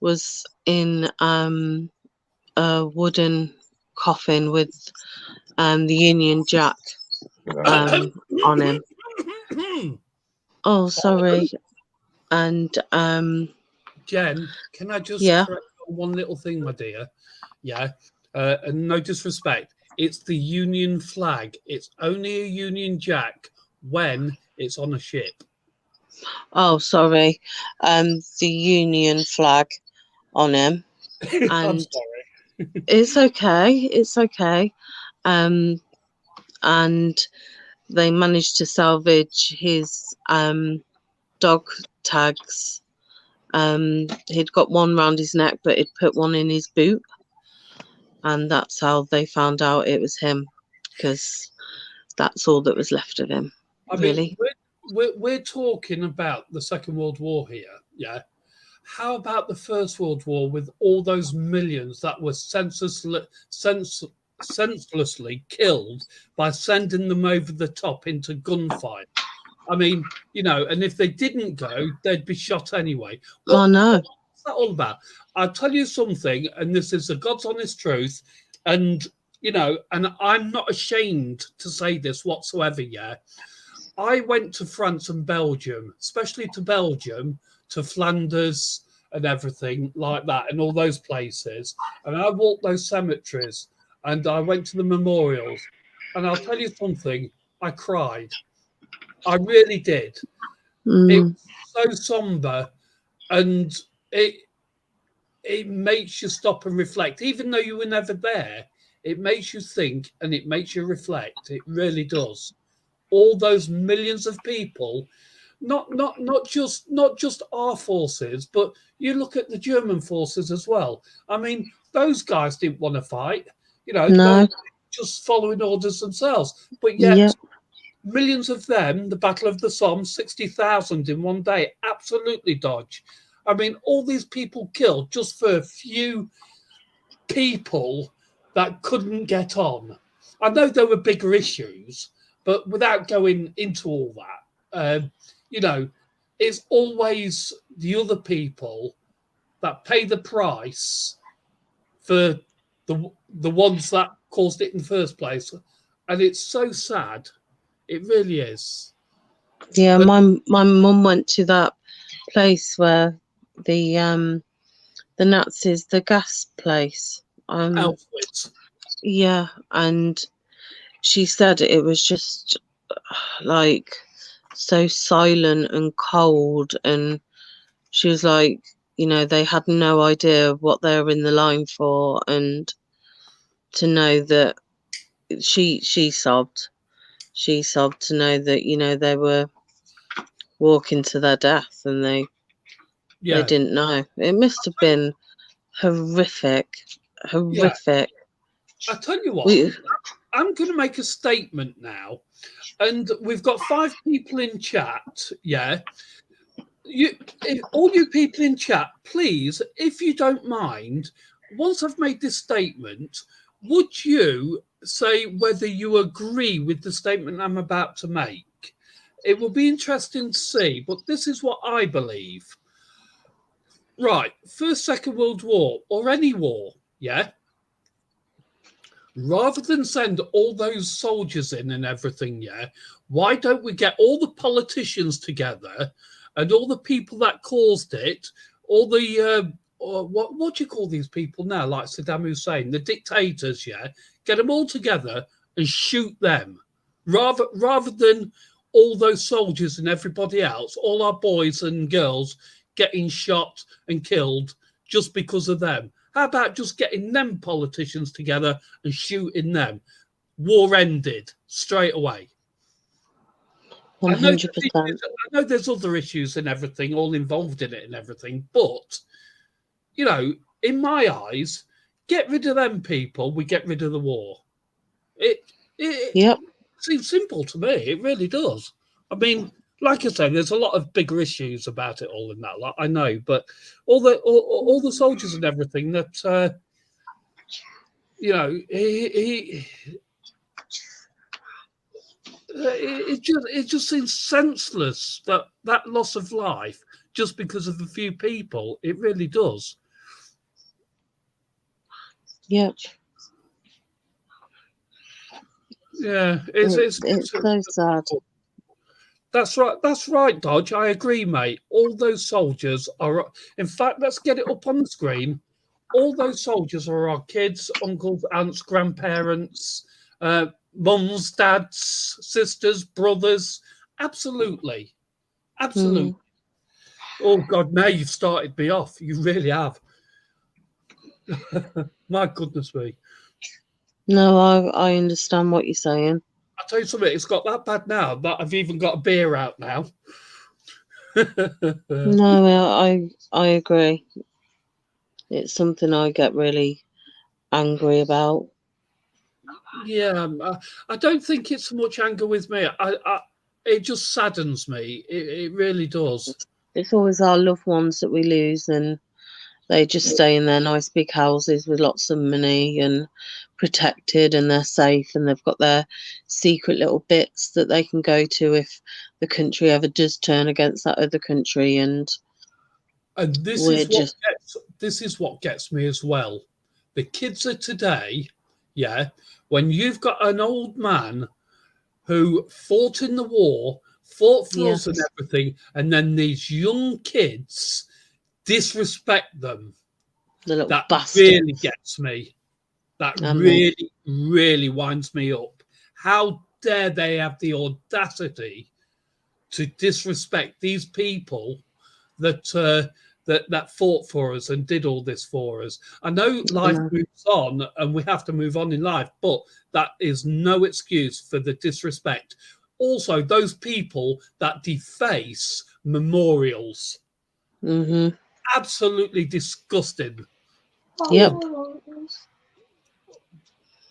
was in a wooden coffin with the Union Jack on him. Oh, sorry. And Jen, can I just correct one little thing, my dear? Yeah. And no disrespect. It's the Union flag. It's only a Union Jack when it's on a ship. Oh, sorry. The Union flag on him. And I'm sorry. It's okay. It's okay. And they managed to salvage his dog tags. He'd got one round his neck, but he'd put one in his boot. And that's how they found out it was him, because that's all that was left of him. I really. Mean, we're talking about the Second World War here, yeah? How about the First World War with all those millions that were senselessly killed by sending them over the top into gunfight? I mean, and if they didn't go, they'd be shot anyway. Oh, no. What's that all about? I'll tell you something, and this is the God's honest truth, and, and I'm not ashamed to say this whatsoever, yeah? I went to France and Belgium, especially to Belgium, to Flanders and everything like that, and all those places. And I walked those cemeteries, and I went to the memorials. And I'll tell you something, I cried. I really did. It was so somber, and it makes you stop and reflect. Even though you were never there, it makes you think and it makes you reflect. It really does. All those millions of people, not just our forces, but you look at the German forces as well. I mean, those guys didn't want to fight. No. They were just following orders themselves. But yet, millions of them, the Battle of the Somme, 60,000 in one day, absolutely dodge. I mean, all these people killed just for a few people that couldn't get on. I know there were bigger issues, but without going into all that, it's always the other people that pay the price for the ones that caused it in the first place, and it's so sad. It really is. Yeah, But my mum went to that place where the Nazis, the gas place. Auschwitz. Yeah, and she said it was just like so silent and cold, and she was like, you know, they had no idea what they were in the line for, and to know that she sobbed to know that, you know, they were walking to their death and they didn't know. It must have been horrific. I tell you what, I'm going to make a statement now, and we've got 5 people in chat. Yeah, all you people in chat, please, if you don't mind, once I've made this statement, would you say whether you agree with the statement I'm about to make? It will be interesting to see, but this is what I believe. Right, First, Second World War, or any war, yeah? Rather than send all those soldiers in and everything, yeah, why don't we get all the politicians together and all the people that caused it, all the what do you call these people now, like Saddam Hussein, the dictators, yeah, get them all together and shoot them, rather than all those soldiers and everybody else, all our boys and girls getting shot and killed just because of them. How about just getting them politicians together and shooting them? War ended straight away. 100%. I know there's other issues and everything all involved in it and everything, but, you know, in my eyes, get rid of them people, we get rid of the war. It seems simple to me. It really does. I mean, like I said, there's a lot of bigger issues about it all in that lot, I know, but all the soldiers and everything that you know, it just seems senseless that loss of life just because of a few people. It really does. Yep. Yeah, it's so sad. That's right. That's right, Dodge. I agree, mate. All those soldiers are. In fact, let's get it up on the screen. All those soldiers are our kids, uncles, aunts, grandparents, mums, dads, sisters, brothers. Absolutely, absolutely. Oh God, now you've started me off. You really have. My goodness me. No, I understand what you're saying. I'll tell you something, it's got that bad now that I've even got a beer out now. No, I agree. It's something I get really angry about. Yeah, I don't think it's so much anger with me. It just saddens me. It really does. It's always our loved ones that we lose, and they just stay in their nice big houses with lots of money and protected, and they're safe, and they've got their secret little bits that they can go to if the country ever does turn against that other country. And this is what gets me as well. The kids of today, yeah, when you've got an old man who fought in the war, fought for us and everything, and then these young kids disrespect them. That really gets me. That really winds me up. How dare they have the audacity to disrespect these people that fought for us and did all this for us? I know life moves on and we have to move on in life, but that is no excuse for the disrespect. Also, those people that deface memorials. Absolutely disgusting. Yep.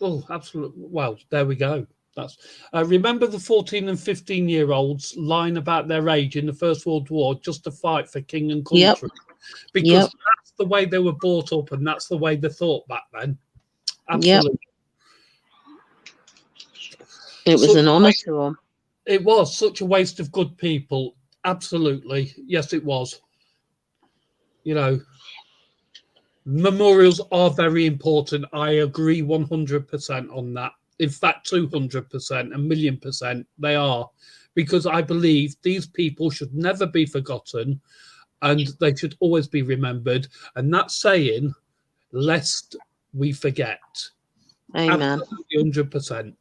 Oh, absolutely. Well, there we go. That's remember the 14 and 15-year-olds lying about their age in the First World War just to fight for king and country. Because that's the way they were brought up and that's the way they thought back then. Absolutely. It was an honour to them. It was such a waste of good people. absolutely. Yes, it was. You know, memorials are very important. I agree 100% on that. In fact, 200%, a million percent, they are. Because I believe these people should never be forgotten and they should always be remembered. And that's saying, lest we forget. Amen. Absolutely 100%.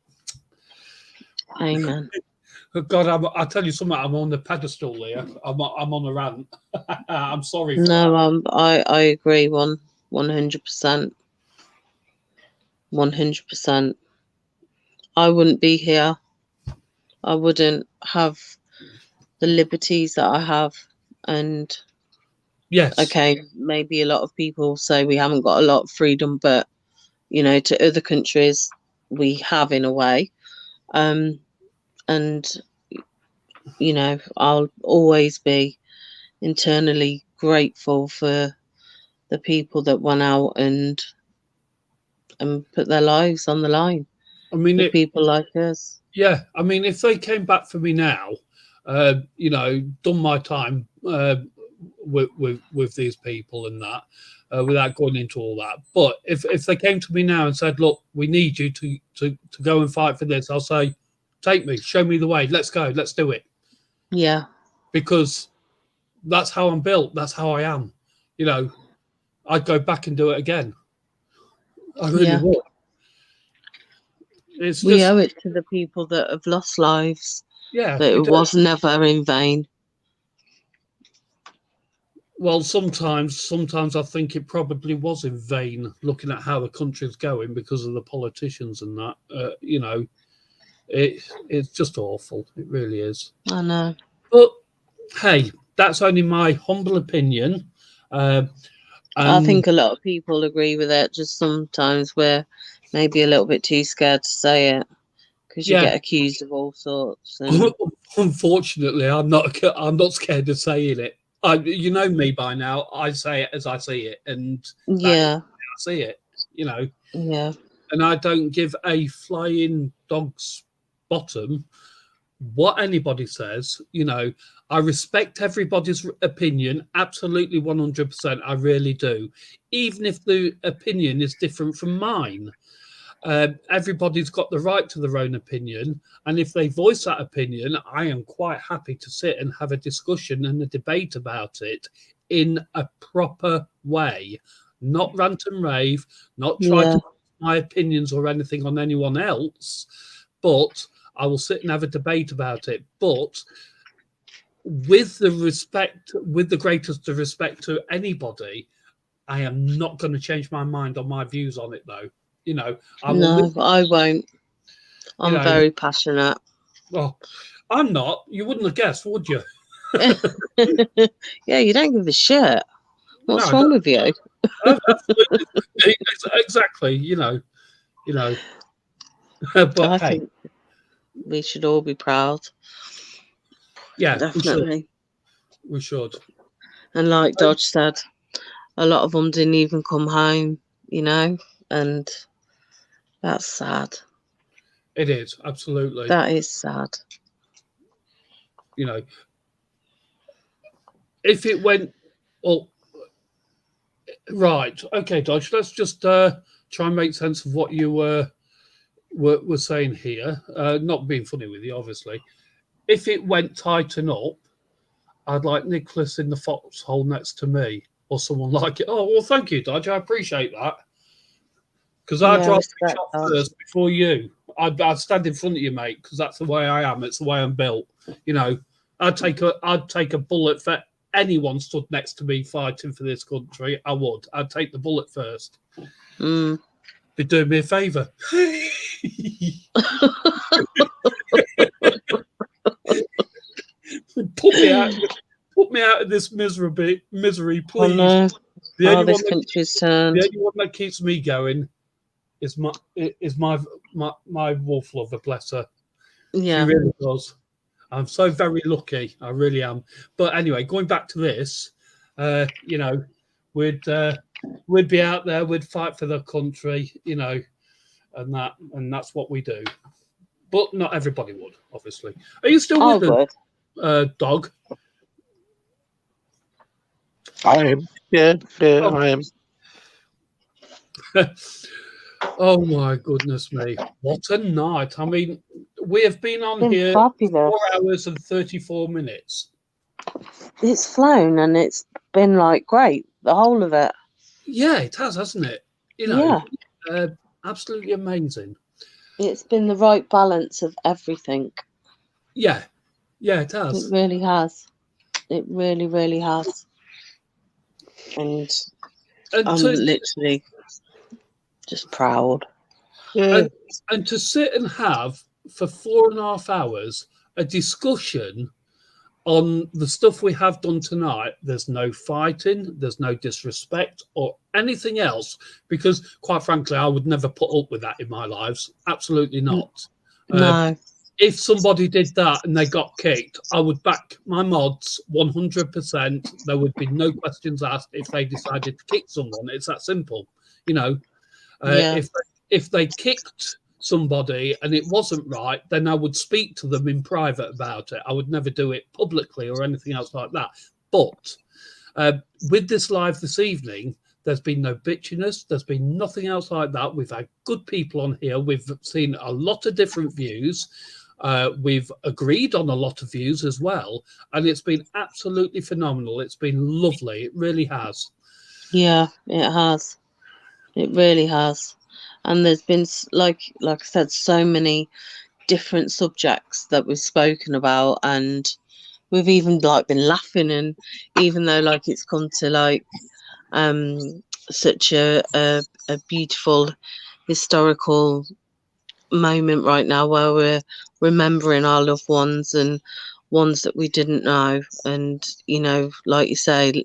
Amen. God, I'll tell you something. I'm on the pedestal here. I'm on a rant. I'm sorry. For No, I agree 100%. 100%. I wouldn't be here. I wouldn't have the liberties that I have. And yes, okay, maybe a lot of people say we haven't got a lot of freedom, but you know, to other countries we have in a way. And you know, I'll always be internally grateful for the people that went out and put their lives on the line. I mean, for people like us. Yeah, I mean, if they came back for me now, you know, done my time with these people and that, without going into all that. But if they came to me now and said, "Look, we need you to go and fight for this," I'll say, "Take me, show me the way. Let's go. Let's do it." Yeah, because that's how I'm built. That's how I am. You know, I'd go back and do it again. I really would. We owe it to the people that have lost lives. Yeah, that it was never in vain. Well, sometimes I think it probably was in vain, looking at how the country's going because of the politicians and that. You know, it's just awful. It really is. I know. But hey, that's only my humble opinion. I think a lot of people agree with it. Just sometimes we're maybe a little bit too scared to say it because you get accused of all sorts. And unfortunately, I'm not scared of saying it. You know me by now. I say it as I see it, and I see it. You know. Yeah. And I don't give a flying dog's bottom what anybody says. You know, I respect everybody's opinion, absolutely 100%. I really do, even if the opinion is different from mine. Everybody's got the right to their own opinion, and if they voice that opinion, I am quite happy to sit and have a discussion and a debate about it in a proper way, not rant and rave, not try to put my opinions or anything on anyone else, but I will sit and have a debate about it, but with the respect, with the greatest of respect to anybody. I am not going to change my mind on my views on it, though. You know, I won't. I'm very passionate. Well, I'm not. You wouldn't have guessed, would you? Yeah, you don't give a shit. What's wrong with you? Exactly. You know. But I think we should all be proud. Yeah, definitely. We should. And like Dodge said, a lot of them didn't even come home. You know, and that's sad. It is, absolutely. That is sad. You know, if it went, well, right, okay, Dodge, let's just try and make sense of what you were saying here. Not being funny with you, obviously. If it went tighten up, I'd like Nicholas in the foxhole next to me or someone like it. Oh, well, thank you, Dodge. I appreciate that. Because I'd rather be shot first before you. I'd stand in front of you, mate, because that's the way I am. It's the way I'm built. You know, I'd take a bullet for anyone stood next to me fighting for this country. I would. I'd take the bullet first. Be doing me a favour. Put me out of this misery, please. The only one that keeps me going is my wolf lover, bless her. Yeah, she really does. I'm so very lucky. I really am. But anyway, going back to this, you know, we'd be out there, we'd fight for the country, you know, and that's what we do. But not everybody would, obviously. Are you still with us, Dog? I am. Yeah, Oh. I am. Oh my goodness me. What a night. I mean, we have been on Been here fabulous. 4 hours and 34 minutes. It's flown and it's been like great, the whole of it. Yeah, it has, hasn't it? You know, absolutely amazing. It's been the right balance of everything. Yeah, it has. It really has. It really, really has. And I'm literally just proud. Yeah. And to sit and have for 4.5 hours a discussion on the stuff we have done tonight, there's no fighting, there's no disrespect or anything else, because quite frankly, I would never put up with that in my lives. Absolutely not. No. If somebody did that and they got kicked, I would back my mods 100%. There would be no questions asked if they decided to kick someone. It's that simple, you know. If they kicked somebody and it wasn't right, then I would speak to them in private about it. I would never do it publicly or anything else like that. But with this live this evening, there's been no bitchiness. There's been nothing else like that. We've had good people on here. We've seen a lot of different views. We've agreed on a lot of views as well. And it's been absolutely phenomenal. It's been lovely. It really has. Yeah, it has. It really has. And there's been, like I said, so many different subjects that we've spoken about, and we've even like been laughing. And even though like it's come to like such a beautiful historical moment right now, where we're remembering our loved ones and ones that we didn't know, and you know, like you say,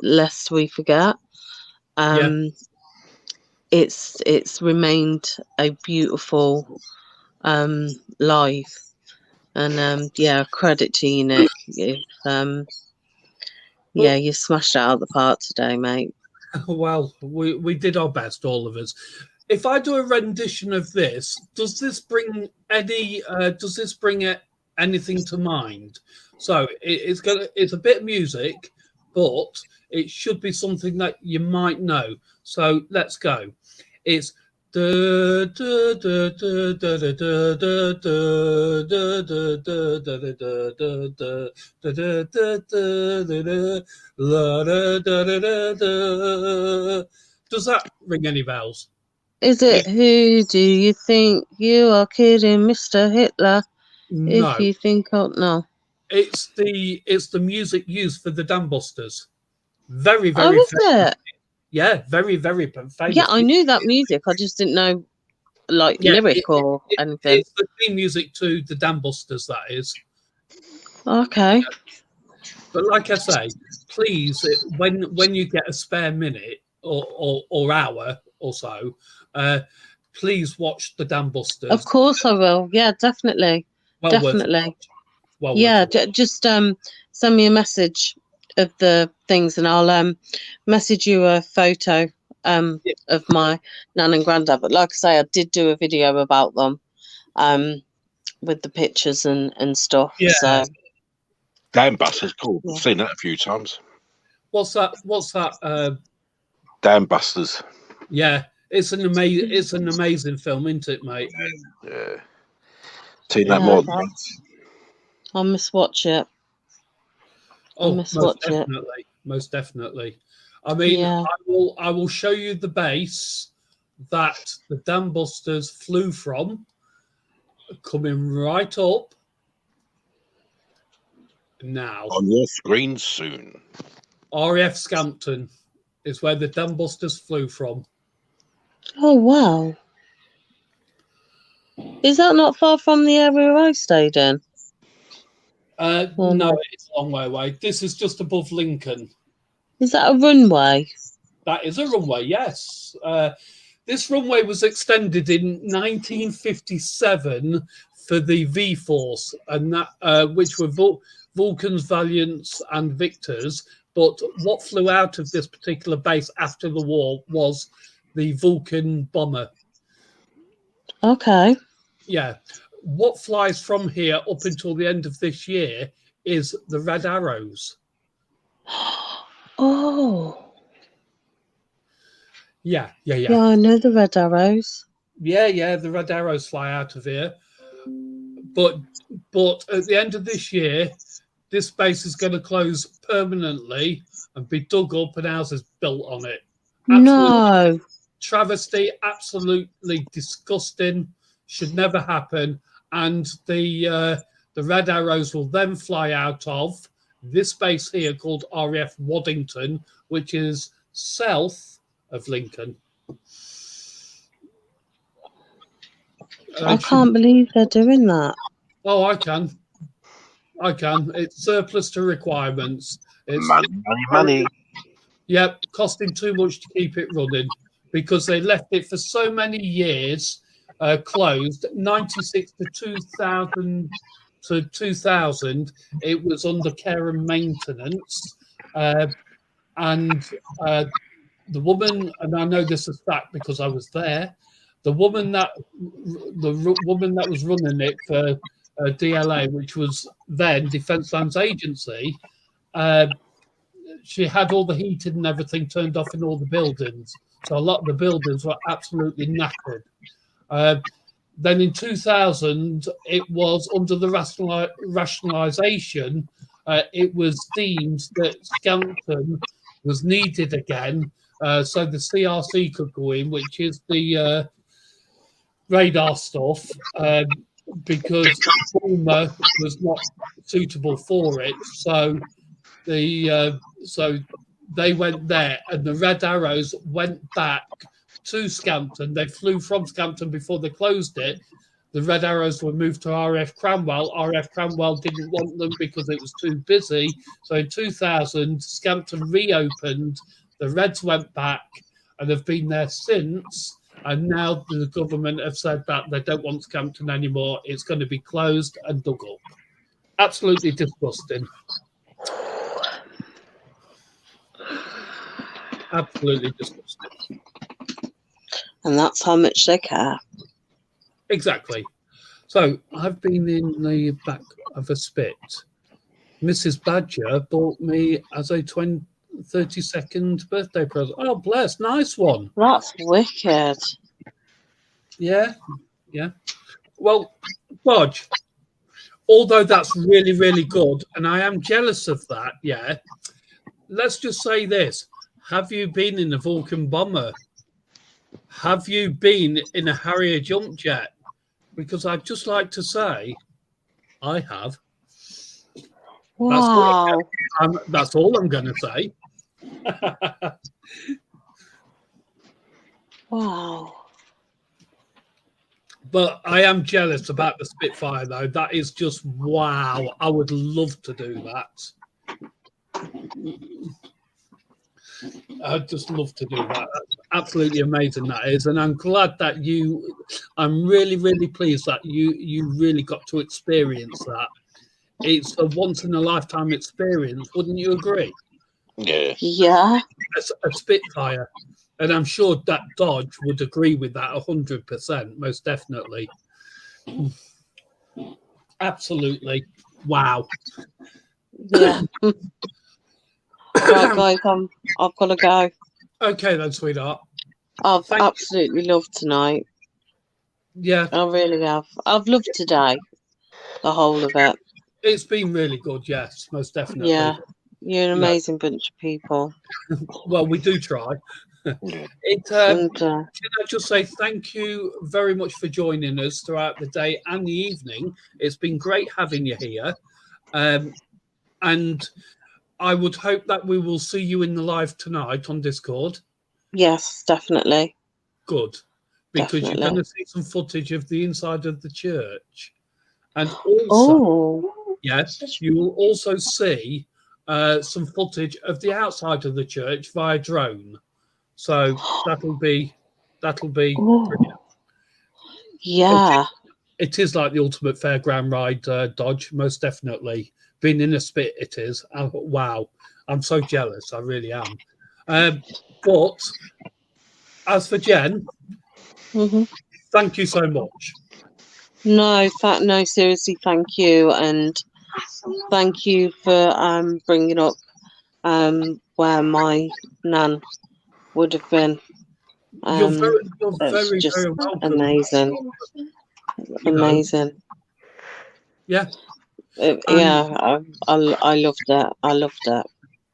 lest we forget. It's remained a beautiful live, and credit to you, Nick. You smashed it out of the park today, mate. Well, we did our best, all of us. If I do a rendition of this, does this bring anything to mind? So it's a bit of music, but it should be something that you might know. So let's go. It's Does that ring any bells? Is it Who Do You Think You Are Kidding, Mr. Hitler? No. If you think no. It's the music used for the Dam Busters. Very, very Oh, is it? Yeah, very, very famous. Yeah, I knew that music. I just didn't know lyric or anything. It's the theme music to the Dam Busters, that is. Okay. But like I say, please, when you get a spare minute or hour or so, please watch the Dam Busters. Of course I will. Yeah, definitely. Definitely. Just send me a message of the things, and I'll message you a photo of my nan and granddad. But like I say, I did do a video about them with the pictures and stuff. Yeah. So Dam Busters, cool. I've seen that a few times. What's that? Dam Busters. Yeah, it's an amazing film, isn't it, mate? Yeah. Seen that more than once. I must watch it. Most definitely. I mean, I will show you the base that the Dam Busters flew from, coming right up now. On your screen soon. RAF Scampton is where the Dam Busters flew from. Oh, wow. Is that not far from the area I stayed in? No, it's a long way away. This is just above Lincoln. Is that a runway? That is a runway, yes. This runway was extended in 1957 for the V-Force, and that which were Vulcans, Valiants, and Victors. But what flew out of this particular base after the war was the Vulcan bomber. Okay. Yeah. What flies from here up until the end of this year is the Red Arrows. Oh, Yeah. I know the Red Arrows. Yeah, the Red Arrows fly out of here. But at the end of this year, this base is going to close permanently and be dug up and houses built on it. No. Travesty, absolutely disgusting, should never happen. And the Red Arrows will then fly out of this base here called RAF Waddington, which is south of Lincoln. I can't believe they're doing that. Oh, I can. It's surplus to requirements. It's Money. Yep, costing too much to keep it running because they left it for so many years closed. 96 to 2000 to 2000, it was under care and maintenance. And the woman, and I know this is fact because I was there, the woman that was running it for DLA, which was then Defence Lands Agency, she had all the heating and everything turned off in all the buildings. So a lot of the buildings were absolutely knackered. Then in 2000, it was under the rationalisation, it was deemed that Scampton was needed again, so the CRC could go in, which is the radar stuff, because Bulmer was not suitable for it. So they went there, and the Red Arrows went back to Scampton. They flew from Scampton before they closed it. The Red Arrows were moved to RAF Cranwell. RAF Cranwell didn't want them because it was too busy. So in 2000, Scampton reopened. The Reds went back and have been there since. And now the government have said that they don't want Scampton anymore. It's going to be closed and dug up. Absolutely disgusting. Absolutely disgusting. And that's how much they care. Exactly. So I've been in the back of a spit. Mrs. Badger bought me as a 32nd birthday present. Oh, bless. Nice one. That's wicked. Yeah. Well, Bodge, although that's really, really good, and I am jealous of that, yeah, let's just say this. Have you been in a Vulcan bomber? Have you been in a Harrier jump jet? Because I'd just like to say, I have. Wow. That's all I'm going to say. Wow. But I am jealous about the Spitfire, though. That is just wow. I would love to do that. I'd just love to do that. That's absolutely amazing, that is. And I'm glad that I'm really, really pleased that you really got to experience that. It's a once in a lifetime experience, wouldn't you agree? Yeah. Yeah. A Spitfire. And I'm sure that Dodge would agree with that 100%, most definitely. Absolutely. Wow. Yeah. Right, guys, I've got to go. Okay, then, sweetheart. I've absolutely loved tonight. Yeah. I really have. I've loved today, the whole of it. It's been really good, yes, most definitely. Yeah. You're an amazing bunch of people. Well, we do try. Can I just say thank you very much for joining us throughout the day and the evening. It's been great having you here. And I would hope that we will see you in the live tonight on Discord. Yes, definitely. Good. Because definitely. You're going to see some footage of the inside of the church. And also, yes, you will also see some footage of the outside of the church via drone. So that'll be brilliant. Yeah. It is like the ultimate fairground ride, Dodge, most definitely. Being in a spit, it is. Wow. I'm so jealous. I really am. But as for Jen, thank you so much. No, seriously, thank you. And thank you for bringing up where my nan would have been. You're very, It's just very welcome. amazing. You know. Amazing. Yeah. Yeah, I loved it. I loved it.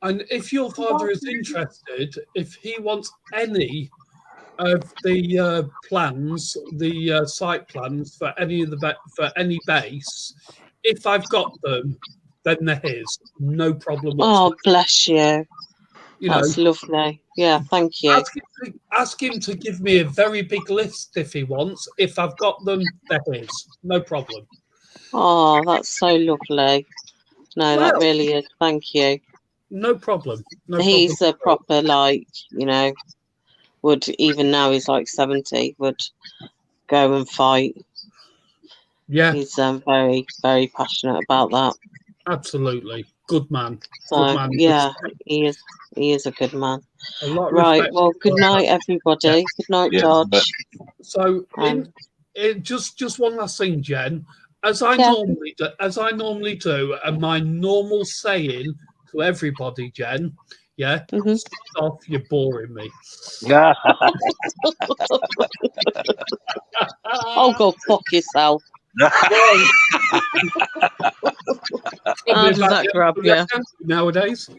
And if your father is interested, if he wants any of the plans, the site plans for any of the for any base, if I've got them, then they're his. No problem whatsoever. Oh, bless you. That's lovely. Yeah, thank you. Ask him to give me a very big list if he wants. If I've got them, they're his. No problem. Oh, that's so lovely. No, that really is. Thank you. No problem. He's a proper, like, would, even now he's like 70, would go and fight. Yeah. He's very, very passionate about that. Absolutely. Good man. So, Good man. yeah, he is a good man. A lot of Right, respect well, good for night, everybody. Yeah. Good night, Yeah, Dodge. So, just one last thing, Jen. As I normally do, and my normal saying to everybody, Jen, stop off, you're boring me. Oh, go fuck yourself. How does that grab you? Nowadays.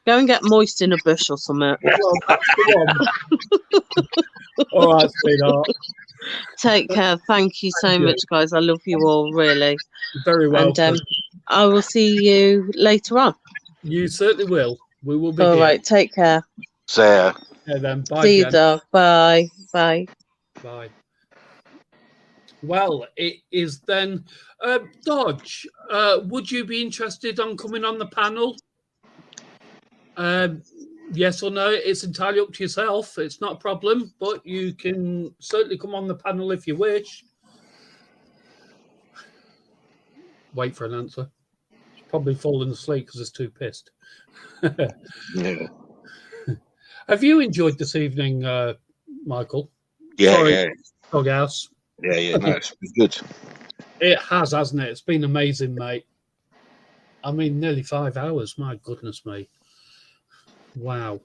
Go and get moist in a bush or something. Well, that's the one. All right, sweetheart. Take care. Thank you so much, guys. I love you all, really. Very welcome. And I will see you later on. You certainly will. We will be all here. right. Take care. See ya. Yeah, then. Bye, see you, Jen. dog. Bye. Bye. Bye. Well, it is then. Dodge, would you be interested on coming on the panel? Yes or no? It's entirely up to yourself. It's not a problem, but you can certainly come on the panel if you wish. Wait for an answer. It's probably fallen asleep because it's too pissed. Yeah. Have you enjoyed this evening, Michael? Yeah, Sorry, yeah. Doghouse. Yeah, no, it's been good. It has, hasn't it? It's been amazing, mate. I mean, nearly 5 hours. My goodness me. Wow.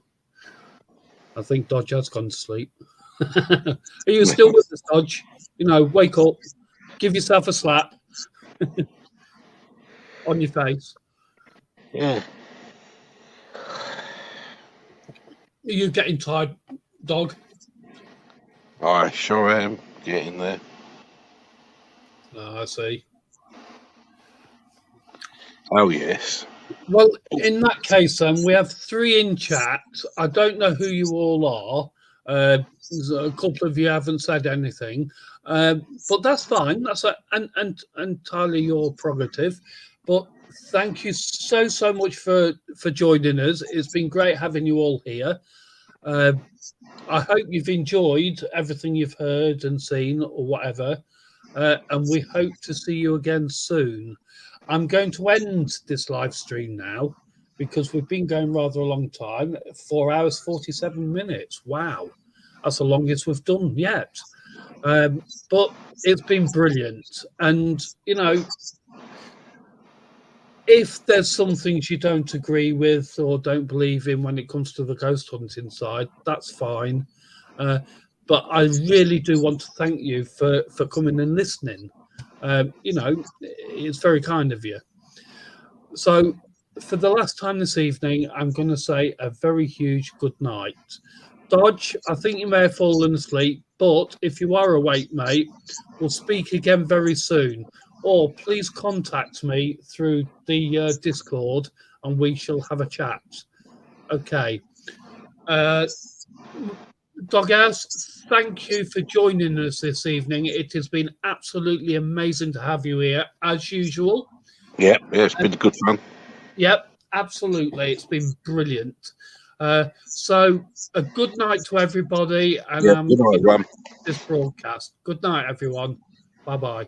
I think Dodge has gone to sleep. Are you still with us, Dodge? Wake up. Give yourself a slap on your face. Yeah. Are you getting tired, dog? I sure am getting there. I see. Oh, yes. Well, in that case, we have 3 in chat. I don't know who you all are. There's a couple of you haven't said anything, but that's fine. That's entirely your prerogative. But thank you so much for joining us. It's been great having you all here. I hope you've enjoyed everything you've heard and seen or whatever, and we hope to see you again soon. I'm going to end this live stream now because we've been going rather a long time, 4 hours, 47 minutes. Wow. That's the longest we've done yet. But it's been brilliant. And, if there's some things you don't agree with or don't believe in when it comes to the ghost hunting side, that's fine. But I really do want to thank you for coming and listening. It's very kind of you. So for the last time this evening, I'm going to say a very huge good night. Dodge, I think you may have fallen asleep, but if you are awake, mate, we'll speak again very soon. Or please contact me through the Discord and we shall have a chat. Okay. Doghouse, thank you for joining us this evening. It has been absolutely amazing to have you here, as usual. Yeah, it's been good fun. Yep, absolutely. It's been brilliant. So a good night to everybody. And good night, everyone. this broadcast. Good night, everyone. Bye-bye.